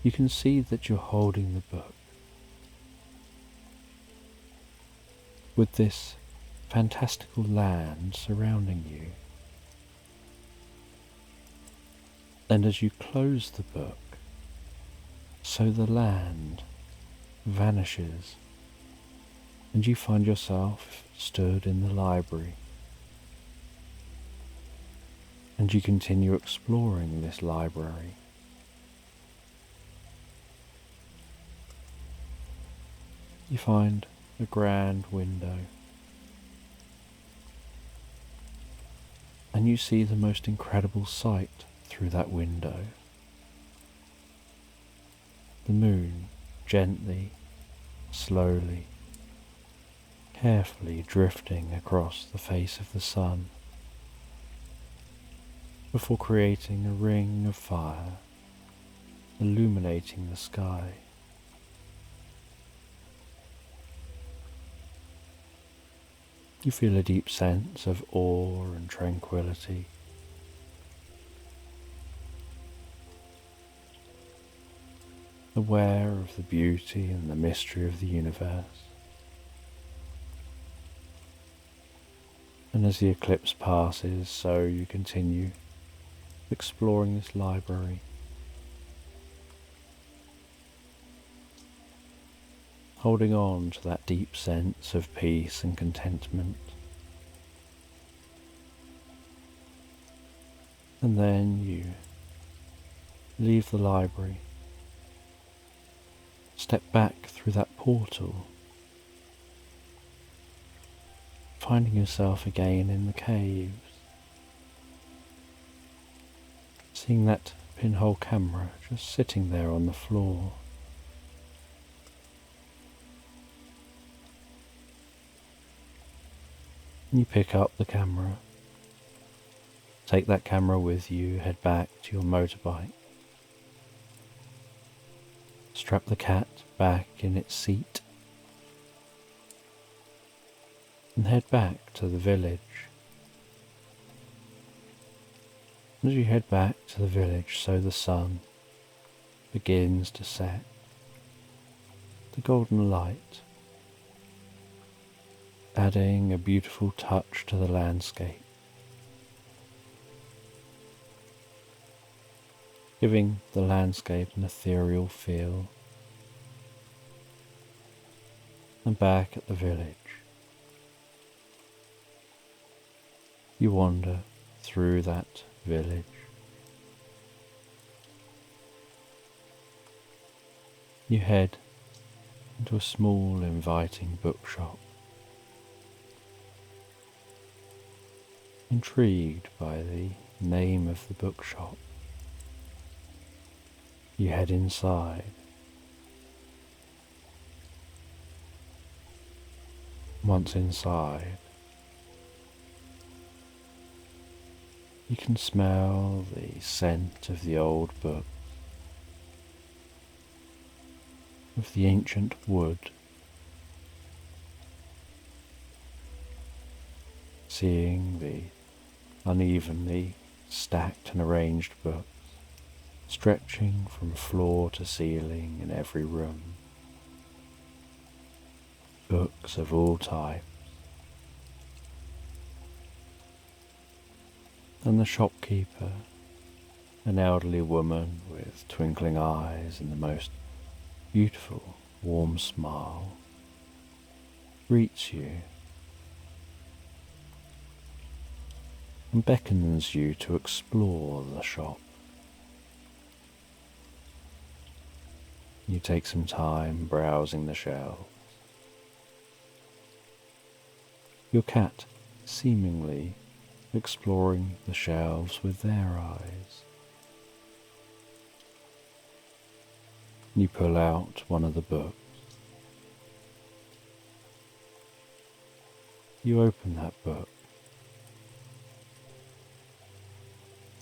you can see that you're holding the book with this fantastical land surrounding you. And as you close the book, so the land vanishes, and you find yourself stood in the library. And you continue exploring this library. You find a grand window, and you see the most incredible sight through that window. The moon gently, slowly, carefully drifting across the face of the sun, before creating a ring of fire, illuminating the sky. You feel a deep sense of awe and tranquility. Aware of the beauty and the mystery of the universe. And as the eclipse passes, so you continue exploring this library, holding on to that deep sense of peace and contentment. And then you leave the library, step back through that portal, finding yourself again in the caves, seeing that pinhole camera just sitting there on the floor. You pick up the camera, take that camera with you, head back to your motorbike, strap the cat back in its seat, and head back to the village. As you head back to the village, so the sun begins to set, the golden light adding a beautiful touch to the landscape, giving the landscape an ethereal feel. And back at the village, you wander through that village. You head into a small, inviting bookshop. Intrigued by the name of the bookshop, you head inside. Once inside, you can smell the scent of the old book, of the ancient wood, seeing the unevenly stacked and arranged books, stretching from floor to ceiling in every room. Books of all types. And the shopkeeper, an elderly woman with twinkling eyes and the most beautiful, warm smile, greets you and beckons you to explore the shop. You take some time browsing the shelves. Your cat seemingly exploring the shelves with their eyes. You pull out one of the books. You open that book,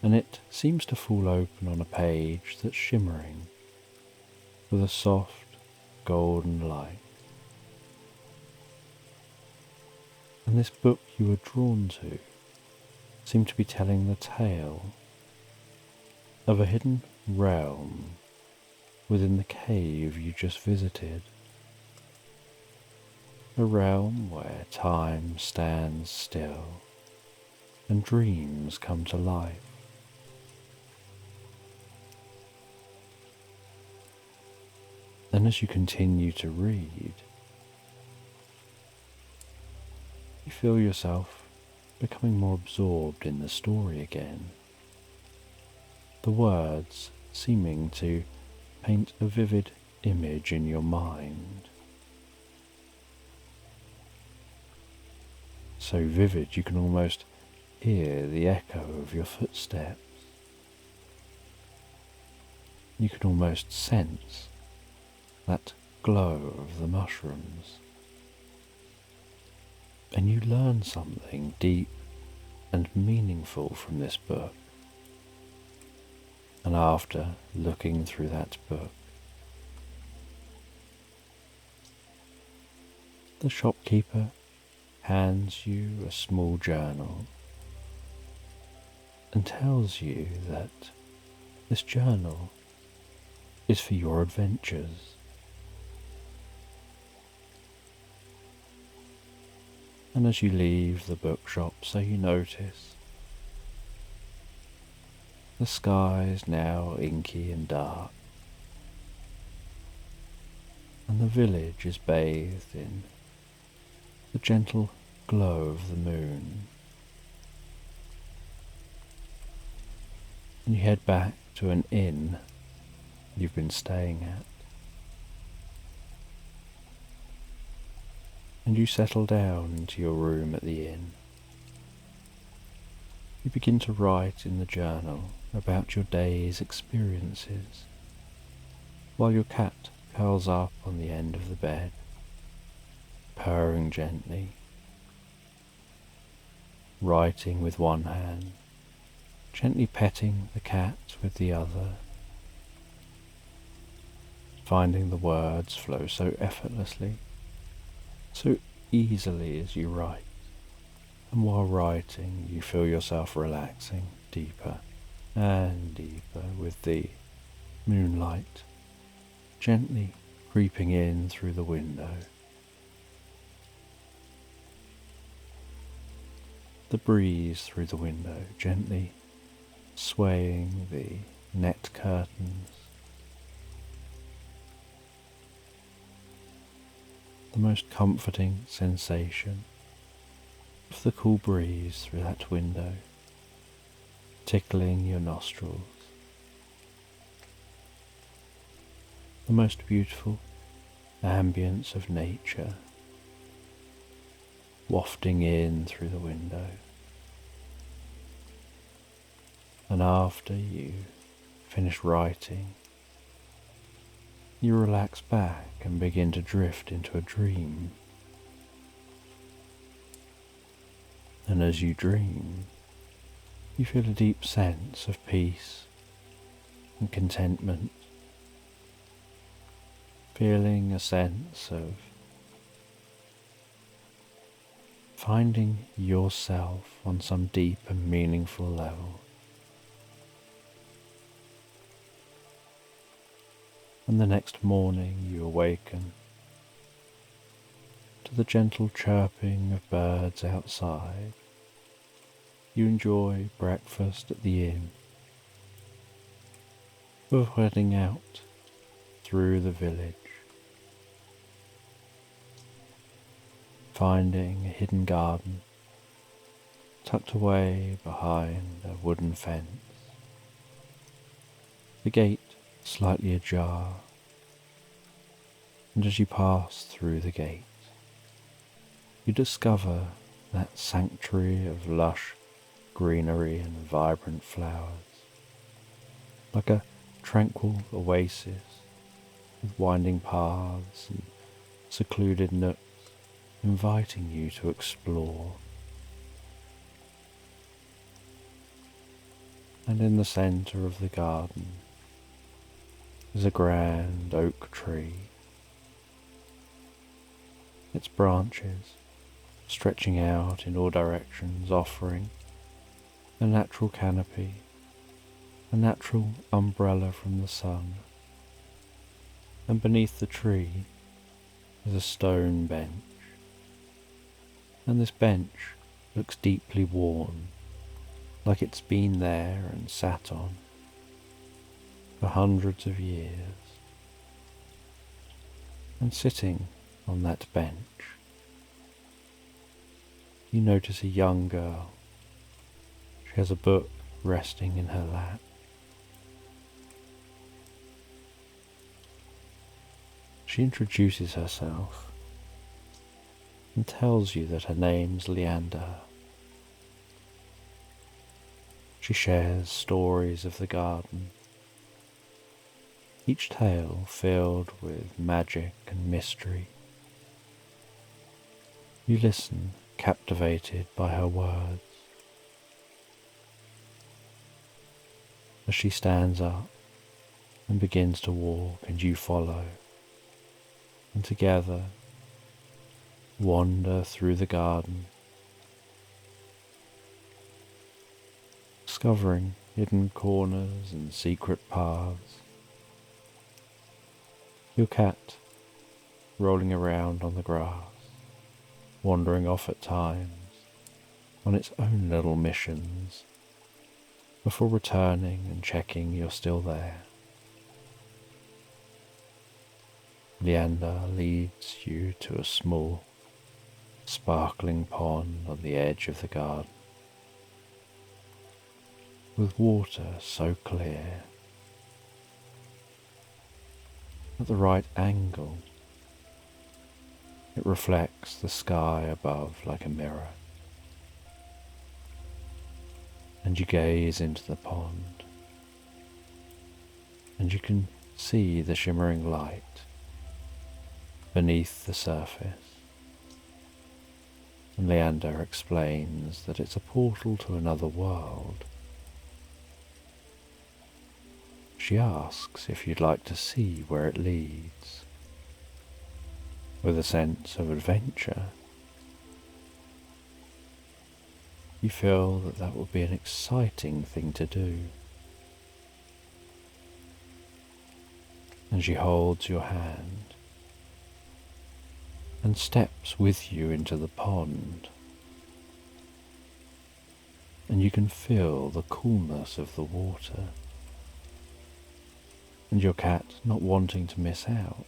and it seems to fall open on a page that's shimmering with a soft golden light. And this book you were drawn to seemed to be telling the tale of a hidden realm within the cave you just visited. A realm where time stands still and dreams come to life. And as you continue to read, you feel yourself becoming more absorbed in the story again, the words seeming to paint a vivid image in your mind. So vivid you can almost hear the echo of your footsteps. You can almost sense that glow of the mushrooms. And you learn something deep and meaningful from this book. And after looking through that book, the shopkeeper hands you a small journal and tells you that this journal is for your adventures. And as you leave the bookshop, so you notice the sky is now inky and dark, and the village is bathed in the gentle glow of the moon. And you head back to an inn you've been staying at. And you settle down into your room at the inn. You begin to write in the journal about your day's experiences, while your cat curls up on the end of the bed, purring gently, writing with one hand, gently petting the cat with the other, finding the words flow so effortlessly, so easily as you write. And while writing, you feel yourself relaxing deeper and deeper with the moonlight gently creeping in through the window. The breeze through the window gently swaying the net curtains. The most comforting sensation of the cool breeze through that window, tickling your nostrils. The most beautiful ambience of nature wafting in through the window. And after you finish writing, you relax back and begin to drift into a dream. And as you dream, you feel a deep sense of peace and contentment, feeling a sense of finding yourself on some deep and meaningful level, and the next morning you awaken to the gentle chirping of birds outside. You enjoy breakfast at the inn before heading out through the village, finding a hidden garden tucked away behind a wooden fence, the gate slightly ajar, and as you pass through the gate, you discover that sanctuary of lush greenery and vibrant flowers, like a tranquil oasis with winding paths and secluded nooks inviting you to explore. And in the centre of the garden is a grand oak tree, its branches stretching out in all directions, offering a natural canopy, a natural umbrella from the sun. And beneath the tree is a stone bench, and this bench looks deeply worn, like it's been there and sat on for hundreds of years. And sitting on that bench, you notice a young girl. She has a book resting in her lap. She introduces herself and tells you that her name's Leander. She shares stories of the garden, each tale filled with magic and mystery. You listen, captivated by her words. As she stands up and begins to walk, and you follow, and together wander through the garden, discovering hidden corners and secret paths. Your cat rolling around on the grass, wandering off at times on its own little missions, before returning and checking you're still there. Leander leads you to a small, sparkling pond on the edge of the garden, with water so clear at the right angle it reflects the sky above like a mirror. And you gaze into the pond, and you can see the shimmering light beneath the surface. And Leander explains that it's a portal to another world. She asks if you'd like to see where it leads. With a sense of adventure, you feel that that would be an exciting thing to do. And she holds your hand and steps with you into the pond, and you can feel the coolness of the water. And your cat, not wanting to miss out,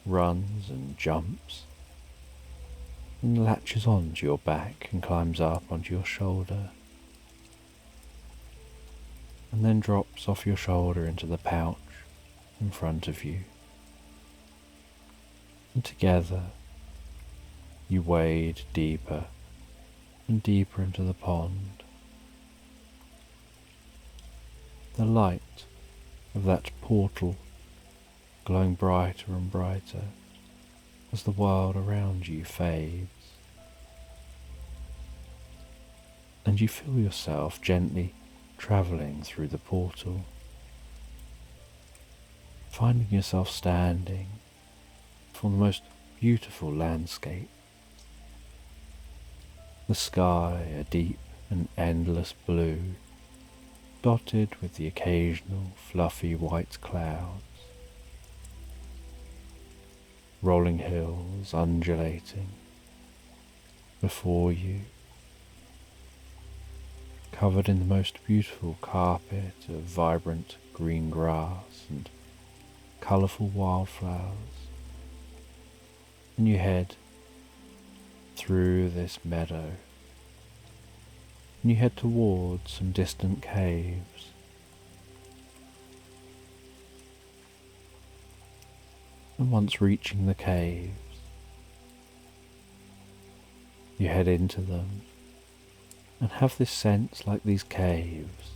runs and jumps and latches onto your back and climbs up onto your shoulder, and then drops off your shoulder into the pouch in front of you. And together you wade deeper and deeper into the pond. The light of that portal glowing brighter and brighter as the world around you fades, and you feel yourself gently travelling through the portal, finding yourself standing before the most beautiful landscape. The sky a deep and endless blue, dotted with the occasional fluffy white clouds. rolling hills undulating before you, covered in the most beautiful carpet of vibrant green grass and colourful wildflowers, and you head through this meadow, and you head towards some distant caves. And once reaching the caves, you head into them and have this sense like these caves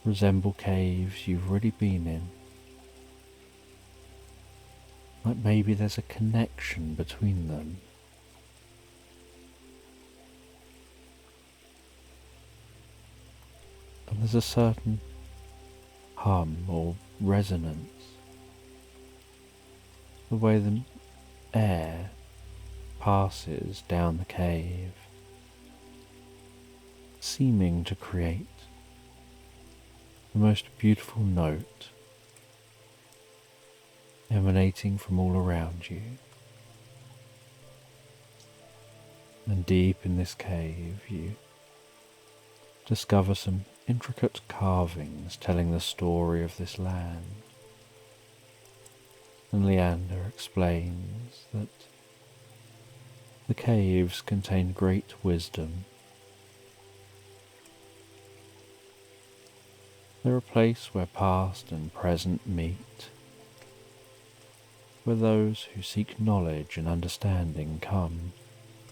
resemble caves you've already been in. Like maybe there's a connection between them. And there's a certain hum or resonance, the way the air passes down the cave, seeming to create the most beautiful note emanating from all around you. And deep in this cave you discover some intricate carvings telling the story of this land. And Leander explains that the caves contain great wisdom. They're a place where past and present meet, where those who seek knowledge and understanding come,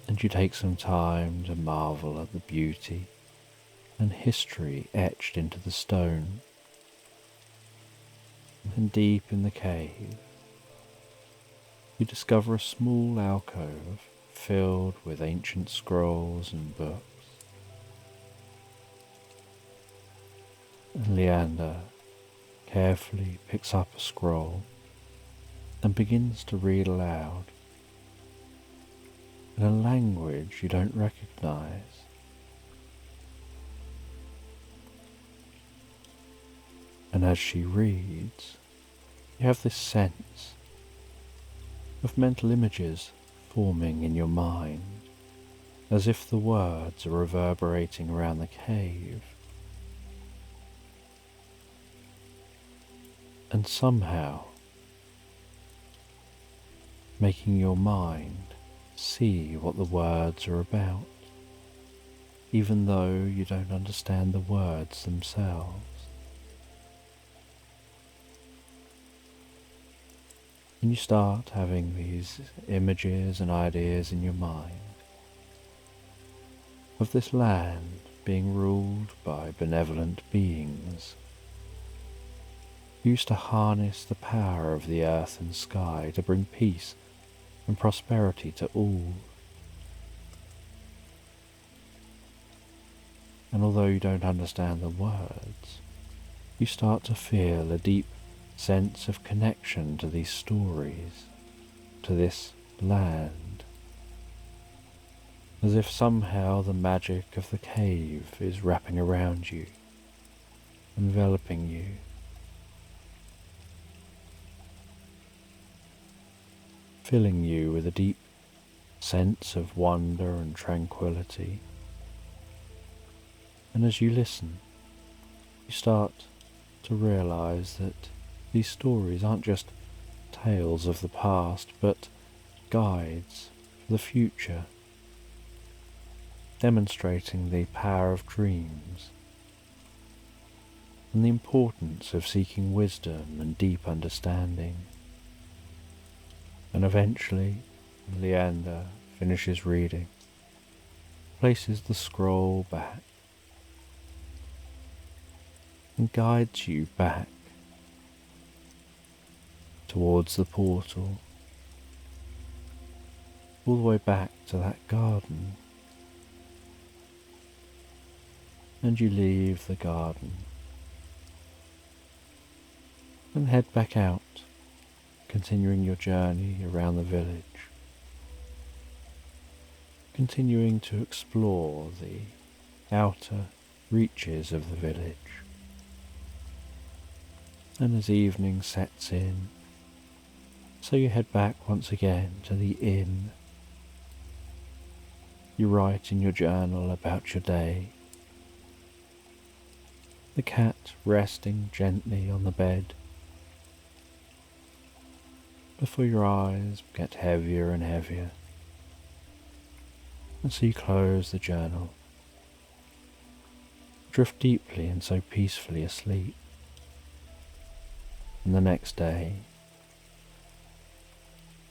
and you take some time to marvel at the beauty and history etched into the stone. And deep in the cave, you discover a small alcove filled with ancient scrolls and books. And Leander carefully picks up a scroll and begins to read aloud in a language you don't recognize. And as she reads, you have this sense of mental images forming in your mind, as if the words are reverberating around the cave, and somehow making your mind see what the words are about, even though you don't understand the words themselves. And you start having these images and ideas in your mind of this land being ruled by benevolent beings who used to harness the power of the earth and sky to bring peace and prosperity to all. And although you don't understand the words, you start to feel a deep sense of connection to these stories, to this land, as if somehow the magic of the cave is wrapping around you, enveloping you. Filling you with a deep sense of wonder and tranquility. And as you listen, you start to realize that these stories aren't just tales of the past, but guides for the future, demonstrating the power of dreams and the importance of seeking wisdom and deep understanding. And eventually, Leander finishes reading, places the scroll back, and guides you back towards the portal, all the way back to that garden. And you leave the garden and head back out, continuing your journey around the village, continuing to explore the outer reaches of the village. And as evening sets in, So you head back once again to the inn. You write in your journal about your day. The cat resting gently on the bed before your eyes get heavier and heavier. And so you close the journal, drift deeply and so peacefully asleep. And the next day,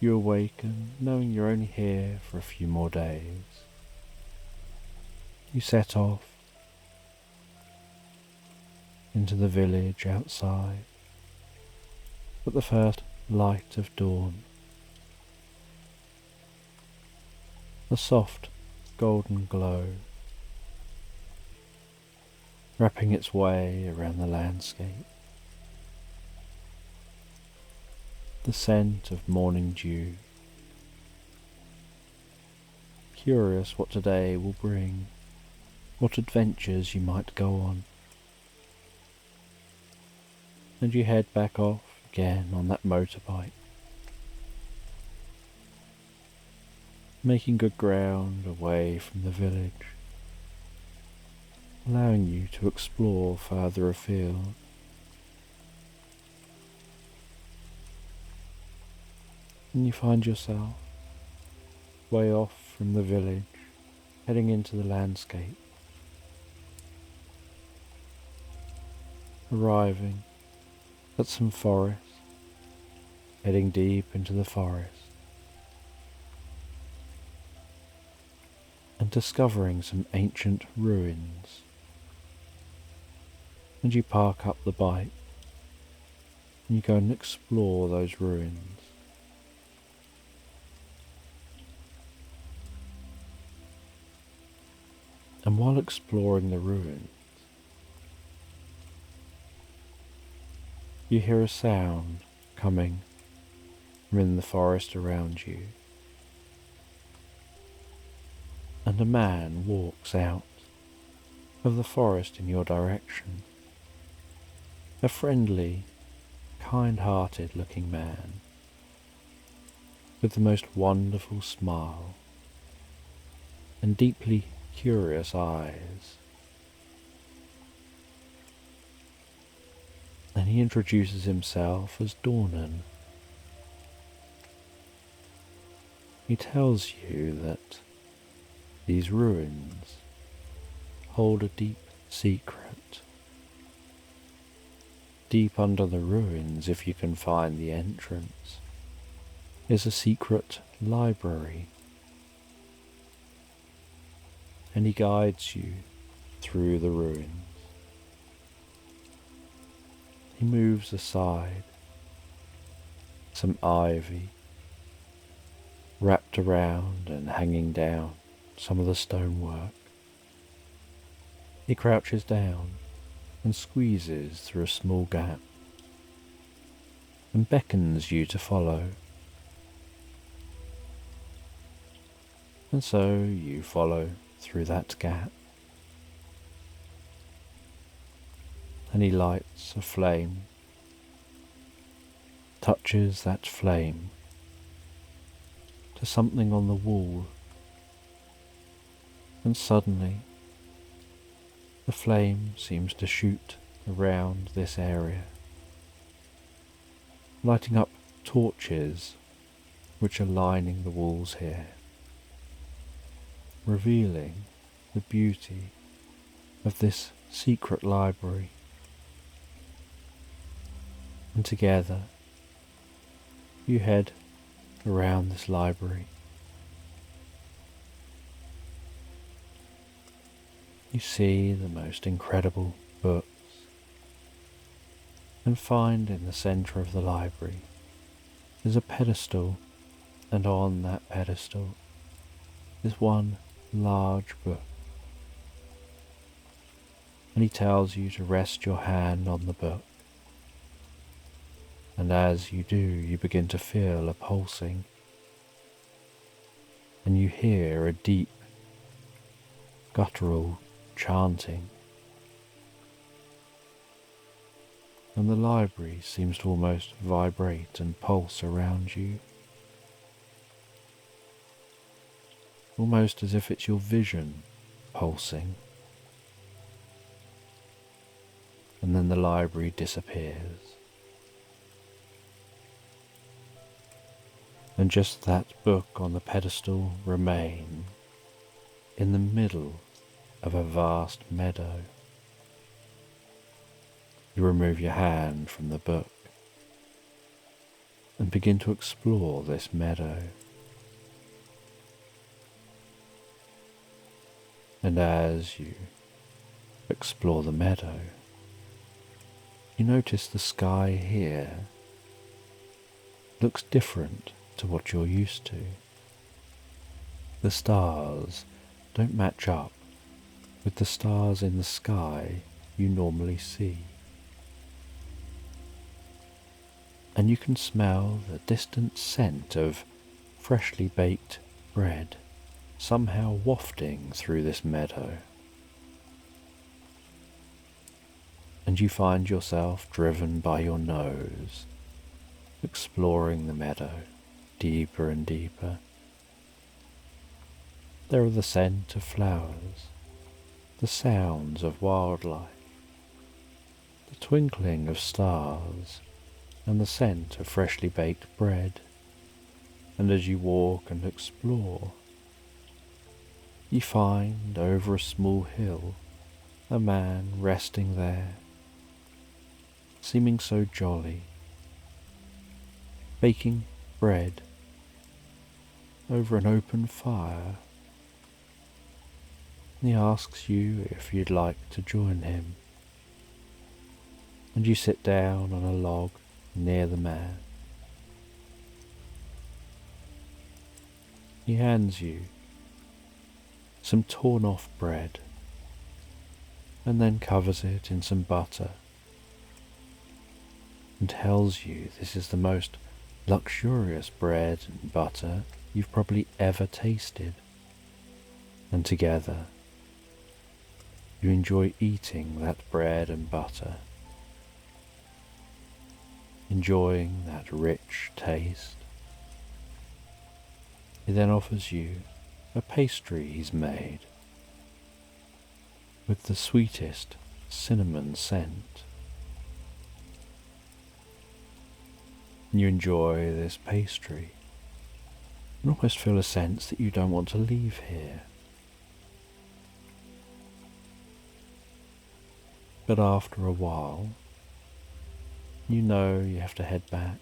you awaken knowing you're only here for a few more days. You set off into the village outside at the first light of dawn. The soft golden glow wrapping its way around the landscape. The scent of morning dew. Curious what today will bring, what adventures you might go on. And you head back off again on that motorbike, making good ground away from the village, allowing you to explore further afield. And you find yourself way off from the village, heading into the landscape, arriving at some forest, heading deep into the forest, and discovering some ancient ruins. And you park up the bike, and you go and explore those ruins. And while exploring the ruins, you hear a sound coming from in the forest around you, and a man walks out of the forest in your direction. A friendly, kind-hearted looking man with the most wonderful smile and deeply curious eyes. And he introduces himself as Dornan. He tells you that these ruins hold a deep secret. Deep under the ruins, if you can find the entrance, is a secret library. And he guides you through the ruins. He moves aside some ivy wrapped around and hanging down some of the stonework. He crouches down and squeezes through a small gap and beckons you to follow. And so you follow through that gap, and he lights a flame, touches that flame to something on the wall, and suddenly the flame seems to shoot around this area, lighting up torches which are lining the walls here, revealing the beauty of this secret library. And together you head around this library. You see the most incredible books and find in the centre of the library is a pedestal, and on that pedestal is one large book. And he tells you to rest your hand on the book. And as you do, you begin to feel a pulsing, and you hear a deep, guttural chanting. and the library seems to almost vibrate and pulse around you, almost as if it's your vision pulsing. And then the library disappears, and just that book on the pedestal remains in the middle of a vast meadow. You remove your hand from the book and begin to explore this meadow. And as you explore the meadow, you notice the sky here looks different to what you're used to. The stars don't match up with the stars in the sky you normally see. And you can smell the distant scent of freshly baked bread somehow wafting through this meadow. And you find yourself driven by your nose, exploring the meadow deeper and deeper. There are the scent of flowers, the sounds of wildlife, the twinkling of stars, and the scent of freshly baked bread. And as you walk and explore, you find over a small hill a man resting there, seeming so jolly, baking bread over an open fire. He asks you if you'd like to join him, and you sit down on a log near the man. He hands you some torn off bread and then covers it in some butter and tells you this is the most luxurious bread and butter you've probably ever tasted. And together you enjoy eating that bread and butter, enjoying that rich taste. He then offers you a pastry he's made with the sweetest cinnamon scent. And you enjoy this pastry and almost feel a sense that you don't want to leave here. But after a while, you know you have to head back.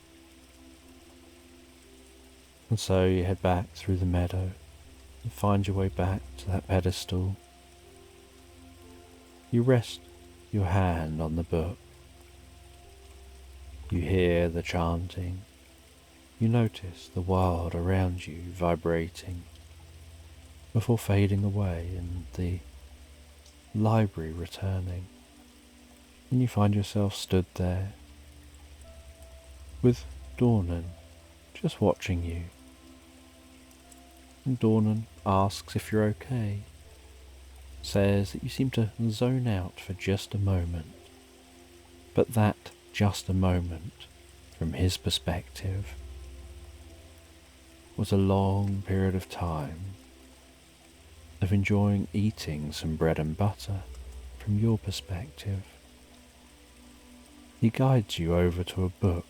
And so you head back through the meadow and find your way back to that pedestal. You rest your hand on the book. You hear the chanting. You notice the world around you vibrating before fading away and the library returning. And you find yourself stood there with Dornan just watching you. And Dornan asks if you're okay, says that you seem to zone out for just a moment, but that just a moment, from his perspective, was a long period of time of enjoying eating some bread and butter from your perspective. He guides you over to a book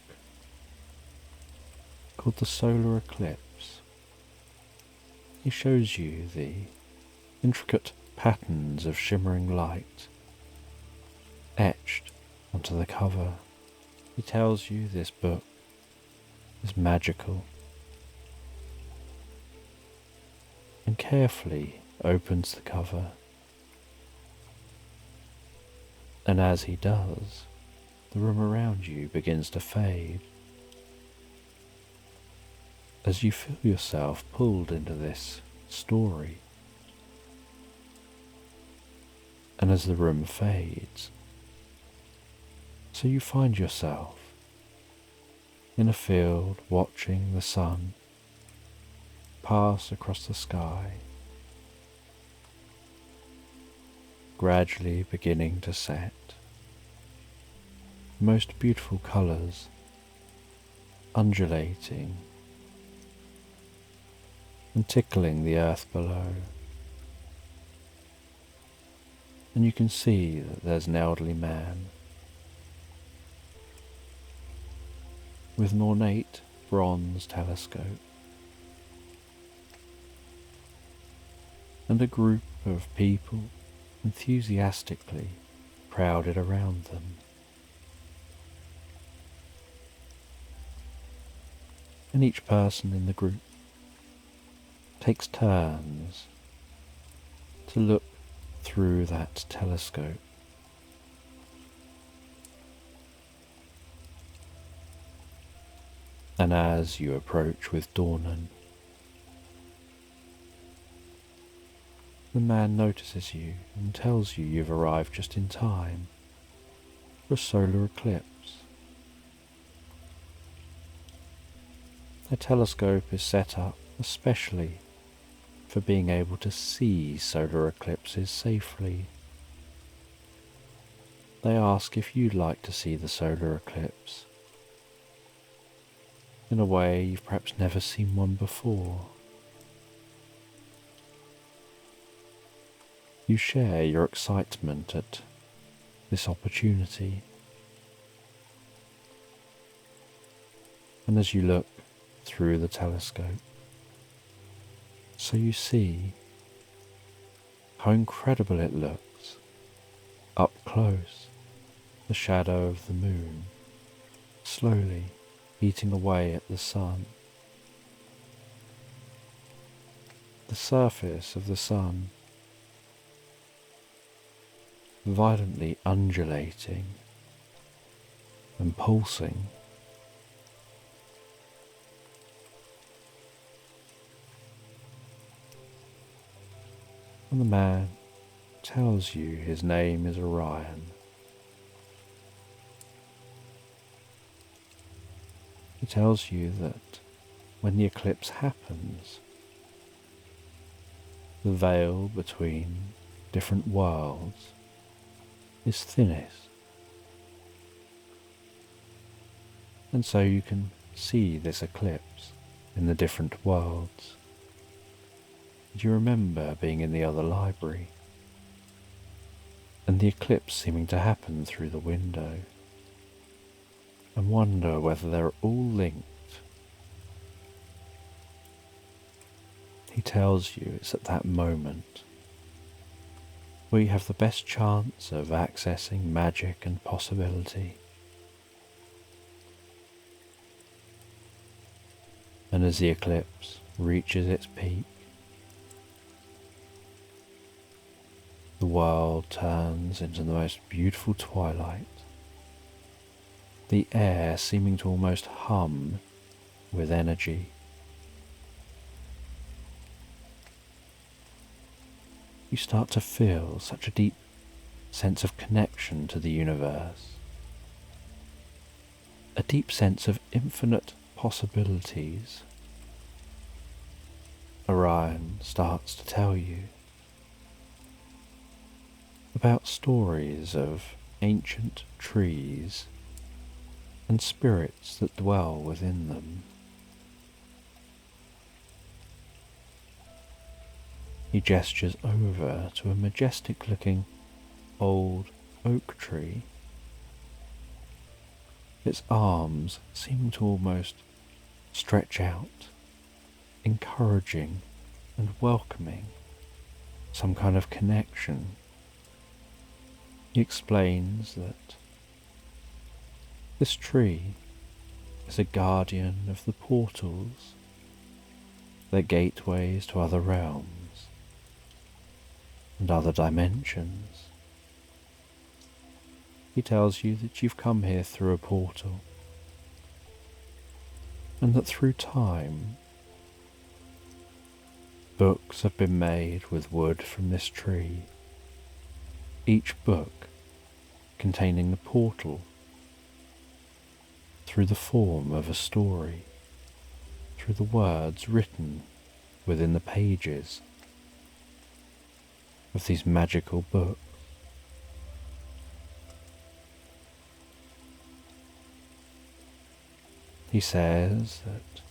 called The Solar Eclipse. He shows you the intricate patterns of shimmering light etched onto the cover. He tells you this book is magical and carefully opens the cover. And as he does, the room around you begins to fade as you feel yourself pulled into this story. And as the room fades, so you find yourself in a field watching the sun pass across the sky, gradually beginning to set. most beautiful colours, undulating and tickling the earth below. And you can see that there's an elderly man with an ornate bronze telescope and a group of people enthusiastically crowded around them. And each person in the group takes turns to look through that telescope. And as you approach with Dornan, the man notices you and tells you you've arrived just in time for a solar eclipse. The telescope is set up especially for being able to see solar eclipses safely. They ask if you'd like to see the solar eclipse in a way you've perhaps never seen one before. You share your excitement at this opportunity, and as you look through the telescope, so you see how incredible it looks up close, the shadow of the moon slowly eating away at the sun. The surface of the sun violently undulating and pulsing. And the man tells you his name is Orion. He tells you that when the eclipse happens, the veil between different worlds is thinnest, and so you can see this eclipse in the different worlds. Do you remember being in the other library and the eclipse seeming to happen through the window, and wonder whether they're all linked? He tells you it's at that moment where you have the best chance of accessing magic and possibility. And as the eclipse reaches its peak, the world turns into the most beautiful twilight, the air seeming to almost hum with energy. You start to feel such a deep sense of connection to the universe, a deep sense of infinite possibilities. Orion starts to tell you about stories of ancient trees and spirits that dwell within them. He gestures over to a majestic-looking old oak tree. Its arms seem to almost stretch out, encouraging and welcoming some kind of connection. He explains that this tree is a guardian of the portals, their gateways to other realms and other dimensions. He tells you that you've come here through a portal, and that through time books have been made with wood from this tree, each book containing the portal through the form of a story, through the words written within the pages of these magical books. He says that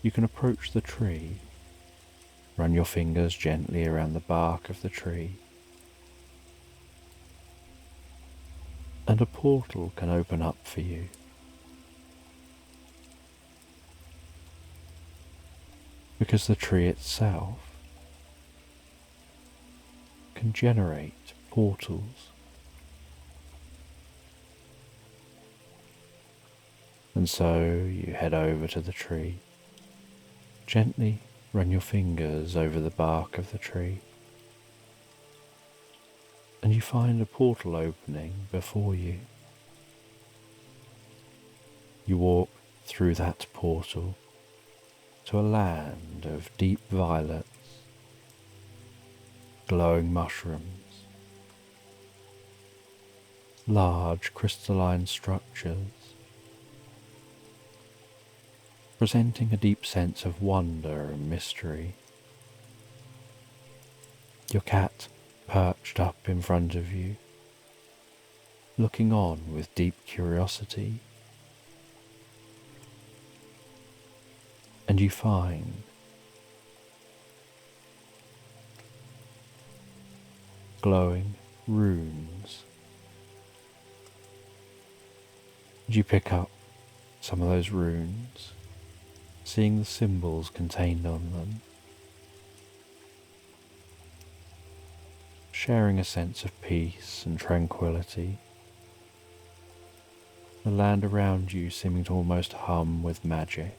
you can approach the tree, run your fingers gently around the bark of the tree, and a portal can open up for you. Because the tree itself can generate portals. And so you head over to the tree, gently run your fingers over the bark of the tree, and you find a portal opening before you. You walk through that portal to a land of deep violets, glowing mushrooms, large crystalline structures, presenting a deep sense of wonder and mystery. Your cat perched up in front of you, looking on with deep curiosity. And you find glowing runes. And you pick up some of those runes, seeing the symbols contained on them, sharing a sense of peace and tranquility. The land around you seeming to almost hum with magic.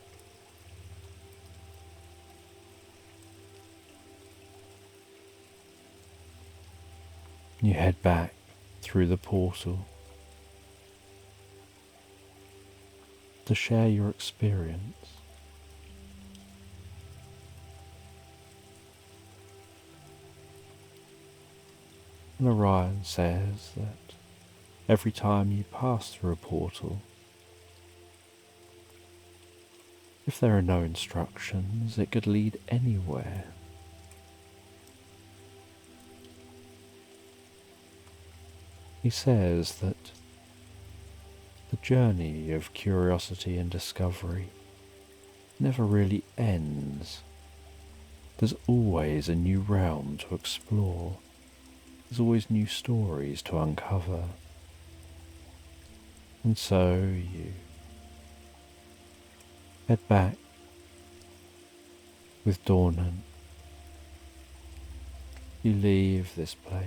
You head back through the portal to share your experience. And Orion says that every time you pass through a portal, if there are no instructions, it could lead anywhere. He says that the journey of curiosity and discovery never really ends. There's always a new realm to explore. There's always new stories to uncover. And so you head back with Dornan. You leave this place.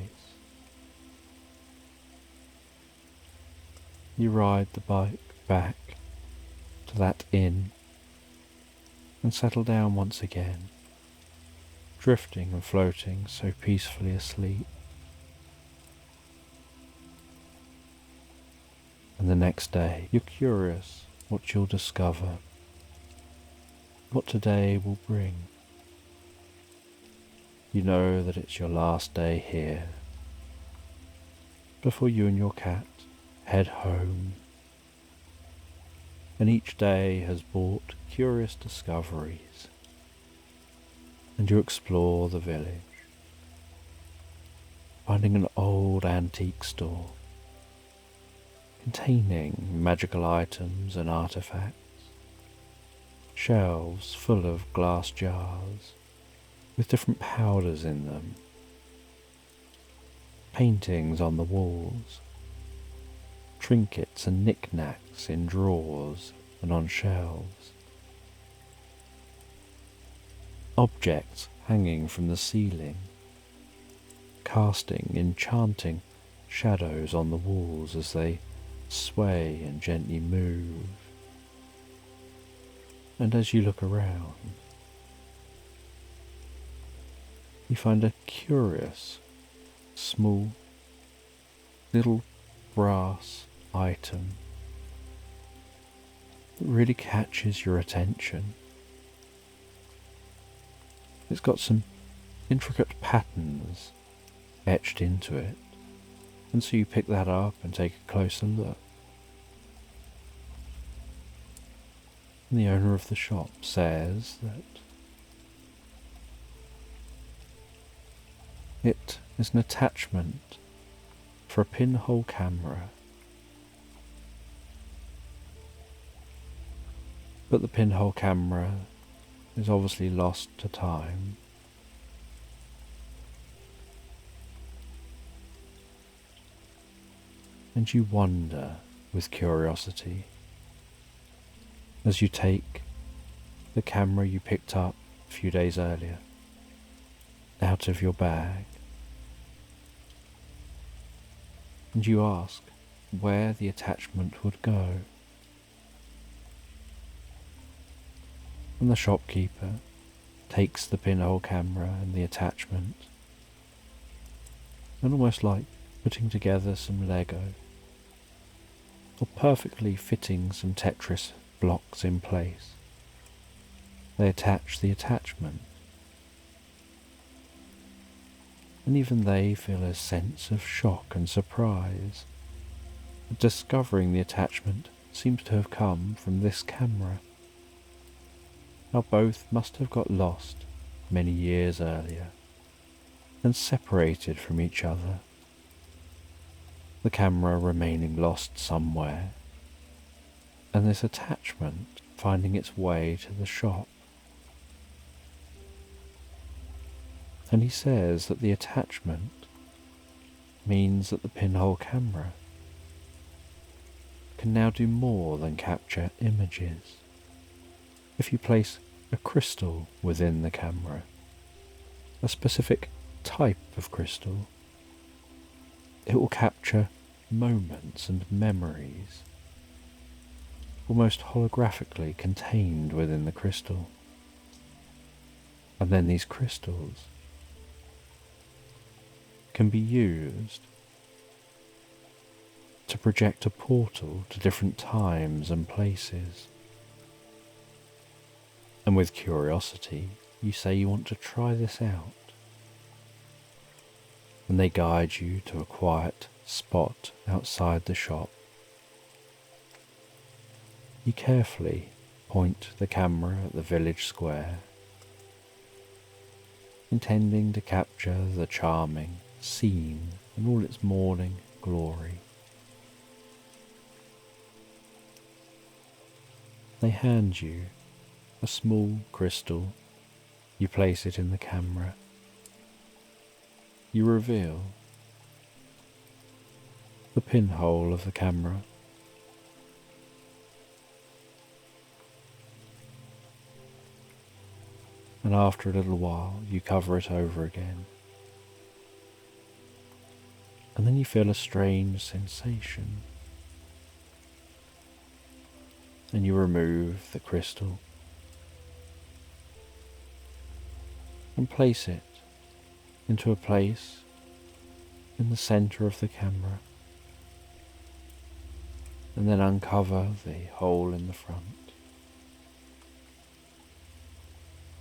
You ride the bike back to that inn and settle down once again, drifting and floating so peacefully asleep. And the next day, you're curious what you'll discover, what today will bring. You know that it's your last day here, before you and your cat head home, and each day has brought curious discoveries, and you explore the village, finding an old antique store containing magical items and artifacts, shelves full of glass jars with different powders in them, paintings on the walls, trinkets and knickknacks in drawers and on shelves, objects hanging from the ceiling, casting enchanting shadows on the walls as they sway and gently move. And as you look around, you find a curious, small, little brass item that really catches your attention. It's got some intricate patterns etched into it, and so you pick that up and take a closer look. And the owner of the shop says that it is an attachment for a pinhole camera. But the pinhole camera is obviously lost to time. And you wonder with curiosity as you take the camera you picked up a few days earlier out of your bag, and you ask where the attachment would go. And the shopkeeper takes the pinhole camera and the attachment, and almost like putting together some Lego, or perfectly fitting some Tetris blocks in place, they attach the attachment. And even they feel a sense of shock and surprise at discovering the attachment seems to have come from this camera. Now both must have got lost many years earlier and separated from each other, the camera remaining lost somewhere, and this attachment finding its way to the shop. And he says that the attachment means that the pinhole camera can now do more than capture images. If you place a crystal within the camera, a specific type of crystal, it will capture moments and memories, almost holographically contained within the crystal. And then these crystals can be used to project a portal to different times and places. And with curiosity, you say you want to try this out. And they guide you to a quiet spot outside the shop. You carefully point the camera at the village square, intending to capture the charming scene in all its morning glory. They hand you a small crystal. You place it in the camera. You reveal the pinhole of the camera. And after a little while, you cover it over again. And then you feel a strange sensation. And you remove the crystal and place it into a place in the center of the camera, and then uncover the hole in the front.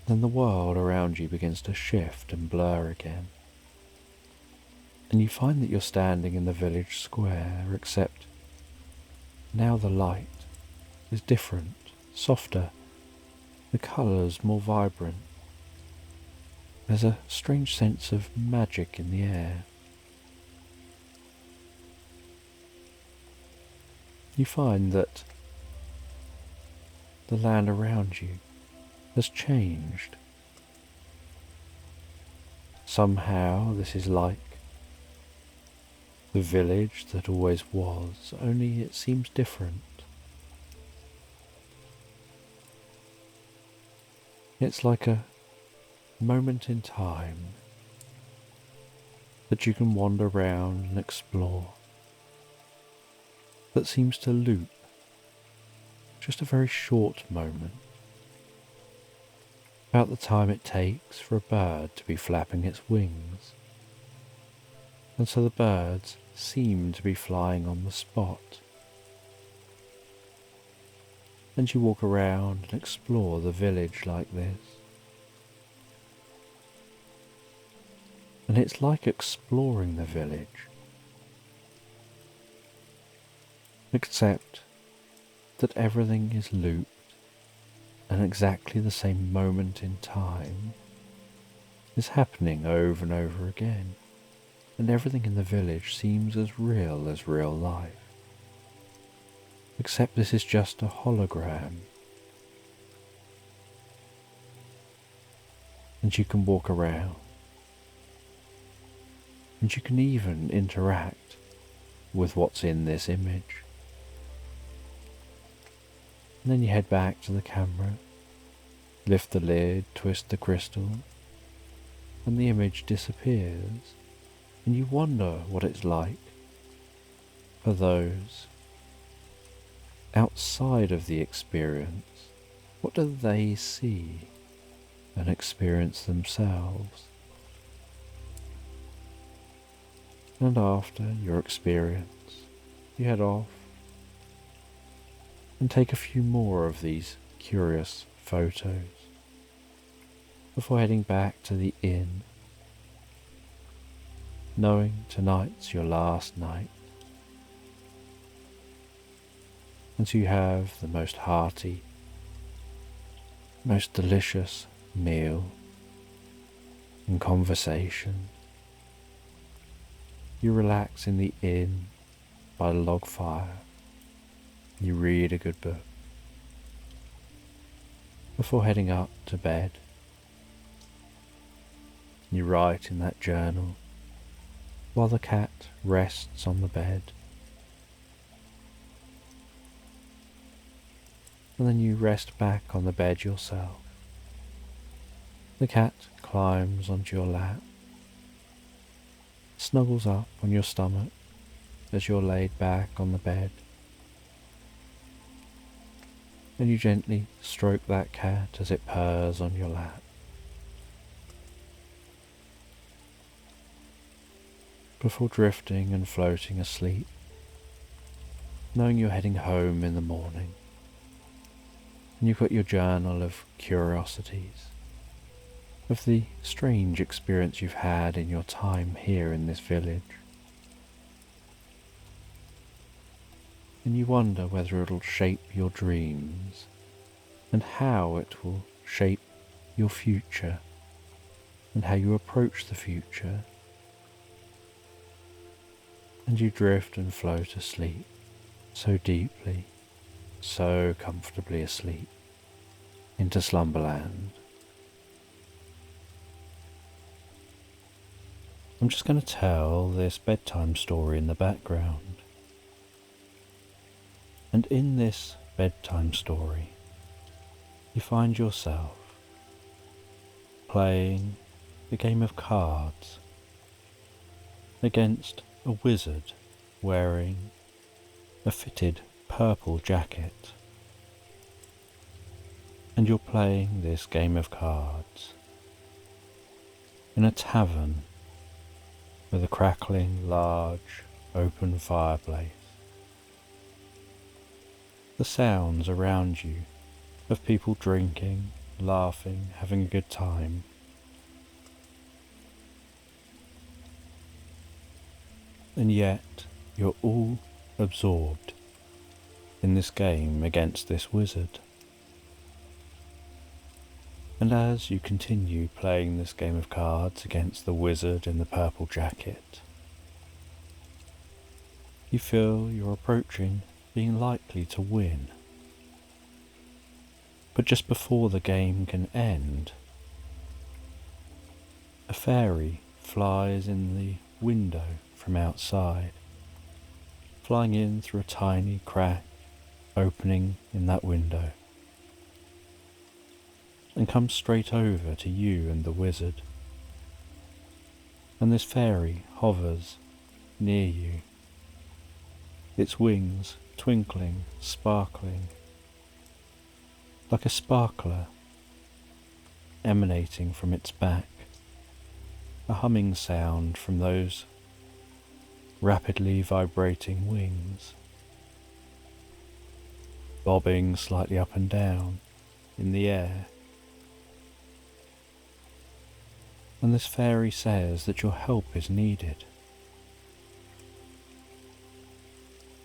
Then the world around you begins to shift and blur again, and you find that you're standing in the village square, except now the light is different, softer, the colours more vibrant. There's a strange sense of magic in the air. You find that the land around you has changed. Somehow this is like the village that always was, only it seems different. It's like a moment in time that you can wander around and explore, that seems to loop just a very short moment, about the time it takes for a bird to be flapping its wings, and so the birds seem to be flying on the spot. And you walk around and explore the village like this. And it's like exploring the village, except that everything is looped and exactly the same moment in time is happening over and over again, and everything in the village seems as real life. Except this is just a hologram, and you can walk around, and you can even interact with what's in this image. And then you head back to the camera, lift the lid, twist the crystal, and the image disappears, and you wonder what it's like for those outside of the experience. What do they see and experience themselves? And after your experience, you head off and take a few more of these curious photos before heading back to the inn, knowing tonight's your last night, and so you have the most hearty, most delicious meal and conversation. You relax in the inn by the log fire. You read a good book before heading up to bed. You write in that journal while the cat rests on the bed. And then you rest back on the bed yourself. The cat climbs onto your lap, snuggles up on your stomach as you're laid back on the bed, and you gently stroke that cat as it purrs on your lap. Before drifting and floating asleep, knowing you're heading home in the morning, and you've got your journal of curiosities, of the strange experience you've had in your time here in this village. And you wonder whether it'll shape your dreams and how it will shape your future and how you approach the future. And you drift and float asleep, so deeply, so comfortably asleep, into slumberland. I'm just going to tell this bedtime story in the background. And in this bedtime story, you find yourself playing a game of cards against a wizard wearing a fitted purple jacket. And you're playing this game of cards in a tavern with a crackling, large, open fireplace. The sounds around you of people drinking, laughing, having a good time. And yet you're all absorbed in this game against this wizard. And as you continue playing this game of cards against the wizard in the purple jacket, you feel you're approaching being likely to win. But just before the game can end, a fairy flies in the window from outside, flying in through a tiny crack opening in that window, and comes straight over to you and the wizard. And this fairy hovers near you, its wings twinkling, sparkling, like a sparkler emanating from its back, a humming sound from those rapidly vibrating wings, bobbing slightly up and down in the air. And this fairy says that your help is needed,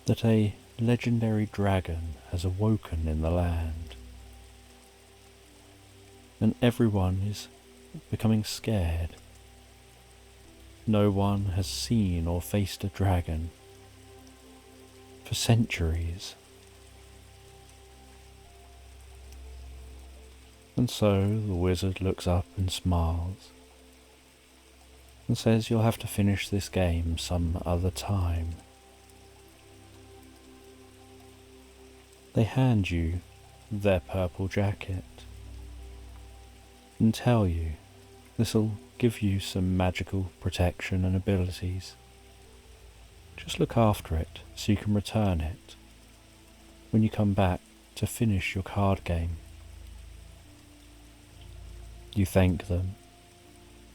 that a legendary dragon has awoken in the land, and everyone is becoming scared. No one has seen or faced a dragon for centuries. And so the wizard looks up and smiles and says you'll have to finish this game some other time. They hand you their purple jacket and tell you this'll give you some magical protection and abilities. Just look after it so you can return it when you come back to finish your card game. You thank them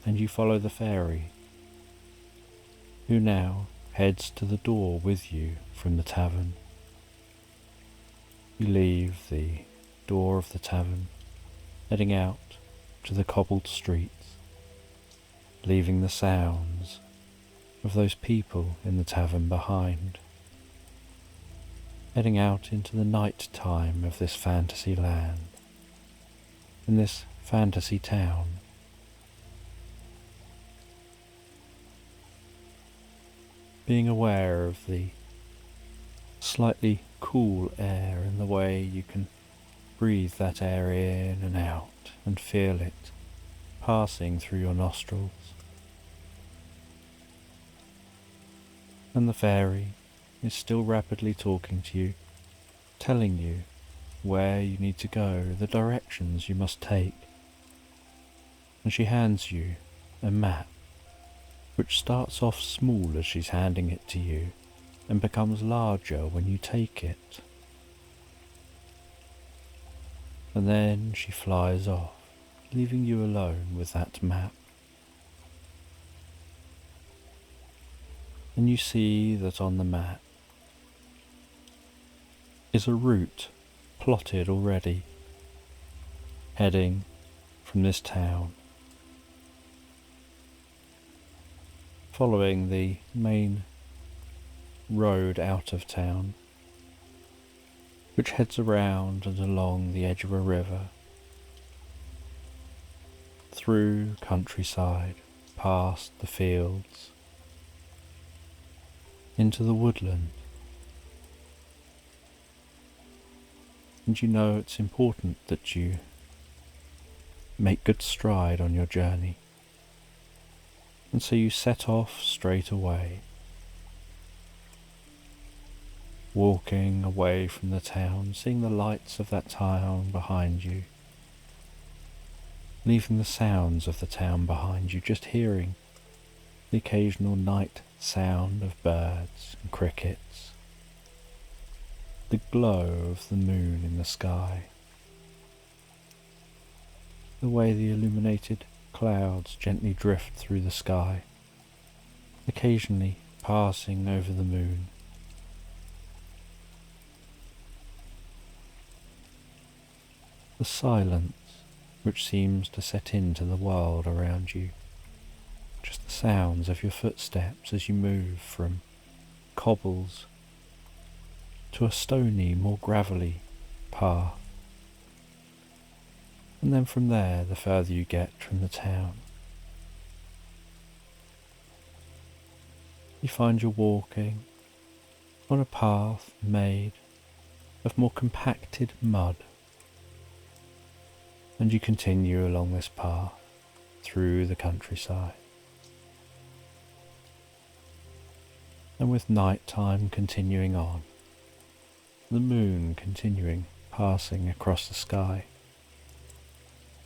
and you follow the fairy, who now heads to the door with you from the tavern. You leave the door of the tavern, heading out to the cobbled streets, leaving the sounds of those people in the tavern behind, heading out into the night time of this fantasy land, in this fantasy town. Being aware of the slightly cool air and the way you can breathe that air in and out and feel it passing through your nostrils. And the fairy is still rapidly talking to you, telling you where you need to go, the directions you must take. And she hands you a map, which starts off small as she's handing it to you and becomes larger when you take it. And then she flies off, leaving you alone with that map. And you see that on the map is a route plotted already, heading from this town, following the main road out of town, which heads around and along the edge of a river, through countryside, past the fields, into the woodland. And you know it's important that you make good stride on your journey. And so you set off straight away, walking away from the town, seeing the lights of that town behind you, leaving the sounds of the town behind you, just hearing the occasional night sound of birds and crickets, the glow of the moon in the sky, the way the illuminated clouds gently drift through the sky, occasionally passing over the moon. The silence which seems to set into the world around you, just the sounds of your footsteps as you move from cobbles to a stony, more gravelly path. And then from there, the further you get from the town, you find you're walking on a path made of more compacted mud. And you continue along this path through the countryside. And with night time continuing on, the moon continuing passing across the sky,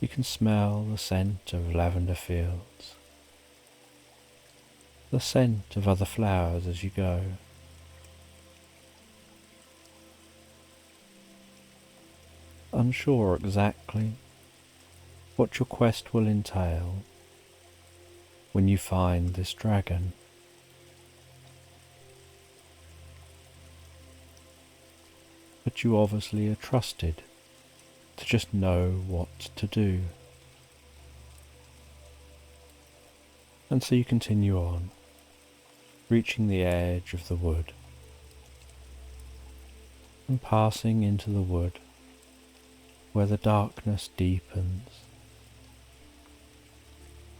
you can smell the scent of lavender fields, the scent of other flowers as you go. Unsure exactly what your quest will entail when you find this dragon. But you obviously are trusted to just know what to do. And so you continue on, reaching the edge of the wood, and passing into the wood where the darkness deepens.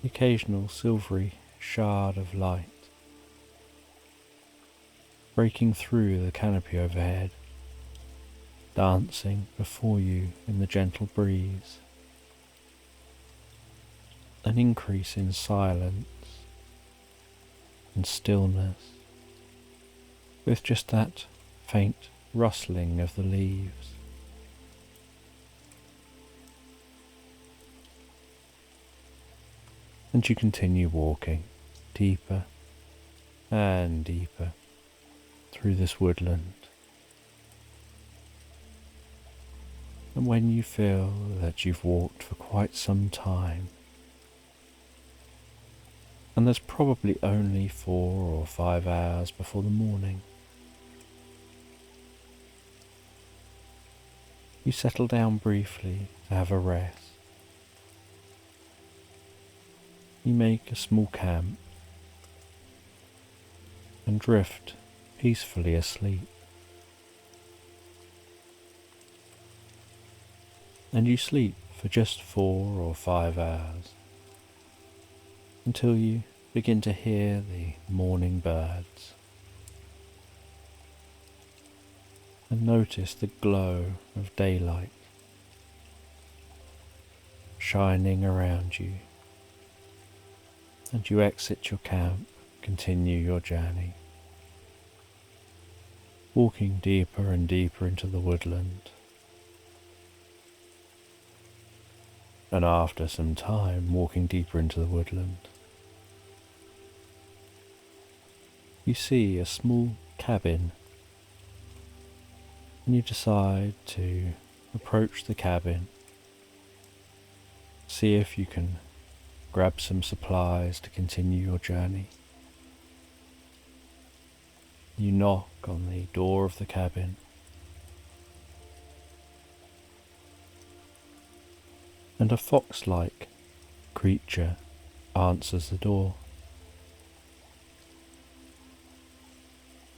The occasional silvery shard of light breaking through the canopy overhead, dancing before you in the gentle breeze. an increase in silence and stillness, with just that faint rustling of the leaves. And you continue walking deeper and deeper through this woodland. And when you feel that you've walked for quite some time, and there's probably only 4 or 5 hours before the morning, you settle down briefly to have a rest. You make a small camp and drift peacefully asleep. And you sleep for just 4 or 5 hours until you begin to hear the morning birds and notice the glow of daylight shining around you. And you exit your camp, continue your journey, walking deeper and deeper into the woodland. And after some time walking deeper into the woodland, you see a small cabin, and you decide to approach the cabin, see if you can grab some supplies to continue your journey. You knock on the door of the cabin, and a fox-like creature answers the door.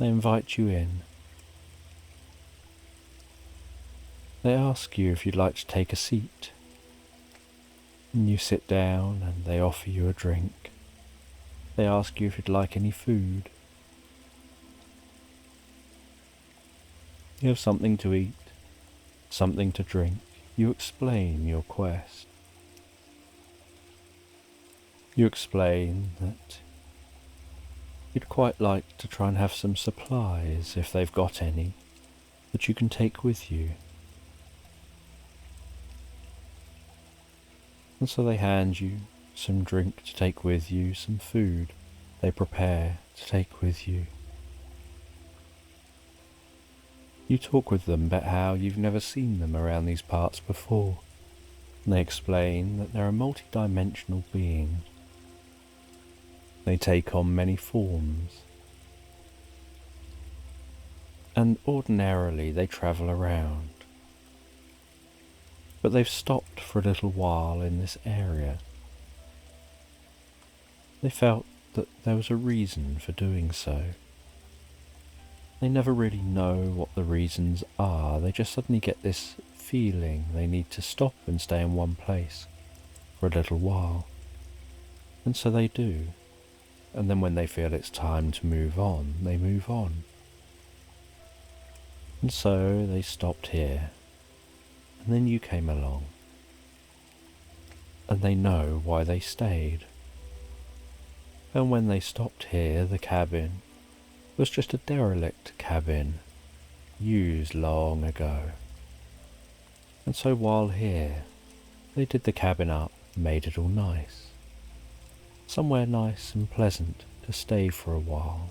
They invite you in. They ask you if you'd like to take a seat. And you sit down and they offer you a drink. They ask you if you'd like any food. You have something to eat, something to drink. You explain your quest. You explain that you'd quite like to try and have some supplies, if they've got any, that you can take with you. And so they hand you some drink to take with you, some food they prepare to take with you. You talk with them about how you've never seen them around these parts before, and they explain that they're a multi-dimensional being. They take on many forms, and ordinarily they travel around. But they've stopped for a little while in this area. They felt that there was a reason for doing so. They never really know what the reasons are. They just suddenly get this feeling they need to stop and stay in one place for a little while. And so they do. And then when they feel it's time to move on, they move on. And so they stopped here. And then you came along, and they know why they stayed. And when they stopped here, the cabin was just a derelict cabin, used long ago. And so while here, they did the cabin up, made it all nice. Somewhere nice and pleasant to stay for a while.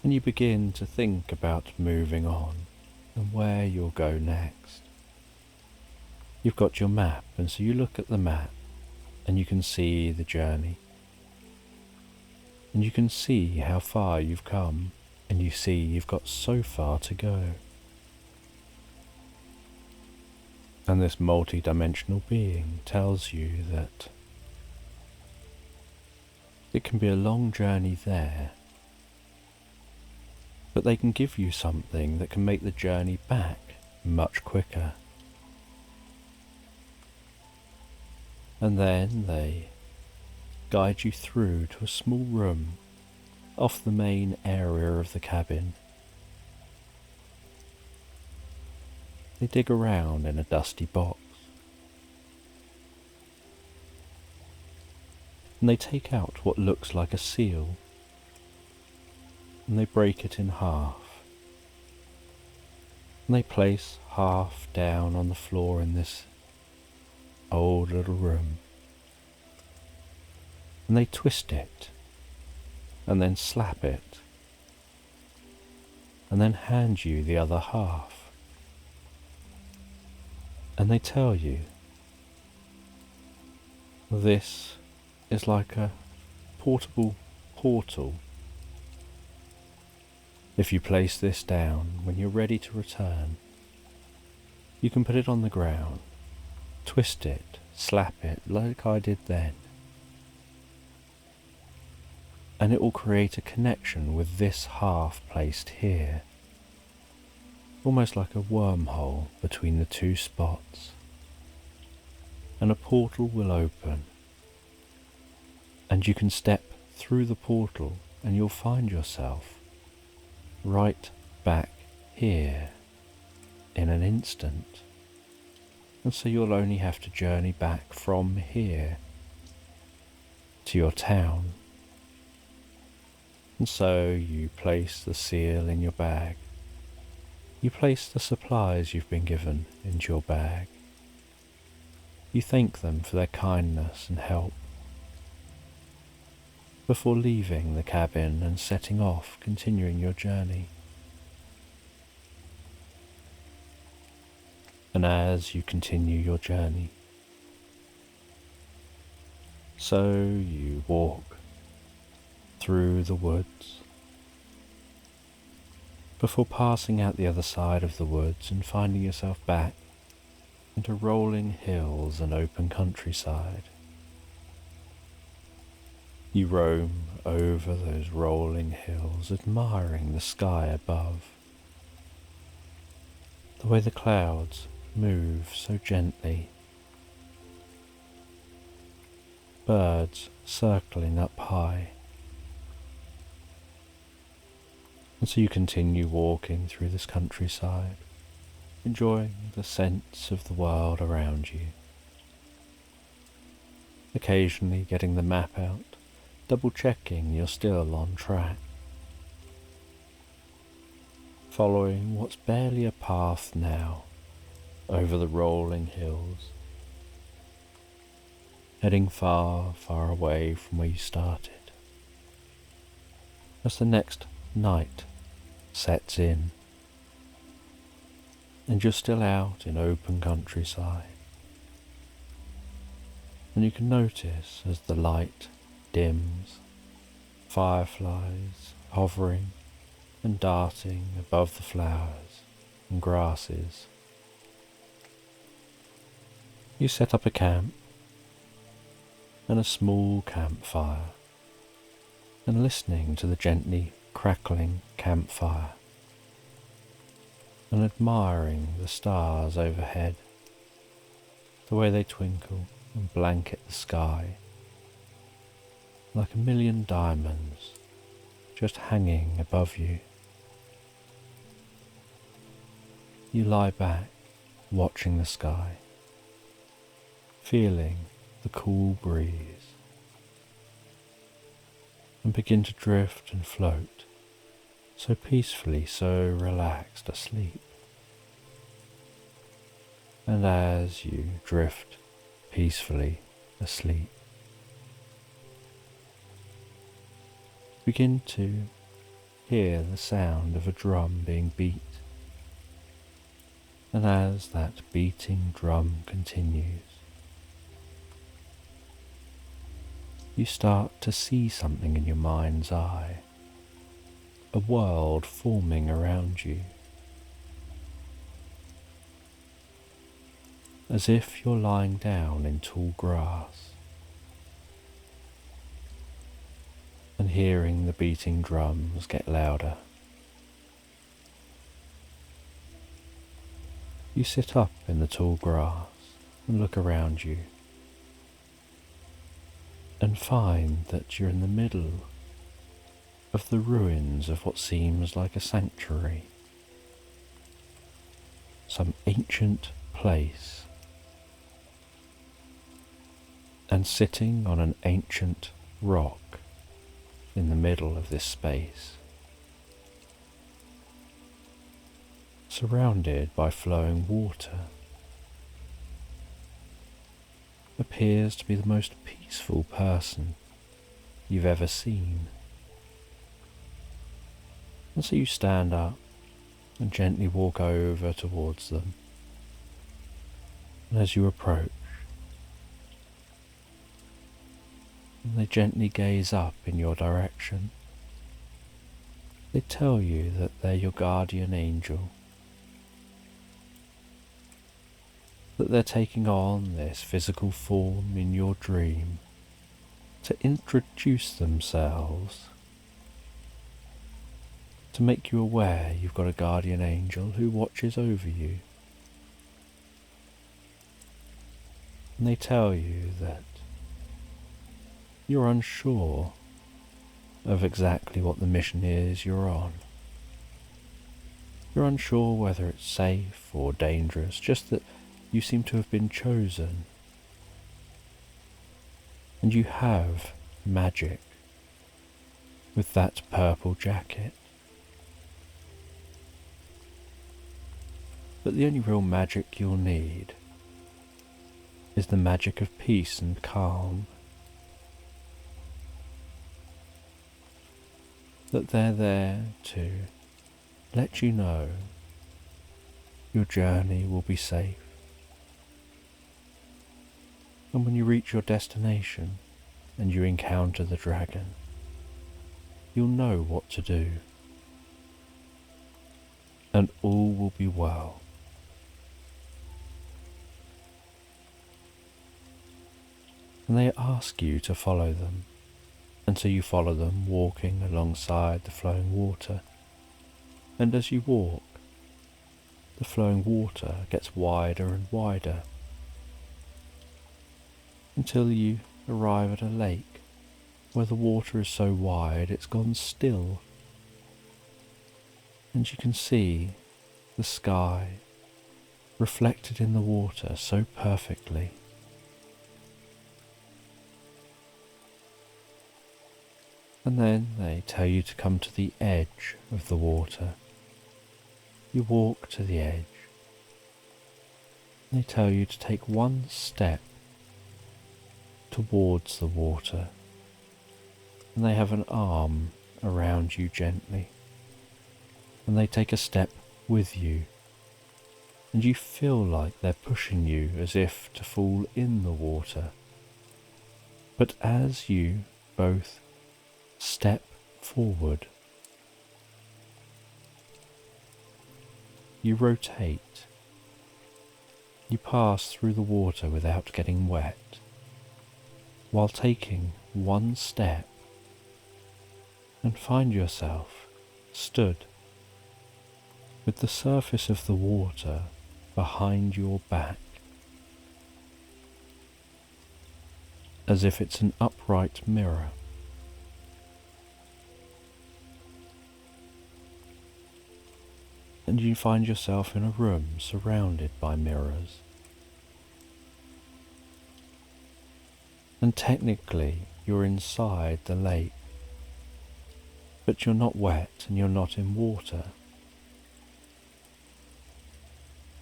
And you begin to think about moving on and where you'll go next. You've got your map, and so you look at the map and you can see the journey. And you can see how far you've come, and you see you've got so far to go. And this multi-dimensional being tells you that it can be a long journey there, but they can give you something that can make the journey back much quicker. And then they guide you through to a small room off the main area of the cabin. They dig around in a dusty box, and they take out what looks like a seal, and they break it in half, and they place half down on the floor in this old little room, and they twist it, and then slap it, and then hand you the other half. And they tell you, this is like a portable portal. If you place this down when you're ready to return, you can put it on the ground, twist it, slap it like I did then, and it will create a connection with this half placed here, almost like a wormhole between the two spots, and a portal will open, and you can step through the portal and you'll find yourself right back here in an instant. And so you'll only have to journey back from here to your town. And so you place the seal in your bag. You place the supplies you've been given into your bag. You thank them for their kindness and help before leaving the cabin and setting off, continuing your journey. And as you continue your journey, so you walk through the woods, before passing out the other side of the woods and finding yourself back into rolling hills and open countryside. You roam over those rolling hills, admiring the sky above, the way the clouds move so gently, birds circling up high. And so you continue walking through this countryside, enjoying the scents of the world around you, occasionally getting the map out, double checking you're still on track, following what's barely a path now over the rolling hills, heading far, far away from where you started. As the next night sets in, and you're still out in open countryside, and you can notice as the light dims, fireflies hovering and darting above the flowers and grasses. You set up a camp and a small campfire, and listening to the gently crackling campfire, and admiring the stars overhead, the way they twinkle and blanket the sky like a million diamonds just hanging above you. You lie back, watching the sky, feeling the cool breeze, and begin to drift and float, so peacefully, so relaxed asleep. And as you drift peacefully asleep, begin to hear the sound of a drum being beat. And as that beating drum continues, you start to see something in your mind's eye, a world forming around you, as if you're lying down in tall grass and hearing the beating drums get louder. You sit up in the tall grass and look around you and find that you're in the middle of the ruins of what seems like a sanctuary. some ancient place, and sitting on an ancient rock in the middle of this space, surrounded by flowing water, appears to be the most peaceful person you've ever seen. And so you stand up and gently walk over towards them. And as you approach, they gently gaze up in your direction. They tell you that they're your guardian angel, that they're taking on this physical form in your dream to introduce themselves, to make you aware you've got a guardian angel who watches over you. And they tell you that you're unsure of exactly what the mission is you're on. You're unsure whether it's safe or dangerous, just that you seem to have been chosen. And you have magic with that purple jacket. But the only real magic you'll need is the magic of peace and calm. That they're there to let you know your journey will be safe. And when you reach your destination and you encounter the dragon, you'll know what to do. And all will be well. And they ask you to follow them. And so you follow them, walking alongside the flowing water. And as you walk, the flowing water gets wider and wider, until you arrive at a lake where the water is so wide it's gone still. And you can see the sky reflected in the water so perfectly. And then they tell you to come to the edge of the water. You walk to the edge. They tell you to take one step towards the water. And they have an arm around you gently. And they take a step with you. And you feel like they're pushing you as if to fall in the water. But as you both step forward, you rotate. You pass through the water without getting wet, while taking one step, and find yourself stood with the surface of the water behind your back, as if it's an upright mirror. And you find yourself in a room surrounded by mirrors. And technically you're inside the lake, but you're not wet and you're not in water.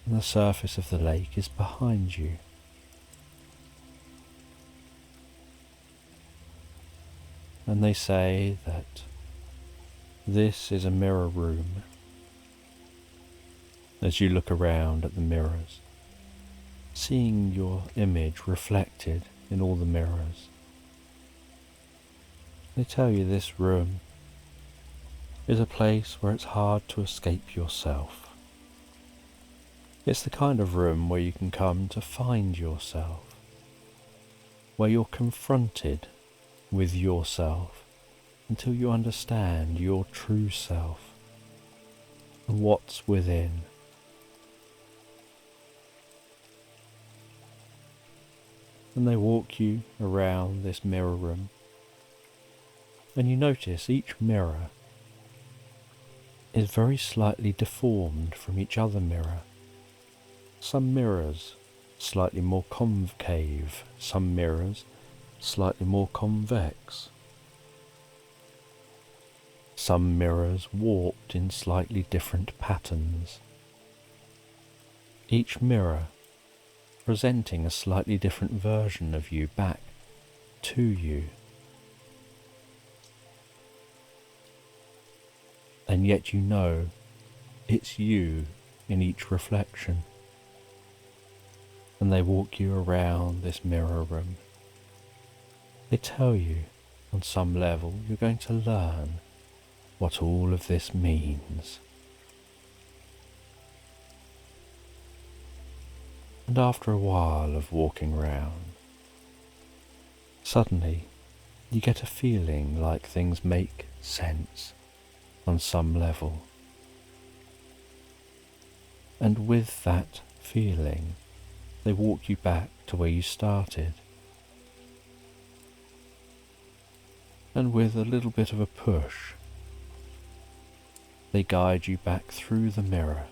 And the surface of the lake is behind you. And they say that this is a mirror room. As you look around at the mirrors, seeing your image reflected in all the mirrors, they tell you this room is a place where it's hard to escape yourself. It's the kind of room where you can come to find yourself, where you're confronted with yourself until you understand your true self and what's within. And they walk you around this mirror room, and you notice each mirror is very slightly deformed from each other mirror, Some mirrors slightly more concave, some mirrors slightly more convex. Some mirrors warped in slightly different patterns. Each mirror presenting a slightly different version of you back to you. And yet you know it's you in each reflection. And they walk you around this mirror room. They tell you, on some level, you're going to learn what all of this means. And after a while of walking round, suddenly you get a feeling like things make sense on some level. And with that feeling, they walk you back to where you started. And with a little bit of a push, they guide you back through the mirror.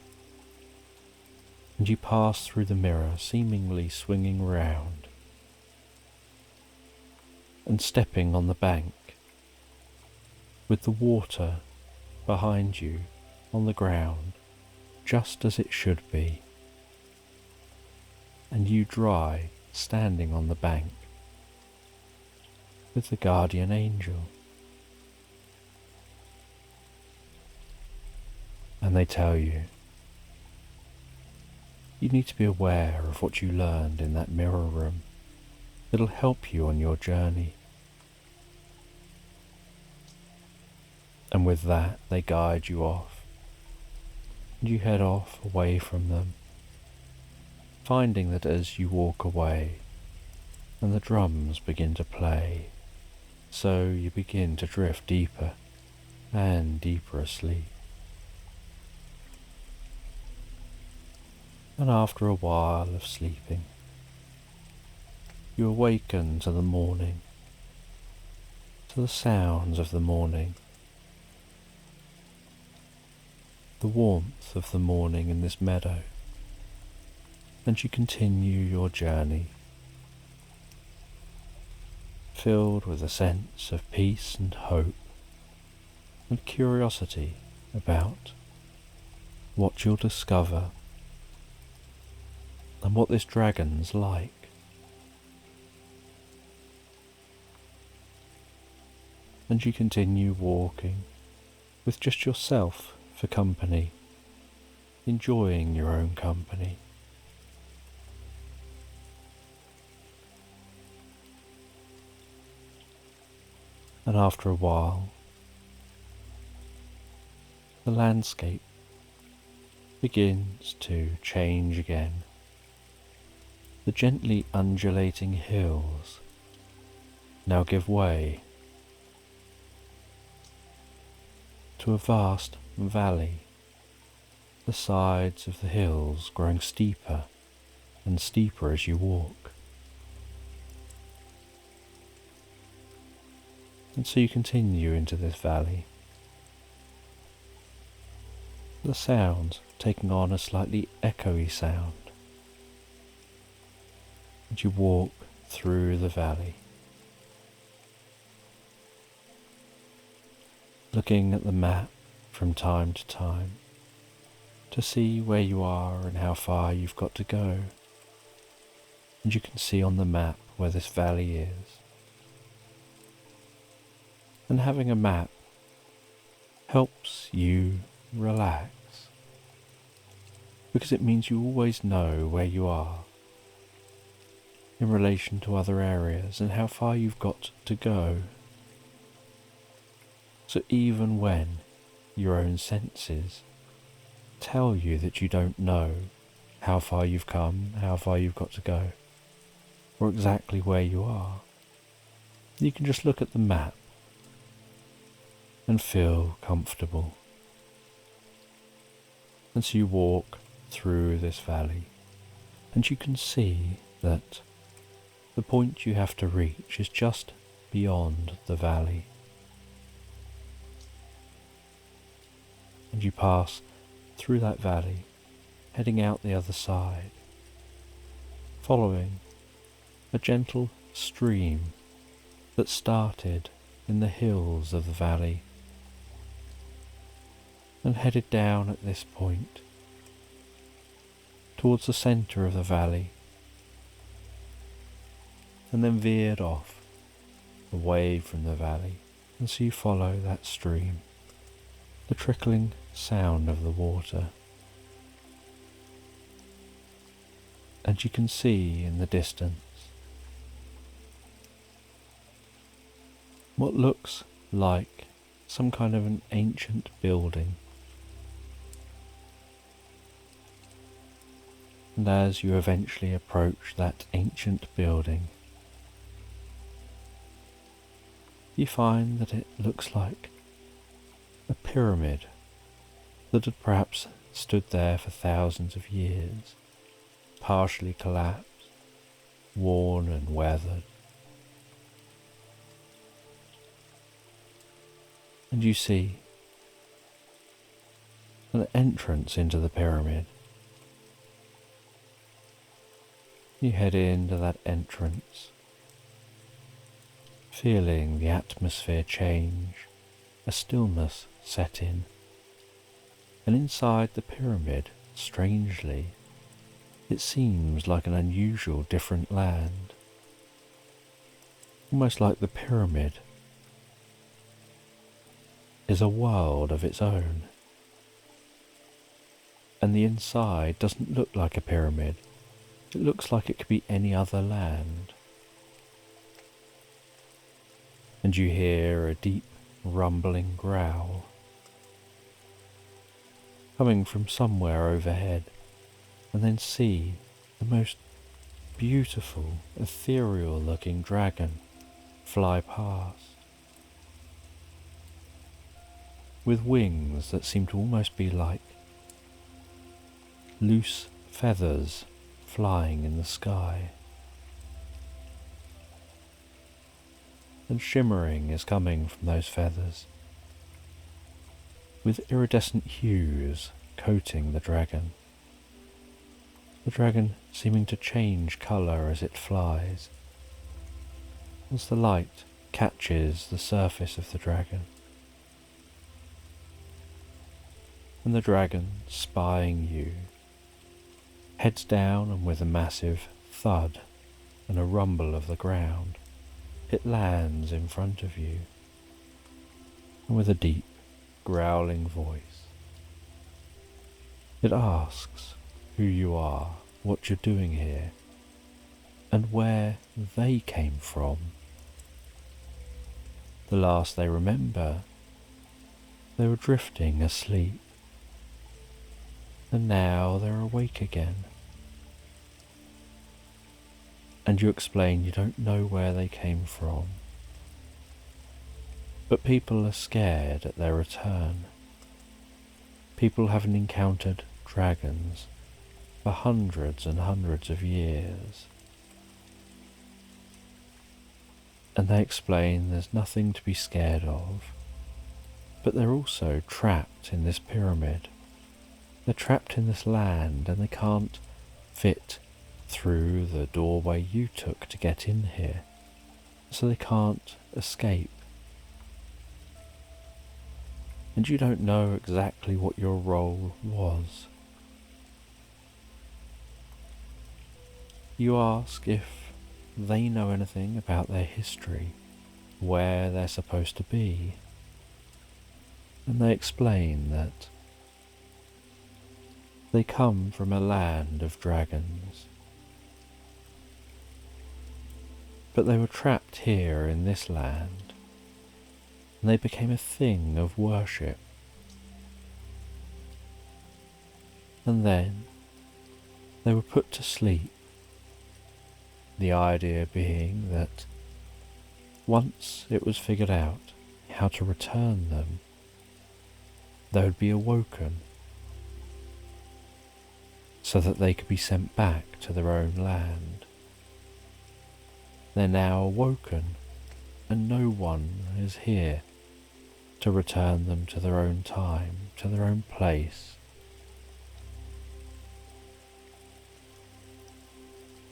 And you pass through the mirror, seemingly swinging round and stepping on the bank with the water behind you on the ground, just as it should be, and you dry standing on the bank with the guardian angel. And they tell you need to be aware of what you learned in that mirror room. It'll help you on your journey. And with that, they guide you off, and you head off away from them, finding that as you walk away and the drums begin to play, so you begin to drift deeper and deeper asleep. And after a while of sleeping, you awaken to the morning, to the sounds of the morning, the warmth of the morning in this meadow, and you continue your journey, filled with a sense of peace and hope and curiosity about what you'll discover and what this dragon's like. And you continue walking with just yourself for company, enjoying your own company. And after a while, the landscape begins to change again. The gently undulating hills now give way to a vast valley, the sides of the hills growing steeper and steeper as you walk. And so you continue into this valley, the sounds taking on a slightly echoey sound. And you walk through the valley, looking at the map from time to time to see where you are and how far you've got to go. And you can see on the map where this valley is. And having a map helps you relax, because it means you always know where you are in relation to other areas and how far you've got to go. So even when your own senses tell you that you don't know how far you've come, how far you've got to go, or exactly where you are, you can just look at the map and feel comfortable. And so you walk through this valley, and you can see that the point you have to reach is just beyond the valley. And you pass through that valley heading out the other side, following a gentle stream that started in the hills of the valley and headed down at this point towards the centre of the valley, and then veered off away from the valley. And so you follow that stream, the trickling sound of the water, and you can see in the distance what looks like some kind of an ancient building. And as you eventually approach that ancient building, you find that it looks like a pyramid that had perhaps stood there for thousands of years, partially collapsed, worn and weathered. And you see an entrance into the pyramid. You head into that entrance, feeling the atmosphere change, a stillness set in, and inside the pyramid, strangely, it seems like an unusual, different land, almost like the pyramid is a world of its own, and the inside doesn't look like a pyramid. It looks like it could be any other land. And you hear a deep rumbling growl coming from somewhere overhead, and then see the most beautiful, ethereal looking dragon fly past, with wings that seem to almost be like loose feathers flying in the sky. And shimmering is coming from those feathers, with iridescent hues coating the dragon seeming to change colour as it flies, as the light catches the surface of the dragon. And the dragon, spying you, heads down, and with a massive thud and a rumble of the ground, it lands in front of you, and with a deep, growling voice, it asks who you are, what you're doing here, and where they came from. The last they remember, they were drifting asleep, and now they're awake again. And you explain you don't know where they came from, but people are scared at their return. People haven't encountered dragons for hundreds and hundreds of years. And they explain there's nothing to be scared of, but they're also trapped in this pyramid. They're trapped in this land, and they can't fit through the doorway you took to get in here, so they can't escape. And you don't know exactly what your role was. You ask if they know anything about their history, where they're supposed to be, and they explain that they come from a land of dragons, but they were trapped here in this land, and they became a thing of worship. And then they were put to sleep, the idea being that once it was figured out how to return them, they would be awoken so that they could be sent back to their own land. They're now awoken, and no one is here to return them to their own time, to their own place.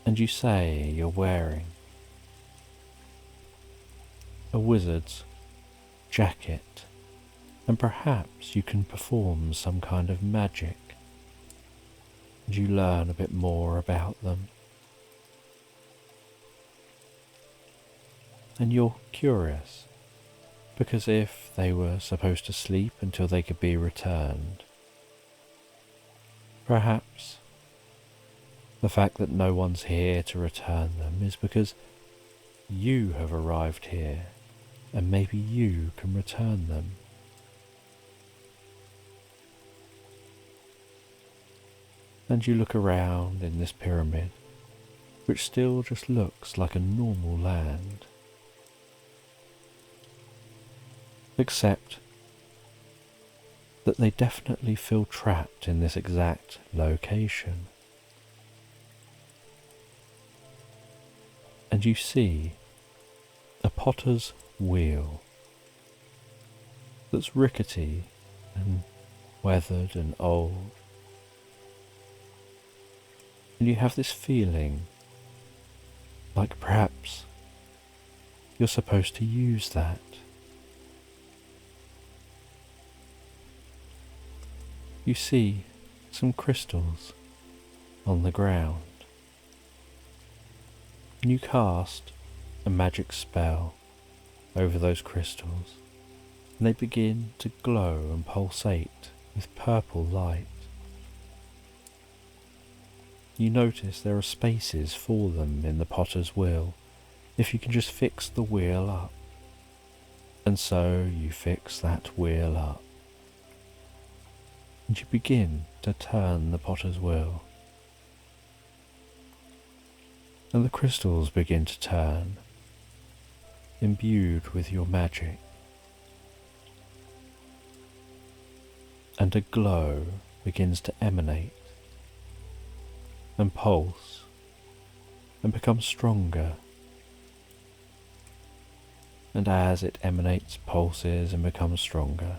And you say you're wearing a wizard's jacket, and perhaps you can perform some kind of magic, and you learn a bit more about them. And you're curious, because if they were supposed to sleep until they could be returned, perhaps the fact that no one's here to return them is because you have arrived here, and maybe you can return them. And you look around in this pyramid, which still just looks like a normal land, except that they definitely feel trapped in this exact location. And you see a potter's wheel that's rickety and weathered and old. And you have this feeling like perhaps you're supposed to use that. You see some crystals on the ground. And you cast a magic spell over those crystals, and they begin to glow and pulsate with purple light. You notice there are spaces for them in the potter's wheel if you can just fix the wheel up. And so you fix that wheel up, and you begin to turn the potter's wheel. And the crystals begin to turn, imbued with your magic. And a glow begins to emanate and pulse and become stronger. And as it emanates, pulses and becomes stronger,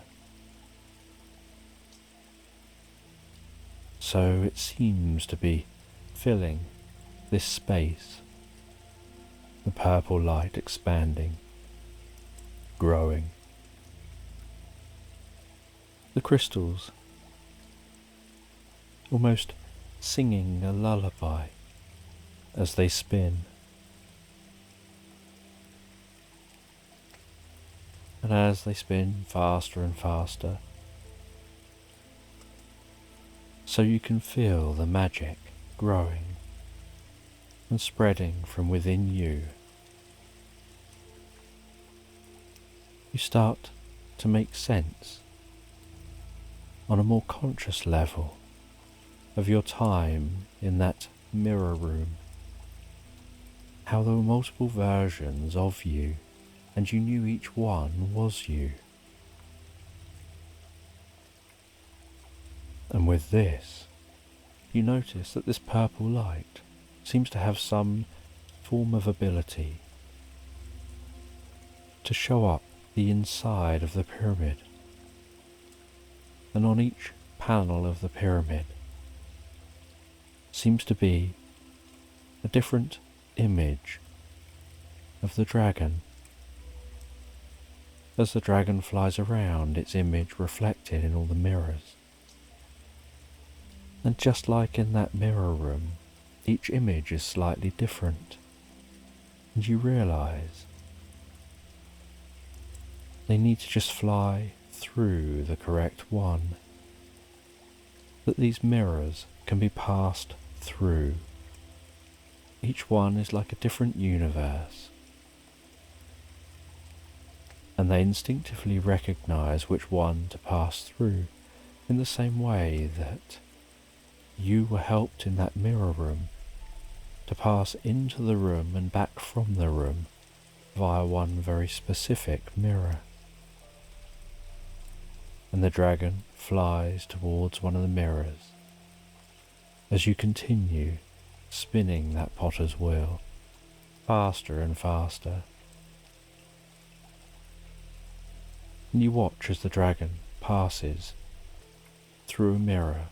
so it seems to be filling this space, the purple light expanding, growing. The crystals almost singing a lullaby as they spin. And as they spin faster and faster, so you can feel the magic growing and spreading from within you. You start to make sense on a more conscious level of your time in that mirror room, how there were multiple versions of you and you knew each one was you. And with this, you notice that this purple light seems to have some form of ability to show up the inside of the pyramid. And on each panel of the pyramid seems to be a different image of the dragon. As the dragon flies around, its image reflected in all the mirrors. And just like in that mirror room, each image is slightly different. And you realize they need to just fly through the correct one. That these mirrors can be passed through. Each one is like a different universe. And they instinctively recognize which one to pass through, in the same way that you were helped in that mirror room to pass into the room and back from the room via one very specific mirror. And the dragon flies towards one of the mirrors as you continue spinning that potter's wheel faster and faster. And you watch as the dragon passes through a mirror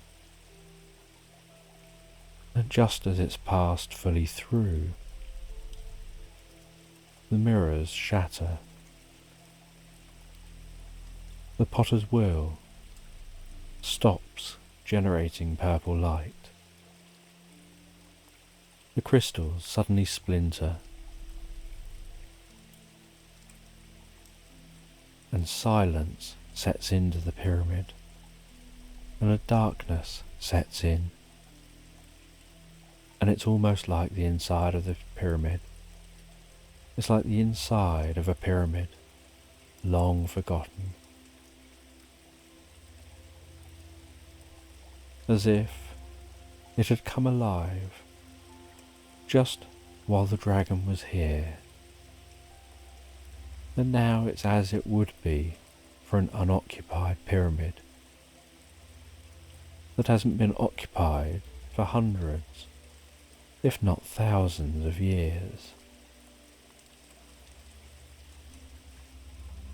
And just as it's passed fully through, the mirrors shatter. The potter's wheel stops generating purple light. The crystals suddenly splinter, and silence sets into the pyramid, and a darkness sets in. And it's almost like the inside of the pyramid. It's like the inside of a pyramid, long forgotten. As if it had come alive just while the dragon was here. And now it's as it would be for an unoccupied pyramid that hasn't been occupied for hundreds, if not thousands of years.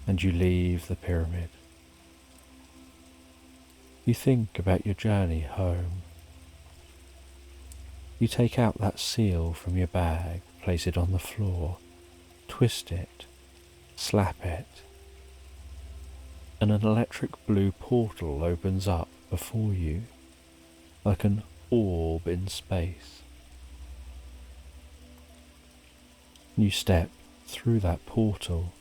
And you leave the pyramid. You think about your journey home. You take out that seal from your bag, place it on the floor, twist it, slap it, and an electric blue portal opens up before you, like an orb in space. You step through that portal,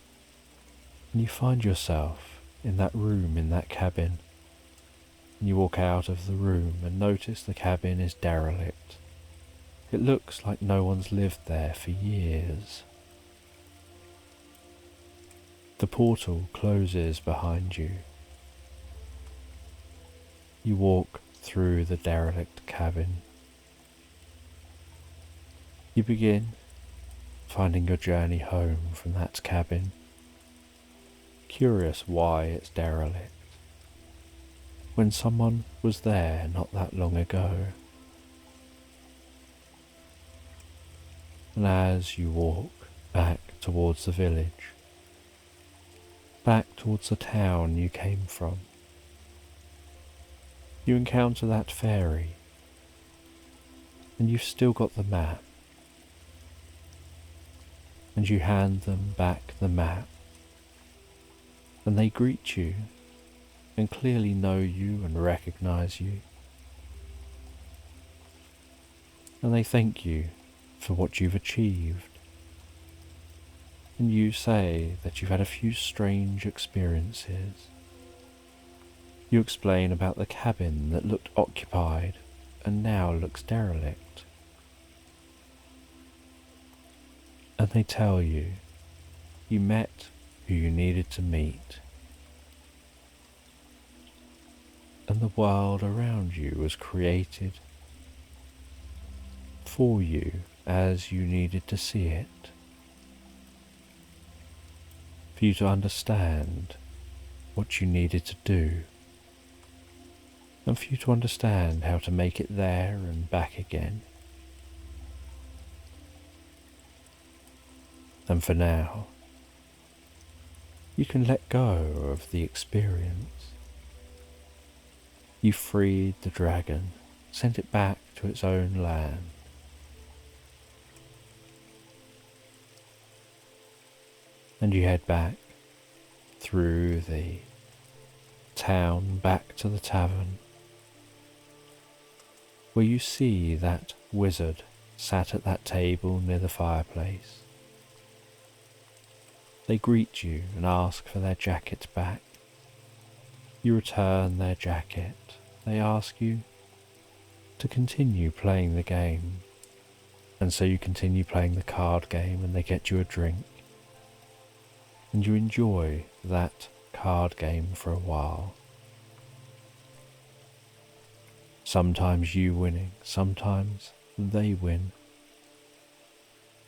and you find yourself in that room, in that cabin. And you walk out of the room and notice the cabin is derelict. It looks like no one's lived there for years. The portal closes behind you. You walk through the derelict cabin. You begin finding your journey home from that cabin, curious why it's derelict, when someone was there not that long ago. And as you walk back towards the village, back towards the town you came from, you encounter that fairy, and you've still got the map, and you hand them back the map, and they greet you and clearly know you and recognize you, and they thank you for what you've achieved, and you say that you've had a few strange experiences. You explain about the cabin that looked occupied and now looks derelict, and they tell you you met who you needed to meet, and the world around you was created for you as you needed to see it, for you to understand what you needed to do, and for you to understand how to make it there and back again. And for now, you can let go of the experience. You freed the dragon, sent it back to its own land. And you head back through the town back to the tavern, where you see that wizard sat at that table near the fireplace. They greet you and ask for their jacket back. You return their jacket. They ask you to continue playing the game, and so you continue playing the card game, and they get you a drink, and you enjoy that card game for a while. Sometimes you winning, sometimes they win.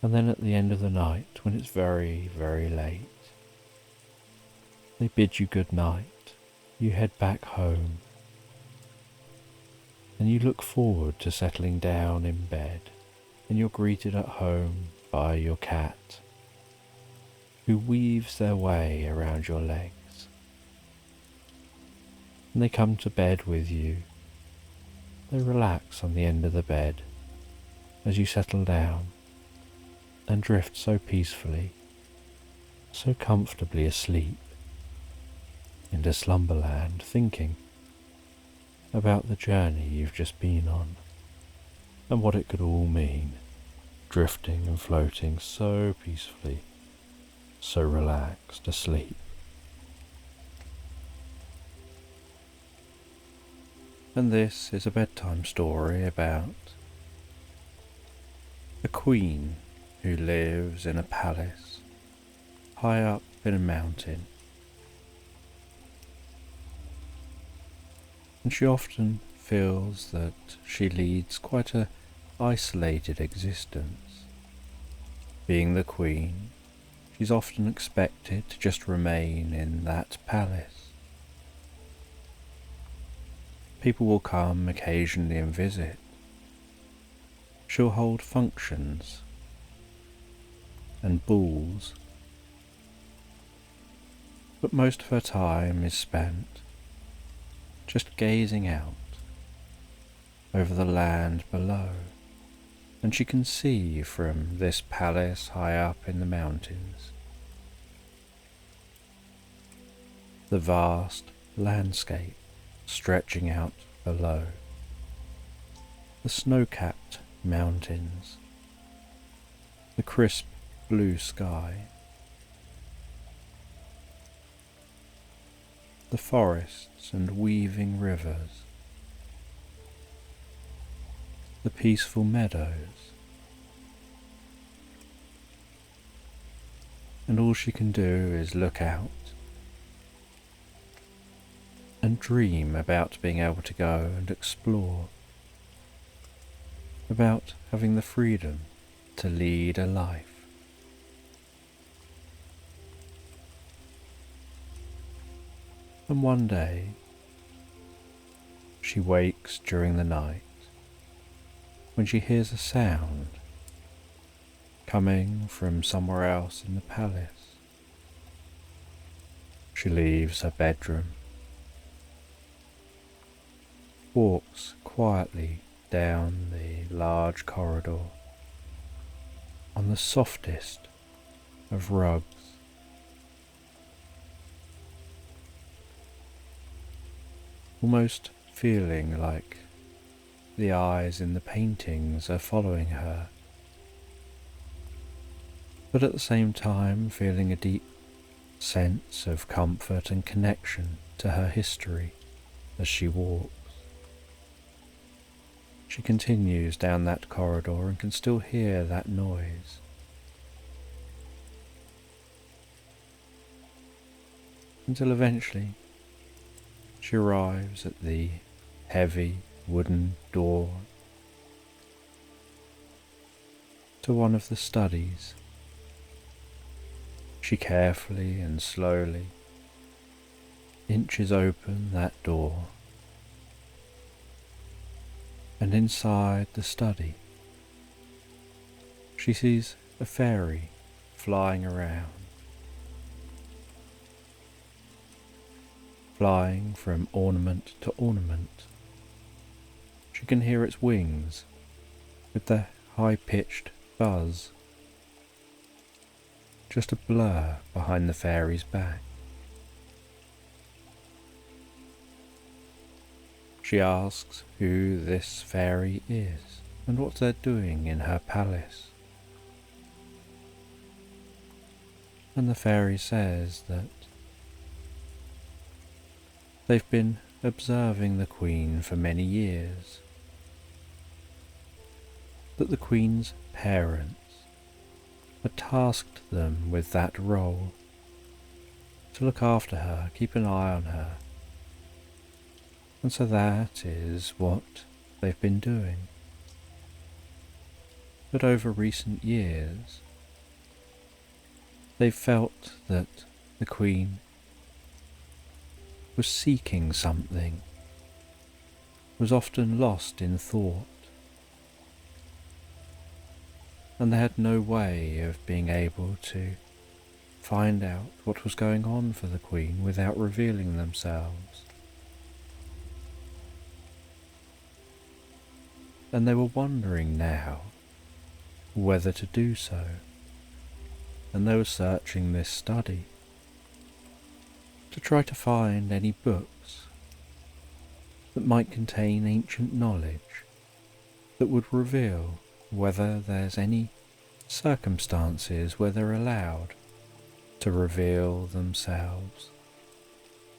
And then at the end of the night, when it's very, very late, they bid you good night. You head back home, and you look forward to settling down in bed, and you're greeted at home by your cat, who weaves their way around your legs. And they come to bed with you. They relax on the end of the bed, as you settle down and drift so peacefully, so comfortably asleep into slumberland, thinking about the journey you've just been on and what it could all mean, drifting and floating so peacefully, so relaxed, asleep. And this is a bedtime story about a queen who lives in a palace high up in a mountain. And she often feels that she leads quite a isolated existence. Being the queen, she's often expected to just remain in that palace. People will come occasionally and visit. She'll hold functions and balls, but most of her time is spent just gazing out over the land below, and she can see from this palace high up in the mountains the vast landscape stretching out below, the snow-capped mountains, the crisp blue sky, the forests and weaving rivers, the peaceful meadows, and all she can do is look out and dream about being able to go and explore, about having the freedom to lead a life. And one day, she wakes during the night when she hears a sound coming from somewhere else in the palace. She leaves her bedroom, walks quietly down the large corridor on the softest of rugs, almost feeling like the eyes in the paintings are following her, but at the same time feeling a deep sense of comfort and connection to her history as she walks. She continues down that corridor and can still hear that noise. Until eventually she arrives at the heavy wooden door to one of the studies. She carefully and slowly inches open that door, and inside the study she sees a fairy flying around, flying from ornament to ornament. She can hear its wings with their high-pitched buzz, just a blur behind the fairy's back. She asks who this fairy is and what they're doing in her palace. And the fairy says that they've been observing the Queen for many years, that the Queen's parents had tasked them with that role, to look after her, keep an eye on her, and so that is what they've been doing. But over recent years, they've felt that the Queen was seeking something, was often lost in thought, and they had no way of being able to find out what was going on for the Queen without revealing themselves. And they were wondering now whether to do so, and they were searching this study to try to find any books that might contain ancient knowledge that would reveal whether there's any circumstances where they're allowed to reveal themselves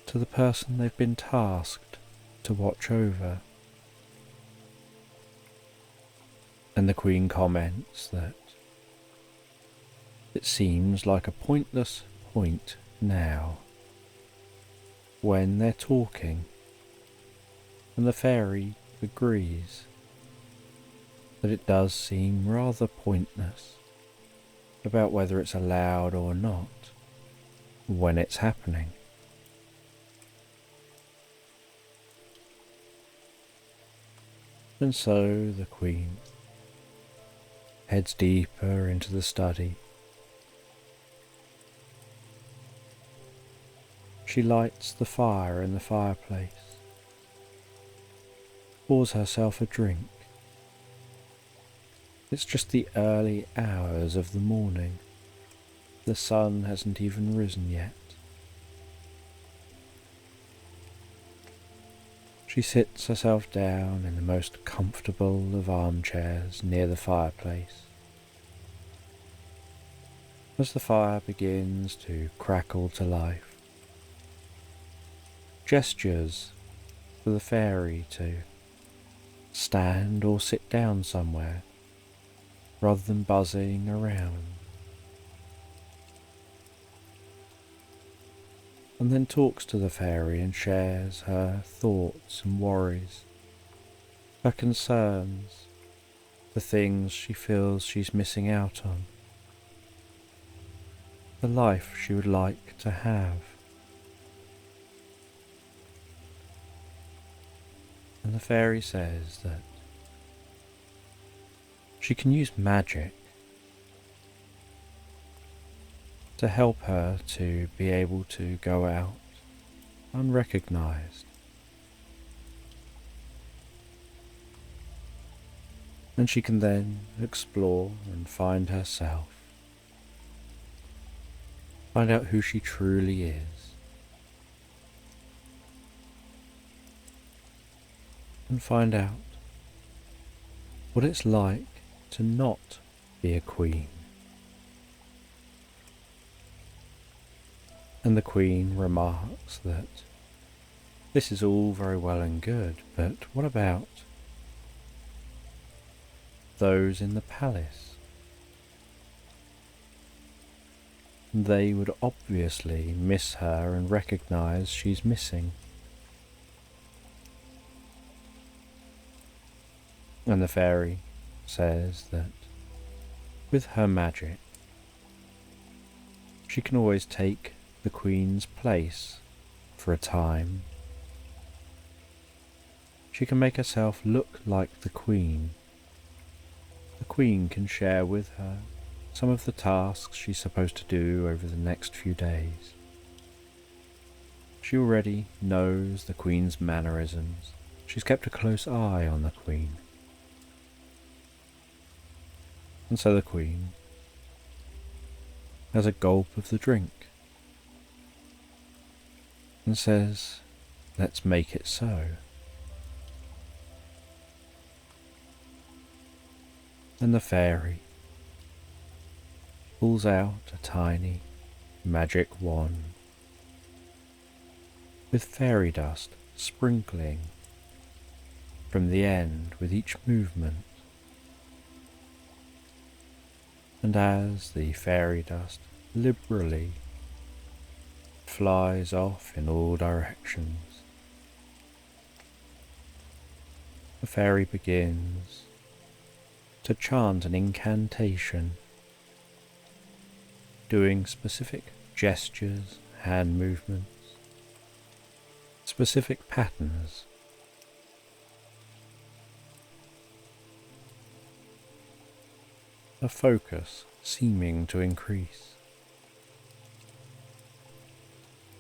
to the person they've been tasked to watch over. And the Queen comments that it seems like a pointless point now when they're talking, and the fairy agrees that it does seem rather pointless about whether it's allowed or not when it's happening. And so the Queen heads deeper into the study. She lights the fire in the fireplace, pours herself a drink. It's just the early hours of the morning. The sun hasn't even risen yet. She sits herself down in the most comfortable of armchairs near the fireplace. As the fire begins to crackle to life, gestures for the fairy to stand or sit down somewhere rather than buzzing around, and then talks to the fairy and shares her thoughts and worries, her concerns, the things she feels she's missing out on, the life she would like to have. And the fairy says that she can use magic to help her to be able to go out unrecognized, and she can then explore and find herself, find out who she truly is, and find out what it's like to not be a queen. And the Queen remarks that this is all very well and good, but what about those in the palace? They would obviously miss her and recognize she's missing. And the fairy says that with her magic, she can always take the Queen's place for a time. She can make herself look like the Queen. The Queen can share with her some of the tasks she's supposed to do over the next few days. She already knows the Queen's mannerisms. She's kept a close eye on the Queen. And so the Queen has a gulp of the drink and says, "Let's make it so." And the fairy pulls out a tiny magic wand with fairy dust sprinkling from the end with each movement. And as the fairy dust liberally flies off in all directions, the fairy begins to chant an incantation, doing specific gestures, hand movements, specific patterns. A focus seeming to increase.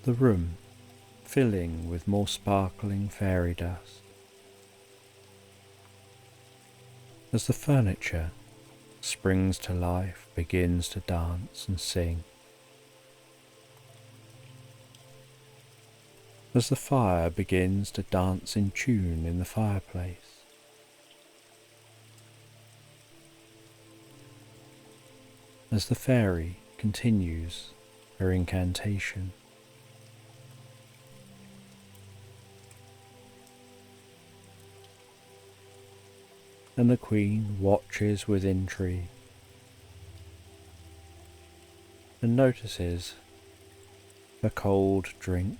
The room filling with more sparkling fairy dust. As the furniture springs to life, begins to dance and sing. As the fire begins to dance in tune in the fireplace, as the fairy continues her incantation, and the queen watches with intrigue and notices her cold drink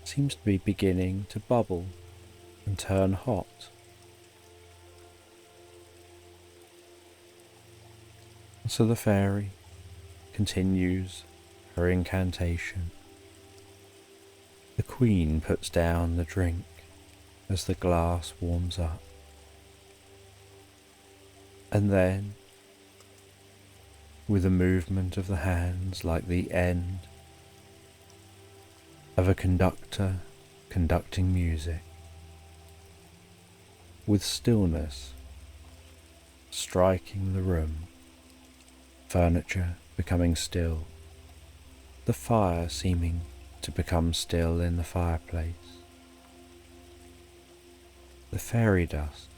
seems to be beginning to bubble and turn hot. So the fairy continues her incantation. The queen puts down the drink as the glass warms up. And then, with a movement of the hands like the end of a conductor conducting music, with stillness striking the room, furniture becoming still, the fire seeming to become still in the fireplace, the fairy dust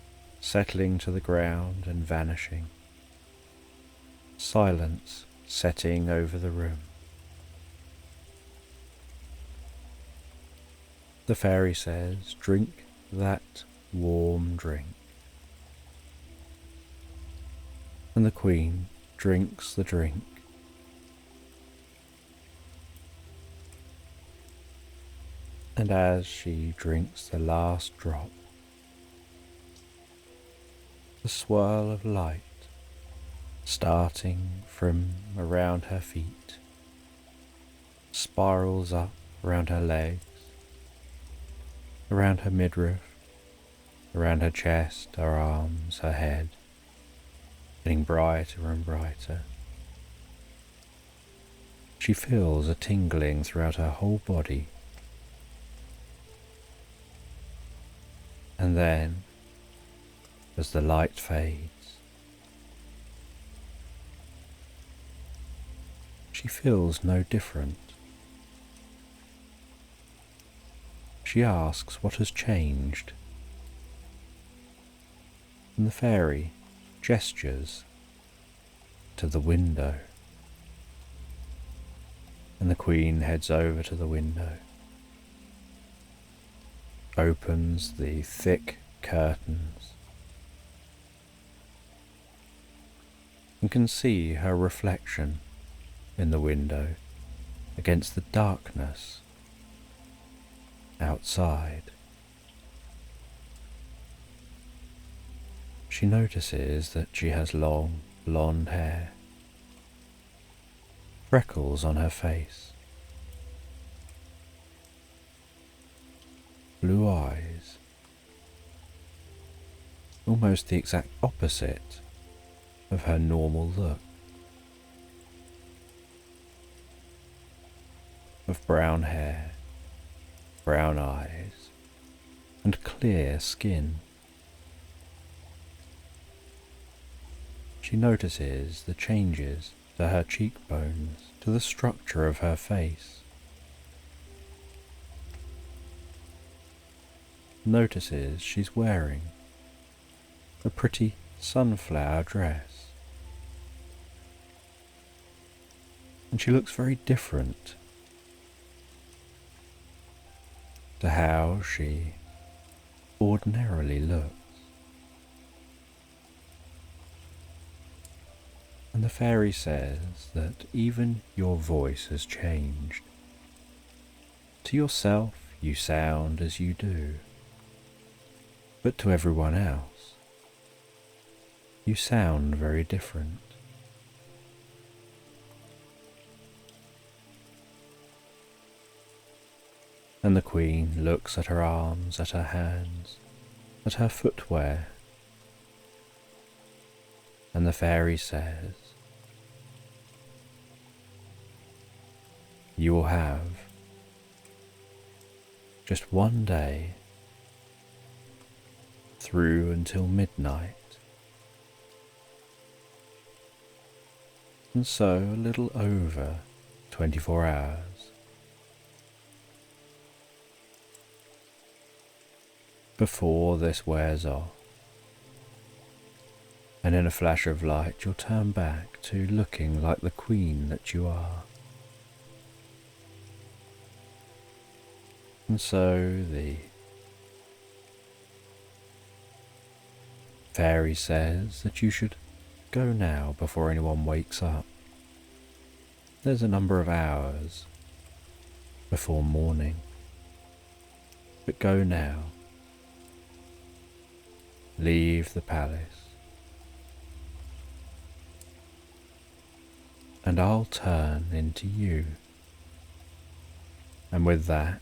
settling to the ground and vanishing, silence setting over the room. The fairy says, "Drink that warm drink." And the queen drinks the drink. And as she drinks the last drop, the swirl of light starting from around her feet spirals up around her legs, around her midriff, around her chest, her arms, her head, getting brighter and brighter. She feels a tingling throughout her whole body. And then, as the light fades, she feels no different. She asks what has changed, and the fairy gestures to the window, and the queen heads over to the window, opens the thick curtains, and can see her reflection in the window against the darkness outside. She notices that she has long blonde hair, freckles on her face, blue eyes, almost the exact opposite of her normal look, of brown hair, brown eyes, and clear skin. She notices the changes to her cheekbones, to the structure of her face, notices she's wearing a pretty sunflower dress, and she looks very different to how she ordinarily looks. And the fairy says that even your voice has changed. To yourself you sound as you do, but to everyone else you sound very different. And the queen looks at her arms, at her hands, at her footwear, and the fairy says, "You will have just one day through until midnight and so a little over 24 hours. Before this wears off, and in a flash of light you'll turn back to looking like the queen that you are. And so the fairy says that you should go now before anyone wakes up. There's a number of hours before morning, but go now. Leave the palace, and I'll turn into you. And with that,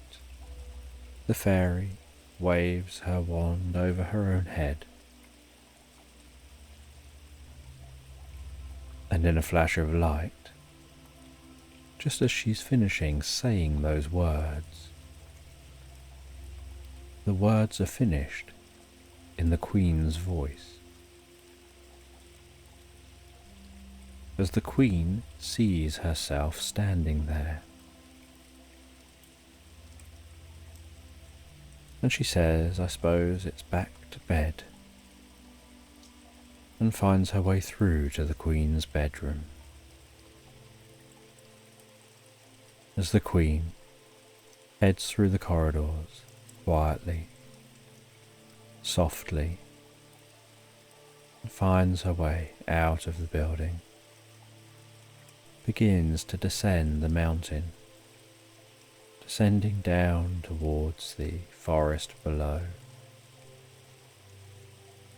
the fairy waves her wand over her own head, and in a flash of light, just as she's finishing saying those words, the words are finished in the Queen's voice. As the Queen sees herself standing there, and she says, "I suppose it's back to bed," and finds her way through to the Queen's bedroom. As the Queen heads through the corridors quietly, softly, and finds her way out of the building, begins to descend the mountain, descending down towards the forest below,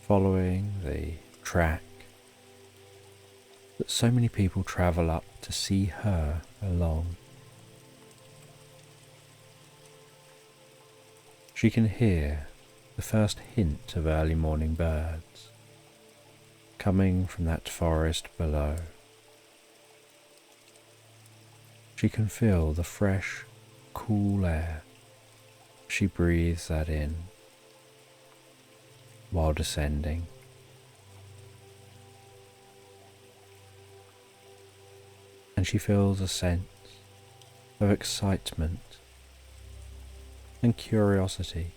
following the track that so many people travel up to see her along. She can hear the first hint of early morning birds coming from that forest below. She can feel the fresh, cool air. She breathes that in while descending. And she feels a sense of excitement and curiosity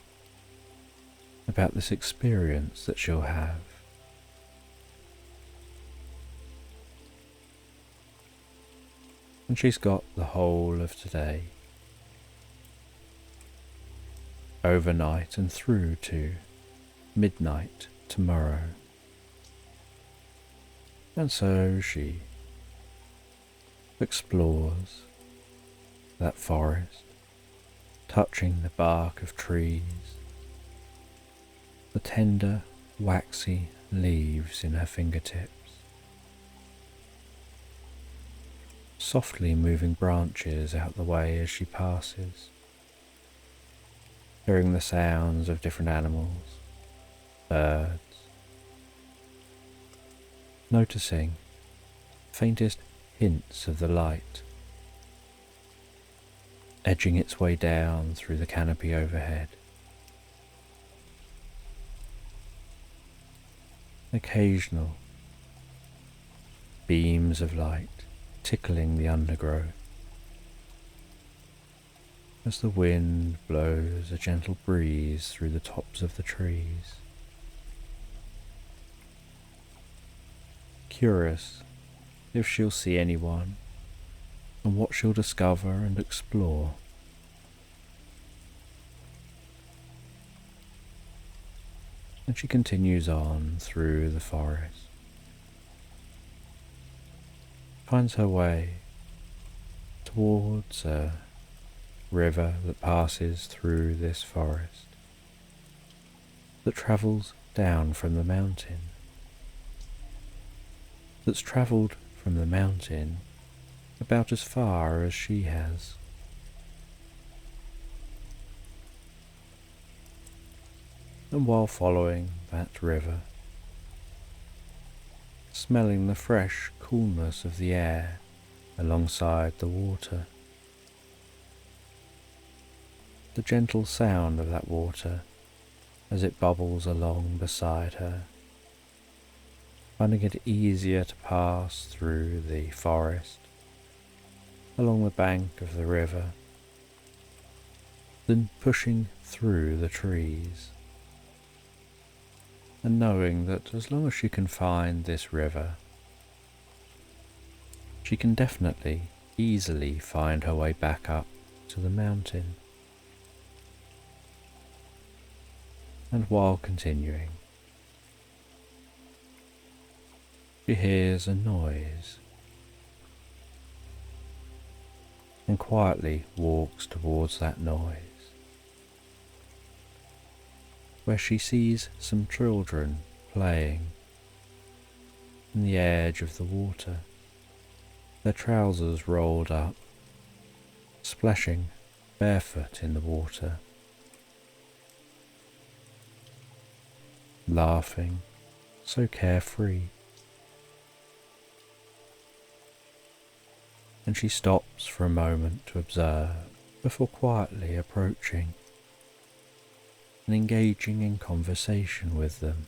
about this experience that she'll have. And she's got the whole of today, overnight and through to midnight tomorrow. And so she explores that forest, touching the bark of trees, the tender, waxy leaves in her fingertips, softly moving branches out the way as she passes, hearing the sounds of different animals, birds, noticing faintest hints of the light edging its way down through the canopy overhead. Occasional beams of light tickling the undergrowth as the wind blows a gentle breeze through the tops of the trees. Curious if she'll see anyone and what she'll discover and explore. And she continues on through the forest, finds her way towards a river that passes through this forest, that travels down from the mountain, that's travelled from the mountain about as far as she has. And while following that river, smelling the fresh coolness of the air alongside the water, the gentle sound of that water as it bubbles along beside her, finding it easier to pass through the forest along the bank of the river than pushing through the trees, and knowing that as long as she can find this river, she can definitely, easily find her way back up to the mountain. And while continuing, she hears a noise and quietly walks towards that noise, where she sees some children playing on the edge of the water, their trousers rolled up, splashing barefoot in the water, laughing so carefree. And she stops for a moment to observe before quietly approaching and engaging in conversation with them,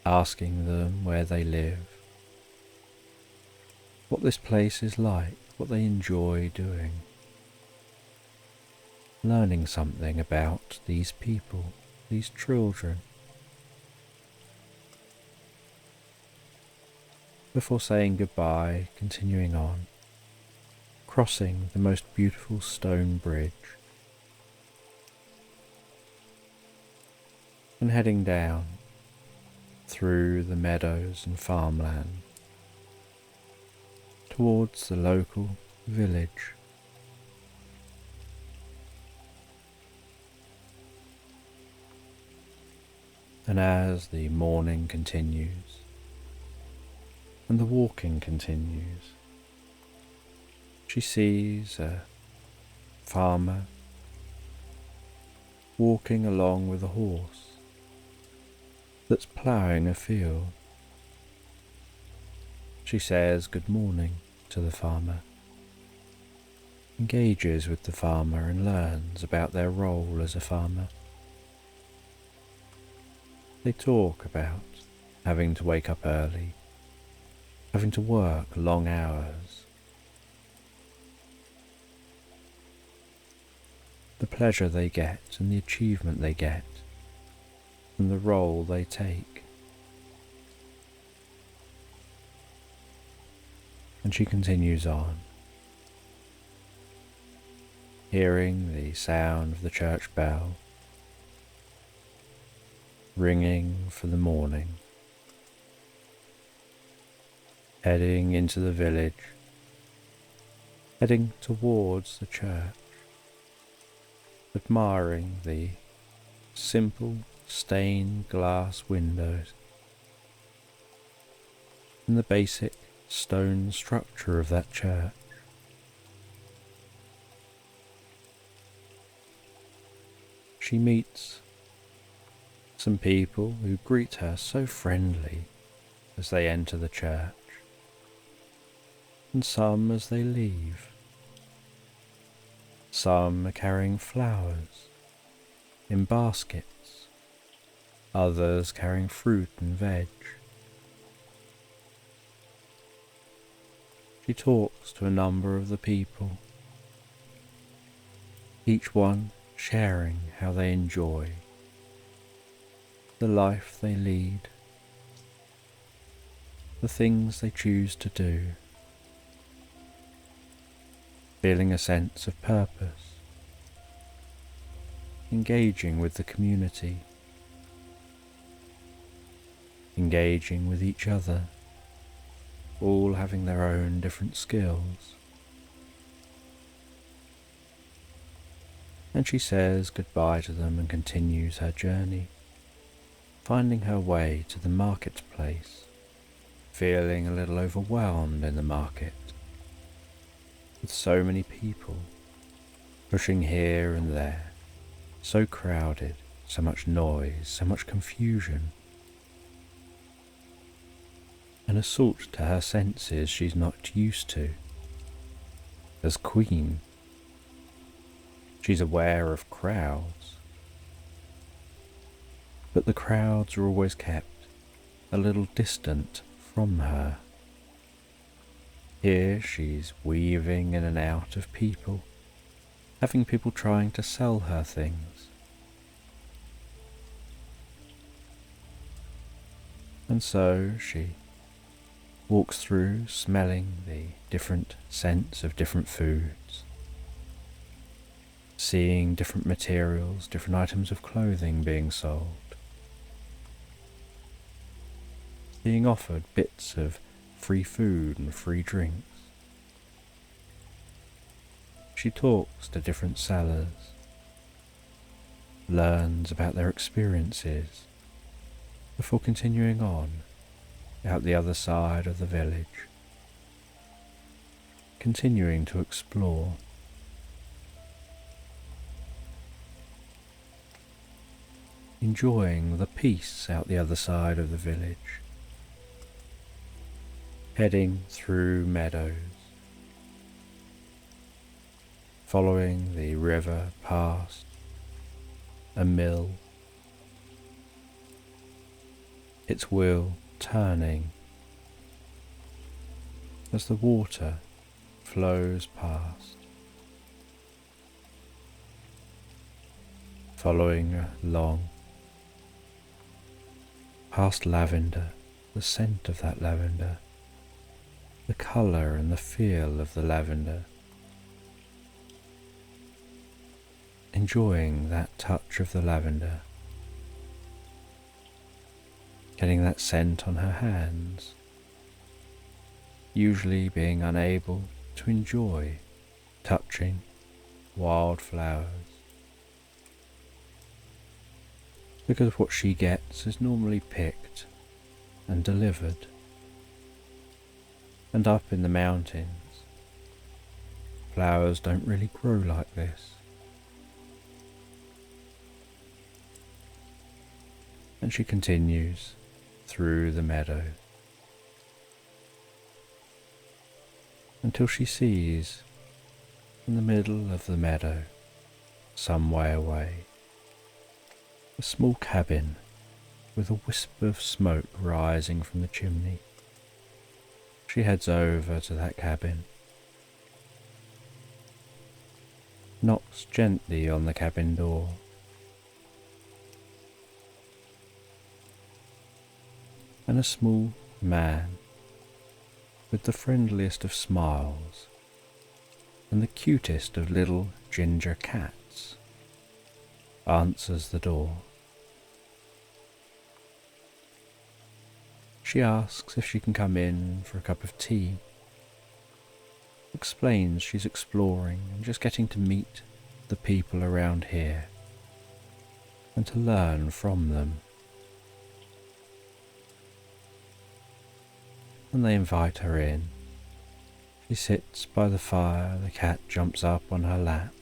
asking them where they live, what this place is like, what they enjoy doing, learning something about these people, these children, before saying goodbye, continuing on, crossing the most beautiful stone bridge and heading down through the meadows and farmland towards the local village. And as the morning continues and the walking continues, she sees a farmer walking along with a horse that's ploughing a field. She says good morning to the farmer, engages with the farmer and learns about their role as a farmer. They talk about having to wake up early, having to work long hours, the pleasure they get and the achievement they get from the role they take. And she continues on, hearing the sound of the church bell ringing for the morning, heading into the village, heading towards the church, admiring the simple stained glass windows and the basic stone structure of that church. She meets some people who greet her so friendly as they enter the church, and some as they leave. Some are carrying flowers in baskets, others carrying fruit and veg. She talks to a number of the people, each one sharing how they enjoy the life they lead, the things they choose to do, feeling a sense of purpose, engaging with the community, engaging with each other, all having their own different skills. And she says goodbye to them and continues her journey, finding her way to the marketplace, feeling a little overwhelmed in the market, with so many people pushing here and there, so crowded, so much noise, so much confusion, an assault to her senses she's not used to. As queen, she's aware of crowds, but the crowds are always kept a little distant from her. Here she's weaving in and out of people, having people trying to sell her things. And so she walks through smelling the different scents of different foods, seeing different materials, different items of clothing being sold, being offered bits of free food and free drinks. She talks to different sellers, learns about their experiences, before continuing on out the other side of the village, continuing to explore. Enjoying the peace out the other side of the village, heading through meadows, following the river past a mill, its wheel turning as the water flows past, following along past lavender, the scent of that lavender, the colour and the feel of the lavender, enjoying that touch of the lavender, getting that scent on her hands, usually being unable to enjoy touching wildflowers, because what she gets is normally picked and delivered. And up in the mountains, flowers don't really grow like this. And she continues through the meadow until she sees in the middle of the meadow, some way away, a small cabin with a wisp of smoke rising from the chimney. She heads over to that cabin, knocks gently on the cabin door, and a small man with the friendliest of smiles and the cutest of little ginger cats answers the door. She asks if she can come in for a cup of tea, explains she's exploring and just getting to meet the people around here and to learn from them. And they invite her in. She sits by the fire, the cat jumps up on her lap.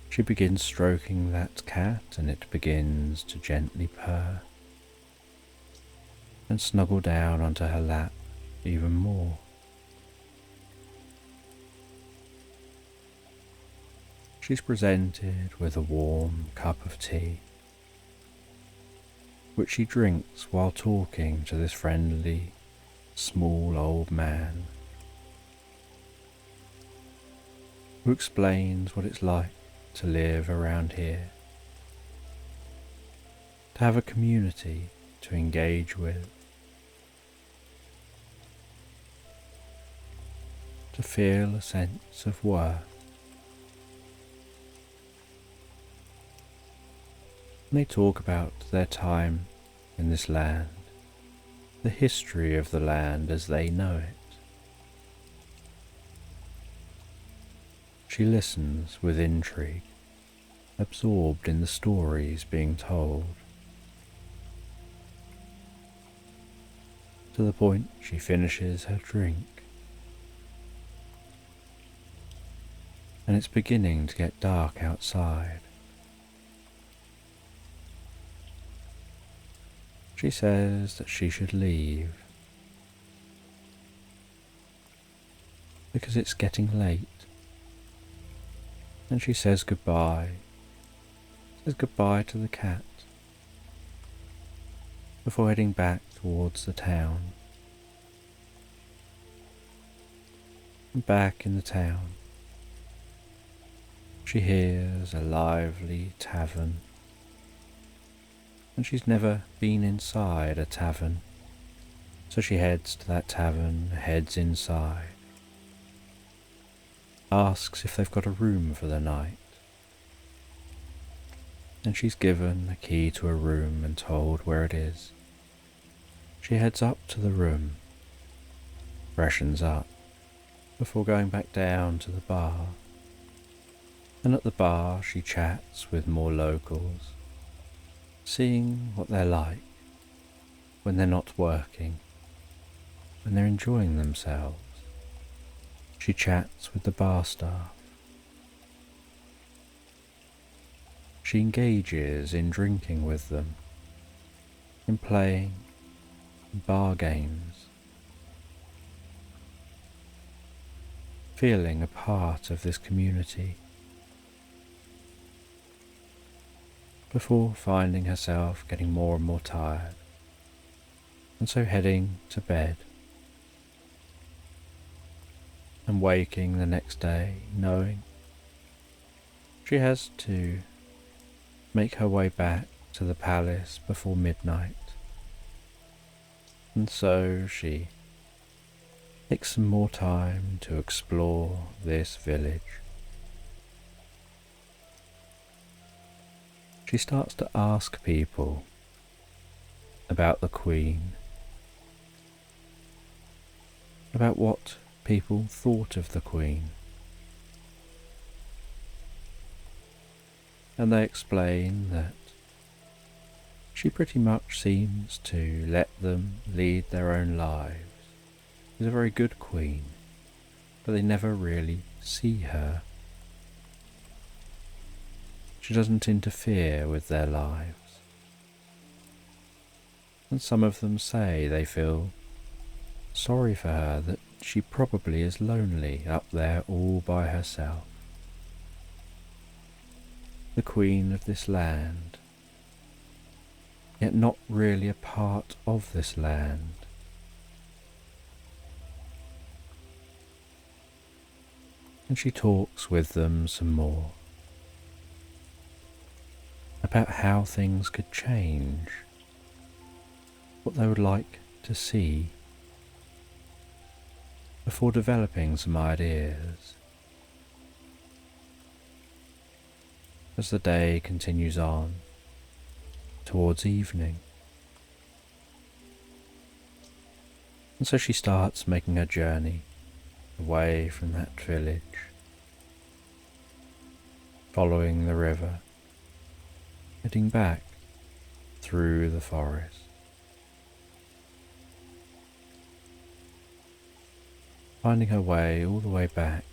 She begins stroking that cat and it begins to gently purr and snuggle down onto her lap even more. She's presented with a warm cup of tea, which she drinks while talking to this friendly, small old man, who explains what it's like to live around here, to have a community to engage with, to feel a sense of worth. And they talk about their time in this land, the history of the land as they know it. She listens with intrigue, absorbed in the stories being told, to the point she finishes her drink. And it's beginning to get dark outside. She says that she should leave because it's getting late, and she says goodbye says goodbye to the cat before heading back towards the town. And back in the town, she hears a lively tavern, and she's never been inside a tavern, so she heads to that tavern, heads inside, asks if they've got a room for the night, and she's given a key to a room and told where it is. She heads up to the room, freshens up, before going back down to the bar, and at the bar she chats with more locals, seeing what they're like when they're not working, when they're enjoying themselves. She chats with the bar staff. She engages in drinking with them, in playing bar games, feeling a part of this community, before finding herself getting more and more tired, and so heading to bed, and waking the next day knowing she has to make her way back to the palace before midnight. And so she takes some more time to explore this village. She starts to ask people about the Queen, about what people thought of the Queen. And they explain that she pretty much seems to let them lead their own lives. She's a very good queen, but they never really see her. She doesn't interfere with their lives. And some of them say they feel sorry for her, that she probably is lonely up there all by herself. The queen of this land, yet not really a part of this land. And she talks with them some more about how things could change, what they would like to see, before developing some ideas. As the day continues on towards evening, and so she starts making her journey away from that village, following the river, heading back through the forest. Finding her way all the way back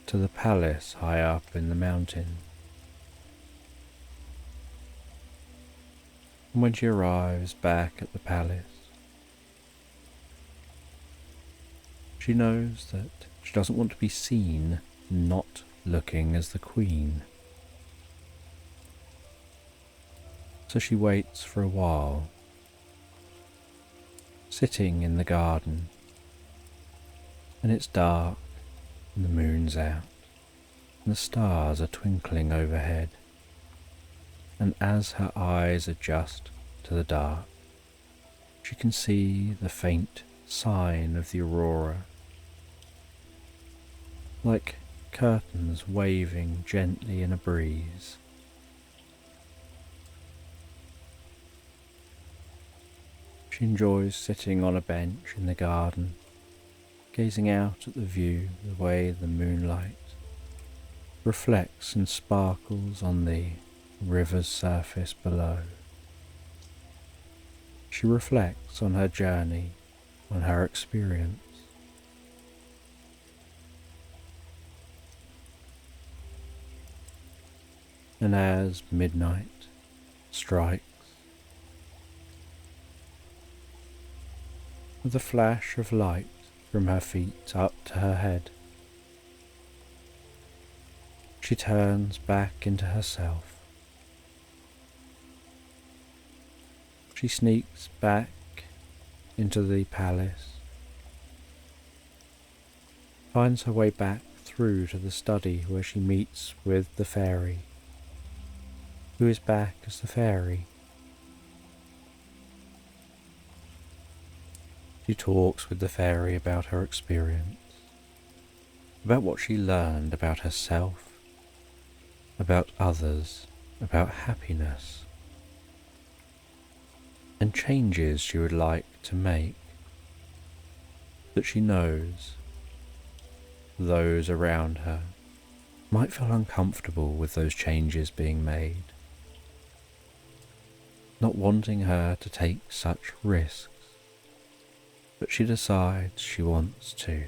to the palace high up in the mountain. And when she arrives back at the palace, she knows that she doesn't want to be seen not looking as the Queen. So she waits for a while, sitting in the garden, and it's dark and the moon's out and the stars are twinkling overhead, and as her eyes adjust to the dark, she can see the faint sign of the aurora, like curtains waving gently in a breeze. She enjoys sitting on a bench in the garden, gazing out at the view, the way the moonlight reflects and sparkles on the river's surface below. She reflects on her journey, on her experience. And as midnight strikes, with a flash of light from her feet up to her head, She turns back into herself. She sneaks back into the palace, finds her way back through to the study where she meets with the fairy, who is back as the fairy. She talks with the fairy about her experience, about what she learned about herself, about others, about happiness, and changes she would like to make, that she knows those around her might feel uncomfortable with those changes being made, not wanting her to take such risks, but she decides she wants to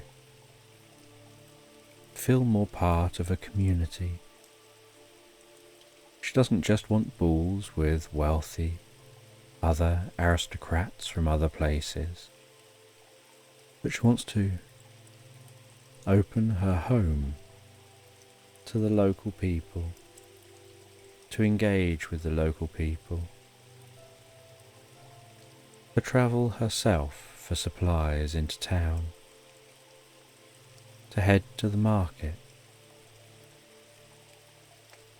feel more part of a community. She doesn't just want balls with wealthy, other aristocrats from other places, but she wants to open her home to the local people, to engage with the local people, to travel herself for supplies into town, to head to the market,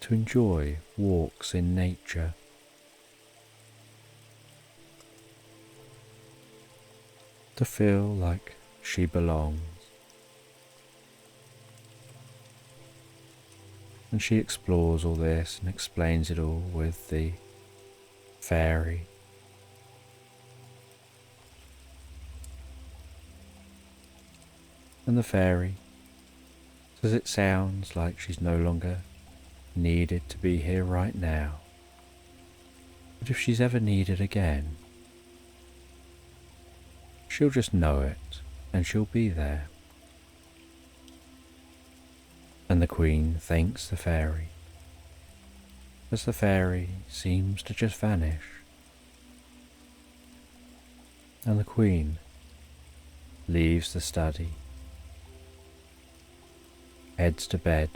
to enjoy walks in nature, to feel like she belongs. And she explores all this and explains it all with the fairy. And the fairy says it sounds like she's no longer needed to be here right now, but if she's ever needed again, she'll just know it and she'll be there. And the Queen thanks the fairy, as the fairy seems to just vanish. And the Queen leaves the study, heads to bed,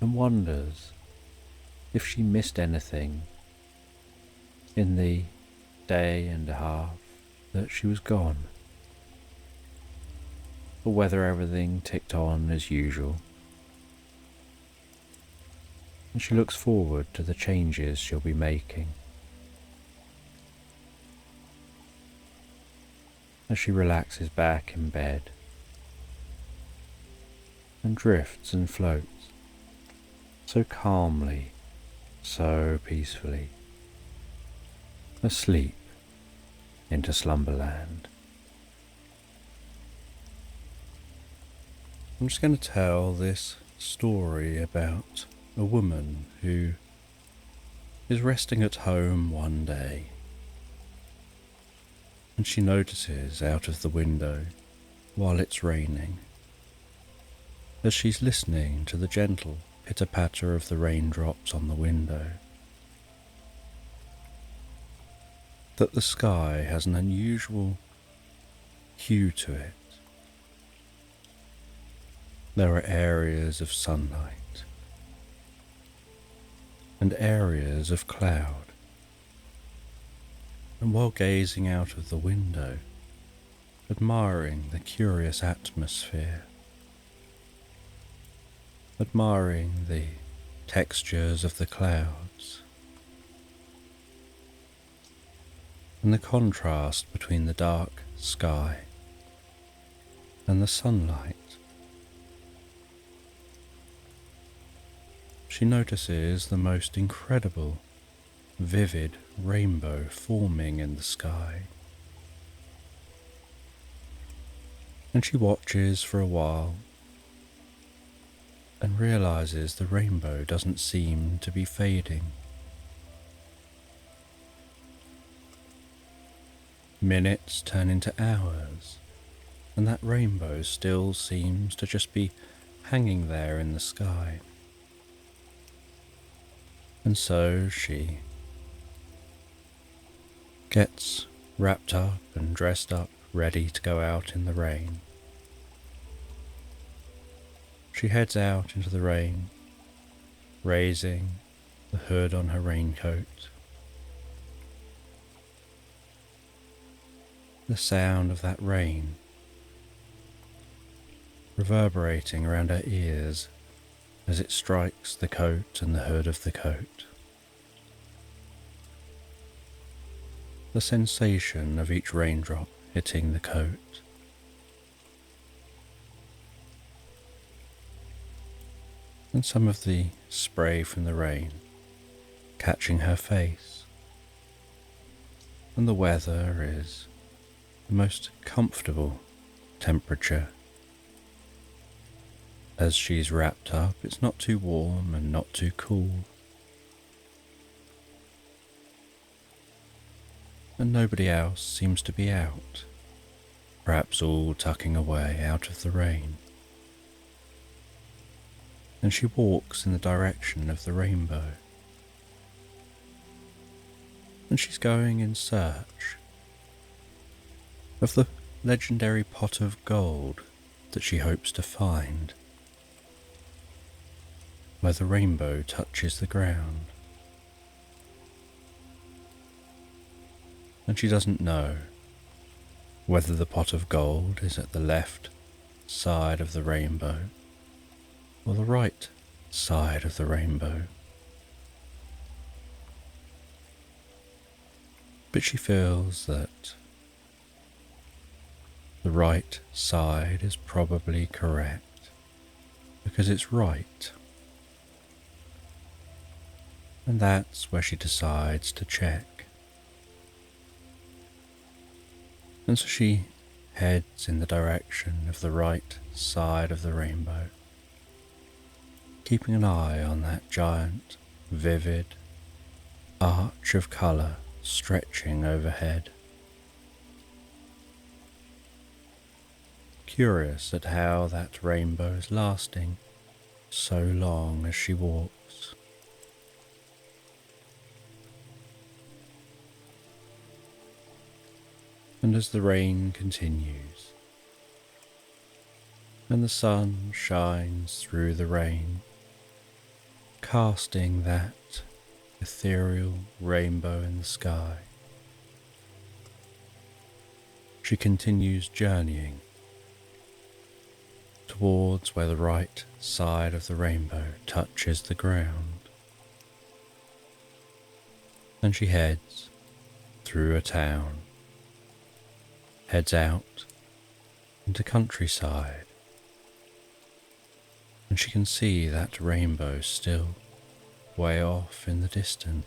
and wonders if she missed anything in the day and a half that she was gone, or whether everything ticked on as usual. And she looks forward to the changes she'll be making as she relaxes back in bed and drifts and floats so calmly, so peacefully, asleep into slumberland. I'm just going to tell this story about a woman who is resting at home one day, and she notices out of the window, while it's raining, as she's listening to the gentle pitter-patter of the raindrops on the window, that the sky has an unusual hue to it. There are areas of sunlight and areas of cloud, and while gazing out of the window, admiring the curious atmosphere, admiring the textures of the clouds, and the contrast between the dark sky and the sunlight, she notices the most incredible, vivid rainbow forming in the sky. And she watches for a while and realizes the rainbow doesn't seem to be fading. Minutes turn into hours, and that rainbow still seems to just be hanging there in the sky. And so she gets wrapped up and dressed up, ready to go out in the rain. She she heads out into the rain, raising the hood on her raincoat. The sound of that rain reverberating around her ears as it strikes the coat and the hood of the coat. The sensation of each raindrop hitting the coat. And some of the spray from the rain catching her face. And the weather is the most comfortable temperature. As she's wrapped up, it's not too warm and not too cool. And nobody else seems to be out, perhaps all tucking away out of the rain. And she walks in the direction of the rainbow. And she's going in search of the legendary pot of gold that she hopes to find, where the rainbow touches the ground. And she doesn't know whether the pot of gold is at the left side of the rainbow or the right side of the rainbow. But she feels that the right side is probably correct because it's right. And that's where she decides to check. And so she heads in the direction of the right side of the rainbow, keeping an eye on that giant, vivid arch of colour stretching overhead. Curious at how that rainbow is lasting so long as she walks. And as the rain continues, and the sun shines through the rain, casting that ethereal rainbow in the sky, she continues journeying towards where the right side of the rainbow touches the ground. And she heads through a town, heads out into countryside, and she can see that rainbow still way off in the distance.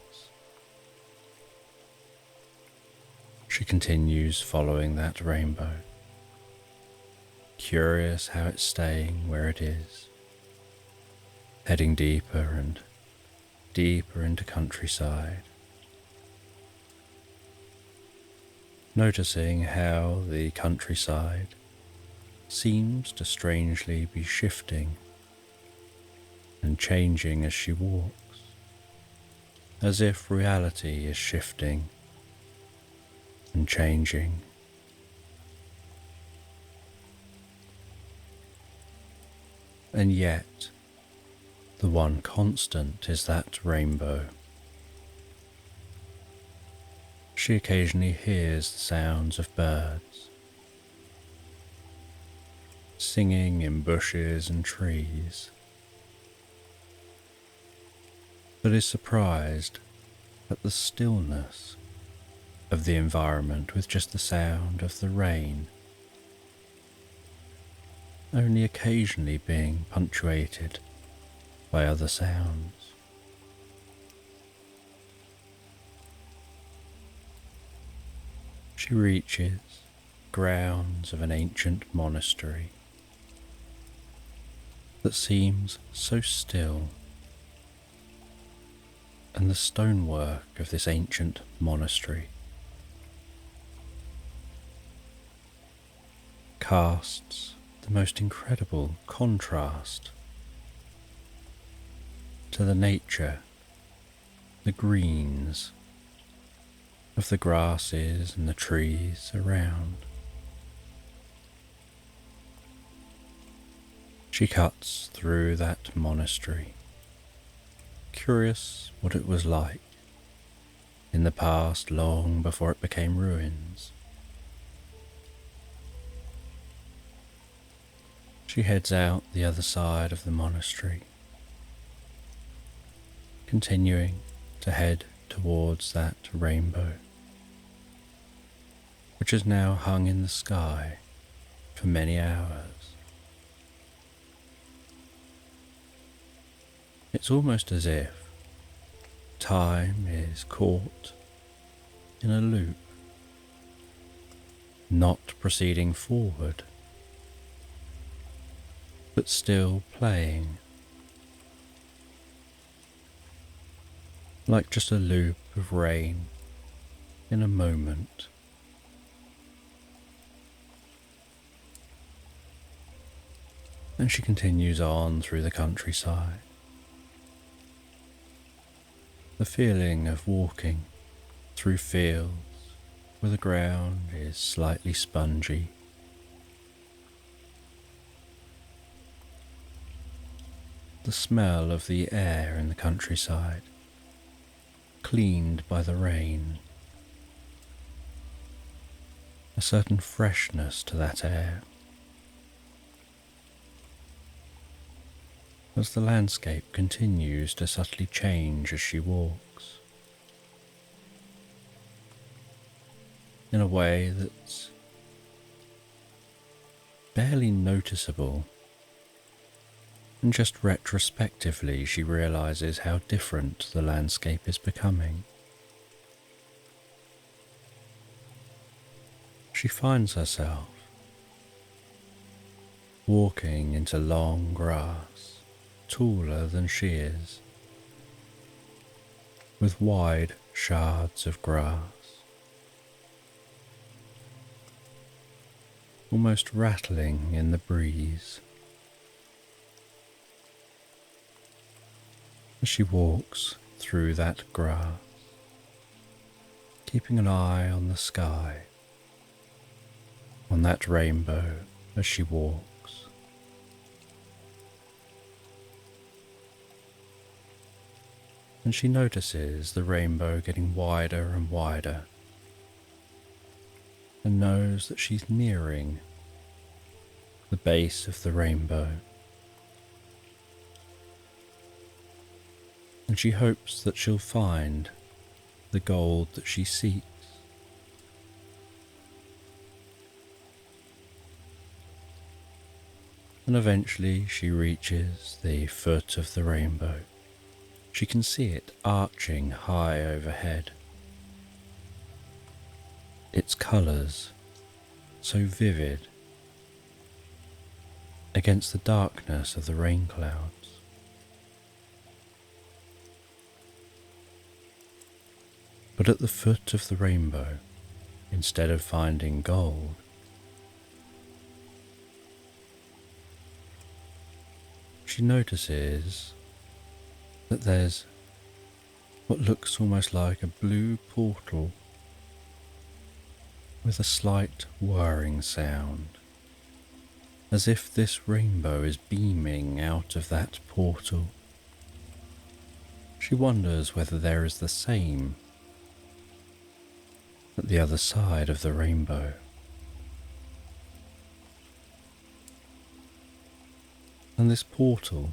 She continues following that rainbow, curious how it's staying where it is, heading deeper and deeper into countryside, noticing how the countryside seems to strangely be shifting and changing as she walks, as if reality is shifting and changing. And yet, the one constant is that rainbow. She occasionally hears the sounds of birds, singing in bushes and trees, but is surprised at the stillness of the environment with just the sound of the rain, only occasionally being punctuated by other sounds. She reaches grounds of an ancient monastery that seems so still, and the stonework of this ancient monastery casts the most incredible contrast to the nature, the greens of the grasses and the trees around. She cuts through that monastery, curious what it was like in the past, long before it became ruins. She heads out the other side of the monastery, continuing to head towards that rainbow, which has now hung in the sky for many hours. It's almost as if time is caught in a loop, not proceeding forward, but still playing, like just a loop of rain in a moment. And she continues on through the countryside. The feeling of walking through fields where the ground is slightly spongy. The smell of the air in the countryside, cleaned by the rain. A certain freshness to that air. As the landscape continues to subtly change as she walks, in a way that's barely noticeable, and just retrospectively she realizes how different the landscape is becoming. She finds herself walking into long grass, taller than she is, with wide shards of grass, almost rattling in the breeze. As she walks through that grass, keeping an eye on the sky, on that rainbow as she walks. And she notices the rainbow getting wider and wider, and knows that she's nearing the base of the rainbow. And she hopes that she'll find the gold that she seeks. And eventually she reaches the foot of the rainbow. She can see it arching high overhead. Its colours so vivid against the darkness of the rain clouds. But at the foot of the rainbow, instead of finding gold, she notices that there's what looks almost like a blue portal with a slight whirring sound, as if this rainbow is beaming out of that portal. She wonders whether there is the same at the other side of the rainbow. And this portal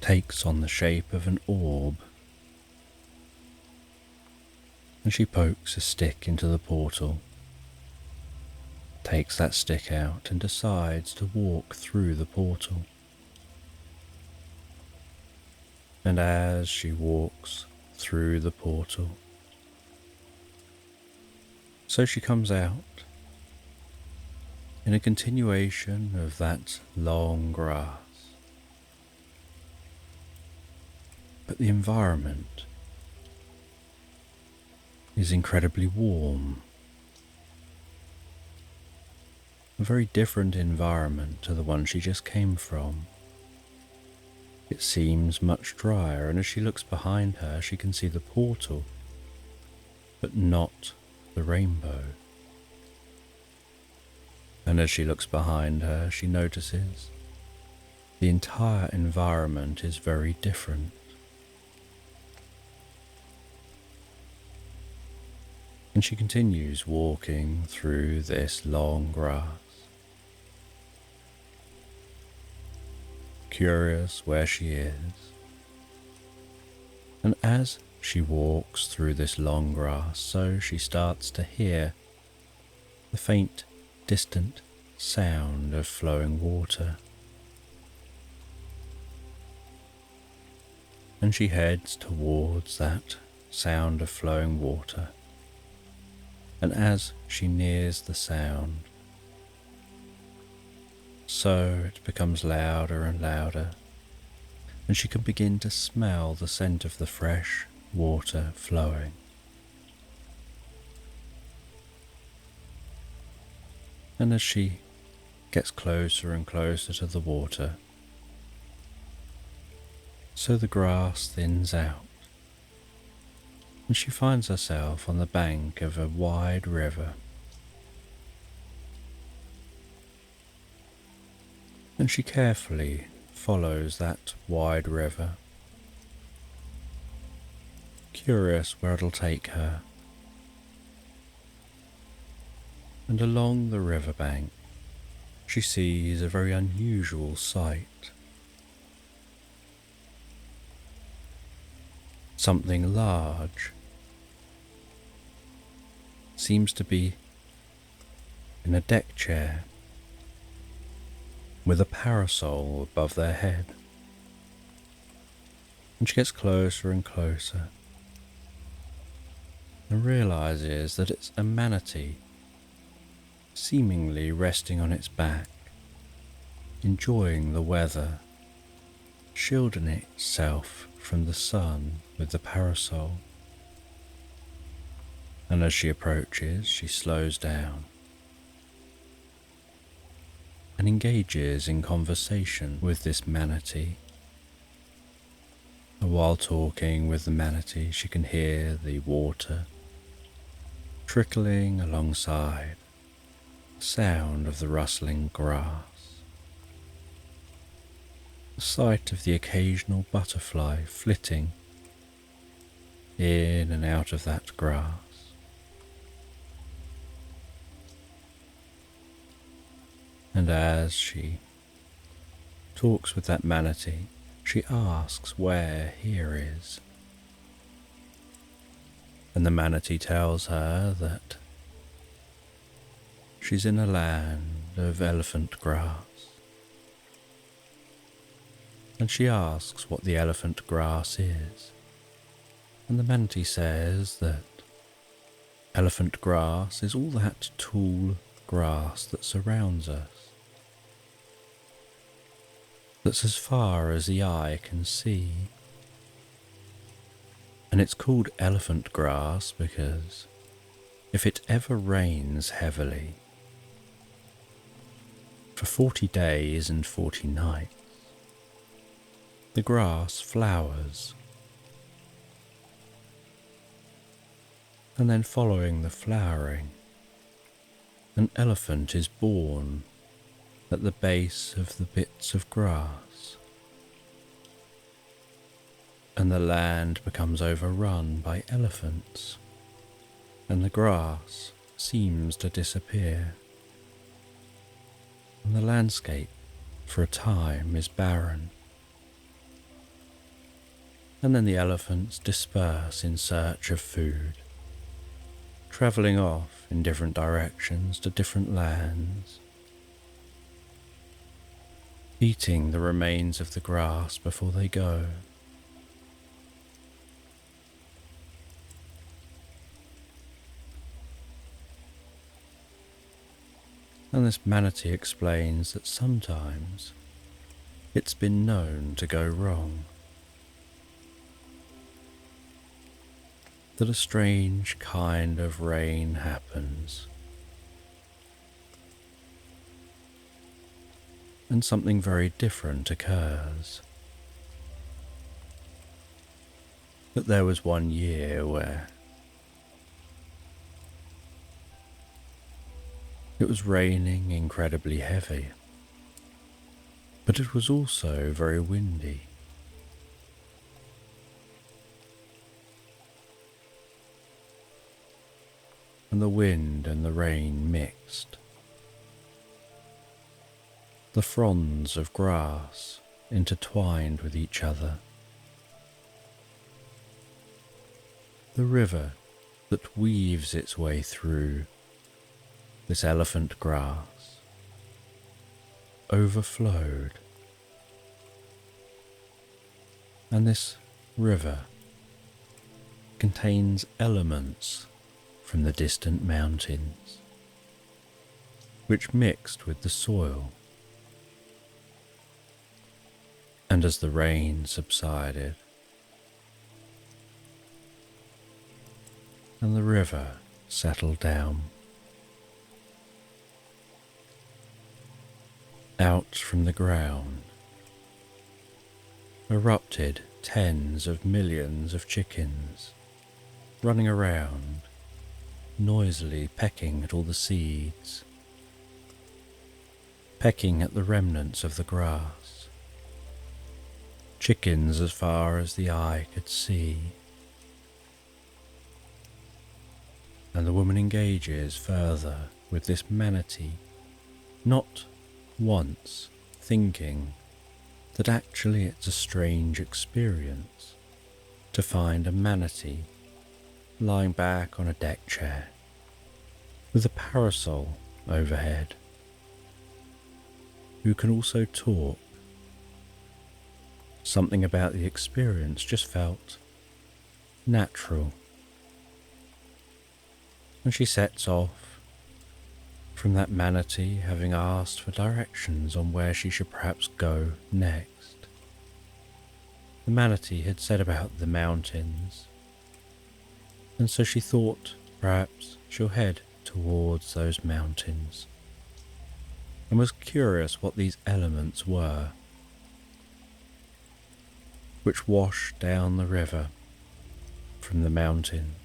takes on the shape of an orb, and she pokes a stick into the portal, takes that stick out and decides to walk through the portal. And as she walks through the portal, so she comes out in a continuation of that long grass. But the environment is incredibly warm. A very different environment to the one she just came from. It seems much drier, and as she looks behind her, she can see the portal, but not the rainbow. And as she looks behind her, she notices the entire environment is very different. And she continues walking through this long grass, curious where she is. And as she walks through this long grass, so she starts to hear the faint, distant sound of flowing water. And she heads towards that sound of flowing water. And as she nears the sound, so it becomes louder and louder, and she can begin to smell the scent of the fresh water flowing. And as she gets closer and closer to the water, so the grass thins out, and she finds herself on the bank of a wide river. And she carefully follows that wide river, curious where it'll take her. And along the riverbank, she sees a very unusual sight. Something large seems to be in a deck chair with a parasol above their head. And she gets closer and closer and realizes that it's a manatee, seemingly resting on its back, enjoying the weather, shielding itself from the sun with the parasol. And as she approaches, she slows down and engages in conversation with this manatee. And while talking with the manatee, she can hear the water trickling alongside, the sound of the rustling grass, the sight of the occasional butterfly flitting in and out of that grass. And as she talks with that manatee, she asks where here is. And the manatee tells her that she's in a land of elephant grass. And she asks what the elephant grass is. And the manatee says that elephant grass is all that tall grass that surrounds us, that's as far as the eye can see. And it's called elephant grass because if it ever rains heavily for 40 days and 40 nights, the grass flowers. And then following the flowering, an elephant is born at the base of the bits of grass, and the land becomes overrun by elephants, and the grass seems to disappear, and the landscape for a time is barren. And then the elephants disperse in search of food, travelling off in different directions to different lands, eating the remains of the grass before they go. And this manatee explains that sometimes it's been known to go wrong, that a strange kind of rain happens, and something very different occurs. That there was one year where It was raining incredibly heavy, but it was also very windy. And the wind and the rain mixed. The fronds of grass intertwined with each other. The river that weaves its way through this elephant grass overflowed, and this river contains elements from the distant mountains, which mixed with the soil. And as the rain subsided, and the river settled down, out from the ground erupted tens of millions of chickens, running around, noisily pecking at all the seeds, pecking at the remnants of the grass. Chickens as far as the eye could see. And the woman engages further with this manatee, not once thinking that actually it's a strange experience to find a manatee lying back on a deck chair with a parasol overhead, who can also talk. Something about the experience just felt natural. And she sets off from that manatee, having asked for directions on where she should perhaps go next. The manatee had said about the mountains, and so she thought perhaps she'll head towards those mountains, and was curious what these elements were, which wash down the river from the mountains.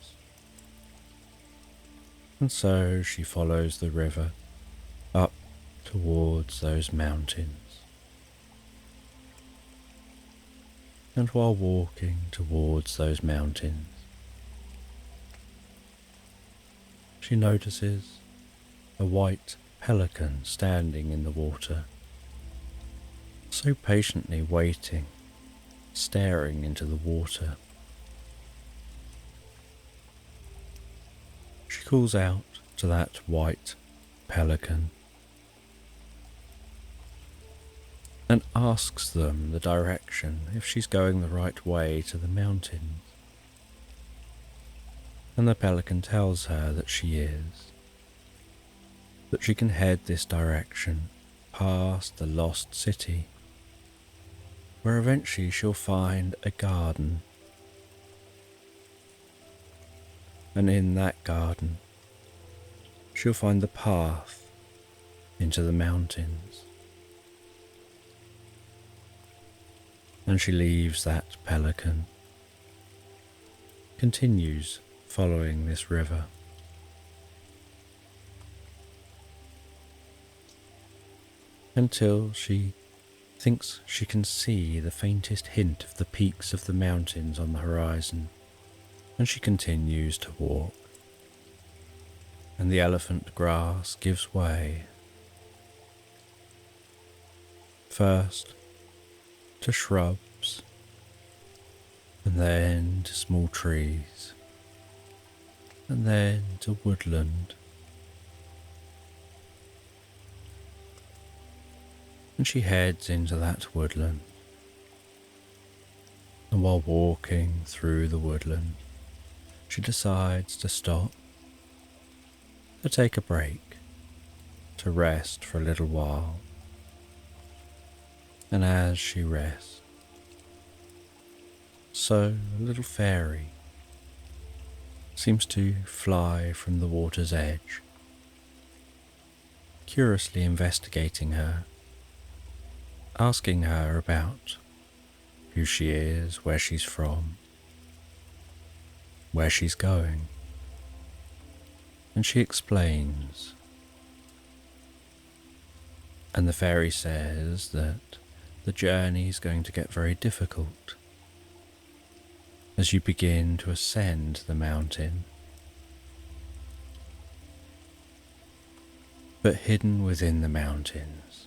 And so she follows the river up towards those mountains. And while walking towards those mountains, she notices a white pelican standing in the water, so patiently waiting, staring into the water. She calls out to that white pelican and asks them the direction, if she's going the right way to the mountains. And the pelican tells her that she is, that she can head this direction past the lost city, where eventually she'll find a garden. And in that garden, she'll find the path into the mountains. And she leaves that pelican, continues following this river. Until she thinks she can see the faintest hint of the peaks of the mountains on the horizon, and she continues to walk, and the elephant grass gives way, first to shrubs, and then to small trees, and then to woodland. And she heads into that woodland, and while walking through the woodland, she decides to stop, to take a break, to rest for a little while. And as she rests, so a little fairy seems to fly from the water's edge, curiously investigating her, asking her about who she is, where she's from, where she's going. And she explains And the fairy says that the journey is going to get very difficult as you begin to ascend the mountain. But hidden within the mountains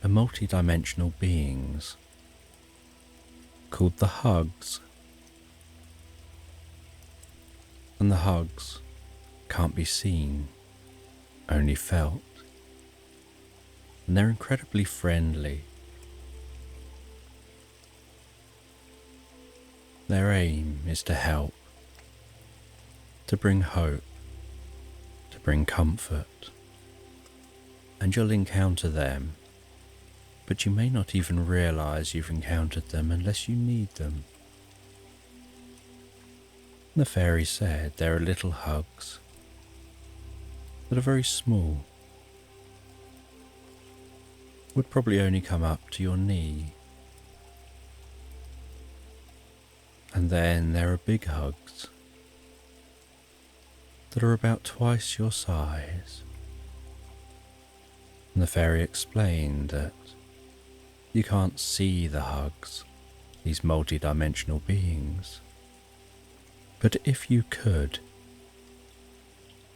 are multi-dimensional beings called the Hugs. And the Hugs can't be seen, only felt. And they're incredibly friendly. Their aim is to help, to bring hope, to bring comfort. And you'll encounter them, but you may not even realize you've encountered them unless you need them. The fairy said there are little Hugs that are very small, would probably only come up to your knee. And then there are big Hugs that are about twice your size. And the fairy explained that you can't see the Hugs, these multi-dimensional beings. But if you could,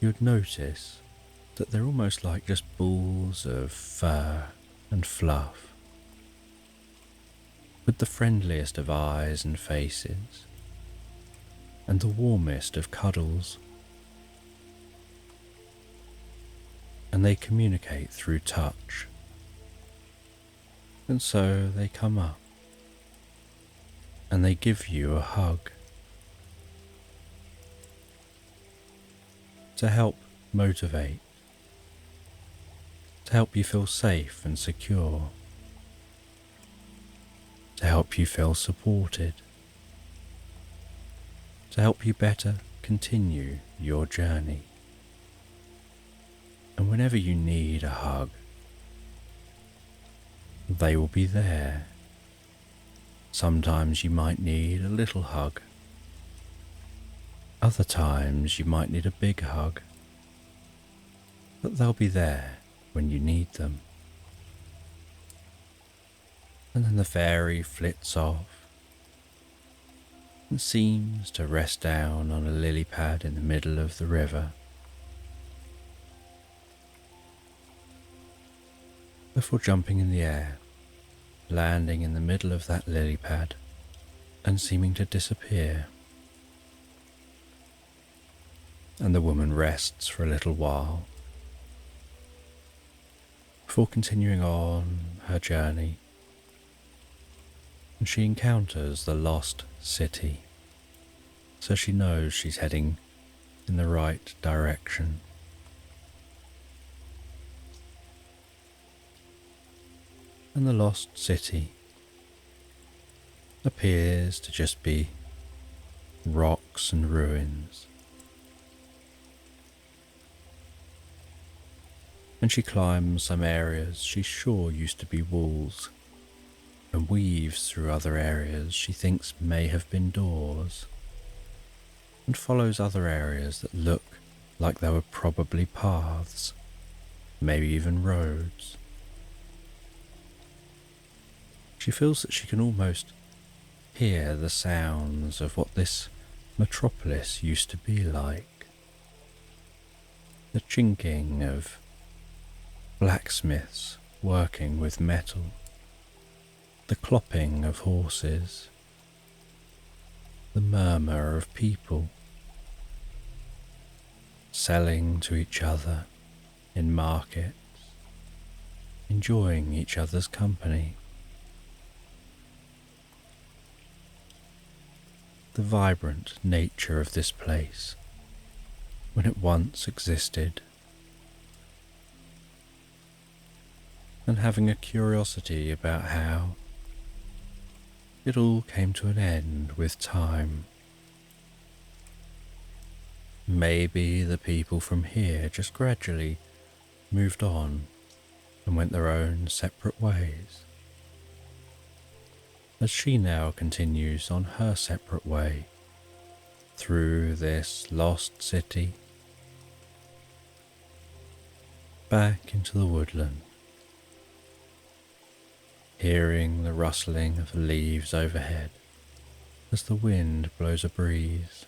you'd notice that they're almost like just balls of fur and fluff, with the friendliest of eyes and faces, and the warmest of cuddles. And they communicate through touch. And so they come up, and they give you a hug to help motivate, to help you feel safe and secure, to help you feel supported, to help you better continue your journey. And whenever you need a hug, they will be there. Sometimes you might need a little hug. Other times you might need a big hug. But they'll be there when you need them. And then the fairy flits off and seems to rest down on a lily pad in the middle of the river, before jumping in the air, landing in the middle of that lily pad and seeming to disappear. And the woman rests for a little while before continuing on her journey, and she encounters the lost city, so she knows she's heading in the right direction. And the lost city appears to just be rocks and ruins. And she climbs some areas she's sure used to be walls, and weaves through other areas she thinks may have been doors, and follows other areas that look like they were probably paths, maybe even roads. She feels that she can almost hear the sounds of what this metropolis used to be like. The chinking of blacksmiths working with metal, the clopping of horses, the murmur of people selling to each other in markets, enjoying each other's company. The vibrant nature of this place when it once existed, and having a curiosity about how it all came to an end with time. Maybe the people from here just gradually moved on and went their own separate ways, as she now continues on her separate way through this lost city. back into the woodland, hearing the rustling of the leaves overhead as the wind blows a breeze,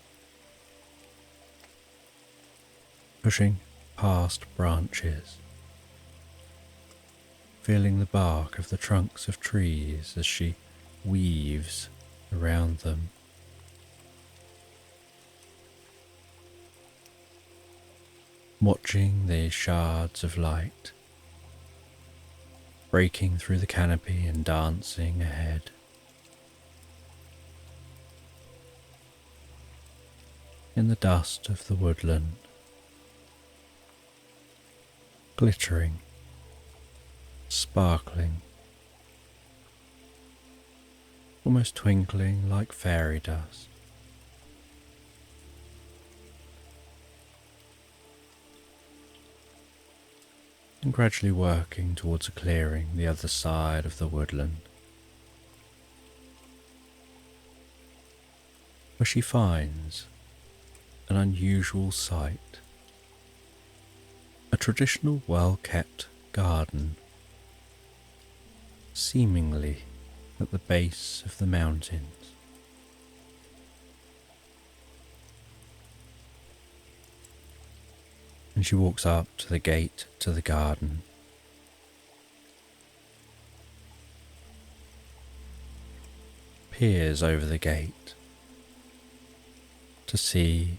pushing past branches, feeling the bark of the trunks of trees as she weaves around them. Watching the shards of light breaking through the canopy and dancing ahead. In the dust of the woodland, glittering, sparkling, almost twinkling like fairy dust. And gradually working towards a clearing the other side of the woodland, where she finds an unusual sight, a traditional well-kept garden, seemingly at the base of the mountains. And she walks up to the gate to the garden. Peers over the gate to see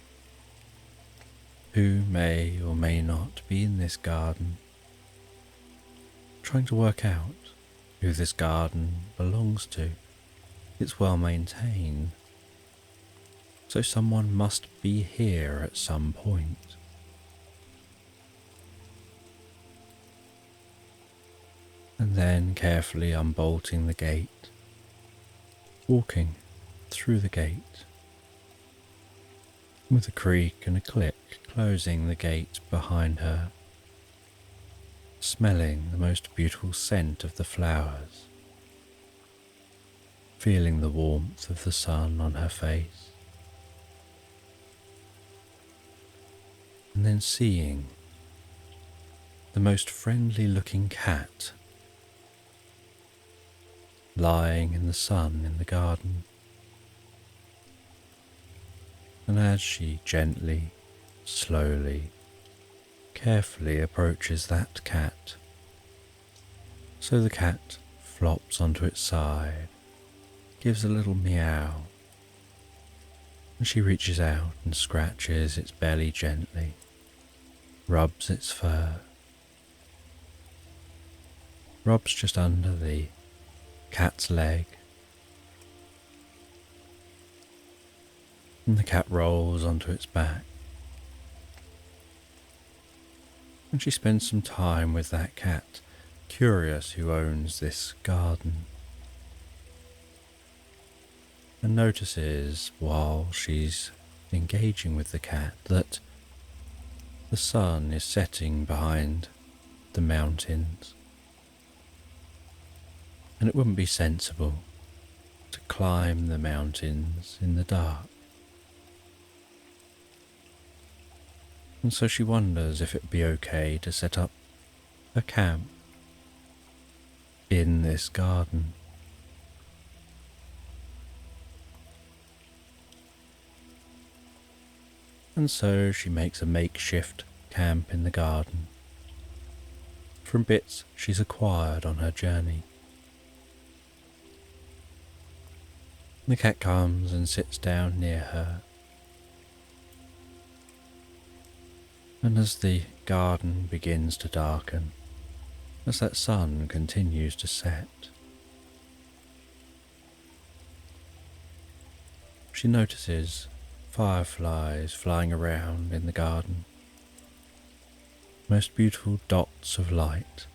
who may or may not be in this garden, trying to work out who this garden belongs to. It's well maintained, so someone must be here at some point. And then carefully unbolting the gate, walking through the gate, with a creak and a click closing the gate behind her, smelling the most beautiful scent of the flowers, feeling the warmth of the sun on her face, and then seeing the most friendly looking cat lying in the sun in the garden. And as she gently, slowly, carefully approaches that cat, so the cat flops onto its side, gives a little meow, and she reaches out and scratches its belly gently, rubs its fur, rubs just under the cat's leg, and the cat rolls onto its back, and she spends some time with that cat, curious who owns this garden, and notices while she's engaging with the cat that the sun is setting behind the mountains, and it wouldn't be sensible to climb the mountains in the dark. And so she wonders if it'd be okay to set up a camp in this garden. And so she makes a makeshift camp in the garden from bits she's acquired on her journey. The cat comes and sits down near her, and as the garden begins to darken, as that sun continues to set, she notices fireflies flying around in the garden, most beautiful dots of light,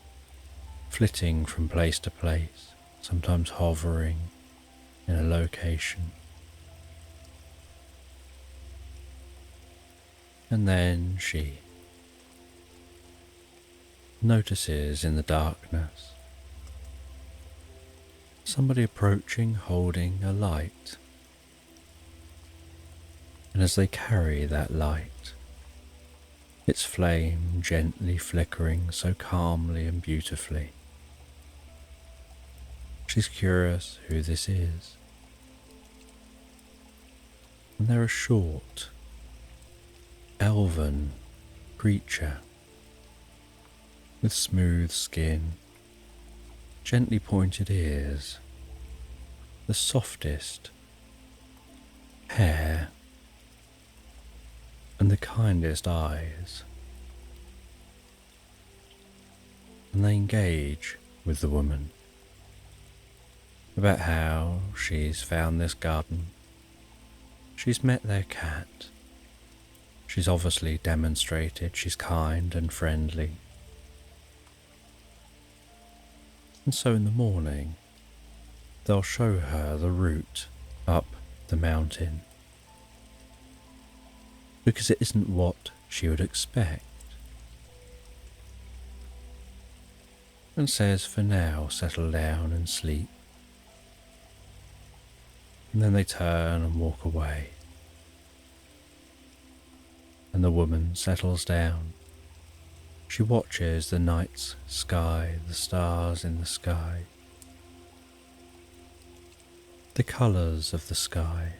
flitting from place to place, sometimes hovering in a location. And then she notices in the darkness somebody approaching holding a light. And as they carry that light, its flame gently flickering so calmly and beautifully. She's curious who this is, and they're a short, elven creature with smooth skin, gently pointed ears, the softest hair, and the kindest eyes. And they engage with the woman about how she's found this garden. She's met their cat. She's obviously demonstrated she's kind and friendly. And so in the morning, they'll show her the route up the mountain, because it isn't what she would expect, and says for now settle down and sleep. And then they turn and walk away, and the woman settles down. She watches the night's sky, the stars in the sky, the colours of the sky,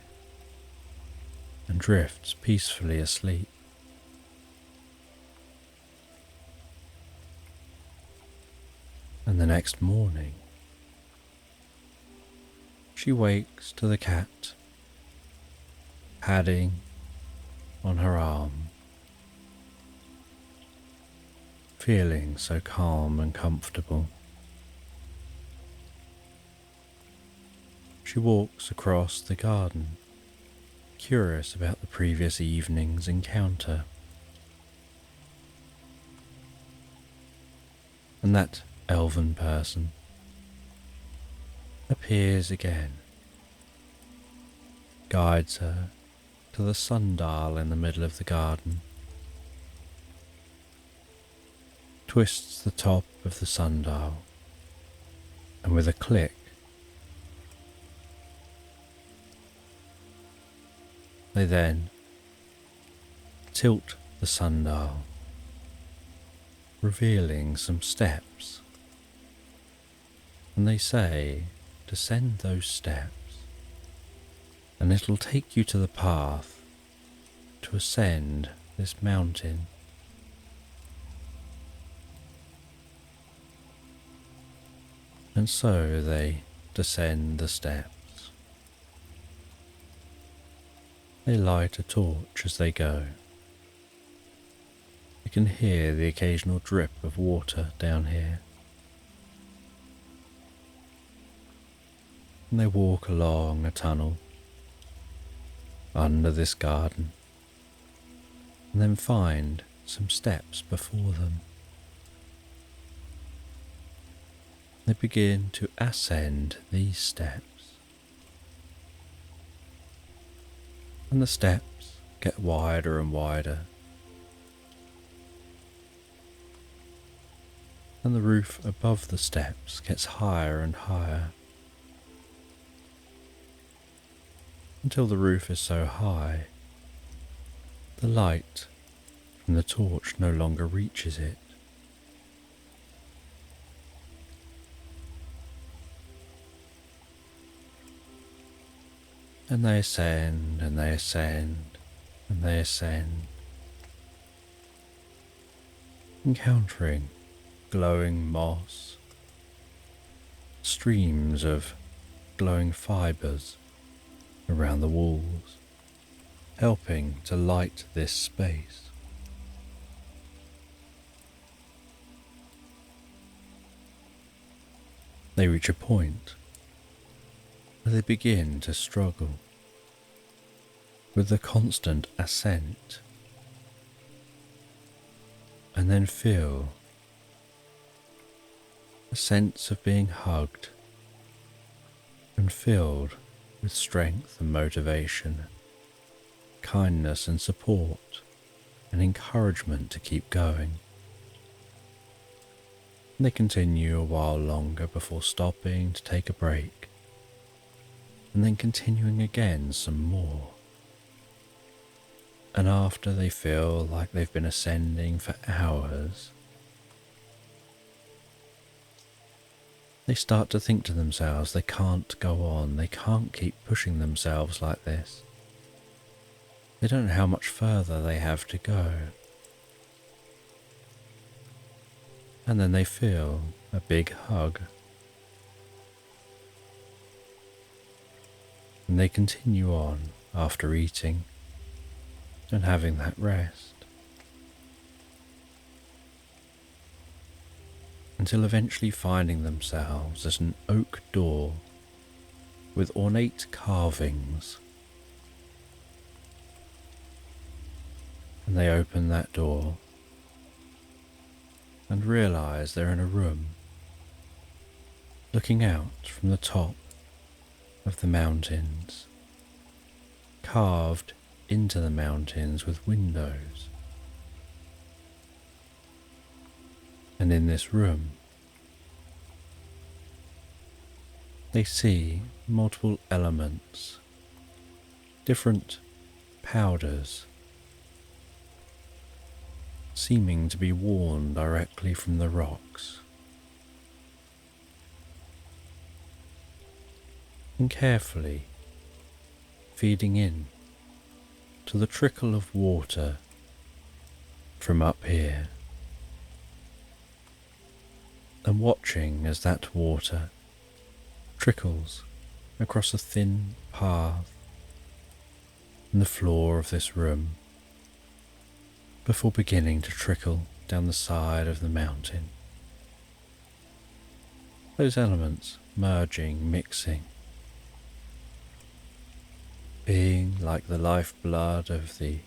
and drifts peacefully asleep. And the next morning, she wakes to the cat padding on her arm, feeling so calm and comfortable. She walks across the garden, curious about the previous evening's encounter. And that elven person appears again, guides her to the sundial in the middle of the garden, twists the top of the sundial, and with a click, they then tilt the sundial, revealing some steps, and they say, descend those steps, and it'll take you to the path to ascend this mountain. And so they descend the steps. They light a torch as they go. You can hear the occasional drip of water down here. And they walk along a tunnel under this garden, and then find some steps before them. They begin to ascend these steps, and the steps get wider and wider, and the roof above the steps gets higher and higher, until the roof is so high the light from the torch no longer reaches it. And they ascend, and they ascend, and they ascend, encountering glowing moss, streams of glowing fibres around the walls, helping to light this space. They reach a point where they begin to struggle with the constant ascent, and then feel a sense of being hugged and filled with strength and motivation, kindness and support, and encouragement to keep going. And they continue a while longer before stopping to take a break, and then continuing again some more. And after they feel like they've been ascending for hours, they start to think to themselves they can't go on, they can't keep pushing themselves like this. They don't know how much further they have to go. And then they feel a big hug. And they continue on after eating and having that rest, until eventually finding themselves at an oak door with ornate carvings. And they open that door and realize they're in a room looking out from the top of the mountains, carved into the mountains with windows. And in this room, they see multiple elements, different powders, seeming to be worn directly from the rocks. And carefully feeding in to the trickle of water from up here, and watching as that water trickles across a thin path in the floor of this room before beginning to trickle down the side of the mountain. Those elements merging, mixing, being like the lifeblood of the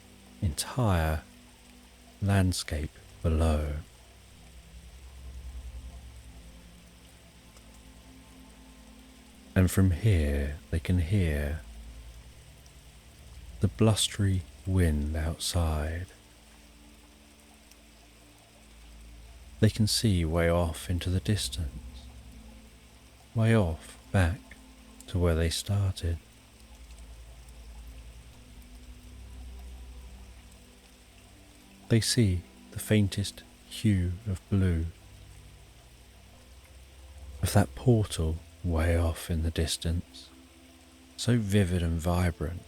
entire landscape below. And from here they can hear the blustery wind outside. They can see way off into the distance, way off back to where they started. They see the faintest hue of blue of that portal way off in the distance, so vivid and vibrant.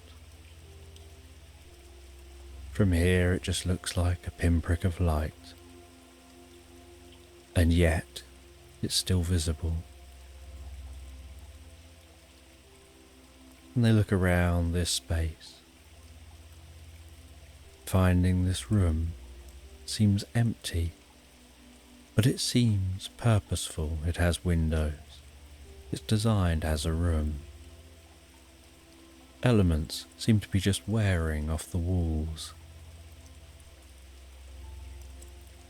From here it just looks like a pinprick of light, and yet it's still visible. And they look around this space, finding this room seems empty, but it seems purposeful. It has windows. It's designed as a room. Elements seem to be just wearing off the walls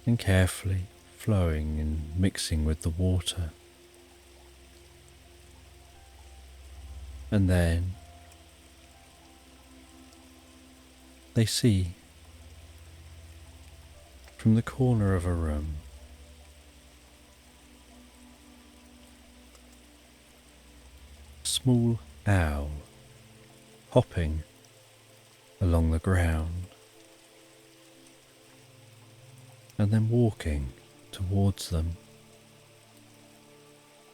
and carefully flowing and mixing with the water. And then they see from the corner of a room a small owl hopping along the ground and then walking towards them,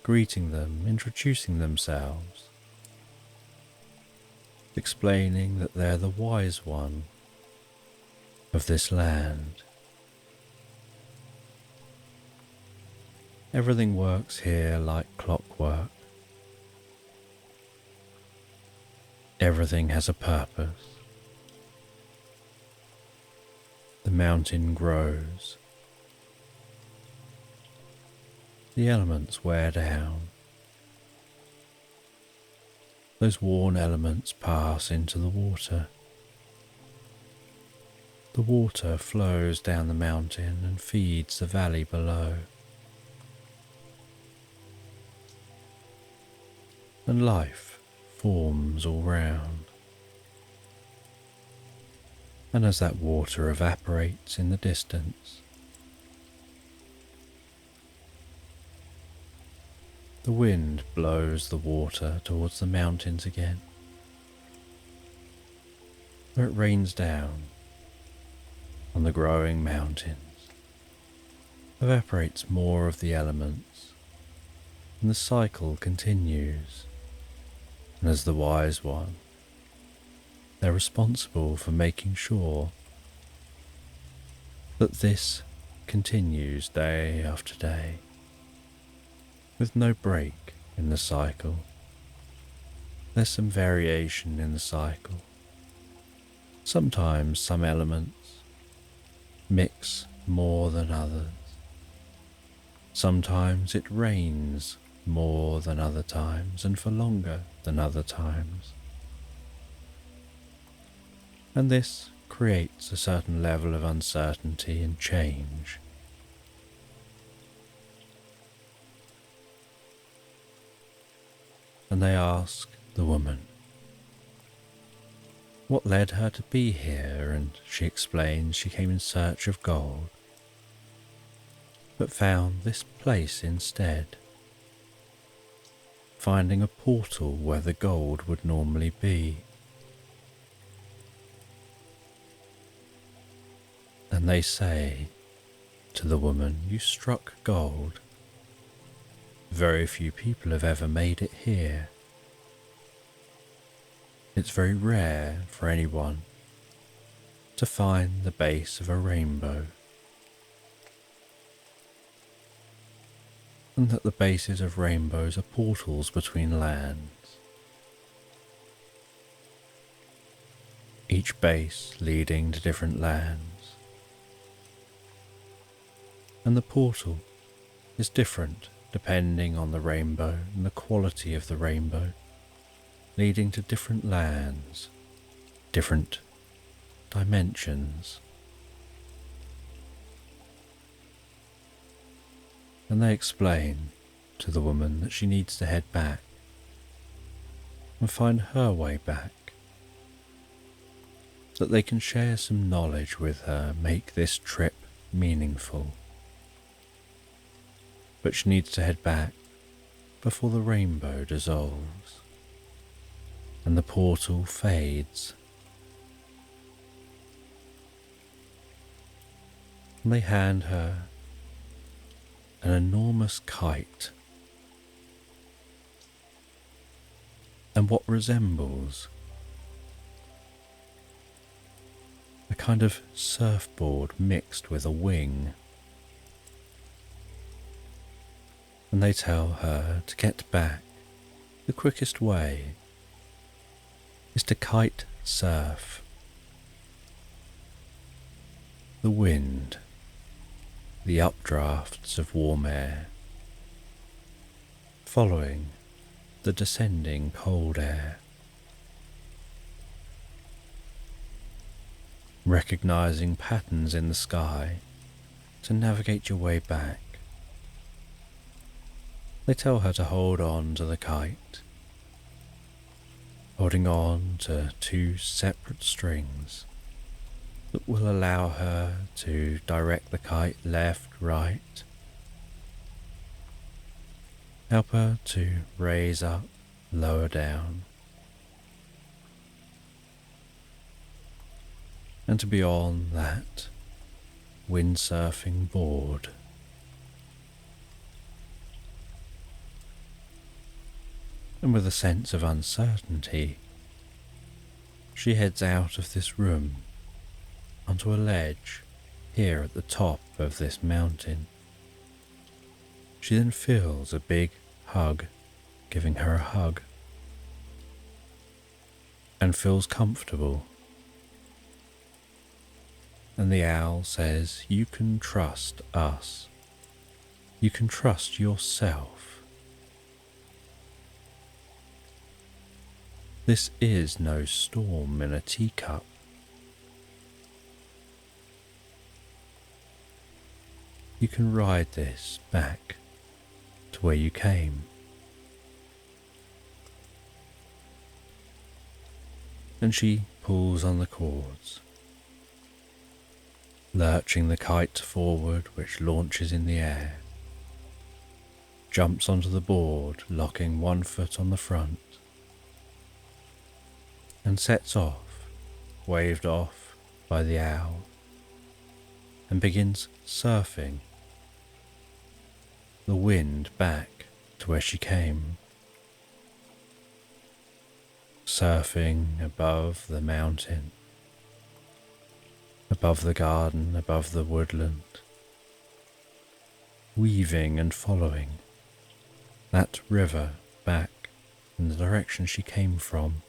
greeting them, introducing themselves, explaining that they're the wise one of this land. Everything works here like clockwork. Everything has a purpose. The mountain grows. The elements wear down. Those worn elements pass into the water. The water flows down the mountain and feeds the valley below. And life forms all round. And as that water evaporates in the distance, the wind blows the water towards the mountains again, where it rains down on the growing mountains evaporates more of the elements, and the cycle continues. And as the wise one, they're responsible for making sure that this continues day after day, with no break in the cycle. There's some variation in the cycle. Sometimes some elements mix more than others. Sometimes it rains more than other times and for longer than other times. And this creates a certain level of uncertainty and change. And they ask the woman what led her to be here, and she explains she came in search of gold, but found this place instead, finding a portal where the gold would normally be. And they say to the woman, "You struck gold. Very few people have ever made it here. It's very rare for anyone to find the base of a rainbow, and that the bases of rainbows are portals between lands, each base leading to different lands, and the portal is different depending on the rainbow and the quality of the rainbow, leading to different lands, different dimensions." And they explain to the woman that she needs to head back and find her way back, that they can share some knowledge with her, make this trip meaningful. But she needs to head back before the rainbow dissolves and the portal fades. And they hand her an enormous kite and what resembles a kind of surfboard mixed with a wing. And they tell her to get back, the quickest way is to kite surf. The wind, the updrafts of warm air, following the descending cold air, recognizing patterns in the sky to navigate your way back. They tell her to hold on to the kite, holding on to two separate strings that will allow her to direct the kite left, right, help her to raise up, lower down, and to be on that windsurfing board. And with a sense of uncertainty, she heads out of this room onto a ledge here at the top of this mountain. She then feels a big hug giving her a hug and feels comfortable. And the owl says, "You can trust us. You can trust yourself. This is no storm in a teacup. You can ride this back to where you came." And she pulls on the cords, lurching the kite forward, which launches in the air, jumps onto the board, locking one foot on the front, and sets off, waved off by the owl, and begins surfing the wind back to where she came, surfing above the mountain, above the garden, above the woodland, weaving and following that river back in the direction she came from.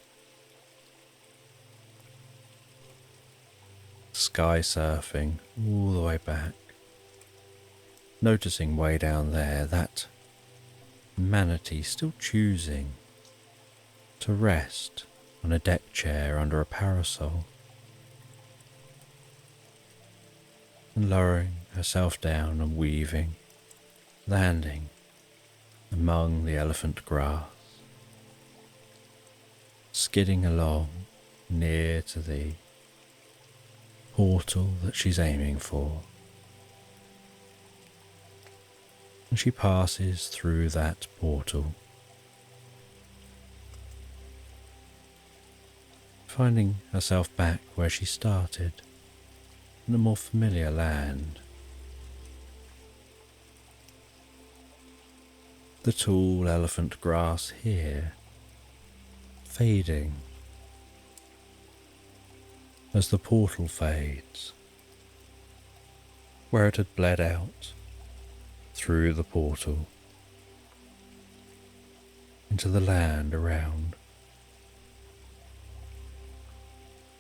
Sky surfing all the way back, noticing way down there that manatee still choosing to rest on a deck chair under a parasol, and lowering herself down and weaving, landing among the elephant grass, skidding along near to the portal that she's aiming for. And she passes through that portal, finding herself back where she started, in a more familiar land. The tall elephant grass here fading as the portal fades, where it had bled out through the portal into the land around.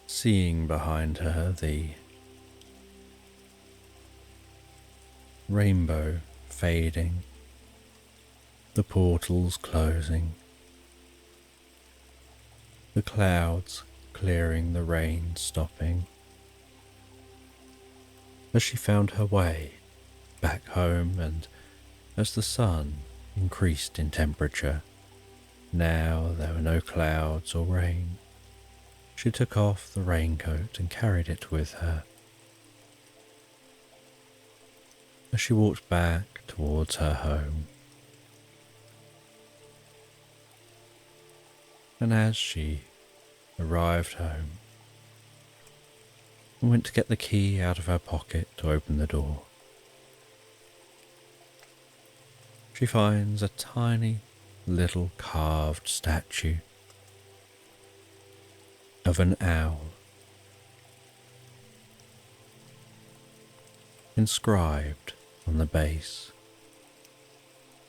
Seeing behind her the rainbow fading, the portals closing, the clouds clearing, the rain stopping, as she found her way back home, and as the sun increased in temperature, now there were no clouds or rain, she took off the raincoat and carried it with her. As she walked back towards her home, and as she arrived home and went to get the key out of her pocket to open the door, she finds a tiny little carved statue of an owl, inscribed on the base,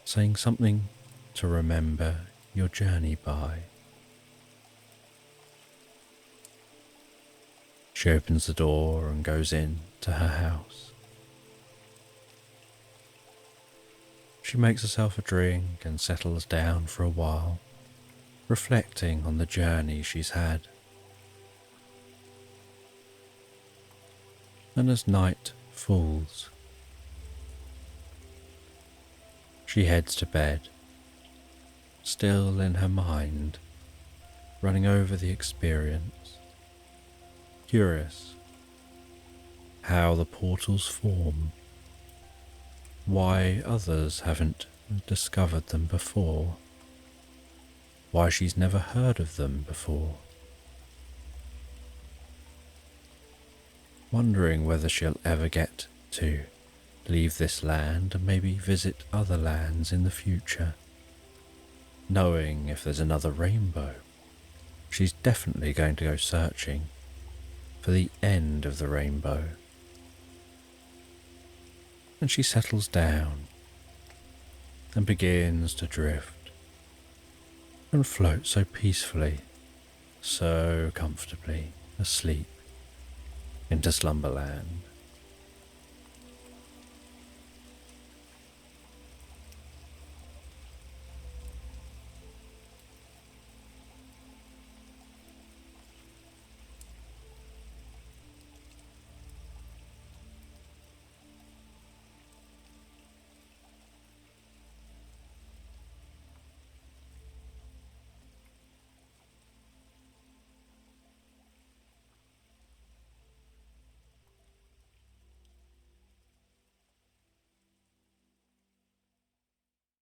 saying something to remember your journey by. She opens the door and goes in to her house. She makes herself a drink and settles down for a while, reflecting on the journey she's had. And as night falls, she heads to bed, still in her mind, running over the experience, curious how the portals form, why others haven't discovered them before, why she's never heard of them before, wondering whether she'll ever get to leave this land and maybe visit other lands in the future, knowing if there's another rainbow, she's definitely going to go searching for the end of the rainbow. And she settles down and begins to drift and float so peacefully, so comfortably asleep into slumberland.